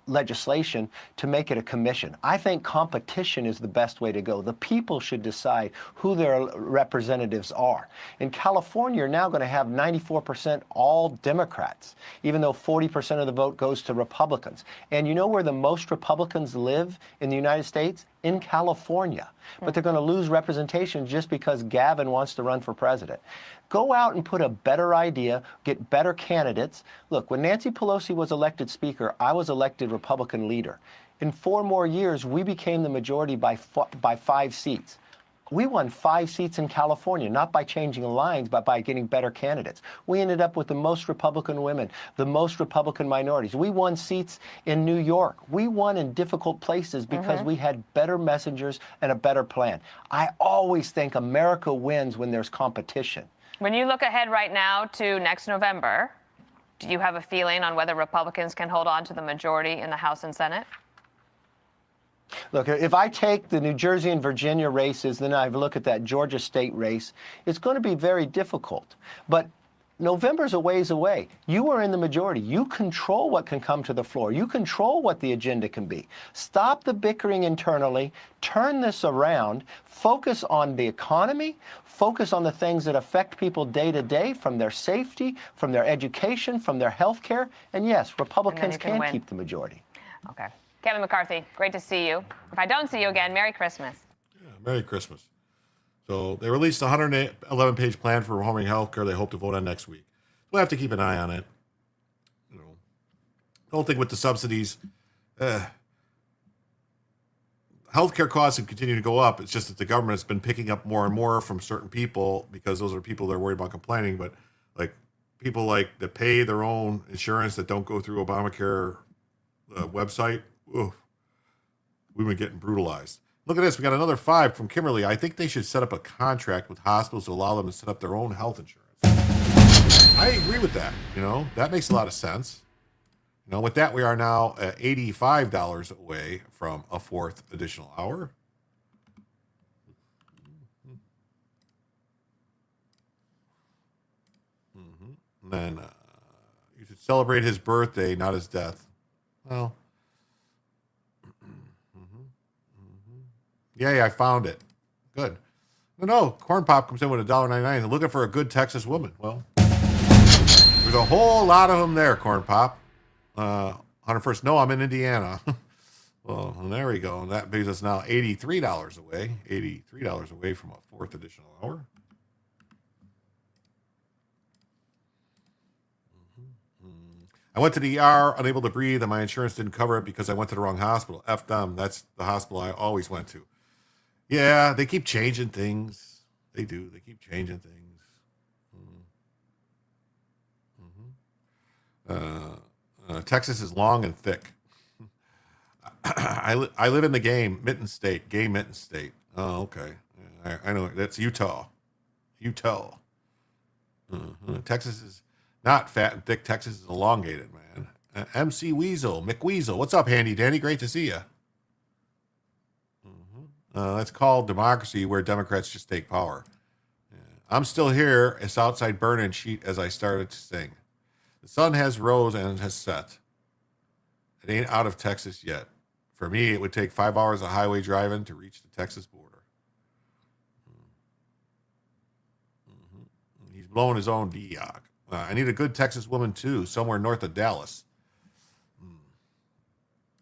[SPEAKER 17] legislation to make it a commission. I think competition is the best way to go. The people should decide who their representatives are. In California, you're now going to have 94% all Democrats, even though 40% of the vote goes to Republicans. And you know where the most Republicans live in the United States? In California. But they're going to lose representation just because Gavin wants to run for president. Go out and put a better idea, get better candidates. Look, when Nancy Pelosi was elected Speaker, I was elected Republican leader. In 4 more years, we became the majority by 5 seats. We won 5 seats in California, not by changing lines, but by getting better candidates. We ended up with the most Republican women, the most Republican minorities. We won seats in New York. We won in difficult places because we had better messengers and a better plan. I always think America wins when there's competition.
[SPEAKER 16] When you look ahead right now to next November, do you have a feeling on whether Republicans can hold on to the majority in the House and Senate?
[SPEAKER 17] Look, if I take the New Jersey and Virginia races, then I look at that Georgia state race, it's going to be very difficult. But November's a ways away. You are in the majority. You control what can come to the floor. You control what the agenda can be. Stop the bickering internally. Turn this around. Focus on the economy. Focus on the things that affect people day to day, from their safety, from their education, from their health care. And yes, Republicans can keep the majority.
[SPEAKER 16] Okay. Kevin McCarthy, great to see you. If I don't see you again, Merry Christmas.
[SPEAKER 1] Yeah, Merry Christmas. So they released a 111-page plan for reforming health care they hope to vote on next week. We'll have to keep an eye on it. You know, the whole thing with the subsidies, healthcare costs have continued to go up. It's just that the government has been picking up more and more from certain people because those are people that are worried about complaining. But like people like that pay their own insurance that don't go through Obamacare website, oof, we've been getting brutalized. Look at this. We got another 5 from Kimberly. I think they should set up a contract with hospitals to allow them to set up their own health insurance. I agree with that. You know, that makes a lot of sense. You know, with that, we are now at $85 away from a 4th additional hour. And then you should celebrate his birthday, not his death. Well, yay, I found it. Good. No, Corn Pop comes in with $1.99. Looking for a good Texas woman. Well, there's a whole lot of them there, Corn Pop. 101st, no, I'm in Indiana. Well, there we go. And that brings us now $83 away. $83 away from a 4th additional hour. I went to the ER, unable to breathe, and my insurance didn't cover it because I went to the wrong hospital. F them. That's the hospital I always went to. Yeah, they keep changing things. They do. They keep changing things. Texas is long and thick. I live in the game Mitten State. Gay Mitten State. Oh, okay. I know. That's Utah. Utah. Texas is not fat and thick. Texas is elongated, man. MC Weasel, McWeasel. What's up, Handy Danny? Great to see you. That's called democracy, where Democrats just take power. I'm still here. It's outside burning sheet as I started to sing. The sun has rose and has set. It ain't out of Texas yet. For me, it would take 5 hours of highway driving to reach the Texas border. He's blowing his own diog. I need a good Texas woman, too, somewhere north of Dallas.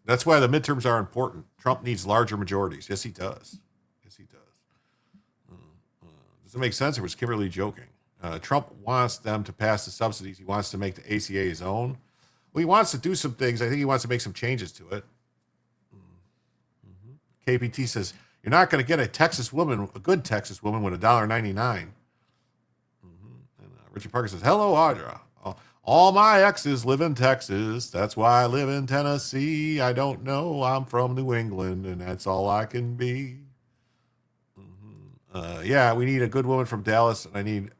[SPEAKER 1] That's why the midterms are important. Trump needs larger majorities. Yes, he does. Yes, he does. Does it make sense, or was Kimberly joking? Trump wants them to pass the subsidies. He wants to make the ACA his own. Well, he wants to do some things. I think he wants to make some changes to it. KPT says, you're not going to get a Texas woman, a good Texas woman, with $1.99. And Richard Parker says, hello, Audra. All my exes live in Texas. That's why I live in Tennessee. I don't know. I'm from New England, and that's all I can be. Yeah, we need a good woman from Dallas, and I need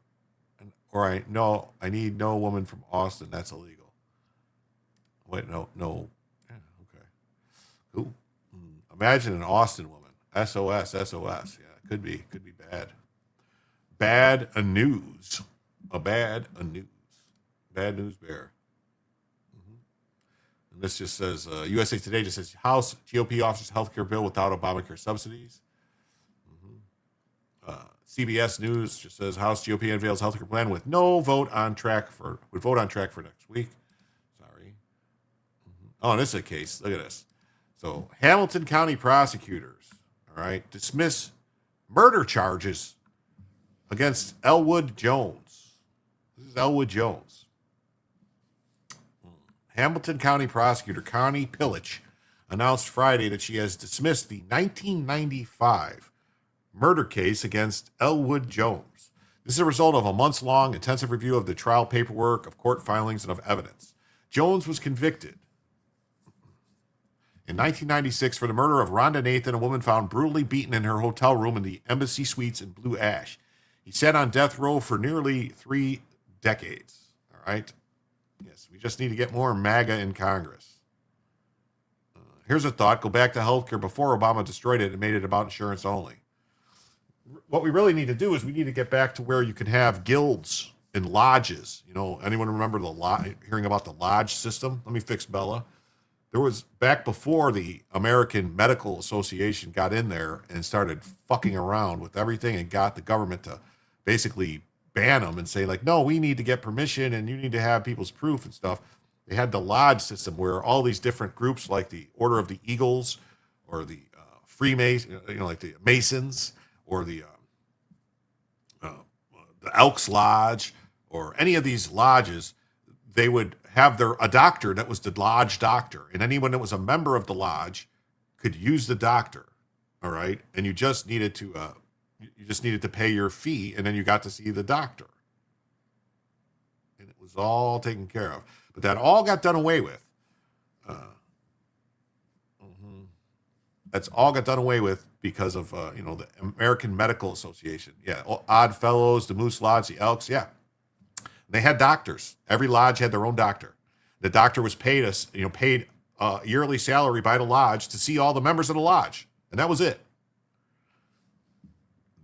[SPEAKER 1] no woman from Austin. That's illegal. Wait, no. Yeah, okay. Cool. Imagine an Austin woman. SOS. Yeah, could be bad. Bad news. Bad news. Bad news bear. And this just says, USA Today just says, House GOP offers healthcare bill without Obamacare subsidies. CBS News just says, House GOP unveils healthcare plan with vote on track for next week. Sorry. Oh, and this is a case. Look at this. So Hamilton County prosecutors, all right, dismiss murder charges against Elwood Jones. This is Elwood Jones. Hamilton County prosecutor Connie Pillich announced Friday that she has dismissed the 1995 murder case against Elwood Jones. This is a result of a months-long intensive review of the trial paperwork, of court filings, and of evidence. Jones was convicted in 1996 for the murder of Rhonda Nathan, a woman found brutally beaten in her hotel room in the Embassy Suites in Blue Ash. He sat on death row for nearly 3 decades. All right? Yes, we just need to get more MAGA in Congress. Here's a thought. Go back to healthcare before Obama destroyed it and made it about insurance only. What we really need to do is we need to get back to where you can have guilds and lodges. You know, anyone remember hearing about the lodge system? Let me fix Bella. There was, back before the American Medical Association got in there and started fucking around with everything and got the government to basically ban them and say, like, no, we need to get permission and you need to have people's proof and stuff. They had the lodge system where all these different groups, like the Order of the Eagles or the Freemasons, like the Masons or the Elks Lodge or any of these lodges, they would have a doctor that was the lodge doctor. And anyone that was a member of the lodge could use the doctor, all right? And you just needed to pay your fee, and then you got to see the doctor. And it was all taken care of. But that all got done away with. That's all got done away with because of, the American Medical Association. Yeah, Odd Fellows, the Moose Lodge, the Elks, yeah. They had doctors. Every lodge had their own doctor. The doctor was paid a yearly salary by the lodge to see all the members of the lodge. And that was it.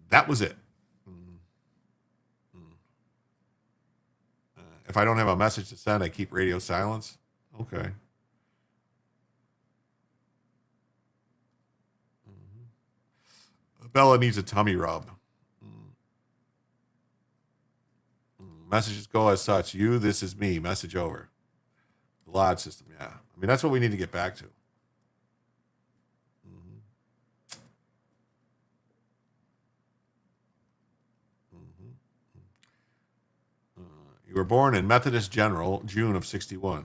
[SPEAKER 1] That was it. If I don't have a message to send, I keep radio silence. Okay. Bella needs a tummy rub. Messages go as such. You, this is me. Message over. The lodge system, yeah. I mean, that's what we need to get back to. You were born in Methodist General, June of 61.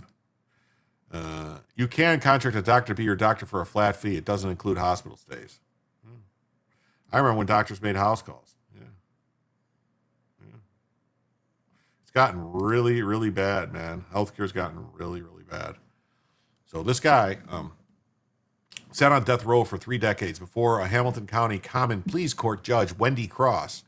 [SPEAKER 1] You can contract a doctor to be your doctor for a flat fee. It doesn't include hospital stays. I remember when doctors made house calls. Yeah. It's gotten really, really bad, man. Healthcare's gotten really, really bad. So this guy sat on death row for 3 decades before a Hamilton County Common Pleas Court judge, Wendy Cross,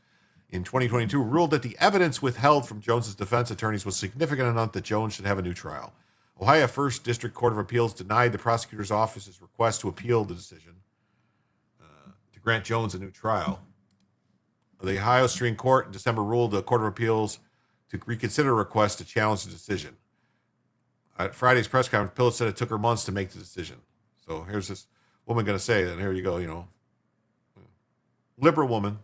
[SPEAKER 1] in 2022 ruled that the evidence withheld from Jones's defense attorneys was significant enough that Jones should have a new trial. Ohio First District Court of Appeals denied the prosecutor's office's request to appeal the decision to grant Jones a new trial. The Ohio Supreme Court in December ruled the Court of Appeals to reconsider a request to challenge the decision. At Friday's press conference, Pillage said it took her months to make the decision. So here's this woman going to say, and here you go, liberal woman.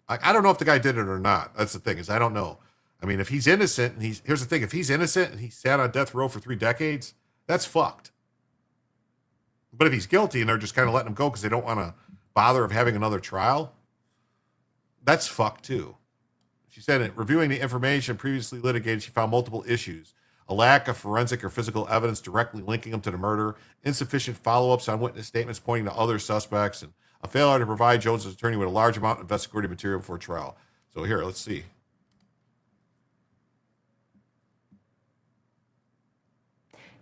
[SPEAKER 1] I don't know if the guy did it or not. That's the thing, is I don't know. I mean, if he's innocent, and here's the thing, if he's innocent and he sat on death row for 3 decades, that's fucked. But if he's guilty and they're just kind of letting him go because they don't want to bother of having another trial, that's fucked too. She said, in reviewing the information previously litigated, she found multiple issues. A lack of forensic or physical evidence directly linking him to the murder, insufficient follow-ups on witness statements pointing to other suspects, and a failure to provide Jones' attorney with a large amount of investigative material before trial. So here, let's see.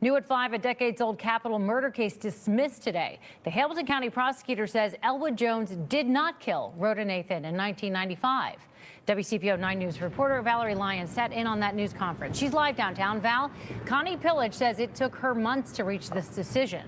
[SPEAKER 2] New at 5, a decades-old capital murder case dismissed today. The Hamilton County prosecutor says Elwood Jones did not kill Rhoda Nathan in 1995. WCPO 9 News reporter Valerie Lyons sat in on that news conference. She's live downtown. Val, Connie Pillage says it took her months to reach this decision.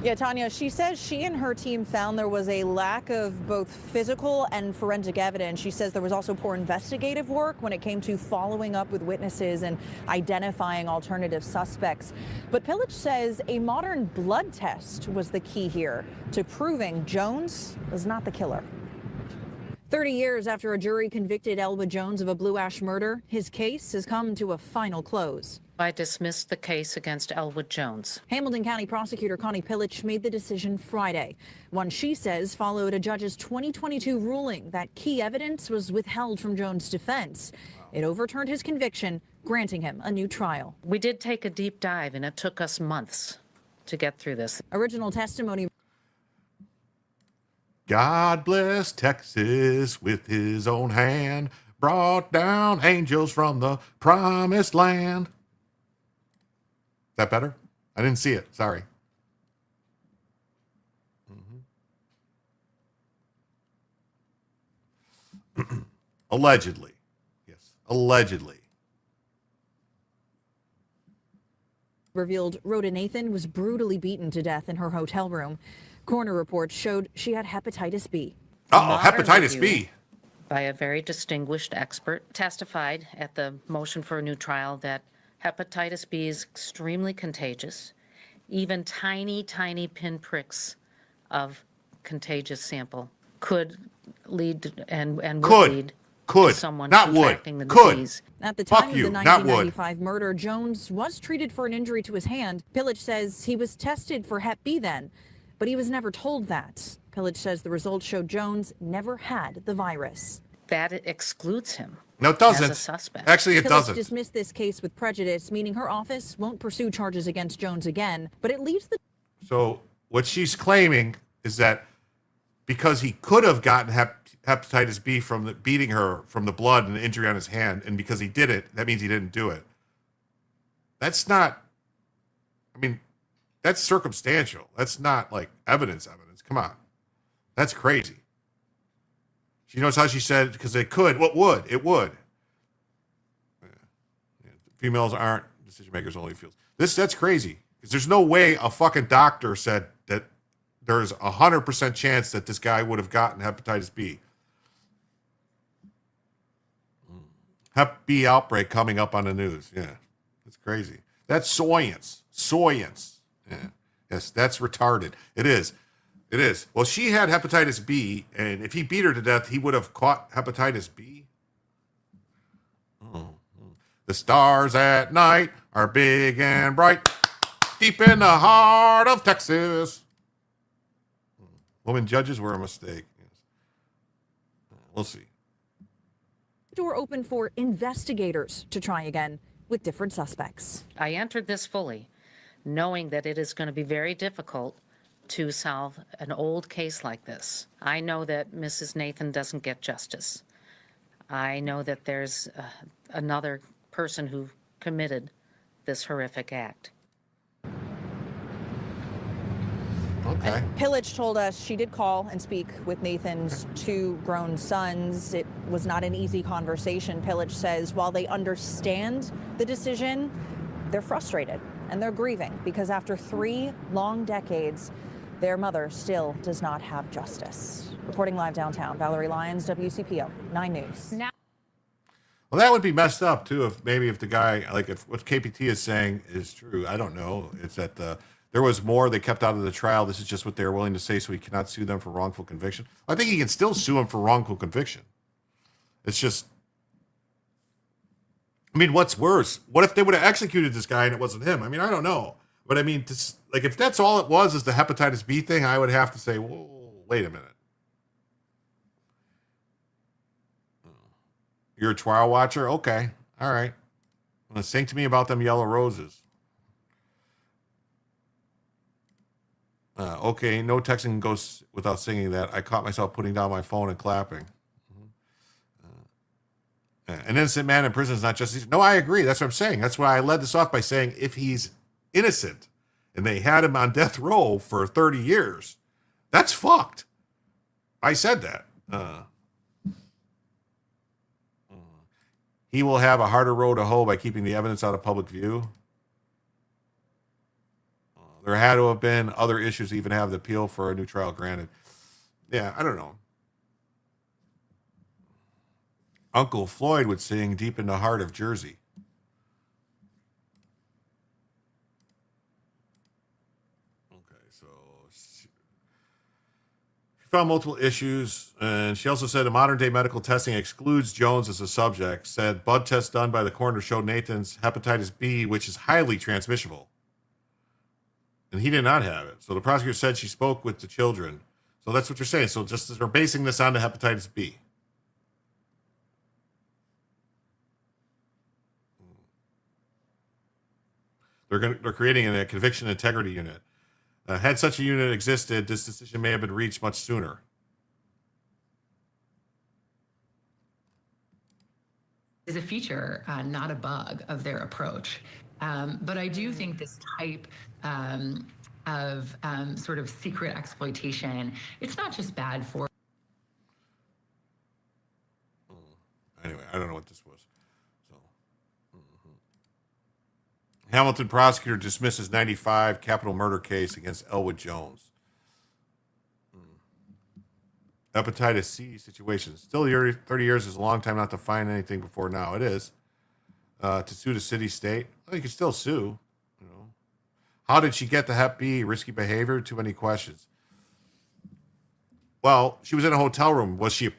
[SPEAKER 18] Yeah, Tanya, she says she and her team found there was a lack of both physical and forensic evidence. She says there was also poor investigative work when it came to following up with witnesses and identifying alternative suspects. But Pillage says a modern blood test was the key here to proving Jones was not the killer. 30 years after a jury convicted Elwood Jones of a Blue Ash murder, his case has come to a final close.
[SPEAKER 20] I dismissed the case against Elwood Jones.
[SPEAKER 18] Hamilton County prosecutor Connie Pillage made the decision Friday. One she says followed a judge's 2022 ruling that key evidence was withheld from Jones' defense. It overturned his conviction, granting him a new trial.
[SPEAKER 20] We did take a deep dive, and it took us months to get through this.
[SPEAKER 18] Original testimony.
[SPEAKER 1] God bless Texas with his own hand, brought down angels from the promised land. Is that better? I didn't see it. Sorry. Allegedly. Yes, allegedly.
[SPEAKER 18] Revealed Rhoda Nathan was brutally beaten to death in her hotel room. Coroner reports showed she had hepatitis B.
[SPEAKER 1] Uh-oh, hepatitis B.
[SPEAKER 20] By a very distinguished expert, testified at the motion for a new trial that hepatitis B is extremely contagious. Even tiny, tiny pinpricks of contagious sample could lead and would lead to someone contracting the disease.
[SPEAKER 18] At the time of the 1995 murder, Jones was treated for an injury to his hand. Pillage says he was tested for Hep B then, but he was never told that. Pillage says the results showed Jones never had the virus.
[SPEAKER 20] That excludes him.
[SPEAKER 1] No, it doesn't.
[SPEAKER 20] As a suspect.
[SPEAKER 1] Actually, it
[SPEAKER 18] Pillage
[SPEAKER 1] doesn't.
[SPEAKER 18] dismissed this case with prejudice, meaning her office won't pursue charges against Jones again, but it leaves the...
[SPEAKER 1] So what she's claiming is that because he could have gotten hepatitis B from beating her from the blood and the injury on his hand, and because he did it, that means he didn't do it. That's not, I mean, that's circumstantial. That's not like evidence. Come on. That's crazy. She knows how she said, because it could. What would? It would. Yeah. Females aren't decision makers, only feels. That's crazy. Because there's no way a fucking doctor said that there's 100% chance that this guy would have gotten hepatitis B. Hep B outbreak coming up on the news. Yeah. That's crazy. That's soyance. Yeah. Yes, that's retarded. It is. It is. Well, she had hepatitis B, and if he beat her to death, he would have caught hepatitis B. Oh. The stars at night are big and bright, deep in the heart of Texas. Women judges were a mistake. We'll see.
[SPEAKER 18] Door open for investigators to try again with different suspects.
[SPEAKER 20] I entered this fully, knowing that it is going to be very difficult to solve an old case like this. I know that Mrs. Nathan doesn't get justice. I know that there's another person who committed this horrific act.
[SPEAKER 1] Okay.
[SPEAKER 18] Pillage told us she did call and speak with Nathan's two grown sons. It was not an easy conversation. Pillage says while they understand the decision, they're frustrated and they're grieving because after 3 long decades, their mother still does not have justice. Reporting live downtown, Valerie Lyons, WCPO 9 News.
[SPEAKER 1] Well, that would be messed up too if the guy, like if what KPT is saying is true. I don't know. It's that there was more they kept out of the trial. This is just what they're willing to say, so he cannot sue them for wrongful conviction. I think he can still sue him for wrongful conviction. It's just, I mean, what's worse? What if they would have executed this guy and it wasn't him? I mean, I don't know. But I mean, like if that's all it was is the hepatitis B thing, I would have to say, whoa, wait a minute. You're a trial watcher? Okay. All right. Well, sing to me about them yellow roses. Okay, no texting goes without singing that. I caught myself putting down my phone and clapping. An innocent man in prison is not justice. No, I agree. That's what I'm saying. That's why I led this off by saying if he's innocent and they had him on death row for 30 years, that's fucked. I said that. He will have a harder road to hoe by keeping the evidence out of public view. There had to have been other issues to even have the appeal for a new trial granted. Yeah, I don't know. Uncle Floyd would sing deep in the heart of Jersey. Okay, so she found multiple issues, and she also said a modern-day medical testing excludes Jones as a subject, said blood tests done by the coroner showed Nathan's hepatitis B, which is highly transmissible. And he did not have it. So the prosecutor said she spoke with the children. So that's what you're saying. So just they're basing this on the hepatitis B. They're creating a conviction integrity unit. Had such a unit existed, this decision may have been reached much sooner.
[SPEAKER 5] is a feature, not a bug, of their approach. But I do think this type of sort of secret exploitation, it's not just bad for.
[SPEAKER 1] Anyway, I don't know what this was. So, Hamilton prosecutor dismisses 95 capital murder case against Elwood Jones. Hepatitis C situation. Still, 30 years is a long time not to find anything before now. It is. To sue the city state. Well, you can still sue. You know. How did she get the Hep B? Risky behavior? Too many questions. Well, she was in a hotel room. Was she?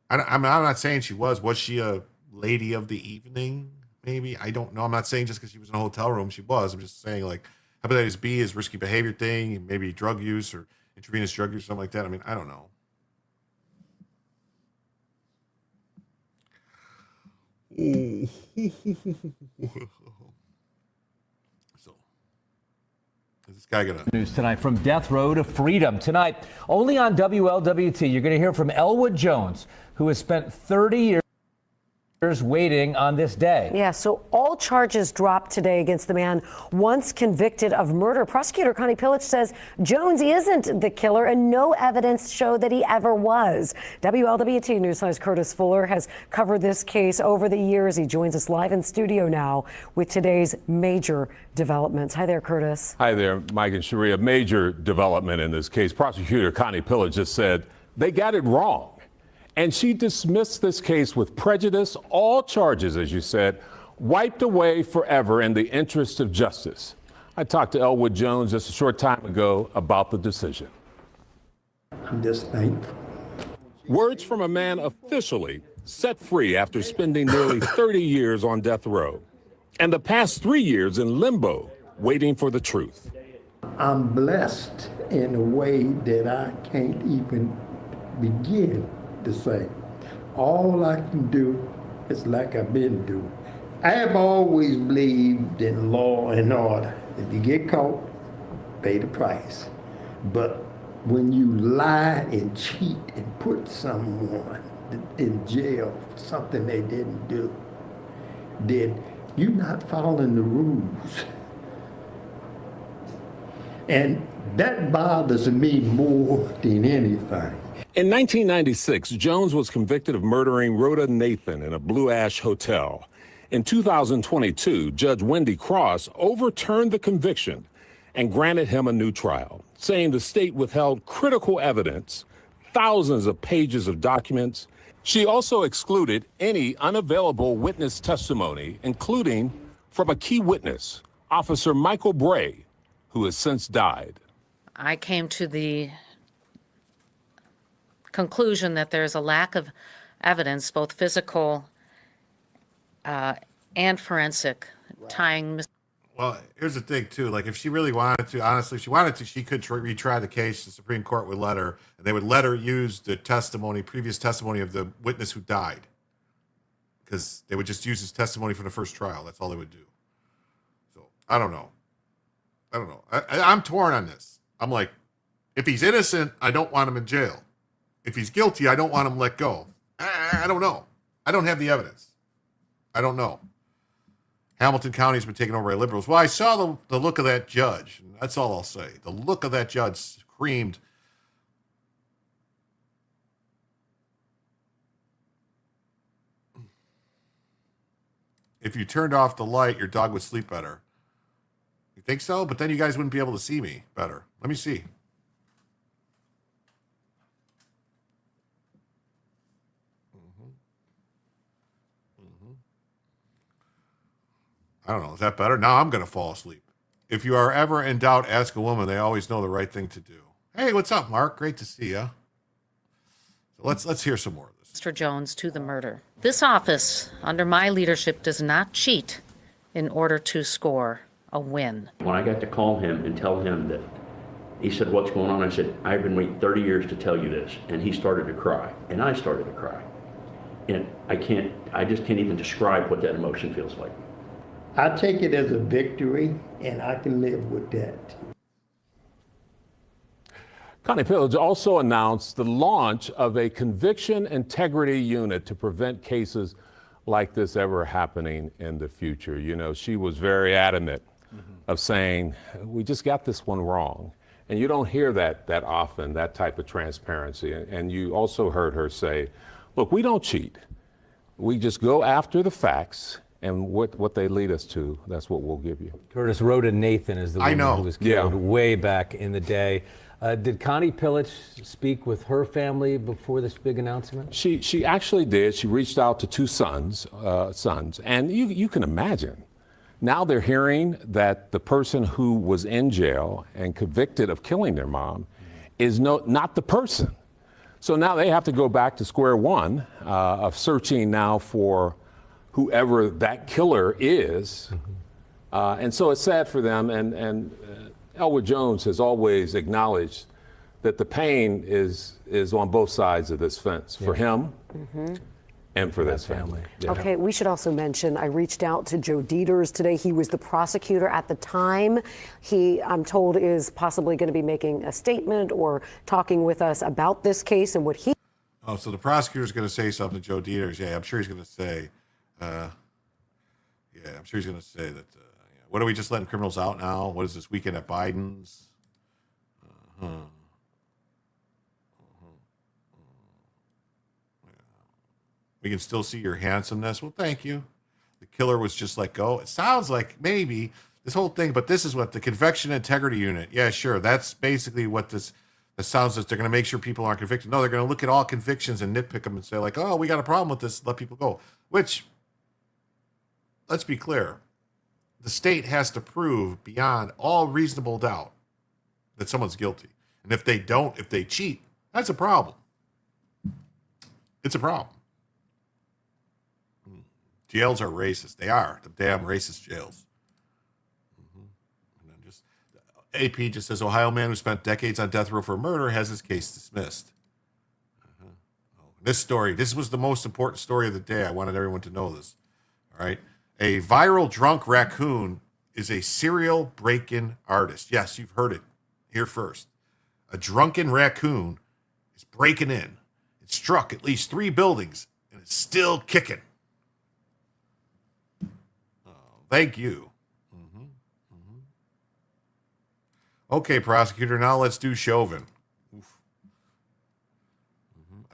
[SPEAKER 1] I'm not saying she was. Was she a lady of the evening? Maybe. I don't know. I'm not saying just because she was in a hotel room she was. I'm just saying like hepatitis B is risky behavior thing. Maybe drug use or intravenous drug use, something like that. I mean, I don't know. So, is this guy gonna?
[SPEAKER 19] News tonight from death row to freedom. Tonight, only on WLWT, you're going to hear from Elwood Jones, who has spent 30 years waiting on this day.
[SPEAKER 21] Yeah, so all charges dropped today against the man once convicted of murder. Prosecutor Connie Pillich says Jones isn't the killer and no evidence showed that he ever was. WLWT Newsline's Curtis Fuller has covered this case over the years. He joins us live in studio now with today's major developments. Hi there, Curtis.
[SPEAKER 22] Hi there, Mike and Sharia. Major development in this case. Prosecutor Connie Pillich just said they got it wrong. And she dismissed this case with prejudice. All charges, as you said, wiped away forever in the interest of justice. I talked to Elwood Jones just a short time ago about the decision.
[SPEAKER 23] I'm just thankful.
[SPEAKER 22] Words from a man officially set free after spending nearly 30 years on death row and the past 3 years in limbo, waiting for the truth.
[SPEAKER 23] I'm blessed in a way that I can't even begin to say. All I can do is like I've been doing. I have always believed in law and order. If you get caught, pay the price. But when you lie and cheat and put someone in jail for something they didn't do, then you're not following the rules. And that bothers me more than anything.
[SPEAKER 22] In 1996, Jones was convicted of murdering Rhoda Nathan in a Blue Ash hotel. In 2022, Judge Wendy Cross overturned the conviction and granted him a new trial, saying the state withheld critical evidence, thousands of pages of documents. She also excluded any unavailable witness testimony, including from a key witness, Officer Michael Bray, who has since died.
[SPEAKER 20] I came to the conclusion that there's a lack of evidence, both physical and forensic, tying.
[SPEAKER 1] Well, here's the thing too. Like, if she really wanted to, honestly, if she wanted to, she could retry the case. The Supreme Court would let her, and they would let her use the testimony, previous testimony of the witness who died, because they would just use his testimony from the first trial. That's all they would do. So I don't know. I'm torn on this. I'm like, if he's innocent, I don't want him in jail. If he's guilty, I don't want him let go. I don't know. I don't have the evidence. I don't know. Hamilton County has been taken over by liberals. Well, I saw the look of that judge. That's all I'll say. The look of that judge screamed, if you turned off the light, your dog would sleep better. You think so? But then you guys wouldn't be able to see me better. Let me see. I don't know. Is that better? Now I'm going to fall asleep. If you are ever in doubt, ask a woman. They always know the right thing to do. Hey, what's up, Mark? Great to see you. So let's hear some more of this.
[SPEAKER 20] Mr. Jones to the murder. This office, under my leadership, does not cheat in order to score a win.
[SPEAKER 26] When I got to call him and tell him that, he said, "What's going on?" I said, "I've been waiting 30 years to tell you this." And he started to cry, and I started to cry. And I just can't even describe what that emotion feels like.
[SPEAKER 23] I take it as a victory, and I can live with that.
[SPEAKER 22] Connie Pillich also announced the launch of a conviction integrity unit to prevent cases like this ever happening in the future. You know, she was very adamant of saying, we just got this one wrong. And you don't hear that often, that type of transparency. And you also heard her say, look, we don't cheat. We just go after the facts, and what they lead us to, that's what we'll give you.
[SPEAKER 19] Curtis, Rhoda Nathan is the woman who was killed way back in the day. Did Connie Pillage speak with her family before this big announcement?
[SPEAKER 22] She actually did. She reached out to two sons, and you can imagine. Now they're hearing that the person who was in jail and convicted of killing their mom is not the person. So now they have to go back to square one of searching now for whoever that killer is. And so it's sad for them. And Elwood Jones has always acknowledged that the pain is on both sides of this fence, for him and for this family. Yeah.
[SPEAKER 21] Okay, we should also mention, I reached out to Joe Dieters today. He was the prosecutor at the time. He, I'm told, is possibly going to be making a statement or talking with us about this case and what he...
[SPEAKER 1] Oh, so the prosecutor's going to say something to Joe Dieters. Yeah, I'm sure he's going to say, that, what are we just letting criminals out now? What is this weekend at Biden's? We can still see your handsomeness. Well, thank you. The killer was just let go. It sounds like maybe this whole thing, but this is what the Conviction Integrity Unit. Yeah, sure. That's basically what this sounds like. They're going to make sure people aren't convicted. No, they're going to look at all convictions and nitpick them and say like, oh, we got a problem with this. Let people go. Which, let's be clear. The state has to prove beyond all reasonable doubt that someone's guilty. And if they don't, if they cheat, that's a problem. It's a problem. Jails are racist. They are. The damn racist jails. And then AP just says, Ohio man who spent decades on death row for murder has his case dismissed. This was the most important story of the day. I wanted everyone to know this. All right. A viral drunk raccoon is a serial break-in artist. Yes, you've heard it here first. A drunken raccoon is breaking in. It struck at least 3 buildings and it's still kicking. Thank you. Okay, prosecutor, now let's do Chauvin.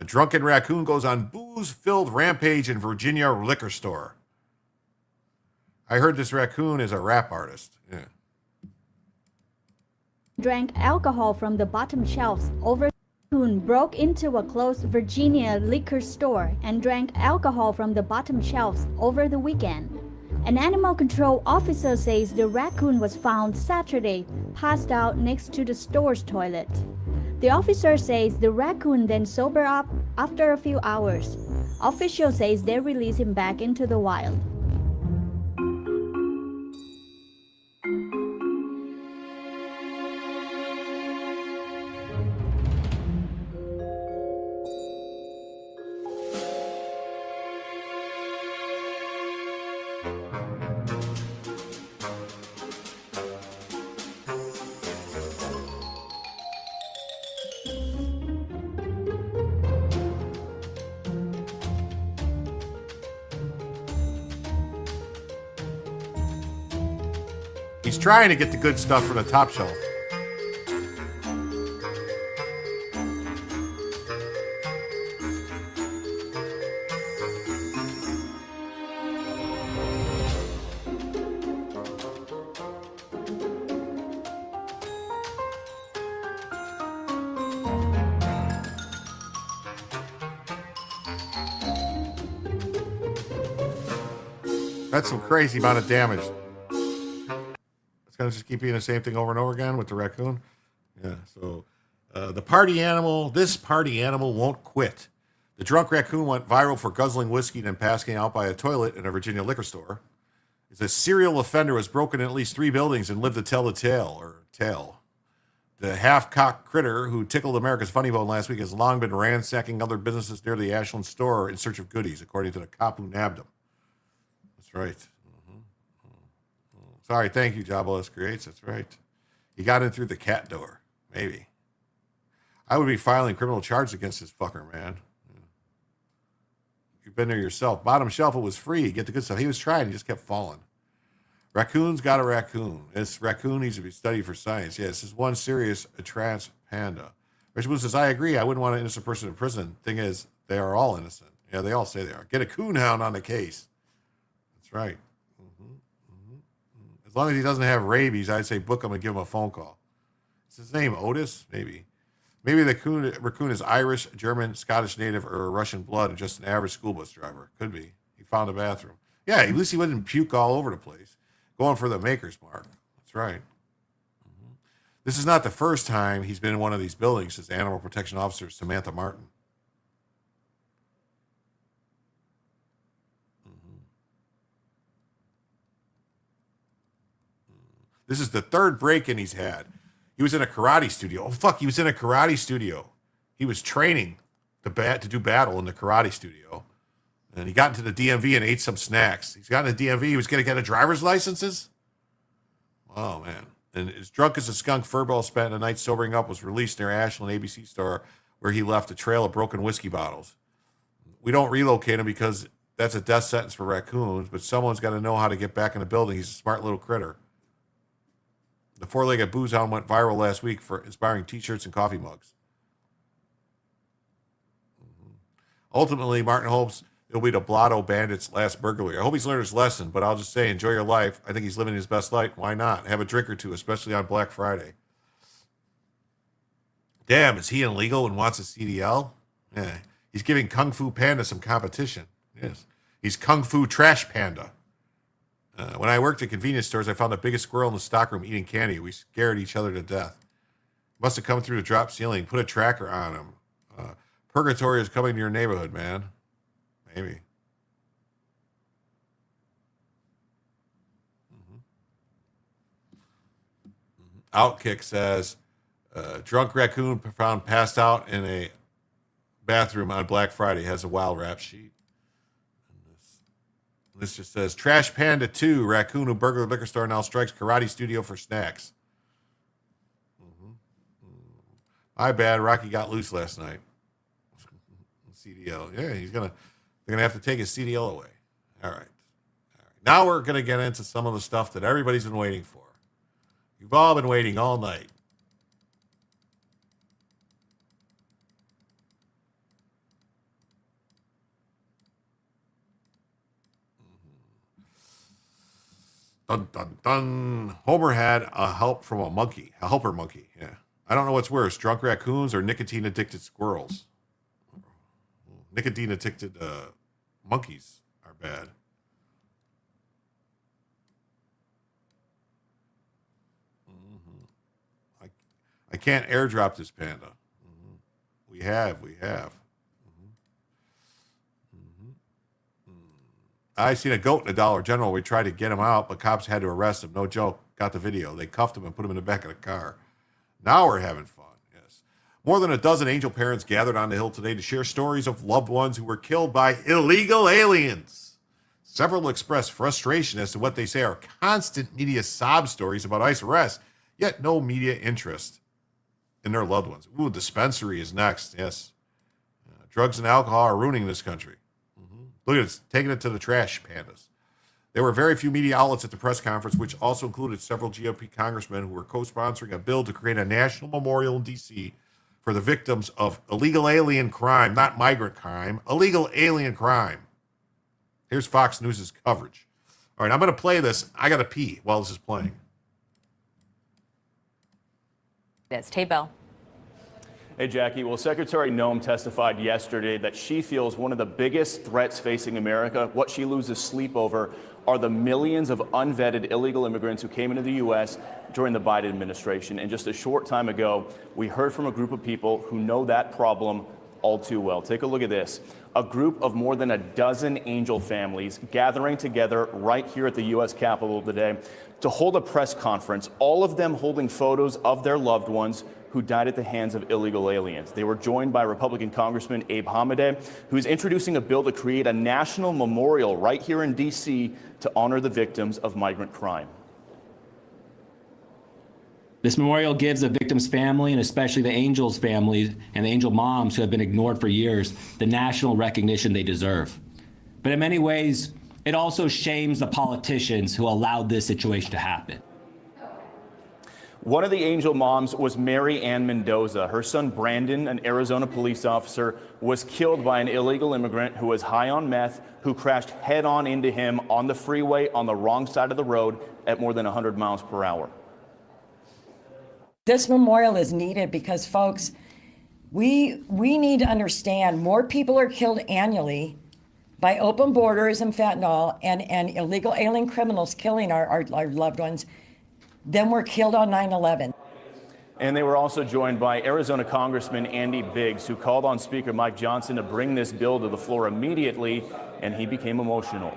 [SPEAKER 1] A drunken raccoon goes on booze-filled rampage in Virginia liquor store. I heard this raccoon is a rap artist. Yeah.
[SPEAKER 11] Drank alcohol from the bottom shelves over. Raccoon broke into a closed Virginia liquor store and drank alcohol from the bottom shelves over the weekend. An animal control officer says the raccoon was found Saturday, passed out next to the store's toilet. The officer says the raccoon then sobered up after a few hours. Officials says they release him back into the wild.
[SPEAKER 1] He's trying to get the good stuff from the top shelf. That's some crazy amount of damage. Going to just keep being the same thing over and over again with the raccoon. Yeah. So this party animal won't quit. The drunk raccoon went viral for guzzling whiskey and then passing out by a toilet in a Virginia liquor store. It's a serial offender who has broken in at least 3 buildings and lived to tell the tale. The half-cocked critter who tickled America's funny bone last week has long been ransacking other businesses near the Ashland store in search of goodies, according to the cop who nabbed him. That's right. Sorry, thank you, Jobless Creates. That's right. He got in through the cat door. Maybe. I would be filing criminal charges against this fucker, man. You've been there yourself. Bottom shelf, it was free. Get the good stuff. He was trying. He just kept falling. Raccoon's got a raccoon. This raccoon needs to be studied for science. Yeah, this is one serious trans panda. Richard Blue says, I agree. I wouldn't want an innocent person in prison. Thing is, they are all innocent. Yeah, they all say they are. Get a coon hound on the case. That's right. As long as he doesn't have rabies, I'd say book him and give him a phone call. Is his name Otis? Maybe. Maybe the raccoon is Irish, German, Scottish native, or Russian blood, and just an average school bus driver. Could be. He found a bathroom. Yeah, at least he wouldn't puke all over the place. Going for the maker's mark. That's right. This is not the first time he's been in one of these buildings, says Animal Protection Officer Samantha Martin. This is the third break-in he's had. He was in a karate studio. Oh, fuck, he was in a karate studio. He was training to do battle in the karate studio. And he got into the DMV and ate some snacks. He's got in the DMV. He was going to get a driver's licenses? Oh, man. And as drunk as a skunk, Furball spent a night sobering up, was released near Ashland ABC store, where he left a trail of broken whiskey bottles. We don't relocate him because that's a death sentence for raccoons, but someone's got to know how to get back in the building. He's a smart little critter. The four-legged booze hound went viral last week for inspiring T-shirts and coffee mugs. Ultimately, Martin hopes it'll be the Blotto Bandit's last burglary. I hope he's learned his lesson, but I'll just say, enjoy your life. I think he's living his best life. Why not? Have a drink or two, especially on Black Friday. Damn, is he illegal and wants a CDL? Yeah, he's giving Kung Fu Panda some competition. Yes, he's Kung Fu Trash Panda. When I worked at convenience stores, I found the biggest squirrel in the stockroom eating candy. We scared each other to death. Must have come through the drop ceiling. Put a tracker on him. Purgatory is coming to your neighborhood, man. Maybe. Outkick says, drunk raccoon found passed out in a bathroom on Black Friday. Has a wild rap sheet. This just says, Trash Panda 2, raccoon who burglared liquor store now strikes karate studio for snacks. My bad, Rocky got loose last night. CDL. Yeah, they're gonna have to take his CDL away. All right. Now we're gonna get into some of the stuff that everybody's been waiting for. You've all been waiting all night. Dun, dun, dun. Homer had a helper monkey. Yeah. I don't know what's worse, drunk raccoons or nicotine-addicted squirrels. Nicotine-addicted monkeys are bad. I can't airdrop this panda. We have. I seen a goat in a Dollar General. We tried to get him out, but cops had to arrest him. No joke. Got the video. They cuffed him and put him in the back of the car. Now we're having fun. Yes. More than a dozen angel parents gathered on the Hill today to share stories of loved ones who were killed by illegal aliens. Several expressed frustration as to what they say are constant media sob stories about ICE arrests, yet no media interest in their loved ones. Ooh, dispensary is next. Yes. Drugs and alcohol are ruining this country. Look at it, taking it to the trash pandas. There were very few media outlets at the press conference, which also included several GOP congressmen who were co-sponsoring a bill to create a national memorial in D.C. for the victims of illegal alien crime, not migrant crime, illegal alien crime. Here's Fox News' coverage. All right, I'm going to play this. I got to pee while this is playing.
[SPEAKER 16] It's Tay Bell.
[SPEAKER 3] Hey, Jackie. Well, Secretary Noem testified yesterday that she feels one of the biggest threats facing America, what she loses sleep over, are the millions of unvetted illegal immigrants who came into the U.S. during the Biden administration. And just a short time ago, we heard from a group of people who know that problem all too well. Take a look at this. A group of more than a dozen angel families gathering together right here at the U.S. Capitol today to hold a press conference, all of them holding photos of their loved ones who died at the hands of illegal aliens. They were joined by Republican Congressman Abe Hamadeh, who's introducing a bill to create a national memorial right here in D.C. to honor the victims of migrant crime.
[SPEAKER 4] This memorial gives the victim's family, and especially the angels' families and the angel moms who have been ignored for years, the national recognition they deserve. But in many ways, it also shames the politicians who allowed this situation to happen.
[SPEAKER 3] One of the Angel moms was Mary Ann Mendoza. Her son Brandon, an Arizona police officer, was killed by an illegal immigrant who was high on meth, who crashed head on into him on the freeway on the wrong side of the road at more than 100 miles per hour.
[SPEAKER 6] This memorial is needed because, folks, we need to understand more people are killed annually by open borders and fentanyl and illegal alien criminals killing our loved ones than were killed on 9/11.
[SPEAKER 3] And they were also joined by Arizona Congressman Andy Biggs, who called on Speaker Mike Johnson to bring this bill to the floor immediately, and he became emotional.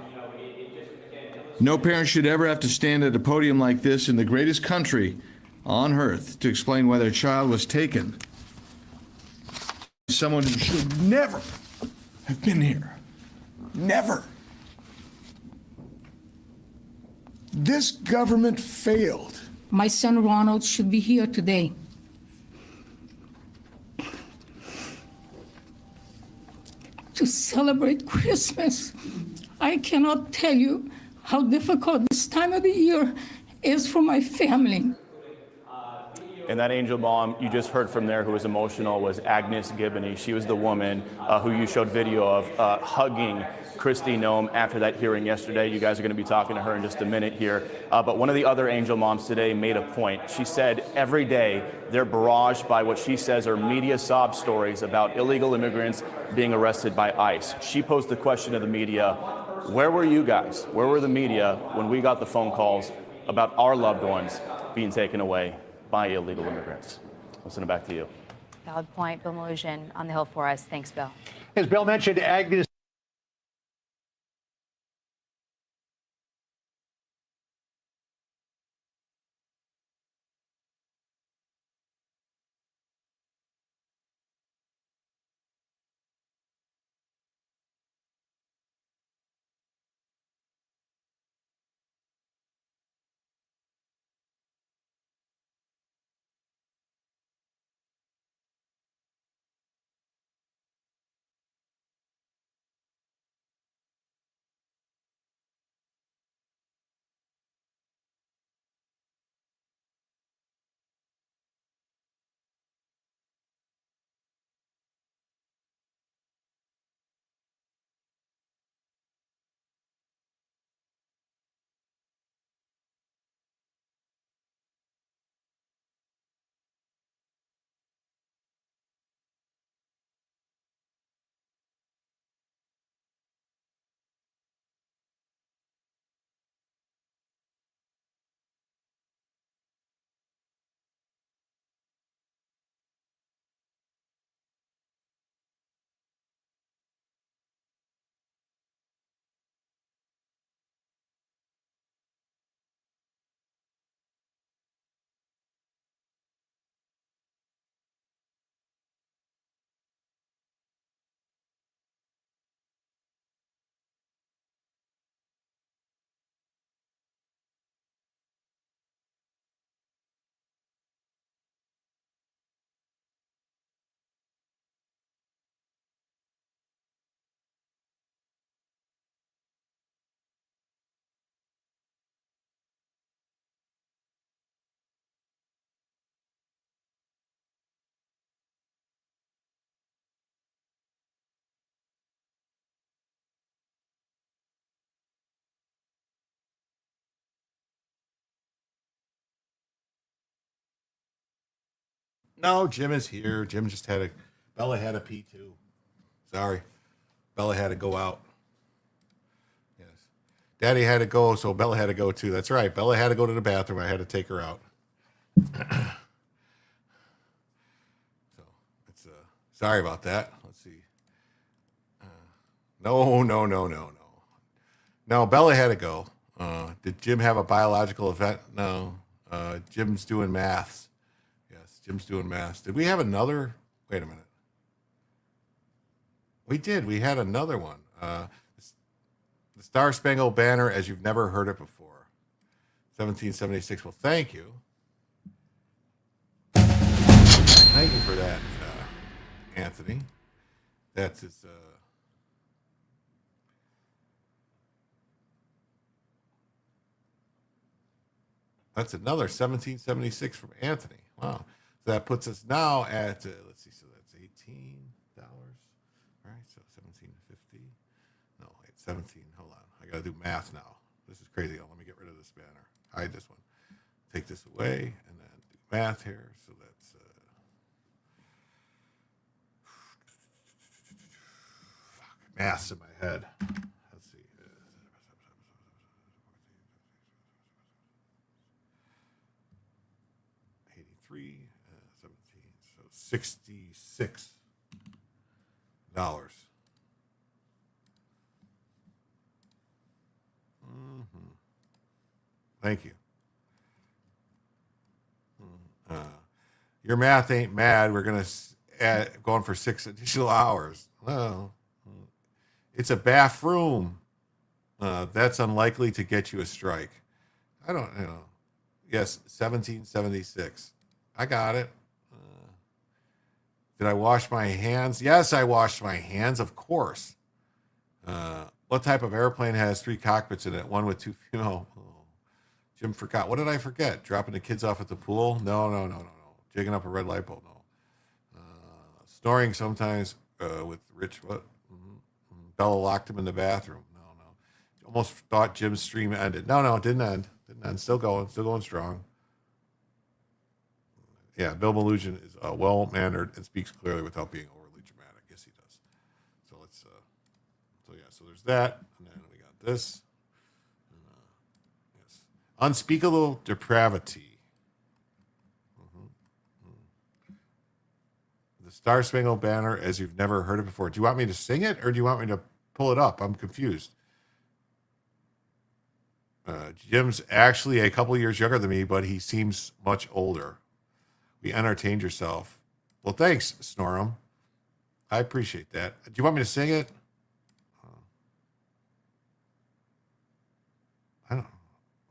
[SPEAKER 7] No parent should ever have to stand at a podium like this in the greatest country on earth to explain why their child was taken. Someone who should never have been here. Never. This government failed.
[SPEAKER 8] My son Ronald should be here today. To celebrate Christmas. I cannot tell you how difficult this time of the year is for my family.
[SPEAKER 3] And that Angel mom you just heard from there who was emotional was Agnes Gibney. She was the woman who you showed video of hugging Kristi Noem after that hearing yesterday. You guys are going to be talking to her in just a minute here. But one of the other Angel moms today made a point. She said every day they're barraged by what she says are media sob stories about illegal immigrants being arrested by ICE. She posed the question to the media, where were you guys? Where were the media when we got the phone calls about our loved ones being taken away by illegal immigrants? Listen back to you.
[SPEAKER 10] Valid point. Bill Melugin on the Hill for us. Thanks, Bill.
[SPEAKER 24] As Bill mentioned, Agnes
[SPEAKER 1] No, Jim is here. Jim just had Bella had a pee too. Sorry. Bella had to go out. Yes. Daddy had to go, so Bella had to go too. That's right. Bella had to go to the bathroom. I had to take her out. So it's sorry about that. Let's see. No, Bella had to go. Did Jim have a biological event? No. Jim's doing maths. Jim's doing maths. Did we have another? Wait a minute. We did. We had another one. The Star Spangled Banner as you've never heard it before. 1776. Well, thank you. Thank you for that, Anthony. That's his. That's another 1776 from Anthony. Wow. So that puts us now at, let's see, so that's $18. All right, so 1750. No, wait, 17. Hold on. I got to do math now. This is crazy. Let me get rid of this banner. Hide this one. Take this away and then do math here. So that's math's in my head. Let's see. 83, 17, so $66. Thank you. Your math ain't mad. We're going to going for 6 additional hours. Well, it's a bathroom. That's unlikely to get you a strike. I don't know. Yes, 1776. I got it. Did I wash my hands? Yes, I washed my hands, of course. What type of airplane has 3 cockpits in it? One with 2 female. Oh, Jim forgot. What did I forget? Dropping the kids off at the pool? No. Jigging up a red light bulb? No. Snoring sometimes with Rich. What? Bella locked him in the bathroom. No. Almost thought Jim's stream ended. No, it didn't end. Still going strong. Yeah, Bill Malugin is well-mannered and speaks clearly without being overly dramatic. Yes, he does. So let's, so there's that. And then we got this. Yes. Unspeakable depravity. The Star Spangled Banner as you've never heard it before. Do you want me to sing it or do you want me to pull it up? I'm confused. Jim's actually a couple years younger than me, but he seems much older. We entertained yourself. Well, thanks, Snorum. I appreciate that. Do you want me to sing it? I don't know.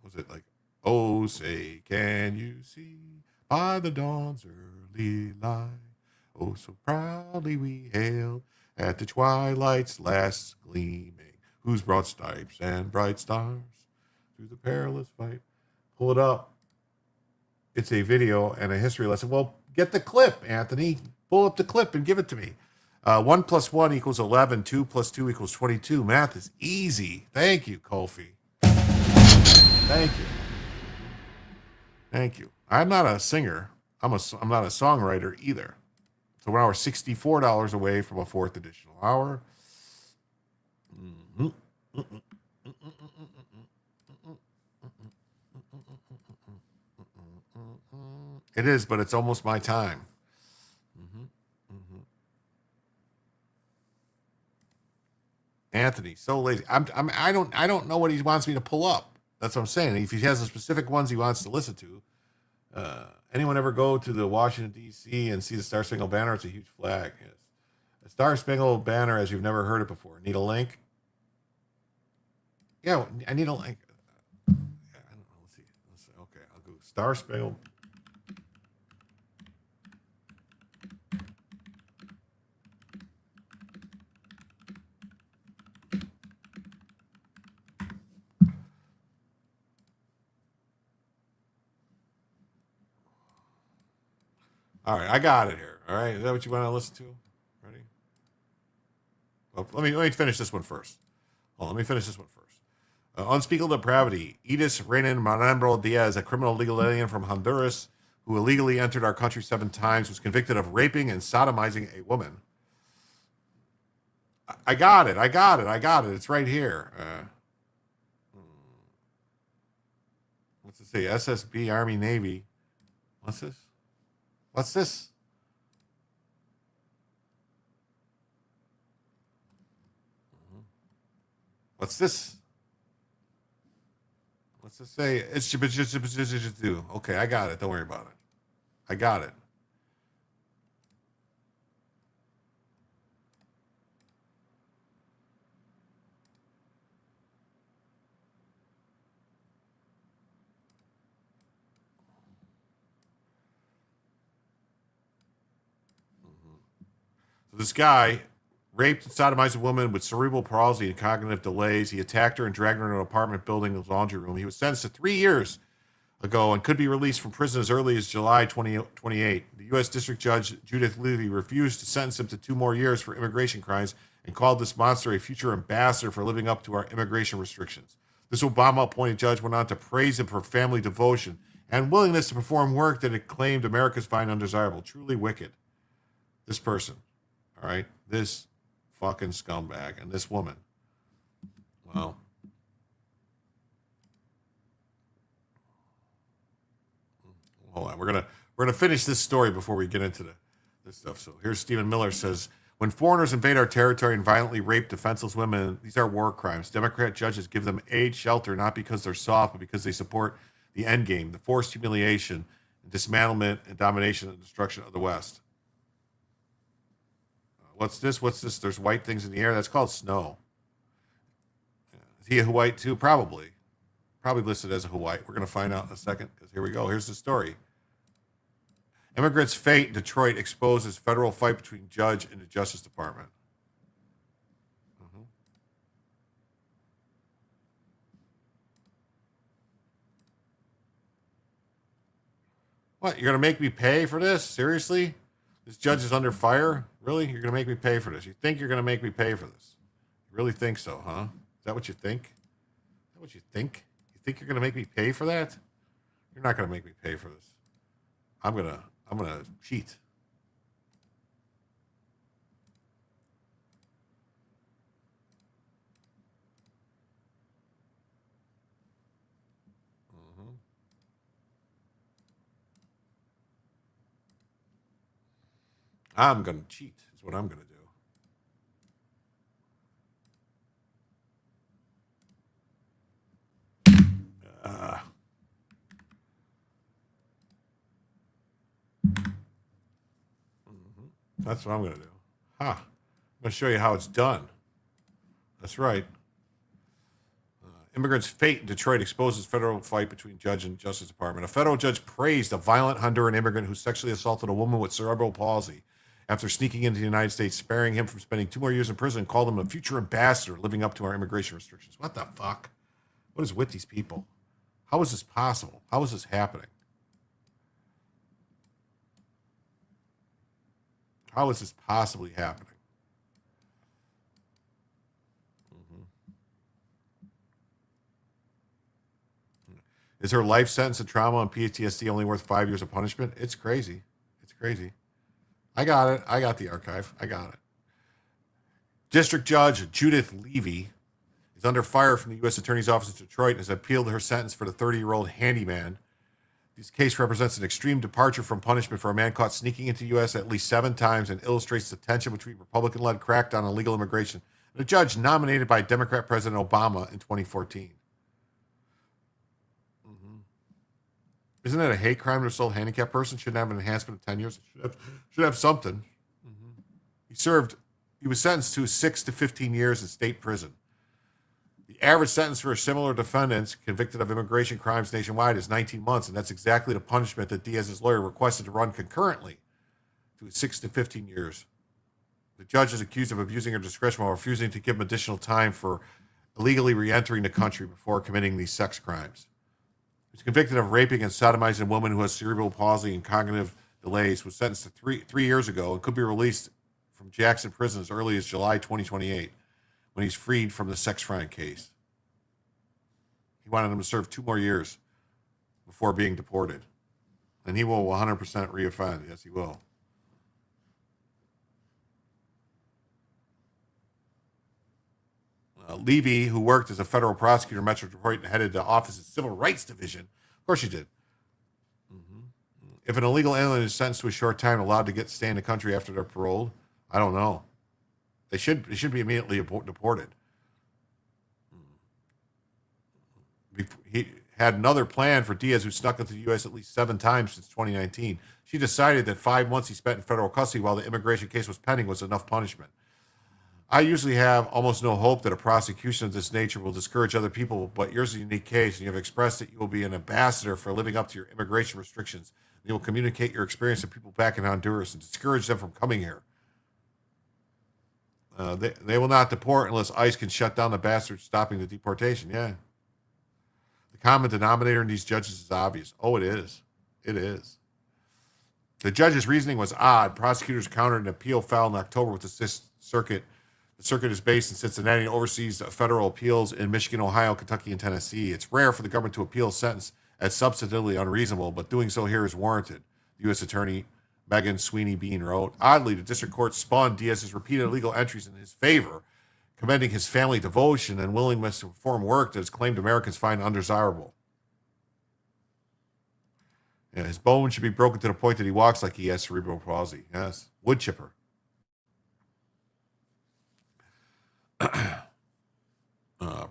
[SPEAKER 1] Was it like, oh, say, can you see by the dawn's early light? Oh, so proudly we hailed at the twilight's last gleaming, whose broad stripes and bright stars through the perilous fight. Pull it up. It's a video and a history lesson. Well, get the clip, Anthony. Pull up the clip and give it to me. 1 + 1 = 11. 2 + 2 = 22. Math is easy. Thank you, Kofi. Thank you. I'm not a singer. I'm not a songwriter either. So we're now $64 away from a 4th additional hour. It is, but it's almost my time. Anthony, so lazy. I don't know what he wants me to pull up. That's what I'm saying. If he has the specific ones he wants to listen to. Anyone ever go to the Washington, D.C. and see the Star Spangled Banner? It's a huge flag. Yes. A Star Spangled Banner as you've never heard it before. Need a link? Yeah, I need a link. I don't know. Let's see. Okay, I'll go Star Spangled. All right, I got it here. All right, is that what you want to listen to? Ready? Well, let me finish this one first. Let me finish this one first. Unspeakable depravity. Edith Renan Manambro Diaz, a criminal legal alien from Honduras who illegally entered our country 7 times, was convicted of raping and sodomizing a woman. I got it. It's right here. What's it say? SSB, Army, Navy. What's this? What's this? What's this? What's it say? It's just okay, I got it. Don't worry about it. I got it. So this guy raped and sodomized a woman with cerebral palsy and cognitive delays. He attacked her and dragged her into an apartment building in his laundry room. He was sentenced to 3 years ago and could be released from prison as early as July 2028. The U.S. District Judge Judith Levy refused to sentence him to 2 more years for immigration crimes and called this monster a future ambassador for living up to our immigration restrictions. This Obama-appointed judge went on to praise him for family devotion and willingness to perform work that it claimed Americans find undesirable. Truly wicked. This person, all right, this fucking scumbag and this woman. Well, hold on. We're gonna finish this story before we get into this stuff. So here's Stephen Miller says, when foreigners invade our territory and violently rape defenseless women, these are war crimes. Democrat judges give them aid, shelter, not because they're soft, but because they support the end game, the forced humiliation, dismantlement, and domination and destruction of the West. What's this? There's white things in the air. That's called snow. Is he a white too? Probably listed as a white. We're going to find out in a second, because here we go. Here's the story. Immigrants' fate in Detroit exposes federal fight between judge and the Justice Department. What? You're going to make me pay for this? Seriously? This judge is under fire? Really? You're going to make me pay for this? You think you're going to make me pay for this? You really think so, huh? Is that what you think? Is that what you think? You think you're going to make me pay for that? You're not going to make me pay for this. I'm going to cheat. I'm going to cheat is what I'm going to do. That's what I'm going to do. I'm going to show you how it's done. That's right. Immigrants' fate in Detroit exposes federal fight between judge and Justice Department. A federal judge praised a violent Honduran immigrant who sexually assaulted a woman with cerebral palsy after sneaking into the United States, sparing him from spending 2 more years in prison, and called him a future ambassador living up to our immigration restrictions. What the fuck? What is with these people? How is this possible? How is this happening? How is this possibly happening? Is her life sentence of trauma and PTSD only worth 5 years of punishment? It's crazy. It's crazy. I got it. I got the archive. I got it. District Judge Judith Levy is under fire from the U.S. Attorney's Office in Detroit and has appealed her sentence for the 30-year-old handyman. This case represents an extreme departure from punishment for a man caught sneaking into the U.S. at least 7 times and illustrates the tension between Republican-led crackdown on legal immigration and a judge nominated by Democrat President Obama in 2014. Isn't that a hate crime to assault a handicapped person? Shouldn't have an enhancement of 10 years. Should have something. He was sentenced to 6 to 15 years in state prison. The average sentence for similar defendants convicted of immigration crimes nationwide is 19 months, and that's exactly the punishment that Diaz's lawyer requested to run concurrently to 6 to 15 years. The judge is accused of abusing her discretion while refusing to give him additional time for illegally re-entering the country before committing these sex crimes. He was convicted of raping and sodomizing a woman who has cerebral palsy and cognitive delays, was sentenced to 3 years ago and could be released from Jackson Prison as early as July 2028 when he's freed from the sex crime case. He wanted him to serve 2 more years before being deported. And he will 100% reoffend. Yes, he will. Levy, who worked as a federal prosecutor in Metro Detroit and headed the office's Civil Rights Division. Of course she did. If an illegal alien is sentenced to a short time and allowed to stay in the country after they're paroled, I don't know. They should be immediately deported. He had another plan for Diaz, who snuck into the U.S. at least 7 times since 2019. She decided that 5 months he spent in federal custody while the immigration case was pending was enough punishment. I usually have almost no hope that a prosecution of this nature will discourage other people, but yours is a unique case, and you have expressed that you will be an ambassador for living up to your immigration restrictions. You will communicate your experience to people back in Honduras and discourage them from coming here. They will not deport unless ICE can shut down the bastards stopping the deportation. Yeah. The common denominator in these judges is obvious. Oh, it is. It is. The judge's reasoning was odd. Prosecutors countered an appeal filed in October with the Sixth Circuit. The circuit is based in Cincinnati and oversees federal appeals in Michigan, Ohio, Kentucky, and Tennessee. It's rare for the government to appeal a sentence as substantively unreasonable, but doing so here is warranted, the U.S. Attorney Megan Sweeney Bean wrote. Oddly, the district court spun Diaz's repeated legal entries in his favor, commending his family devotion and willingness to perform work that his claimed Americans find undesirable. Yeah, his bones should be broken to the point that he walks like he has cerebral palsy. Yes. Wood chipper.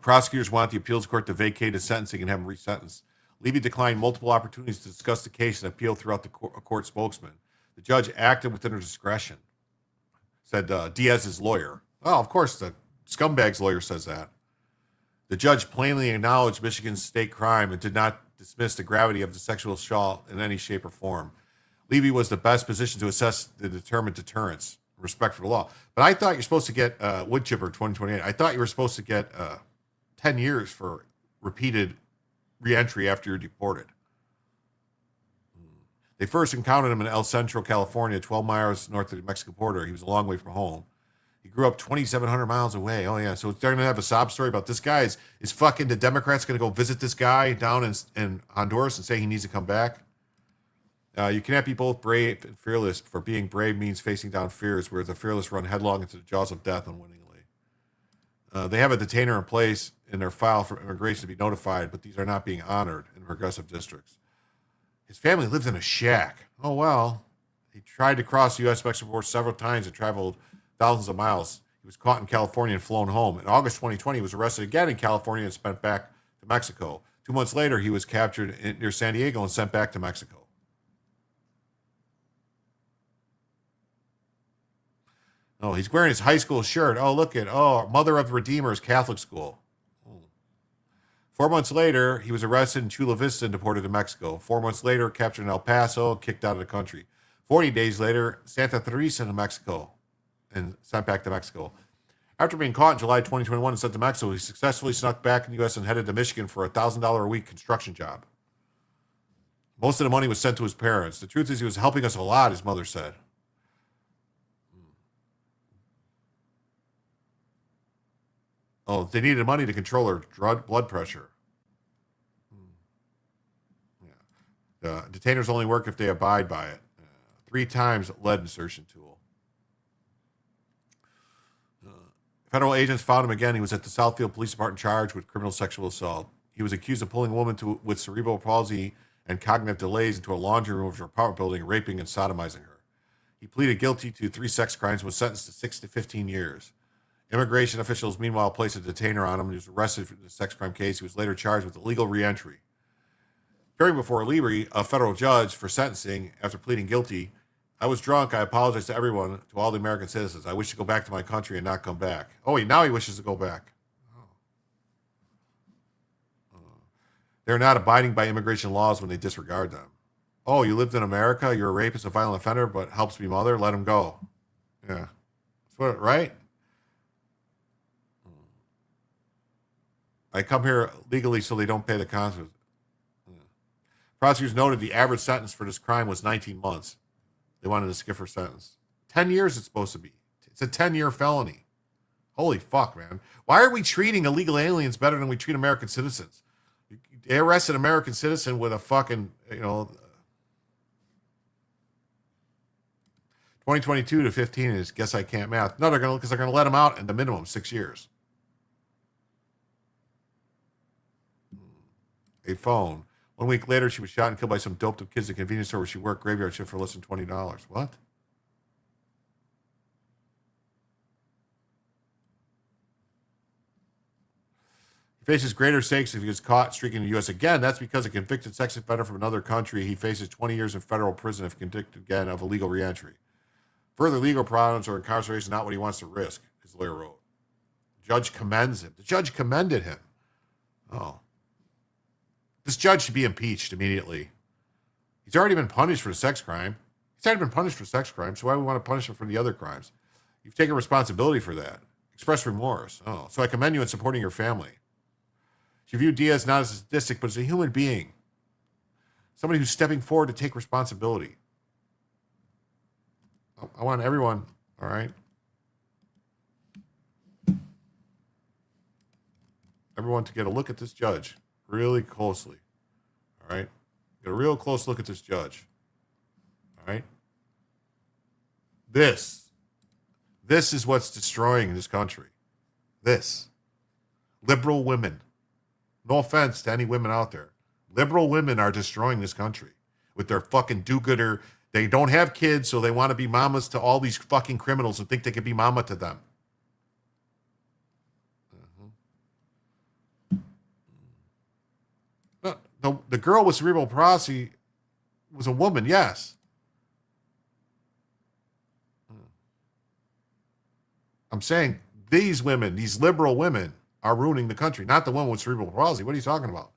[SPEAKER 1] Prosecutors want the appeals court to vacate his sentencing and have him resentenced. Levy declined multiple opportunities to discuss the case and appeal throughout the court spokesman. The judge acted within her discretion, said Diaz's lawyer. Oh, of course, the scumbag's lawyer says that. The judge plainly acknowledged Michigan's state crime and did not dismiss the gravity of the sexual assault in any shape or form. Levy was the best position to assess the determined deterrence, respect for the law. But I thought you're supposed to get wood chipper 2028. I thought you were supposed to get 10 years for repeated reentry after you're deported. They first encountered him in El Centro, California, 12 miles north of the Mexican border. He was a long way from home. He grew up 2,700 miles away. Oh, yeah. So they're going to have a sob story about this guy. Is fucking the Democrats going to go visit this guy down in Honduras and say he needs to come back? You cannot be both brave and fearless, for being brave means facing down fears, where the fearless run headlong into the jaws of death unwittingly. They have a detainer in place in their file for immigration to be notified, but these are not being honored in progressive districts. His family lived in a shack. Oh, well. He tried to cross the U.S.-Mexican border several times and traveled thousands of miles. He was caught in California and flown home. In August 2020, he was arrested again in California and sent back to Mexico. 2 months later, he was captured near San Diego and sent back to Mexico. Oh, he's wearing his high school shirt. Oh, look at, Mother of the Redeemer's Catholic school. 4 months later, he was arrested in Chula Vista and deported to Mexico. 4 months later, captured in El Paso, kicked out of the country. 40 days later, Santa Teresa to Mexico and sent back to Mexico. After being caught in July 2021 and sent to Mexico, he successfully snuck back in the U.S. and headed to Michigan for a $1,000 a week construction job. Most of the money was sent to his parents. The truth is he was helping us a lot, his mother said. Oh, they needed money to control her blood pressure. Yeah. Detainers only work if they abide by it. 3 times lead insertion tool. Federal agents found him again. He was at the Southfield Police Department charged with criminal sexual assault. He was accused of pulling a woman with cerebral palsy and cognitive delays into a laundry room of her apartment building, raping and sodomizing her. He pleaded guilty to 3 sex crimes and was sentenced to 6 to 15 years. Immigration officials, meanwhile, placed a detainer on him. He was arrested for the sex crime case. He was later charged with illegal reentry. Appearing before Libri, a federal judge, for sentencing after pleading guilty, I was drunk. I apologize to everyone, to all the American citizens. I wish to go back to my country and not come back. Oh, now he wishes to go back. They're not abiding by immigration laws when they disregard them. Oh, you lived in America, you're a rapist, a violent offender, but helps be mother, let him go. Yeah. That's what, right? I come here legally so they don't pay the consequences. Prosecutors noted the average sentence for this crime was 19 months. They wanted a skipper sentence. 10 years it's supposed to be. It's a 10-year felony. Holy fuck, man. Why are we treating illegal aliens better than we treat American citizens? They arrest an American citizen with a fucking, 2022 to 15 is, guess I can't math. No, they're going to let him out in the minimum 6 years. A phone. 1 week later, she was shot and killed by some doped up kids at a convenience store where she worked graveyard shift for less than $20. What? He faces greater stakes if he gets caught streaking in the U.S. again. That's because a convicted sex offender from another country, he faces 20 years in federal prison if convicted again of illegal reentry. Further legal problems or incarceration is not what he wants to risk, his lawyer wrote. The judge commends him. The judge commended him. Oh. This judge should be impeached immediately. He's already been punished for the sex crime. He's already been punished for sex crimes, so why would we want to punish him for the other crimes? You've taken responsibility for that. Express remorse. Oh, so I commend you in supporting your family. She viewed Diaz not as a statistic, but as a human being. Somebody who's stepping forward to take responsibility. I want everyone, all right? Everyone to get a look at this judge really closely, all right? Get a real close look at this judge, all right? This is what's destroying this country. This. Liberal women. No offense to any women out there. Liberal women are destroying this country with their fucking do-gooder. They don't have kids, so they want to be mamas to all these fucking criminals and think they can be mama to them. The girl with cerebral palsy was a woman, yes. I'm saying these women, these liberal women, are ruining the country, not the woman with cerebral palsy. What are you talking about?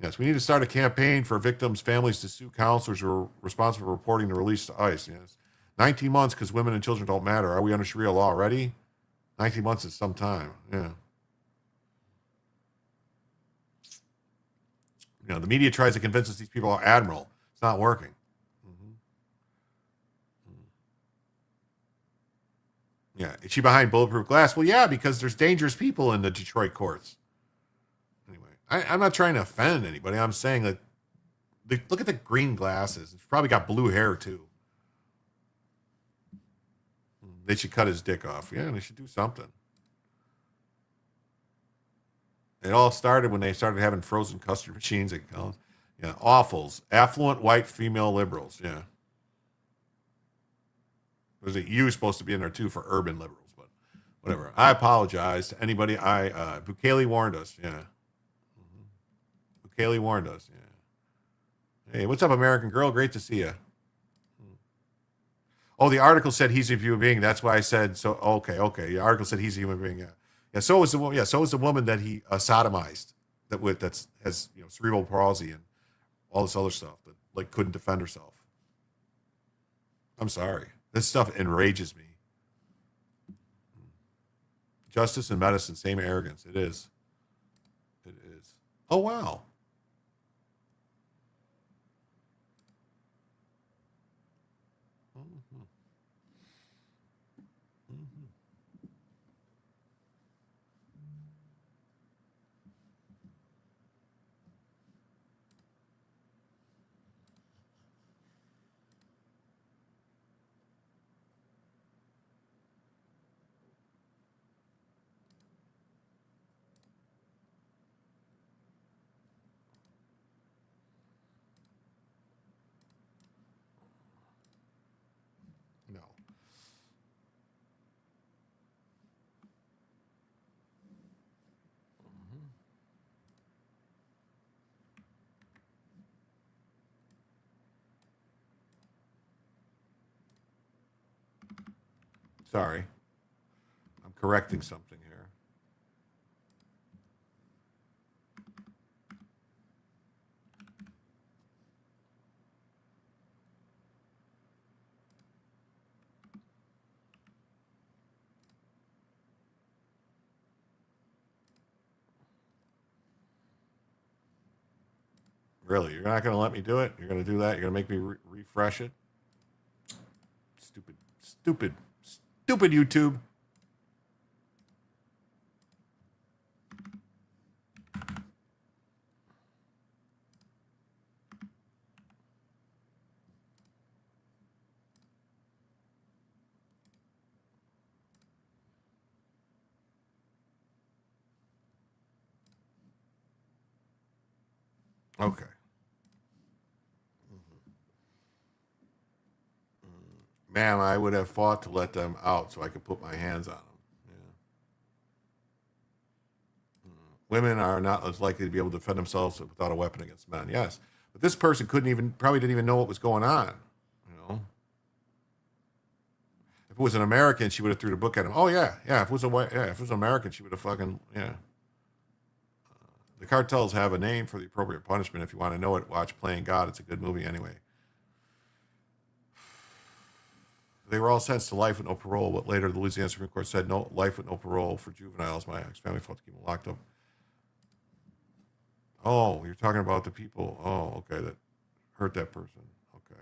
[SPEAKER 1] Yes, we need to start a campaign for victims' families to sue counselors who are responsible for reporting the release to ICE. Yes. 19 months because women and children don't matter. Are we under Sharia law already? 19 months is some time. Yeah. You know, the media tries to convince us these people are admiral. It's not working. Yeah. Is she behind bulletproof glass? Well, yeah, because there's dangerous people in the Detroit courts. Anyway, I'm not trying to offend anybody. I'm saying that look at the green glasses. She's probably got blue hair, too. They should cut his dick off. Yeah, they should do something. It all started when they started having frozen custard machines at college. Yeah, awfuls. Affluent white female liberals. Yeah. Was it you supposed to be in there too for urban liberals, but whatever. I apologize to anybody. Bukele warned us. Yeah. Bukele warned us. Yeah. Hey, what's up, American Girl? Great to see you. Oh, the article said he's a human being. That's why I said so. Okay. The article said he's a human being. Yeah. Yeah. So was the woman. Yeah. So was the woman that he sodomized. That has cerebral palsy and all this other stuff that like couldn't defend herself. I'm sorry. This stuff enrages me. Justice and medicine, same arrogance. It is. It is. Oh, wow. No. Sorry. I'm correcting something here. Really? You're not going to let me do it? You're going to do that? You're going to make me refresh it? Stupid YouTube. Okay. Ma'am, I would have fought to let them out so I could put my hands on them. Yeah. Women are not as likely to be able to defend themselves without a weapon against men. Yes. But this person probably didn't even know what was going on. If it was an American, she would have threw the book at him. Oh, yeah. If it was an American, she would have fucking, yeah. The cartels have a name for the appropriate punishment. If you want to know it, watch Playing God. It's a good movie anyway. They were all sentenced to life with no parole, but later the Louisiana Supreme Court said no life with no parole for juveniles. My ex-family fought to keep them locked up. Oh, you're talking about the people. Oh, okay, that hurt that person. Okay.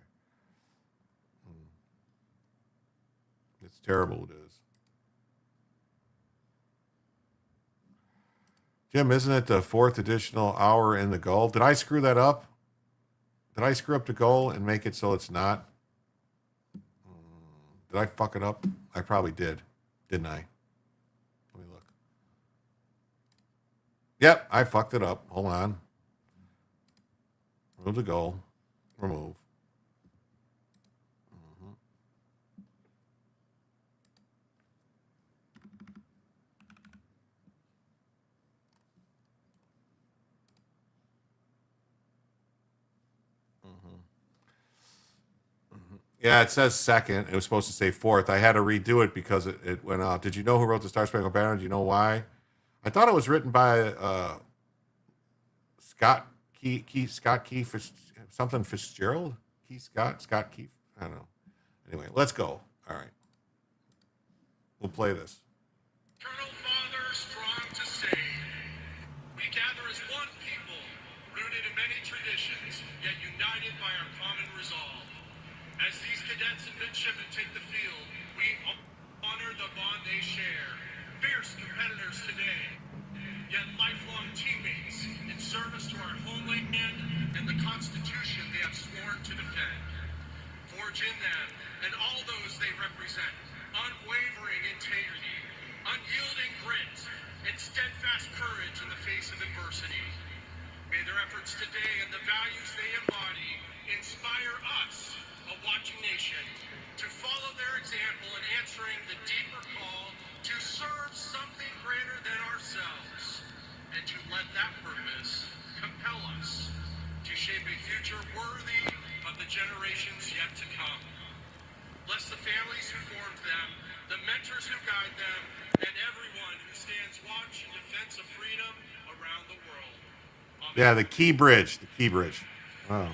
[SPEAKER 1] It's terrible, it is. Jim, isn't it the 4th additional hour in the goal? Did I screw that up? Did I screw up the goal and make it so it's not? Did I fuck it up? I probably did, didn't I? Let me look. Yep, I fucked it up. Hold on. Remove the goal. Remove. Yeah, it says second. It was supposed to say 4th. I had to redo it because it went out. Did you know who wrote the Star Spangled Banner? Do you know why? I thought it was written by Scott Key, something Fitzgerald? Scott Key. I don't know. Anyway, let's go. All right. We'll play this.
[SPEAKER 9] Eternal Father, strong to save. We gather as one people, rooted in many traditions, yet united by our common resolve. As these cadets and midshipmen take the field, we honor the bond they share. Fierce competitors today, yet lifelong teammates in service to our homeland and the Constitution they have sworn to defend. Forge in them and all those they represent unwavering integrity, unyielding grit, and steadfast courage in the face of adversity. May their efforts today and the values they embody inspire us, a watching nation, to follow their example in answering the deeper call to serve something greater than ourselves, and to let that purpose compel us to shape a future worthy of the generations yet to come. Bless the families who formed them, the mentors who guide them, and everyone who stands watch in defense of freedom around the world. Amen.
[SPEAKER 1] Yeah, the Key Bridge. The Key Bridge. Wow.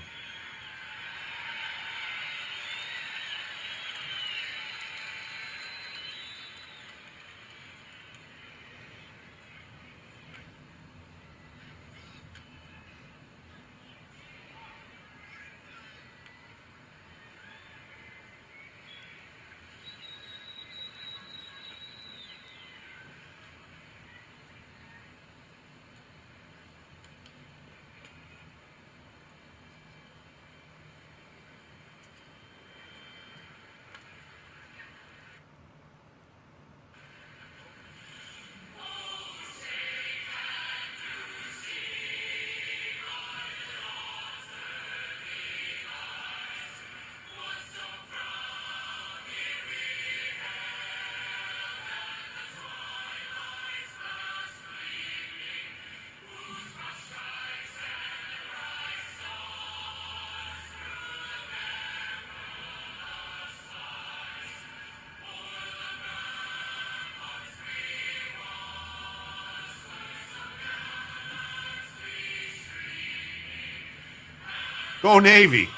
[SPEAKER 1] Go Navy.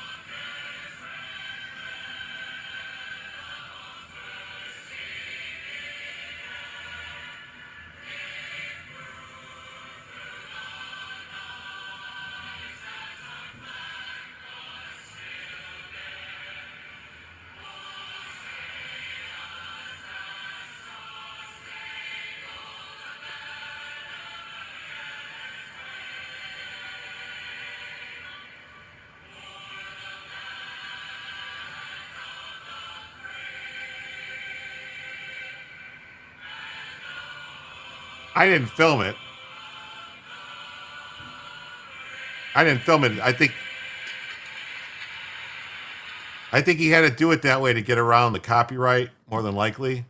[SPEAKER 1] I didn't film it. I think he had to do it that way to get around the copyright, more than likely.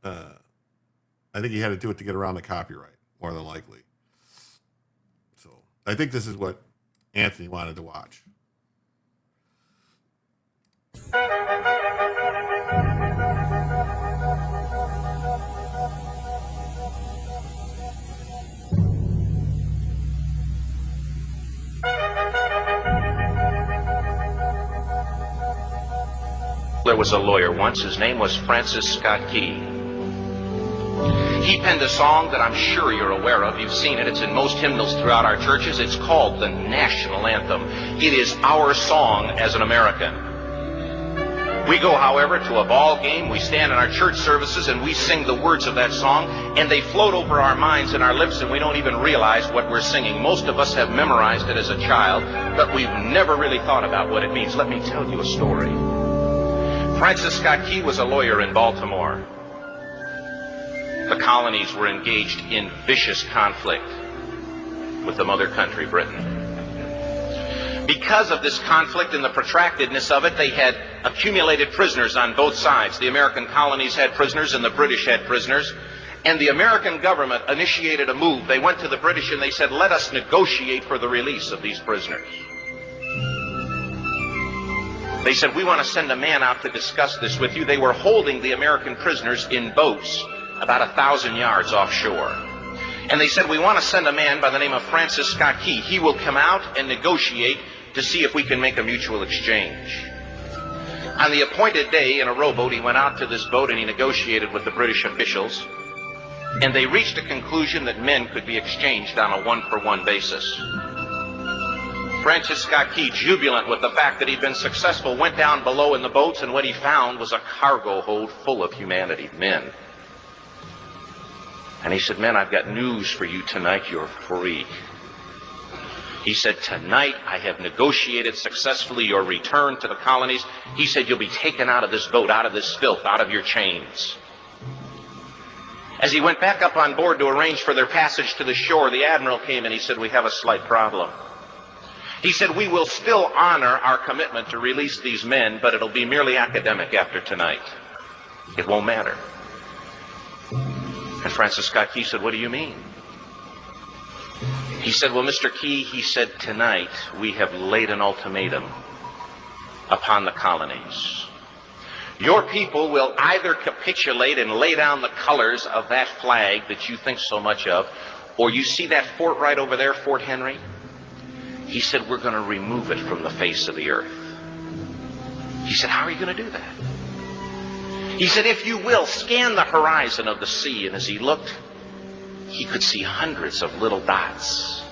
[SPEAKER 1] I think he had to do it to get around the copyright, more than likely. So I think this is what Anthony wanted to watch.
[SPEAKER 12] There was a lawyer once. His name was Francis Scott Key. He penned a song that I'm sure you're aware of. You've seen it. It's in most hymnals throughout our churches. It's called the national anthem. It is our song as an American. We go, however, to a ball game. We stand in our church services and we sing the words of that song, and they float over our minds and our lips, and we don't even realize what we're singing. Most of us have memorized it as a child, but we've never really thought about what it means. Let me tell you a story. Francis Scott Key was a lawyer in Baltimore. The colonies were engaged in vicious conflict with the mother country, Britain. Because of this conflict and the protractedness of it, they had accumulated prisoners on both sides. The American colonies had prisoners and the British had prisoners. And the American government initiated a move. They went to the British and they said, let us negotiate for the release of these prisoners. They said, we want to send a man out to discuss this with you. They were holding the American prisoners in boats about 1,000 yards offshore. And they said, we want to send a man by the name of Francis Scott Key. He will come out and negotiate to see if we can make a mutual exchange. On the appointed day, in a rowboat, he went out to this boat and he negotiated with the British officials. And they reached a conclusion that men could be exchanged on a one-for-one basis. Francis Scott Key, jubilant with the fact that he'd been successful, went down below in the boats, and what he found was a cargo hold full of humanity, men. And he said, men, I've got news for you tonight. You're free. He said, tonight I have negotiated successfully your return to the colonies. He said, you'll be taken out of this boat, out of this filth, out of your chains. As he went back up on board to arrange for their passage to the shore, the admiral came and he said, we have a slight problem. He said, we will still honor our commitment to release these men, but it'll be merely academic after tonight. It won't matter. And Francis Scott Key said, what do you mean? He said, well, Mr. Key, he said, tonight we have laid an ultimatum upon the colonies. Your people will either capitulate and lay down the colors of that flag that you think so much of, or you see that fort right over there, Fort Henry? He said, we're going to remove it from the face of the earth. He said, how are you going to do that? He said, if you will, scan the horizon of the sea. And as he looked, he could see hundreds of little dots.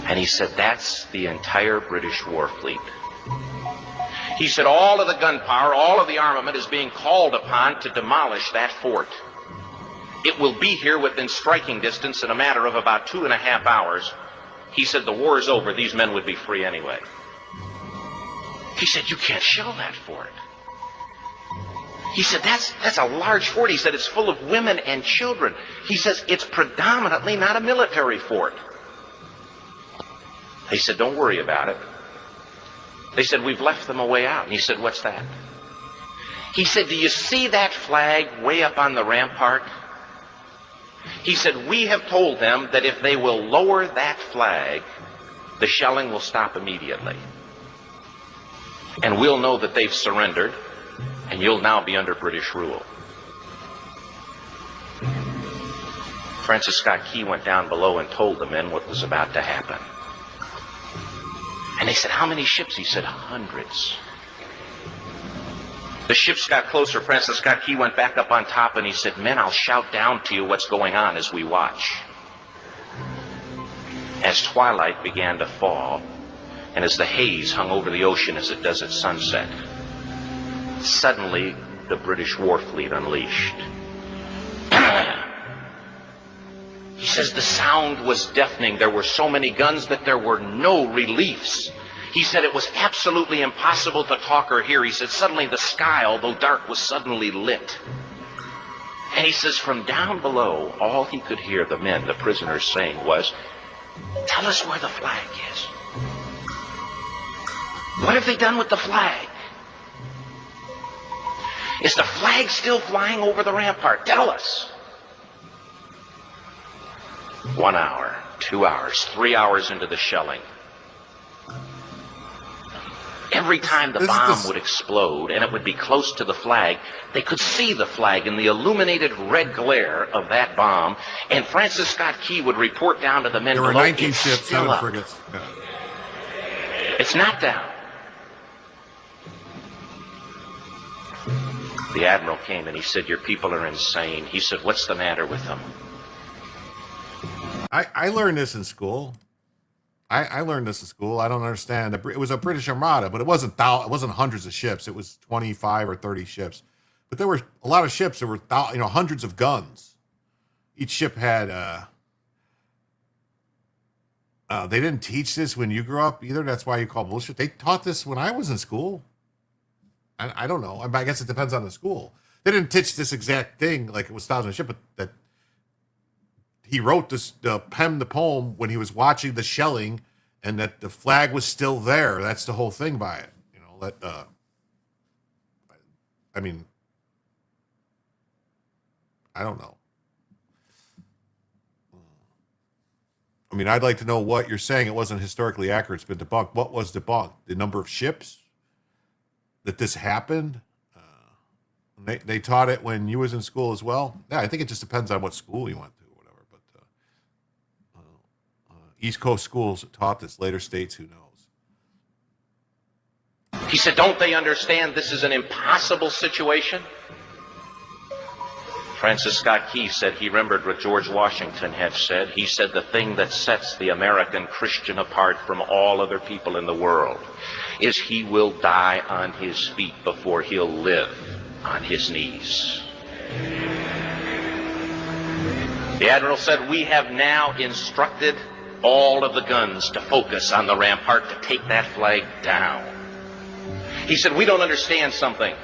[SPEAKER 12] And he said, that's the entire British war fleet. He said, all of the gunpowder, all of the armament is being called upon to demolish that fort. It will be here within striking distance in a matter of about 2.5 hours. He said, the war is over. These men would be free anyway. He said, you can't shell that fort. He said, that's a large fort. He said, it's full of women and children. He says, it's predominantly not a military fort. He said, don't worry about it. They said, we've left them a way out. And he said, what's that? He said, do you see that flag way up on the rampart? He said, we have told them that if they will lower that flag, the shelling will stop immediately. And we'll know that they've surrendered, and you'll now be under British rule. Francis Scott Key went down below and told the men what was about to happen. And they said, how many ships? He said, hundreds. The ships got closer. Francis Scott Key went back up on top and he said, men, I'll shout down to you what's going on as we watch. As twilight began to fall, and as the haze hung over the ocean as it does at sunset, suddenly the British war fleet unleashed. He says the sound was deafening. There were so many guns that there were no reliefs. He said it was absolutely impossible to talk or hear. He said suddenly the sky, although dark, was suddenly lit. And he says from down below, all he could hear the men, the prisoners, saying was, tell us where the flag is. What have they done with the flag? Is the flag still flying over the rampart? Tell us. 1 hour, 2 hours, 3 hours into the shelling, every time the bomb would explode and it would be close to the flag, they could see the flag in the illuminated red glare of that bomb. And Francis Scott Key would report down to the men below.
[SPEAKER 1] There were 19 ships, 7 frigates. Yeah.
[SPEAKER 12] It's not down. The admiral came and he said, "Your people are insane." He said, "What's the matter with them?"
[SPEAKER 1] I learned this in school. I learned this in school. I don't understand. It was a British Armada, but it wasn't hundreds of ships. It was 25 or 30 ships. But there were a lot of ships. There were hundreds of guns. Each ship had. They didn't teach this when you grew up either. That's why you call bullshit. They taught this when I was in school. I don't know. I guess it depends on the school. They didn't teach this exact thing like it was Thousand a Ship, but that he wrote penned the poem when he was watching the shelling, and that the flag was still there. That's the whole thing by it. I mean, I don't know. I mean, I'd like to know what you're saying. It wasn't historically accurate. It's been debunked. What was debunked? The number of ships that this happened? They taught it when you was in school as well? Yeah, I think it just depends on what school you went to or whatever. But East Coast schools taught this. Later states, who knows?
[SPEAKER 12] He said, "Don't they understand this is an impossible situation?" Francis Scott Key said he remembered what George Washington had said. He said, "The thing that sets the American Christian apart from all other people in the world is he will die on his feet before he'll live on his knees." The admiral said, "We have now instructed all of the guns to focus on the rampart to take that flag down." He said, "We don't understand something.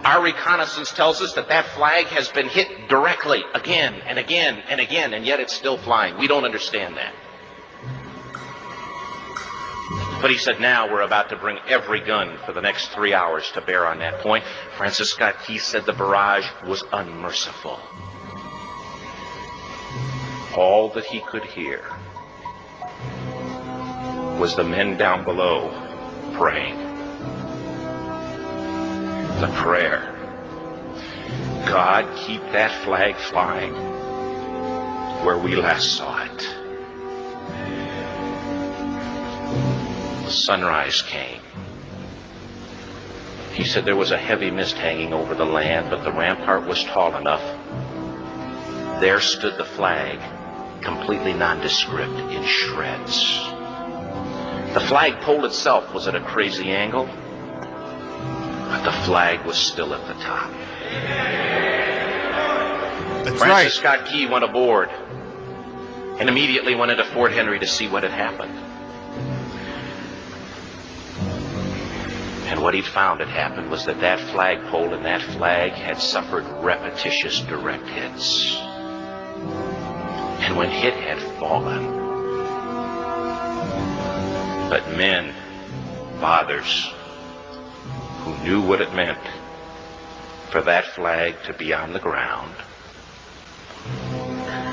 [SPEAKER 12] Our reconnaissance tells us that that flag has been hit directly again and again and again, and yet it's still flying. We don't understand that." But he said, "Now we're about to bring every gun for the next 3 hours to bear on that point." Francis Scott Key said the barrage was unmerciful. All that he could hear was the men down below praying. The prayer, "God, keep that flag flying where we last saw it." Sunrise came. He said there was a heavy mist hanging over the land, but the rampart was tall enough. There stood the flag, completely nondescript, in shreds. The flagpole itself was at a crazy angle, but the flag was still at the top.
[SPEAKER 1] That's
[SPEAKER 12] Francis Scott Key went aboard and immediately went into Fort Henry to see what had happened. And what he found had happened was that that flagpole and that flag had suffered repetitious direct hits. And when hit had fallen, but men, fathers, who knew what it meant for that flag to be on the ground,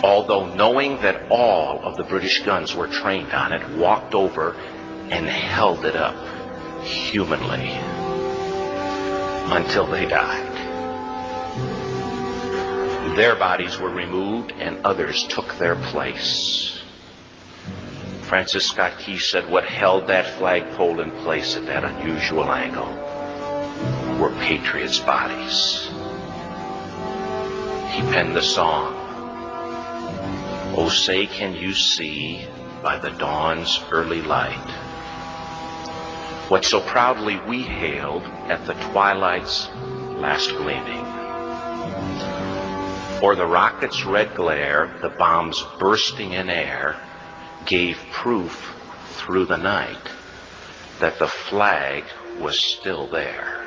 [SPEAKER 12] although knowing that all of the British guns were trained on it, walked over and held it up humanly until they died. Their bodies were removed and others took their place. Francis Scott Key said what held that flagpole in place at that unusual angle were patriots' bodies. He penned the song, "Oh, say can you see by the dawn's early light what so proudly we hailed at the twilight's last gleaming? Or the rocket's red glare, the bombs bursting in air, gave proof through the night that the flag was still there."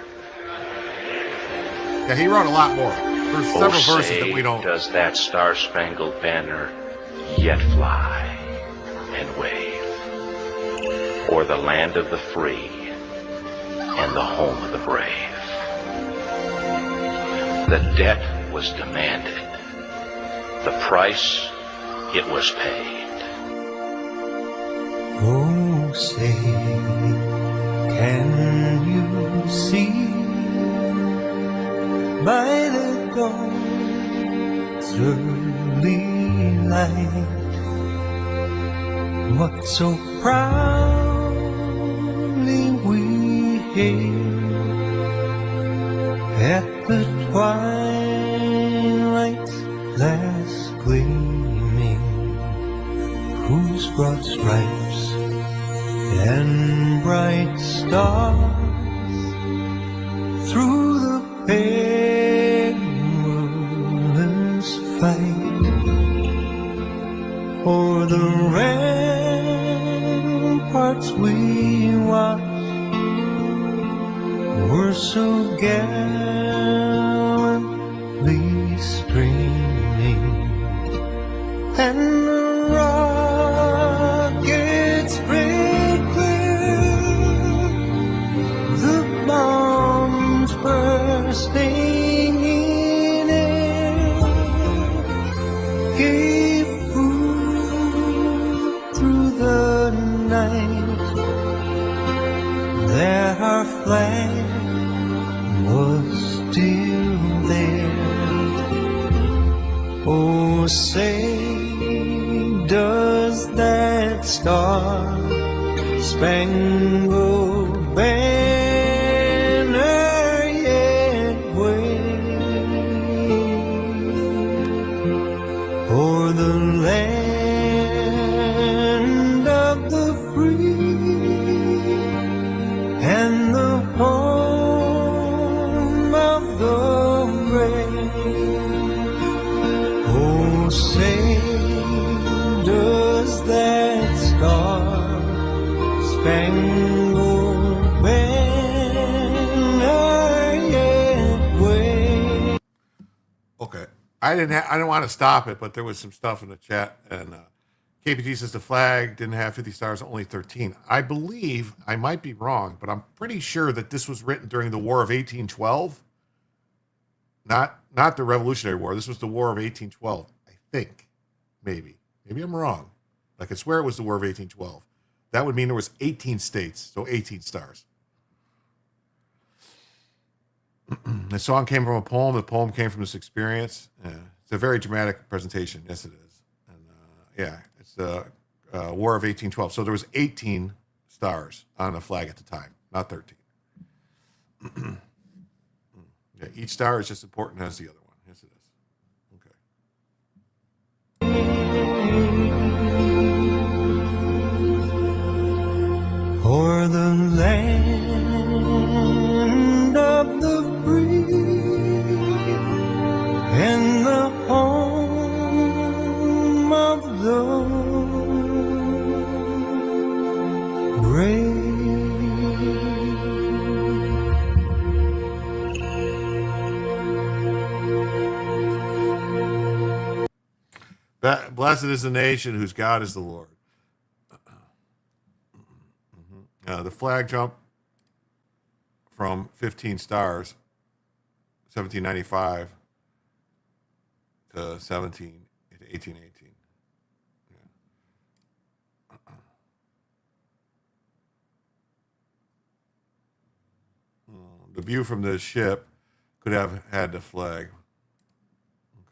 [SPEAKER 1] Yeah, he wrote a lot more. There's several verses that we don't.
[SPEAKER 12] Does that star-spangled banner yet fly and wave o'er the land of the free and the home of the brave? The debt was demanded. The price, it was paid.
[SPEAKER 2] Oh, say, can you see by the dawn's early light what so proudly we hailed at the twilight's last gleaming, whose broad stripes and bright stars through the perilous fight o'er the ramparts we watched were so gallantly streaming, and the rockets break clear, the bombs bursting in air gave proof through the night that our flag was still there. Oh, say, does that star-spangled banner yet wave o'er the land of the free and the home of the brave? Oh, say, does that star-spangled banner yet wave?
[SPEAKER 1] Okay. I didn't want to stop it, but there was some stuff in the chat, and KPT says the flag didn't have 50 stars, only 13. I believe, I might be wrong, but I'm pretty sure that this was written during the War of 1812. Not the Revolutionary War. This was the War of 1812. I think. Maybe I'm wrong. I could swear it was the War of 1812. That would mean there was 18 states, so 18 stars. The song came from a poem. The poem came from this experience. It's a very dramatic presentation. Yes, it is. And it's the War of 1812. So there was 18 stars on the flag at the time, not 13. Yeah, each star is just important as the other one. Yes, it is.
[SPEAKER 2] For the land of the free and the home of the brave.
[SPEAKER 1] Blessed is the nation whose God is the Lord. The flag jump from 15 stars, 1795 to 1818. The view from the ship could have had the flag.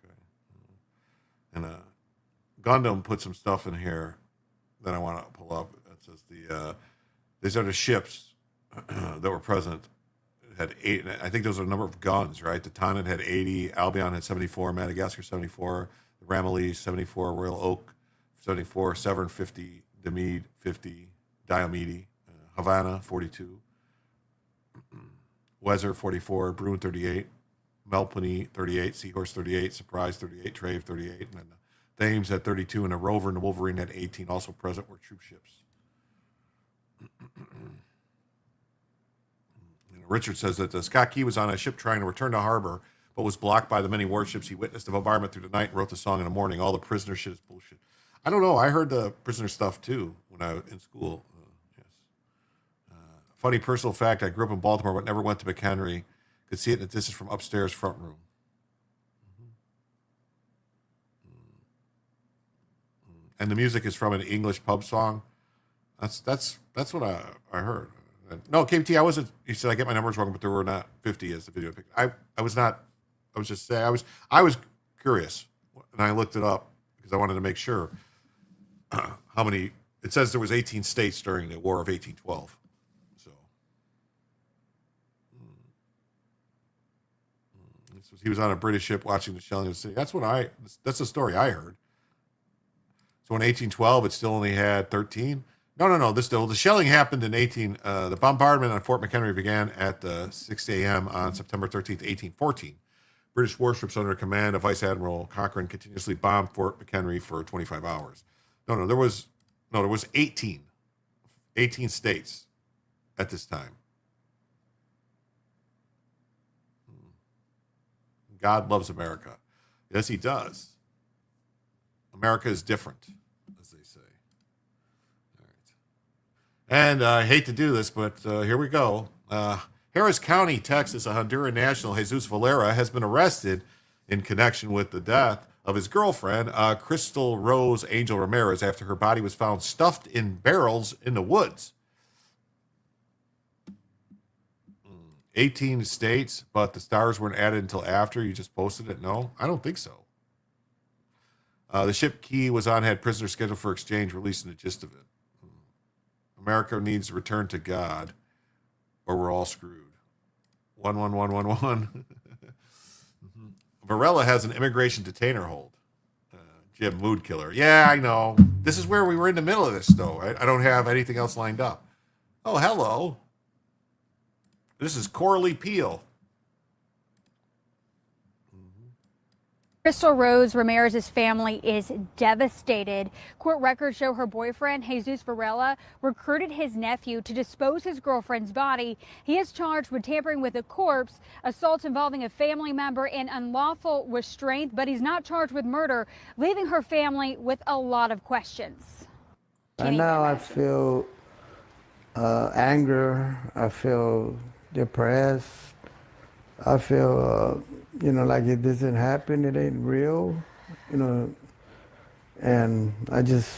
[SPEAKER 1] Okay. And Gundam put some stuff in here that I want to pull up. It says these are the ships that were present. It had 8. I think those are the number of guns, right? The Tanit had 80, Albion had 74, Madagascar 74, the Ramillies 74, Royal Oak 74, Severn 50, Demede 50, Diomede, Havana 42, Weser 44, Bruin 38, Melpomene 38, Seahorse 38, Surprise 38, Trave 38, and then the Thames had 32, and the Rover and the Wolverine had 18. Also present were troop ships. Richard says that Scott Key was on a ship trying to return to harbor, but was blocked by the many warships. He witnessed the bombardment through the night and wrote the song in the morning. All the prisoner shit is bullshit. I don't know. I heard the prisoner stuff too when I was in school. Yes. Funny personal fact: I grew up in Baltimore, but never went to McHenry. Could see it in the distance from upstairs front room. And the music is from an English pub song. That's what I heard. No, KT, I wasn't. You said I get my numbers wrong, but there were not 50 as the video picture. I was not. I was just saying I was curious, and I looked it up because I wanted to make sure how many. It says there was 18 states during the War of 1812. So He was on a British ship watching the shelling of the city. That's the story I heard. So in 1812, it still only had 13. No. The shelling happened in the bombardment on Fort McHenry began at 6 a.m. on September 13th, 1814. British warships under command of Vice Admiral Cochrane continuously bombed Fort McHenry for 25 hours. There was 18 states at this time. God loves America. Yes, he does. America is different, as they say. All right. And I hate to do this, but here we go. Harris County, Texas, a Honduran national, Jesus Valera, has been arrested in connection with the death of his girlfriend, Crystal Rose Angel Ramirez, after her body was found stuffed in barrels in the woods. 18 states, but the stars weren't added until after you just posted it? No, I don't think so. The ship Key was on had prisoners scheduled for exchange, releasing the gist of it. America needs to return to God, or we're all screwed. 11111. Varela has an immigration detainer hold. Jim, mood killer. Yeah, I know. This is where we were in the middle of this, though. I don't have anything else lined up. Oh, hello. This is Coralie Peel.
[SPEAKER 13] Crystal Rose Ramirez's family is devastated. Court records show her boyfriend, Jesus Varela, recruited his nephew to dispose his girlfriend's body. He is charged with tampering with a corpse, assault involving a family member, and unlawful restraint, but he's not charged with murder, leaving her family with a lot of questions.
[SPEAKER 14] Right now I feel anger, I feel depressed, I feel like it doesn't happen, it ain't real, and I just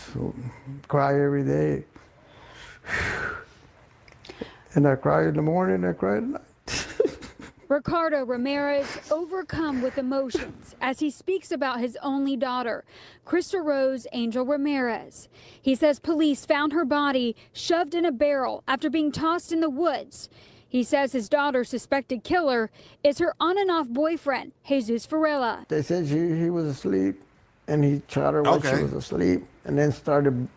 [SPEAKER 14] cry every day. And I cry in the morning, I cry at night.
[SPEAKER 13] Ricardo Ramirez overcome with emotions as he speaks about his only daughter, Crystal Rose Angel Ramirez. He says police found her body shoved in a barrel after being tossed in the woods. He says his daughter's suspected killer is her on and off boyfriend, Jesus Varela.
[SPEAKER 14] They said he was asleep, and he shot her while she was asleep, and then started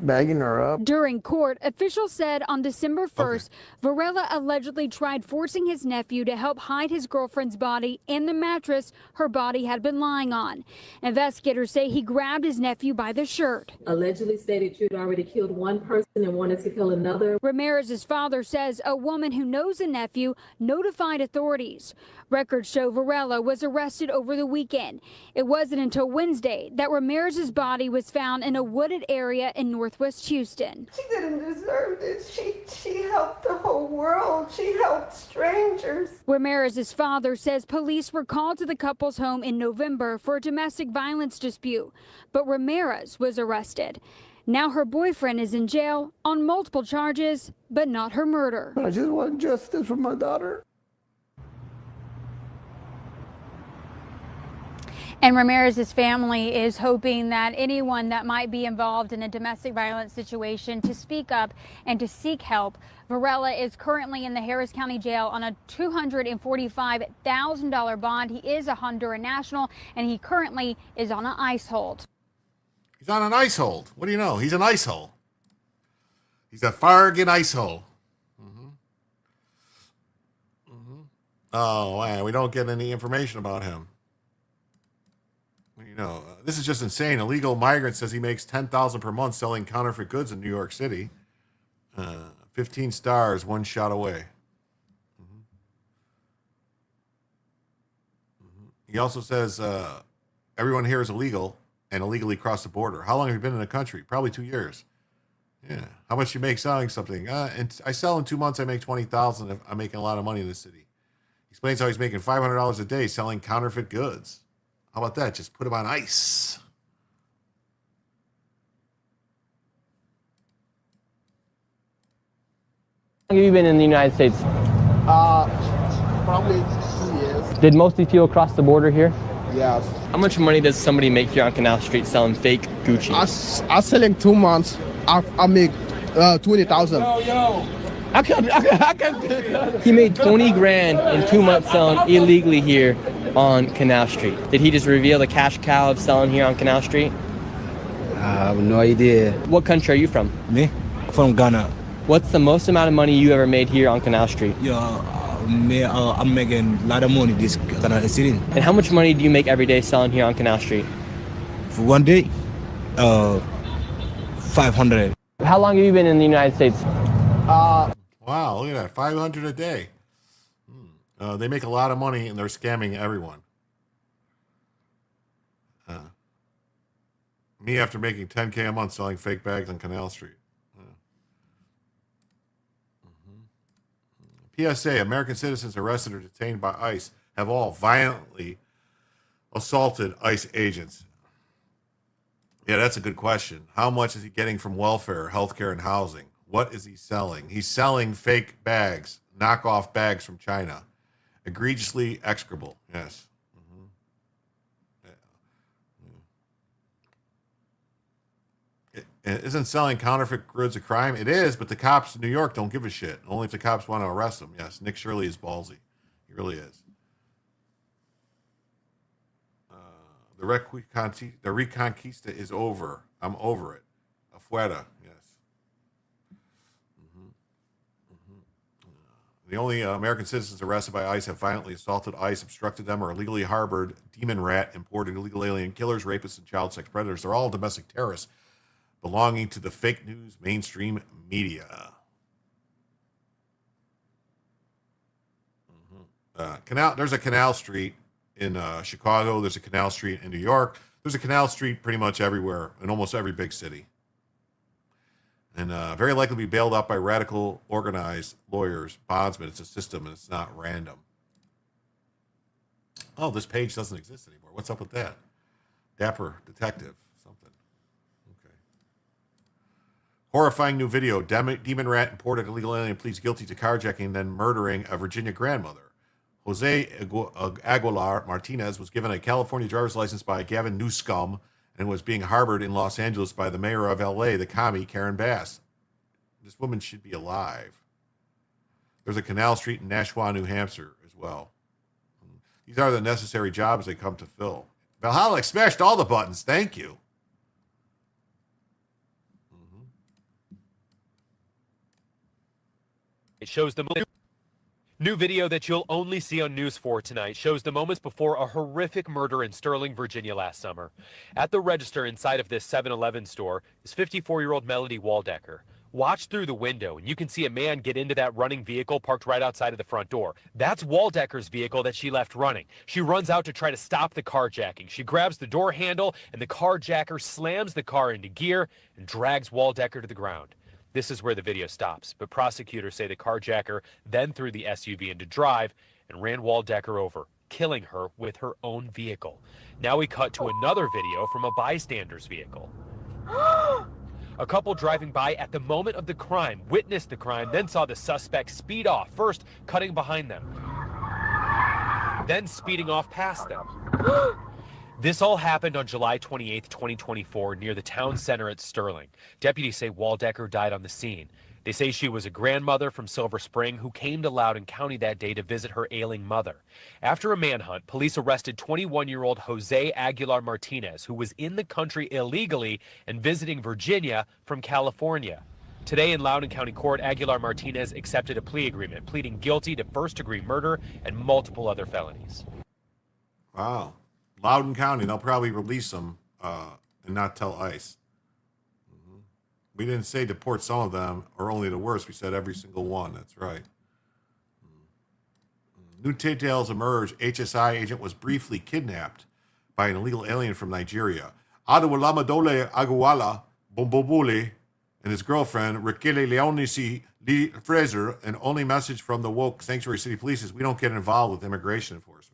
[SPEAKER 14] bagging her up.
[SPEAKER 13] During court, officials said on December 1st, Varela allegedly tried forcing his nephew to help hide his girlfriend's body in the mattress her body had been lying on. Investigators say he grabbed his nephew by the shirt.
[SPEAKER 15] Allegedly stated you'd already killed one person and wanted to kill another.
[SPEAKER 13] Ramirez's father says a woman who knows the nephew notified authorities. Records show Varela was arrested over the weekend. It wasn't until Wednesday that Ramirez's body was found in a wooded area in northwest Houston.
[SPEAKER 17] She didn't deserve this. She helped the whole world. She helped strangers.
[SPEAKER 13] Ramirez's father says police were called to the couple's home in November for a domestic violence dispute, but Ramirez was arrested. Now her boyfriend is in jail on multiple charges, but not her murder.
[SPEAKER 14] I just want justice for my daughter.
[SPEAKER 13] And Ramirez's family is hoping that anyone that might be involved in a domestic violence situation to speak up and to seek help. Varela is currently in the Harris County Jail on a $245,000 bond. He is a Honduran national, and he currently is on an ICE hold.
[SPEAKER 1] He's on an ice hold. What do you know? He's an ice hole. He's a Fargan ice hole. Oh, man, we don't get any information about him. This is just insane. A legal migrant says he makes $10,000 per month selling counterfeit goods in New York City. 15 stars, one shot away. He also says everyone here is illegal and illegally crossed the border. How long have you been in the country? Probably 2 years. Yeah. How much you make selling something? And I sell in 2 months. I make $20,000. I'm making a lot of money in the city. He explains how he's making $500 a day selling counterfeit goods. How about that? Just put him on ice.
[SPEAKER 18] How long have you been in the United States?
[SPEAKER 25] Probably 2 years.
[SPEAKER 18] Did most of you cross the border here?
[SPEAKER 25] Yes.
[SPEAKER 18] How much money does somebody make here on Canal Street selling fake Gucci?
[SPEAKER 25] I sell in 2 months. I make 20,000.
[SPEAKER 18] He made 20 grand in 2 months selling illegally here on Canal Street. Did he just reveal the cash cow of selling here on Canal Street?
[SPEAKER 5] I have no idea.
[SPEAKER 18] What country are you from?
[SPEAKER 5] Me? From Ghana.
[SPEAKER 18] What's the most amount of money you ever made here on Canal Street?
[SPEAKER 5] I'm making a lot of money this Canal City.
[SPEAKER 18] And how much money do you make every day selling here on Canal Street?
[SPEAKER 5] For one day, 500.
[SPEAKER 18] How long have you been in the United States?
[SPEAKER 1] Wow, look at that. 500 a day. They make a lot of money and they're scamming everyone. Me after making 10K a month selling fake bags on Canal Street. PSA, American citizens arrested or detained by ICE have all violently assaulted ICE agents. Yeah, that's a good question. How much is he getting from welfare, healthcare, and housing? What is he selling? He's selling fake bags, knockoff bags from China. Egregiously execrable, yes. Isn't selling counterfeit goods a crime? It is, but the cops in New York don't give a shit. Only if the cops want to arrest them. Yes, Nick Shirley is ballsy. He really is. The Reconquista is over. I'm over it. Afuera, yes. The only American citizens arrested by ICE have violently assaulted ICE, obstructed them, or illegally harbored demon rat, imported illegal alien killers, rapists, and child sex predators. They're all domestic terrorists belonging to the fake news mainstream media. There's a Canal Street in Chicago. There's a Canal Street in New York. There's a Canal Street pretty much everywhere in almost every big city. And very likely be bailed out by radical organized lawyers, bondsmen. It's a system and it's not random. Oh, this page doesn't exist anymore. What's up with that? Dapper detective. Horrifying new video. Demon rat imported illegal alien pleads guilty to carjacking and then murdering a Virginia grandmother. Jose Aguilar Martinez was given a California driver's license by Gavin Newscomb and was being harbored in Los Angeles by the mayor of L.A., the commie Karen Bass. This woman should be alive. There's a Canal Street in Nashua, New Hampshire as well. These are the necessary jobs they come to fill. Valhalla smashed all the buttons. Thank you.
[SPEAKER 19] It shows the new video that you'll only see on News 4 tonight shows the moments before a horrific murder in Sterling, Virginia last summer. At the register inside of this 7-Eleven store is 54-year-old Melody Waldecker. Watch through the window and you can see a man get into that running vehicle parked right outside of the front door. That's Waldecker's vehicle that she left running. She runs out to try to stop the carjacking. She grabs the door handle and the carjacker slams the car into gear and drags Waldecker to the ground. This is where the video stops, but prosecutors say the carjacker then threw the SUV into drive and ran Waldecker over, killing her with her own vehicle. Now we cut to another video from a bystander's vehicle. A couple driving by at the moment of the crime witnessed the crime, then saw the suspect speed off, first cutting behind them, then speeding off past them. This all happened on July 28, 2024, near the town center at Sterling. Deputies say Waldecker died on the scene. They say she was a grandmother from Silver Spring who came to Loudoun County that day to visit her ailing mother. After a manhunt, police arrested 21-year-old Jose Aguilar Martinez, who was in the country illegally and visiting Virginia from California. Today in Loudoun County Court, Aguilar Martinez accepted a plea agreement, pleading guilty to first-degree murder and multiple other felonies.
[SPEAKER 1] Wow. Loudoun County, they'll probably release them and not tell ICE. We didn't say deport some of them or only the worst. We said every single one. That's right. New details emerge. HSI agent was briefly kidnapped by an illegal alien from Nigeria. Adewalamadole Aguwala Bombobule and his girlfriend, Rakele Leonisi Fraser, an only message from the woke Sanctuary City Police is we don't get involved with immigration enforcement.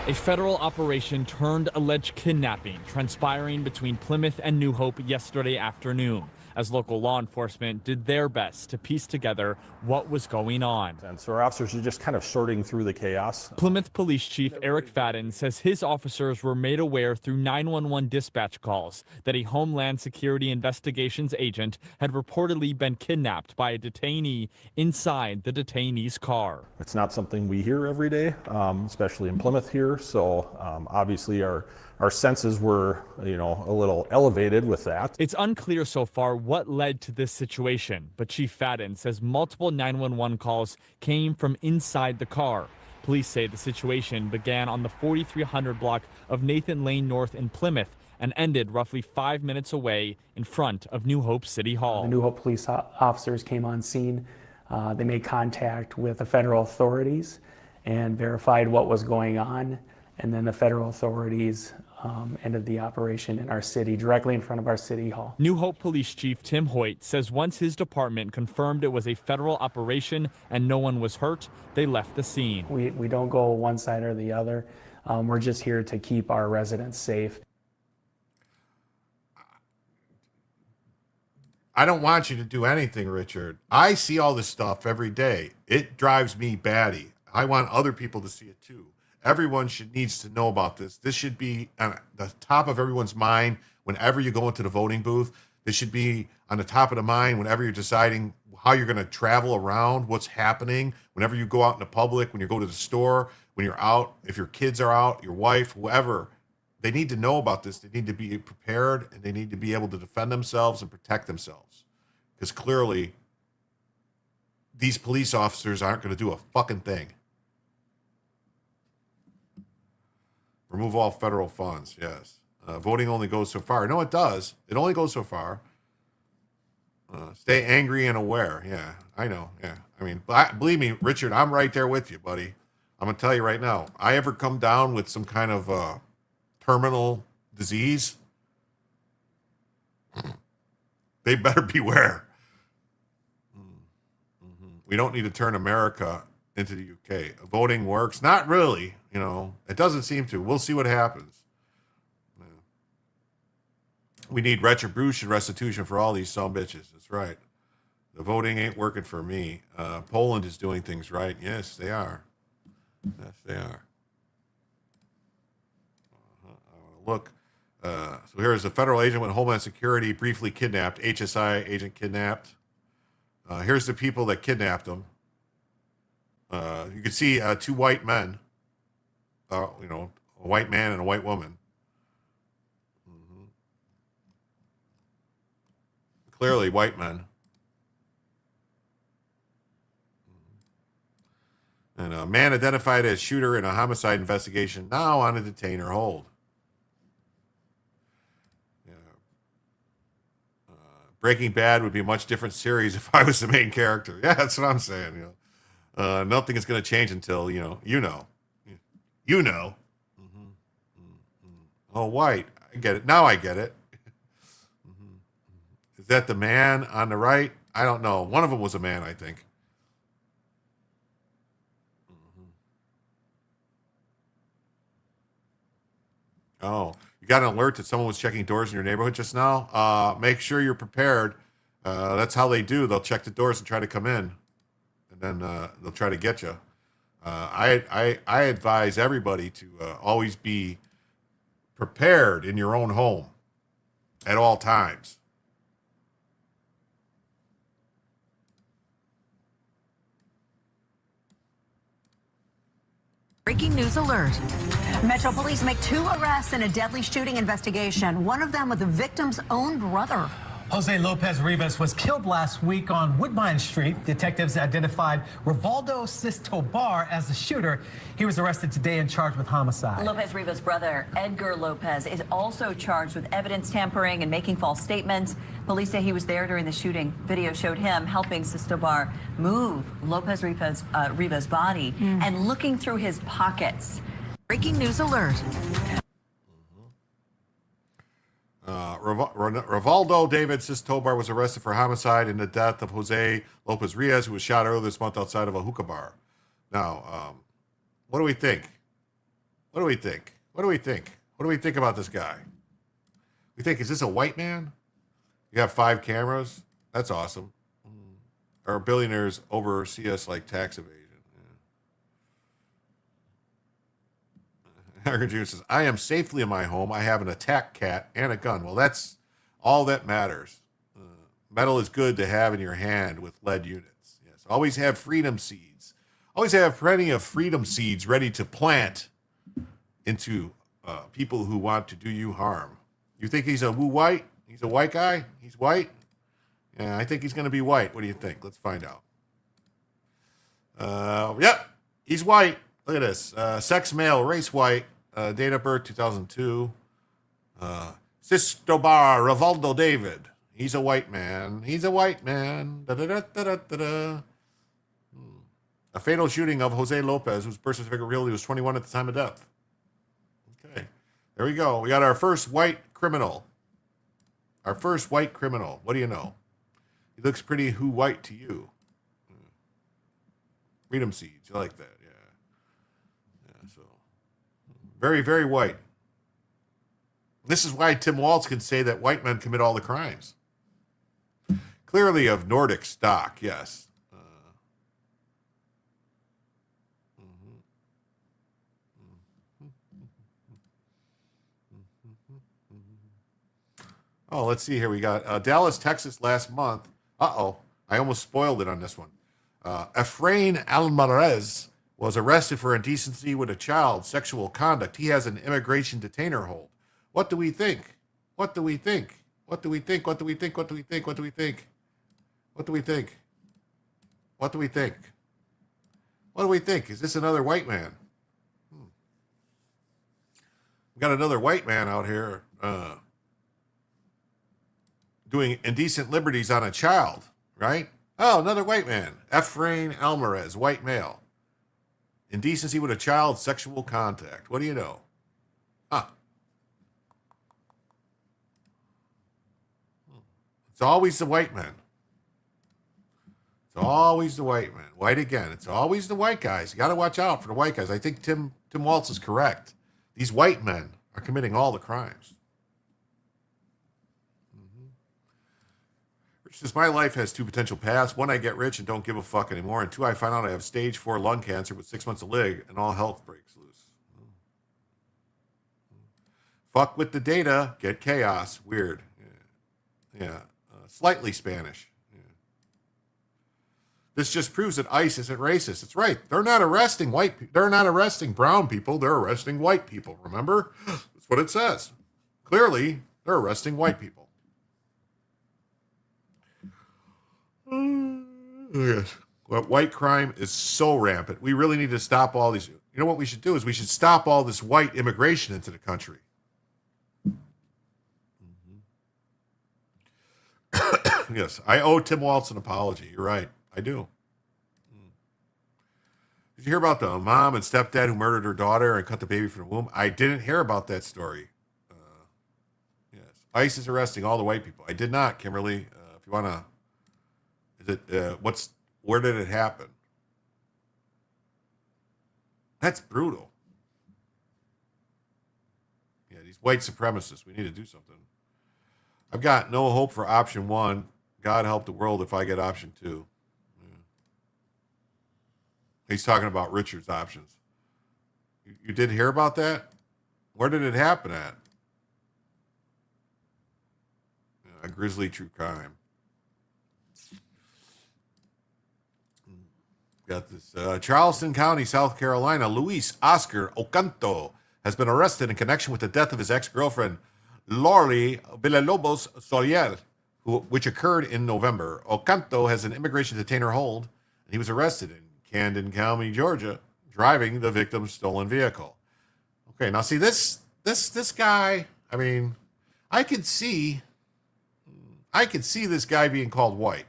[SPEAKER 20] A federal operation turned alleged kidnapping transpiring between Plymouth and New Hope yesterday afternoon. as local law enforcement did their best to piece together what was going on.
[SPEAKER 11] And so our officers are just kind of sorting through the chaos.
[SPEAKER 20] Plymouth Police Chief Eric Fadden says his officers were made aware through 911 dispatch calls that a Homeland Security Investigations agent had reportedly been kidnapped by a detainee inside the detainee's car.
[SPEAKER 11] It's not something we hear every day, especially in Plymouth here. So obviously our senses were, a little elevated with that.
[SPEAKER 20] It's unclear so far what led to this situation, but Chief Fadden says multiple 911 calls came from inside the car. Police say the situation began on the 4300 block of Nathan Lane North in Plymouth and ended roughly 5 minutes away in front of New Hope City Hall.
[SPEAKER 21] The New Hope police officers came on scene. They made contact with the federal authorities and verified what was going on. And then the federal authorities ended the operation in our city, directly in front of our city hall.
[SPEAKER 20] New Hope Police Chief Tim Hoyt says once his department confirmed it was a federal operation and no one was hurt, they left the scene.
[SPEAKER 21] We don't go one side or the other. We're just here to keep our residents safe.
[SPEAKER 1] I don't want you to do anything, Richard. I see all this stuff every day. It drives me batty. I want other people to see it too. Everyone needs to know about this. This should be on the top of everyone's mind whenever you go into the voting booth. This should be on the top of the mind whenever you're deciding how you're going to travel around, what's happening, whenever you go out in the public, when you go to the store, when you're out, if your kids are out, your wife, whoever. They need to know about this. They need to be prepared, and they need to be able to defend themselves and protect themselves. Because clearly, these police officers aren't going to do a fucking thing. Remove all federal funds, yes. Voting only goes so far. No, it does. It only goes so far. Stay angry and aware. Yeah, I know. Yeah. I mean, believe me, Richard, I'm right there with you, buddy. I'm going to tell you right now. I ever come down with some kind of terminal disease, they better beware. We don't need to turn America into the UK. Voting works. Not really. It doesn't seem to. We'll see what happens. Yeah. We need restitution for all these sumbitches. That's right. The voting ain't working for me. Poland is doing things right. Yes, they are. Yes, they are. Look. So here's a federal agent with Homeland Security briefly kidnapped. HSI agent kidnapped. Here's the people that kidnapped him. You can see two white men. A white man and a white woman. Clearly white men. And a man identified as shooter in a homicide investigation now on a detainer hold. Breaking Bad would be a much different series if I was the main character. Yeah, that's what I'm saying. Nothing is going to change until you know. Oh, white. I get it. Now I get it. Is that the man on the right? I don't know. One of them was a man, I think. Oh, you got an alert that someone was checking doors in your neighborhood just now? Make sure you're prepared. That's how they do. They'll check the doors and try to come in. And then they'll try to get you. I advise everybody to always be prepared in your own home at all times.
[SPEAKER 22] Breaking news alert. Metro Police make 2 arrests in a deadly shooting investigation, one of them with the victim's own brother.
[SPEAKER 23] Jose Lopez Rivas was killed last week on Woodbine Street. Detectives identified Rivaldo Sistobar as the shooter. He was arrested today and charged with homicide.
[SPEAKER 22] Lopez Rivas' brother, Edgar Lopez, is also charged with evidence tampering and making false statements. Police say he was there during the shooting. Video showed him helping Sistobar move Lopez Rivas' body and looking through his pockets. Breaking news alert.
[SPEAKER 1] Rivaldo David Sistobar was arrested for homicide in the death of Jose Lopez Reyes, who was shot earlier this month outside of a hookah bar. Now, what do we think? What do we think about this guy? We think, is this a white man? You have 5 cameras? That's awesome. Our billionaires oversee us like tax evasion. Eric Jr. says, I am safely in my home. I have an attack cat and a gun. Well, that's all that matters. Metal is good to have in your hand with lead units. Yes. Always have freedom seeds. Always have plenty of freedom seeds ready to plant into people who want to do you harm. You think he's a white? He's a white guy? He's white? Yeah, I think he's going to be white. What do you think? Let's find out. Yep, he's white. Look at this. Sex male, race white, date of birth 2002. Sistobar Rivaldo David. He's a white man. He's a white man. Da-da-da-da-da-da. A fatal shooting of Jose Lopez, whose birth certificate revealed he was 21 at the time of death. Okay, there we go. We got our first white criminal. Our first white criminal. What do you know? He looks pretty white to you. Freedom seeds. You like that, yeah. So very, very white. This is why Tim Walz can say that white men commit all the crimes. Clearly of Nordic stock, yes. Oh, let's see here. We got Dallas, Texas last month. Uh-oh. I almost spoiled it on this one. Efrain Almarez was arrested for indecency with a child, sexual conduct. He has an immigration detainer hold. What do we think? What do we think? What do we think? What do we think? What do we think? What do we think? What do we think? What do we think? What do we think? Is this another white man? We got another white man out here doing indecent liberties on a child, right? Oh, another white man. Efrain Almarez, white male. Indecency with a child, sexual contact. What do you know? Huh. It's always the white men. It's always the white men. White again. It's always the white guys. You got to watch out for the white guys. I think Tim Walz is correct. These white men are committing all the crimes. Says, my life has 2 potential paths. 1, I get rich and don't give a fuck anymore. And 2, I find out I have stage 4 lung cancer with 6 months to live and all health breaks loose. Fuck with the data, get chaos. Weird. Yeah. Slightly Spanish. Yeah. This just proves that ICE isn't racist. It's right. They're not arresting white people. They're not arresting brown people. They're arresting white people. Remember? That's what it says. Clearly, they're arresting white people. Yes. Well, white crime is so rampant. We really need to stop all these. You know what we should do is we should stop all this white immigration into the country. Yes, I owe Tim Walz an apology. You're right. I do. Did you hear about the mom and stepdad who murdered her daughter and cut the baby from the womb? I didn't hear about that story. Yes. ICE is arresting all the white people. I did not, Kimberly. If you want to. Is it, where did it happen? That's brutal. Yeah, these white supremacists, we need to do something. I've got no hope for option 1. God help the world if I get option 2. Yeah. He's talking about Richard's options. You did hear about that? Where did it happen at? A grisly true crime. Got this. Charleston County, South Carolina, Luis Oscar Ocanto has been arrested in connection with the death of his ex-girlfriend, Lori Villalobos Solier, which occurred in November. Ocanto has an immigration detainer hold, and he was arrested in Camden County, Georgia, driving the victim's stolen vehicle. Okay, now see this guy. I mean, I could see this guy being called white.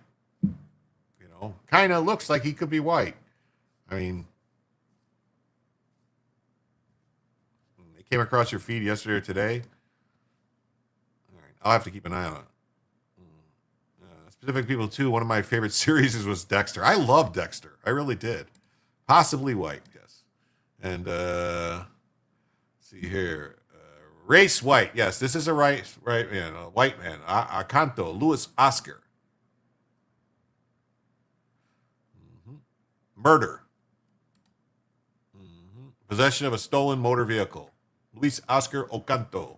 [SPEAKER 1] Kind of looks like he could be white. I mean, it came across your feed yesterday or today. All right, I'll have to keep an eye on it. Specific people too. One of my favorite series was Dexter. I love Dexter. I really did. Possibly white, yes. And see here, Race white. Yes, this is a right man, a white man. Acanto, Louis Oscar. Murder. Possession of a stolen motor vehicle. Luis Oscar Ocanto.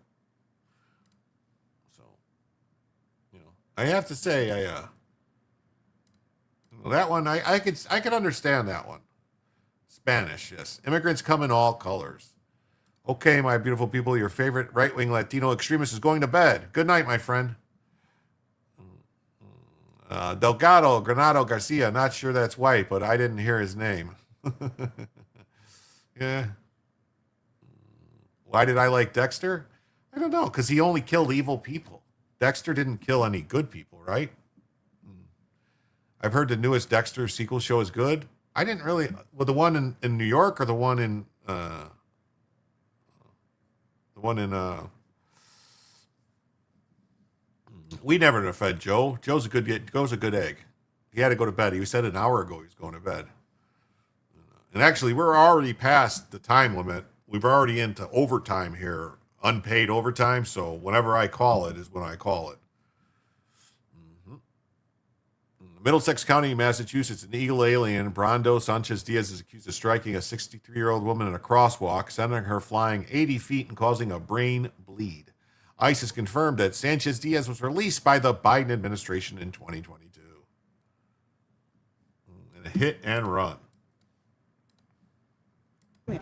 [SPEAKER 1] So, I have to say, that one, I could understand that one. Spanish, yes. Immigrants come in all colors. Okay, my beautiful people, your favorite right-wing Latino extremist is going to bed. Good night, my friend. Delgado Granado Garcia, not sure that's white, but I didn't hear his name. Yeah. Why did I like Dexter? I don't know, because he only killed evil people. Dexter didn't kill any good people, right? I've heard the newest Dexter sequel show is good. I didn't really... Well, the one in New York or the one in... We never fed Joe. Joe's a good egg. He had to go to bed. He said an hour ago he was going to bed. And actually, we're already past the time limit. We're already into overtime here, unpaid overtime. So whenever I call it is when I call it. Middlesex County, Massachusetts, an illegal alien, Brando Sanchez Diaz, is accused of striking a 63-year-old woman in a crosswalk, sending her flying 80 feet and causing a brain bleed. ICE has confirmed that Sanchez Diaz was released by the Biden administration in 2022. And a hit and run.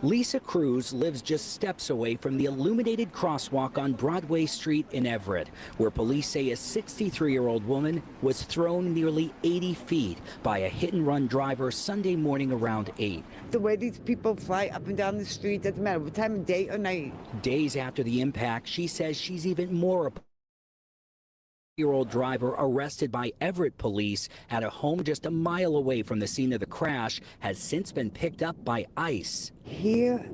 [SPEAKER 4] Lisa Cruz lives just steps away from the illuminated crosswalk on Broadway Street in Everett, where police say a 63-year-old woman was thrown nearly 80 feet by a hit-and-run driver Sunday morning around 8.
[SPEAKER 6] The way these people fly up and down the street, doesn't matter what time of day or night.
[SPEAKER 4] Days after the impact, she says she's even more year-old driver arrested by Everett police at a home just a mile away from the scene of the crash has since been picked up by ICE.
[SPEAKER 6] Here,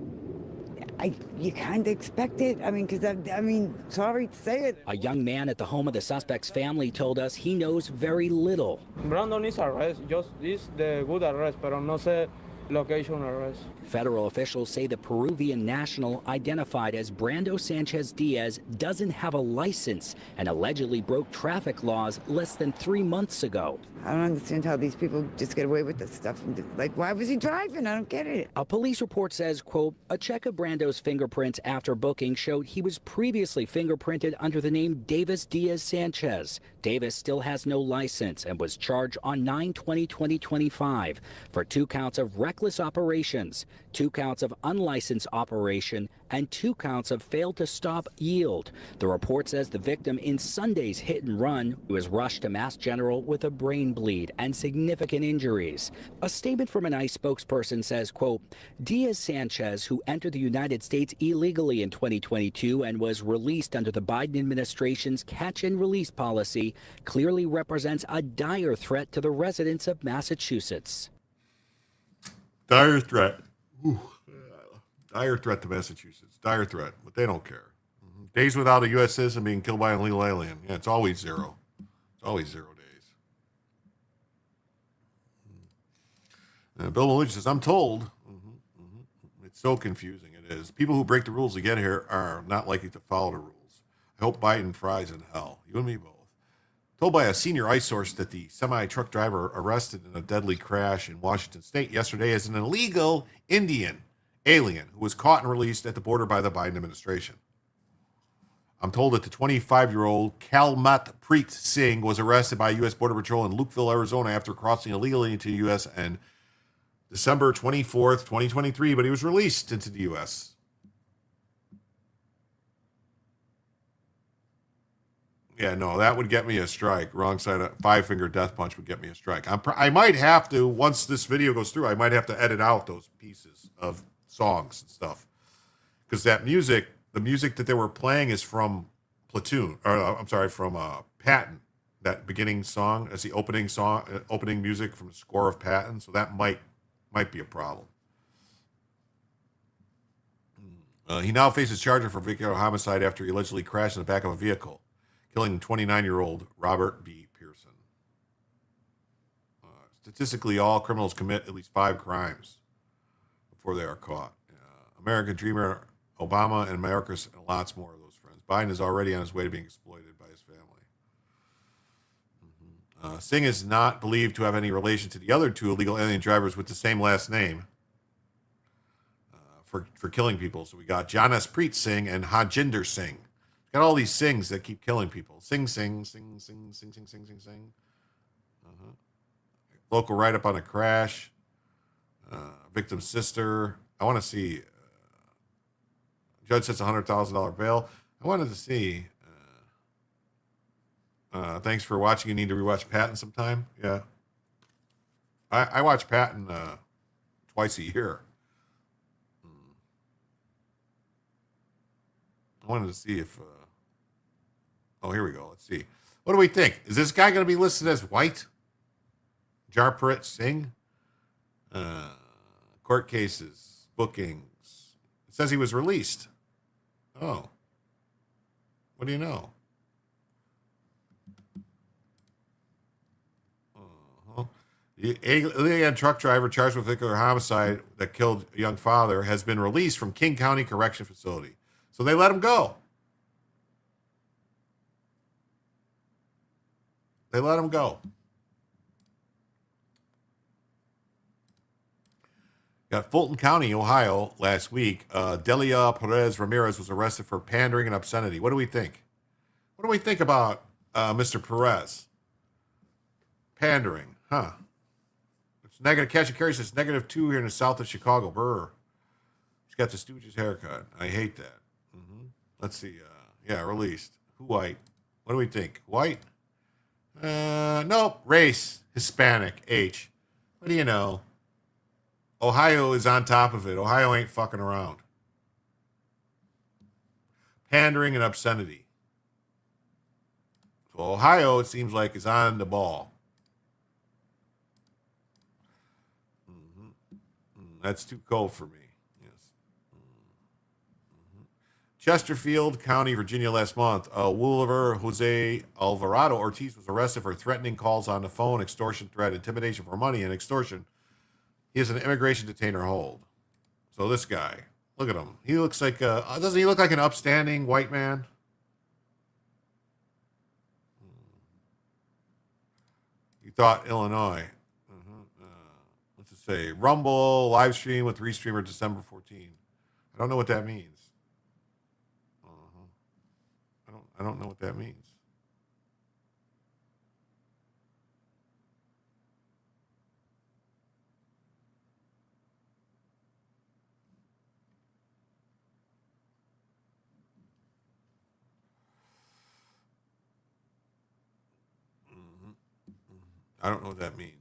[SPEAKER 6] you kind of expect it. I mean, sorry to say it.
[SPEAKER 4] A young man at the home of the suspect's family told us he knows very little.
[SPEAKER 7] Brandon is arrest, just is the good arrest, pero no sé location arrest.
[SPEAKER 4] Federal officials say the Peruvian national identified as Brando Sanchez Diaz doesn't have a license and allegedly broke traffic laws less than 3 months ago.
[SPEAKER 6] I don't understand how these people just get away with this stuff. Like, why was he driving? I don't get it.
[SPEAKER 4] A police report says, quote, a check of Brando's fingerprints after booking showed he was previously fingerprinted under the name Davis Diaz Sanchez. Davis still has no license and was charged on 9/20/2025 for 2 counts of reckless operations, 2 counts of unlicensed operation, and 2 counts of failed to stop yield. The report says the victim in Sunday's hit and run was rushed to Mass General with a brain bleed and significant injuries. A statement from an ICE spokesperson says, quote, Diaz Sanchez, who entered the United States illegally in 2022 and was released under the Biden administration's catch and release policy, clearly represents a dire threat to the residents of Massachusetts.
[SPEAKER 1] Dire threat. Ooh. Dire threat to Massachusetts. Dire threat, but they don't care. Days without a U.S. citizen being killed by an illegal alien. Yeah, it's always 0. It's always 0 days. Bill Malooch says, I'm told. It's so confusing. It is. People who break the rules to get here are not likely to follow the rules. I hope Biden fries in hell. You and me both. Told by a senior ICE source that the semi-truck driver arrested in a deadly crash in Washington State yesterday is an illegal Indian alien who was caught and released at the border by the Biden administration. I'm told that the 25-year-old Kalmat Preet Singh was arrested by U.S. Border Patrol in Lukeville, Arizona after crossing illegally into the U.S. on December 24th, 2023, but he was released into the U.S. Yeah, no, that would get me a strike. Wrong side of 5-finger death punch would get me a strike. I might have to, once this video goes through, I might have to edit out those pieces of songs and stuff. Because that music, the music that they were playing is from Platoon, or I'm sorry, from Patton. That beginning song as the opening song, opening music from the score of Patton. So that might be a problem. He now faces charges for vehicular homicide after he allegedly crashed in the back of a vehicle, killing 29-year-old Robert B. Pearson. Statistically, all criminals commit at least 5 crimes before they are caught. American Dreamer, Obama, and America's, and lots more of those Biden is already on his way to being exploited by his family. Singh is not believed to have any relation to the other 2 illegal alien drivers with the same last name for killing people. So we got Janaspreet Singh and Hajinder Singh. Got all these Singhs that keep killing people. Sing, sing, sing, sing, sing, sing, sing, sing, sing. Local write-up on a crash. Victim's sister. I want to see. Judge sets $100,000 bail. I wanted to see. Thanks for watching. You need to rewatch Patton sometime. Yeah. I watch Patton twice a year. I wanted to see if. Oh, here we go. Let's see. What do we think? Is this guy going to be listed as white? Jarpreet Singh? Court cases, bookings. It says he was released. Oh. What do you know? The alien truck driver charged with vehicular homicide that killed a young father has been released from King County Correction Facility. So they let him go. They let him go. Got Fulton County, Ohio, last week. Delia Perez Ramirez was arrested for pandering and obscenity. What do we think? What do we think about Mr. Perez? Pandering, huh? It's negative. Cash and carry says -2 here in the south of Chicago. Brr. He's got the Stooges haircut. I hate that. Let's see. Yeah, released. Who white? What do we think? White? Nope. Race. Hispanic. H. What do you know? Ohio is on top of it. Ohio ain't fucking around. Pandering and obscenity. So Ohio, it seems like, is on the ball. That's too cold for me. Yes. Chesterfield County, Virginia, last month. Woolever Jose Alvarado Ortiz was arrested for threatening calls on the phone, extortion threat, intimidation for money, and extortion. He has an immigration detainer hold. So this guy, look at him. He looks like, doesn't he look like an upstanding white man? You thought Illinois. Let's just say Rumble, live stream with Restreamer December 14. I don't know what that means. I don't know what that means. I don't know what that means.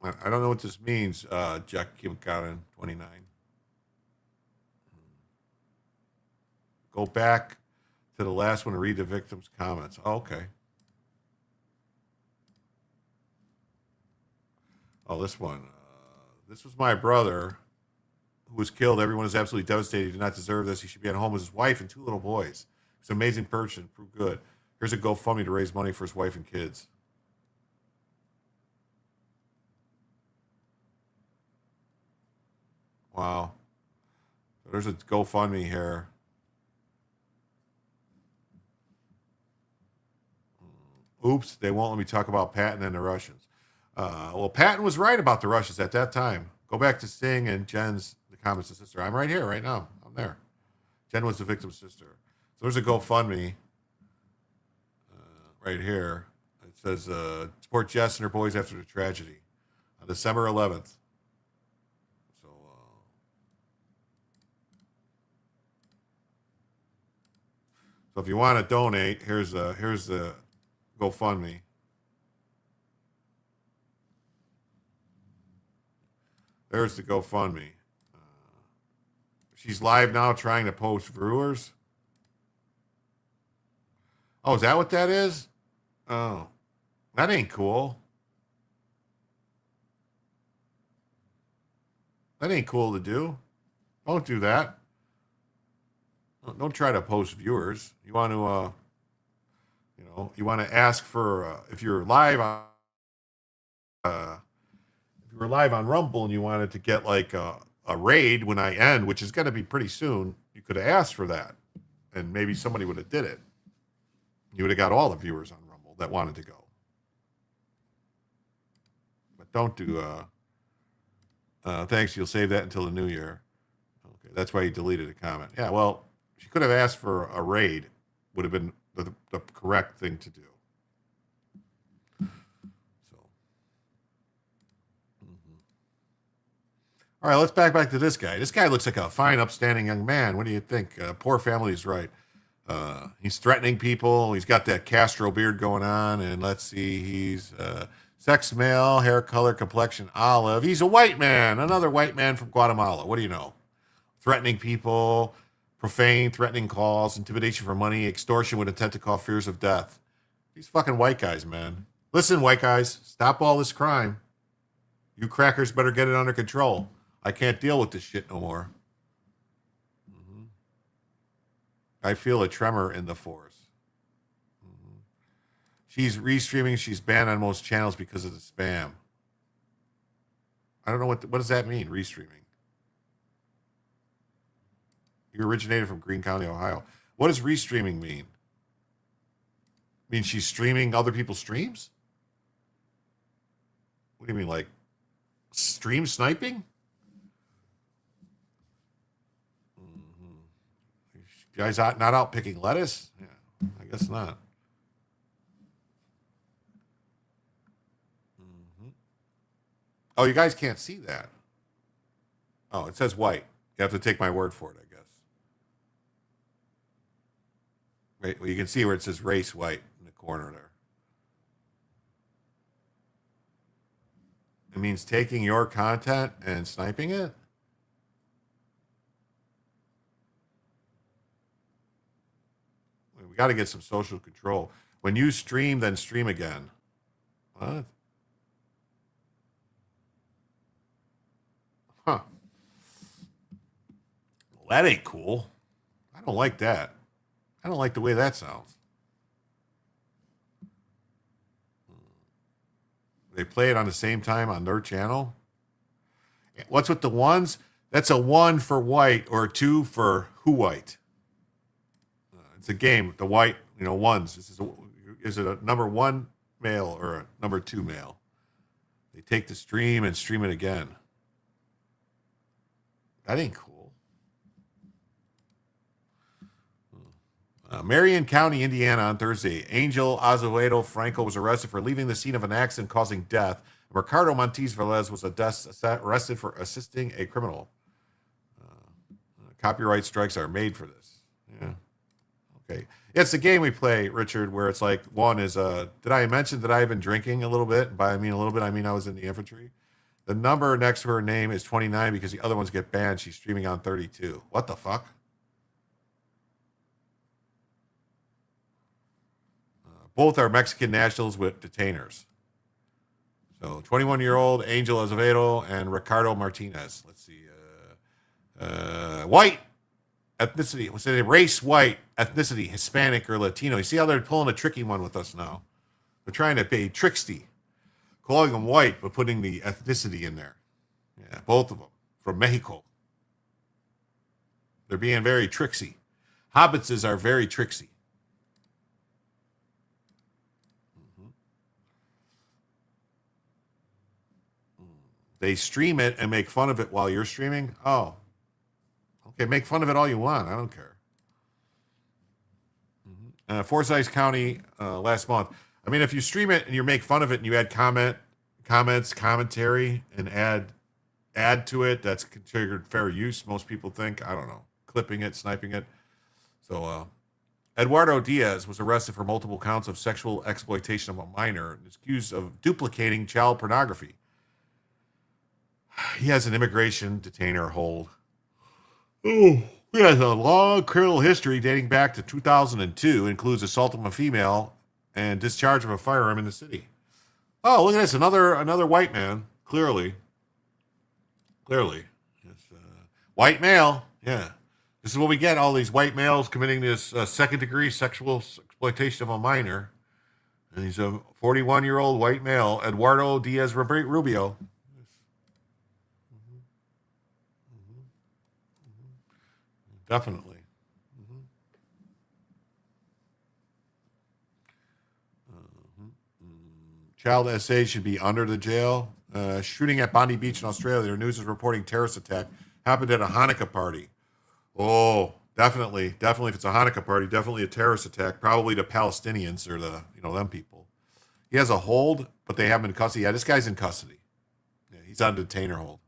[SPEAKER 1] I don't know what this means, Jack Kim Karen, 29. Go back to the last one to read the victim's comments. Oh, okay. Oh, this one. This was my brother who was killed. Everyone is absolutely devastated. He did not deserve this. He should be at home with his wife and 2 little boys. He's an amazing person. Prove good. Here's a GoFundMe to raise money for his wife and kids. Wow. So there's a GoFundMe here. Oops, they won't let me talk about Patton and the Russians. Well, Patton was right about the Russians at that time. Go back to Singh and Jen's, the comments of sister. I'm right here, right now. I'm there. Jen was the victim's sister. So there's a GoFundMe right here. It says, support Jess and her boys after the tragedy. On December 11th. So if you want to donate, here's the GoFundMe. There's the GoFundMe. She's live now trying to post viewers. Oh, is that what that is? Oh, that ain't cool. That ain't cool to do. Don't do that. Don't try to post viewers. You want to, you want to ask for if you're live on, if you were live on Rumble and you wanted to get like a raid when I end, which is going to be pretty soon. You could have asked for that, and maybe somebody would have did it, you would have got all the viewers on Rumble that wanted to go. But don't do, thanks, you'll save that until the new year. Okay, that's why you deleted a comment. Yeah, well, she could have asked for a raid, would have been the correct thing to do. So, all right, let's back to this guy. This guy looks like a fine, upstanding young man. What do you think? Poor family's right. He's threatening people. He's got that Castro beard going on. And let's see, he's sex male, hair color, complexion olive. He's a white man, another white man from Guatemala. What do you know? Threatening people, profane, threatening calls, intimidation for money, extortion with intent to cause fears of death. These fucking white guys, man. Listen, white guys, stop all this crime. You crackers better get it under control. I can't deal with this shit no more. I feel a tremor in the force. She's restreaming. She's banned on most channels because of the spam. I don't know what does that mean, restreaming? You originated from Greene County, Ohio. What does restreaming mean? Mean she's streaming other people's streams? What do you mean, like stream sniping? You guys not out picking lettuce? Yeah, I guess not. Oh, you guys can't see that. Oh, it says white. You have to take my word for it, I guess. Right, well, you can see where it says race white in the corner there. It means taking your content and sniping it? We got to get some social control. When you stream, then stream again. What? Huh. Well, that ain't cool. I don't like that. I don't like the way that sounds. They play it on the same time on their channel. What's with the ones? That's a 1 for white or a 2 for who white. It's a game. The white, ones. Is it a number 1 male or a number 2 male? They take the stream and stream it again. That ain't cool. Marion County, Indiana, on Thursday. Angel Azevedo Franco was arrested for leaving the scene of an accident causing death. Ricardo Montiz Velez was arrested for assisting a criminal. Copyright strikes are made for this. Yeah. Okay. It's a game we play, Richard, where it's like one is, did I mention that I've been drinking a little bit? By I mean a little bit, I mean I was in the infantry. The number next to her name is 29 because the other ones get banned. She's streaming on 32. What the fuck? Both are Mexican nationals with detainers. So 21-year-old Angel Azevedo and Ricardo Martinez. Let's see. White ethnicity. What's it? Race white ethnicity, Hispanic or Latino. You see how they're pulling a tricky one with us now? They're trying to be tricksy. Calling them white, but putting the ethnicity in there. Yeah, both of them. From Mexico. They're being very tricksy. Hobbitses are very tricksy. They stream it and make fun of it while you're streaming? Oh. Okay, make fun of it all you want. I don't care. Forsyth County last month. I mean, if you stream it and you make fun of it and you add comments, commentary, and add to it, that's considered fair use, most people think. I don't know. Clipping it, sniping it. So, Eduardo Diaz was arrested for multiple counts of sexual exploitation of a minor and is accused of duplicating child pornography. He has an immigration detainer hold. Oh, he has a long criminal history dating back to 2002. Includes assault of a female and discharge of a firearm in the city. Oh, look at this. Another white man. Clearly. It's, white male. Yeah. This is what we get. All these white males committing this second-degree sexual exploitation of a minor. And he's a 41-year-old white male, Eduardo Diaz Rubio. Definitely. Child SA should be under the jail. Shooting at Bondi Beach in Australia. News is reporting terrorist attack happened at a Hanukkah party. Oh, definitely. Definitely, if it's a Hanukkah party, definitely a terrorist attack. Probably the Palestinians or them people. He has a hold, but they have him in custody. Yeah, this guy's in custody. Yeah, he's on detainer hold.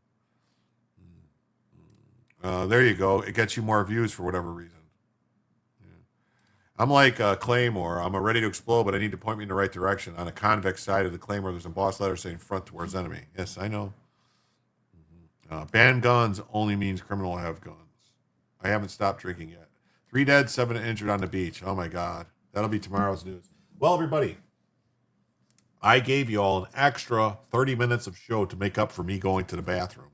[SPEAKER 1] There you go. It gets you more views for whatever reason. I'm like Claymore. I'm ready to explode, but I need to point me in the right direction. On the convex side of the Claymore, there's a boss letter saying front towards enemy. Yes, I know. Ban guns only means criminal have guns. I haven't stopped drinking yet. 3 dead, 7 injured on the beach. Oh, my God. That'll be tomorrow's news. Well, everybody, I gave you all an extra 30 minutes of show to make up for me going to the bathroom.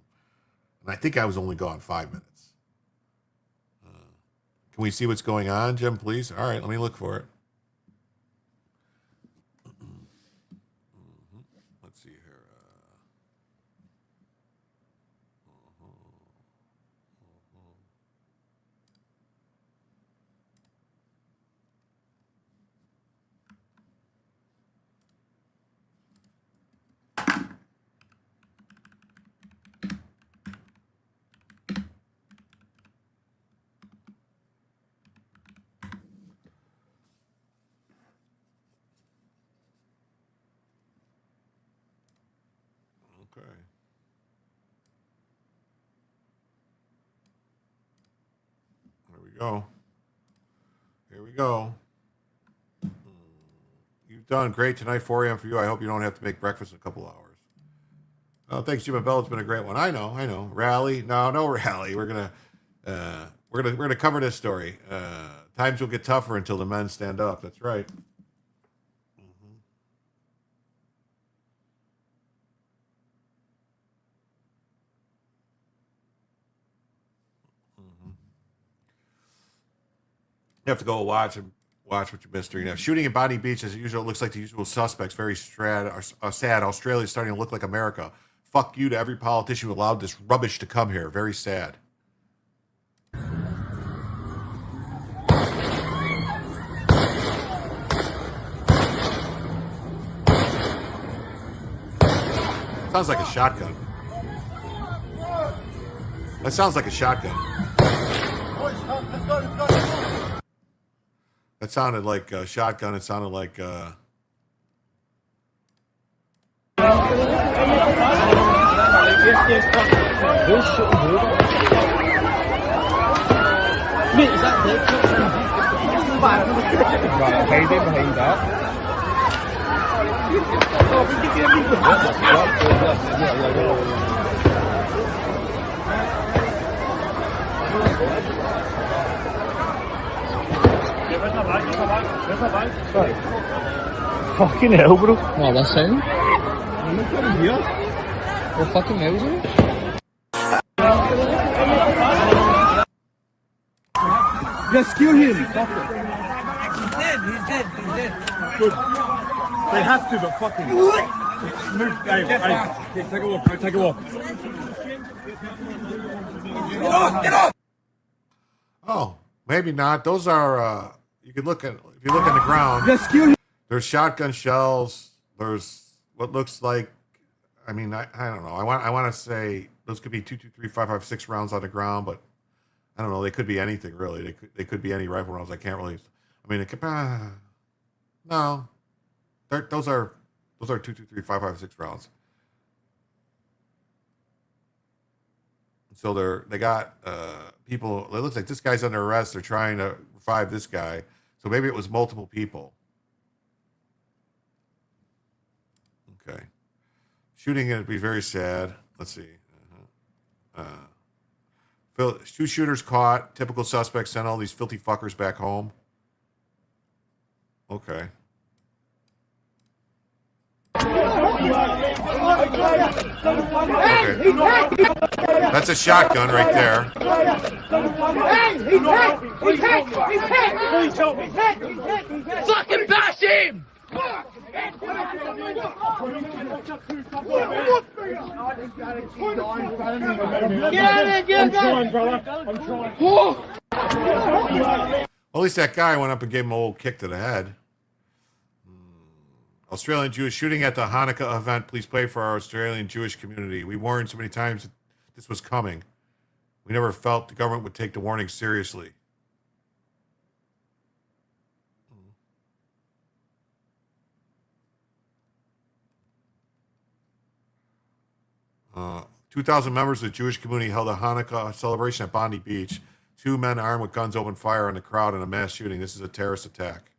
[SPEAKER 1] And I think I was only gone 5 minutes. Can we see what's going on, Jim, please? All right, let me look for it. Let's see here. Okay. There we go. Here we go. You've done great tonight, 4 a.m. for you. I hope you don't have to make breakfast in a couple hours. Oh, thanks, Jim and Bell. It's been a great one. I know. Rally? No rally. We're gonna cover this story. Times will get tougher until the men stand up. That's right. You have to go watch what you missed during that. Shooting at Bondi Beach, as usual, looks like the usual suspects. Very sad. Australia is starting to look like America. Fuck you to every politician who allowed this rubbish to come here. Very sad. Sounds like a shotgun. That sounds like a shotgun. That sounded like a shotgun. It sounded like
[SPEAKER 3] Fucking hell, bro.
[SPEAKER 18] Ja, wat zijn we? Wat fucking hebben ze?
[SPEAKER 3] Rescue him.
[SPEAKER 2] He's dead.
[SPEAKER 3] Good. They have to, but fucking move. Hey, take a walk. Take a walk.
[SPEAKER 2] Get off!
[SPEAKER 1] oh, maybe not. Those are you could look at if you look on the ground.
[SPEAKER 3] Rescue him.
[SPEAKER 1] There's shotgun shells. There's what looks like. I mean, I don't know. I want to say those could be 2, 2, 3, 5, 5, 6 rounds on the ground, but I don't know. They could be anything really. They could be any rifle rounds. I can't really. I mean, it could. No, those are 2, 2, 3, 5, 5, 6 rounds. So they got people. It looks like this guy's under arrest. They're trying to revive this guy. So maybe it was multiple people. Okay. Shooting it would be very sad. Let's see. 2 shooters caught. Typical suspects sent all these filthy fuckers back home. Okay. Okay. That's a shotgun right there.
[SPEAKER 2] Fucking bash him!
[SPEAKER 3] I'm trying, brother. I'm trying.
[SPEAKER 1] Well, at least that guy went up and gave him a little kick to the head. Australian Jewish shooting at the Hanukkah event. Please pray for our Australian Jewish community. We warned so many times that this was coming. We never felt the government would take the warning seriously. 2,000 members of the Jewish community held a Hanukkah celebration at Bondi Beach. 2 men armed with guns opened fire on the crowd in a mass shooting. This is a terrorist attack.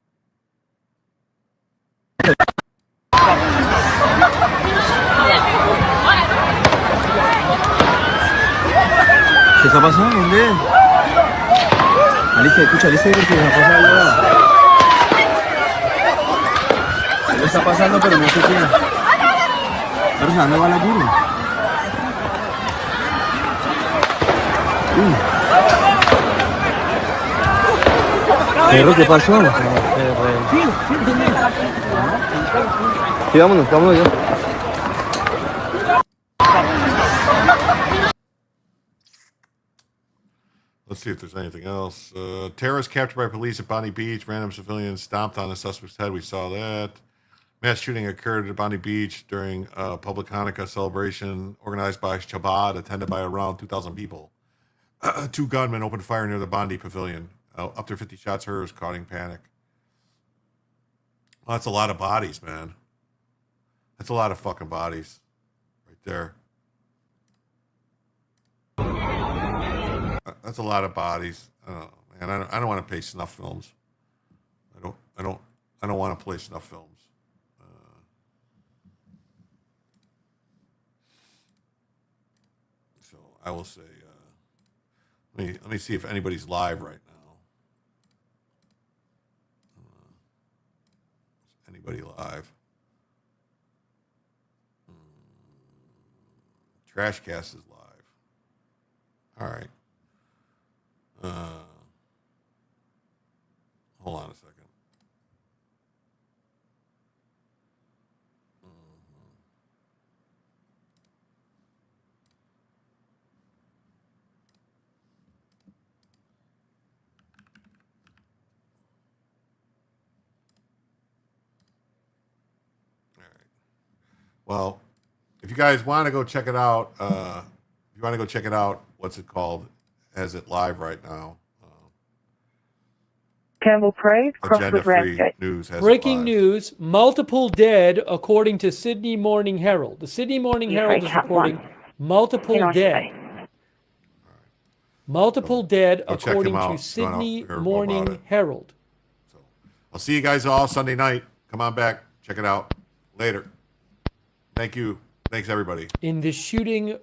[SPEAKER 5] ¿Qué está pasando, hombre? Alicia, escucha, Alicia, ¿qué está pasando? ¿Qué está pasando? Pero no sé qué. Pero ¿dónde va la guru? Perro, ¿qué pasó? Sí, vámonos ya.
[SPEAKER 1] Let's see if there's anything else. Terrorists captured by police at Bondi Beach. Random civilians stomped on the suspect's head. We saw that. Mass shooting occurred at Bondi Beach during a public Hanukkah celebration organized by Chabad, attended by around 2,000 people. 2 gunmen opened fire near the Bondi Pavilion. Up to 50 shots heard, causing panic. Well, that's a lot of bodies, man. That's a lot of fucking bodies right there. That's a lot of bodies. I don't know, man. I don't want to play snuff films. I don't want to play snuff films. So I will say, let me see if anybody's live right now. Is anybody live? Trashcast is live. All right. Hold on a second. Well, if you guys want to go check it out, what's it called? Has it live right now?
[SPEAKER 8] Campbell Praise,
[SPEAKER 1] Agenda Free News has
[SPEAKER 8] Breaking
[SPEAKER 1] it live.
[SPEAKER 8] news, multiple dead according to Sydney Morning Herald. The Sydney Morning Herald is reporting multiple dead. Multiple dead
[SPEAKER 1] Go check
[SPEAKER 8] according
[SPEAKER 1] him out
[SPEAKER 8] to
[SPEAKER 1] if you wanna
[SPEAKER 8] Sydney
[SPEAKER 1] hear more about
[SPEAKER 8] Morning
[SPEAKER 1] it.
[SPEAKER 8] Herald.
[SPEAKER 1] I'll see you guys all Sunday night. Come on back. Check it out. Later. Thank you. Thanks, everybody.
[SPEAKER 8] In the shooting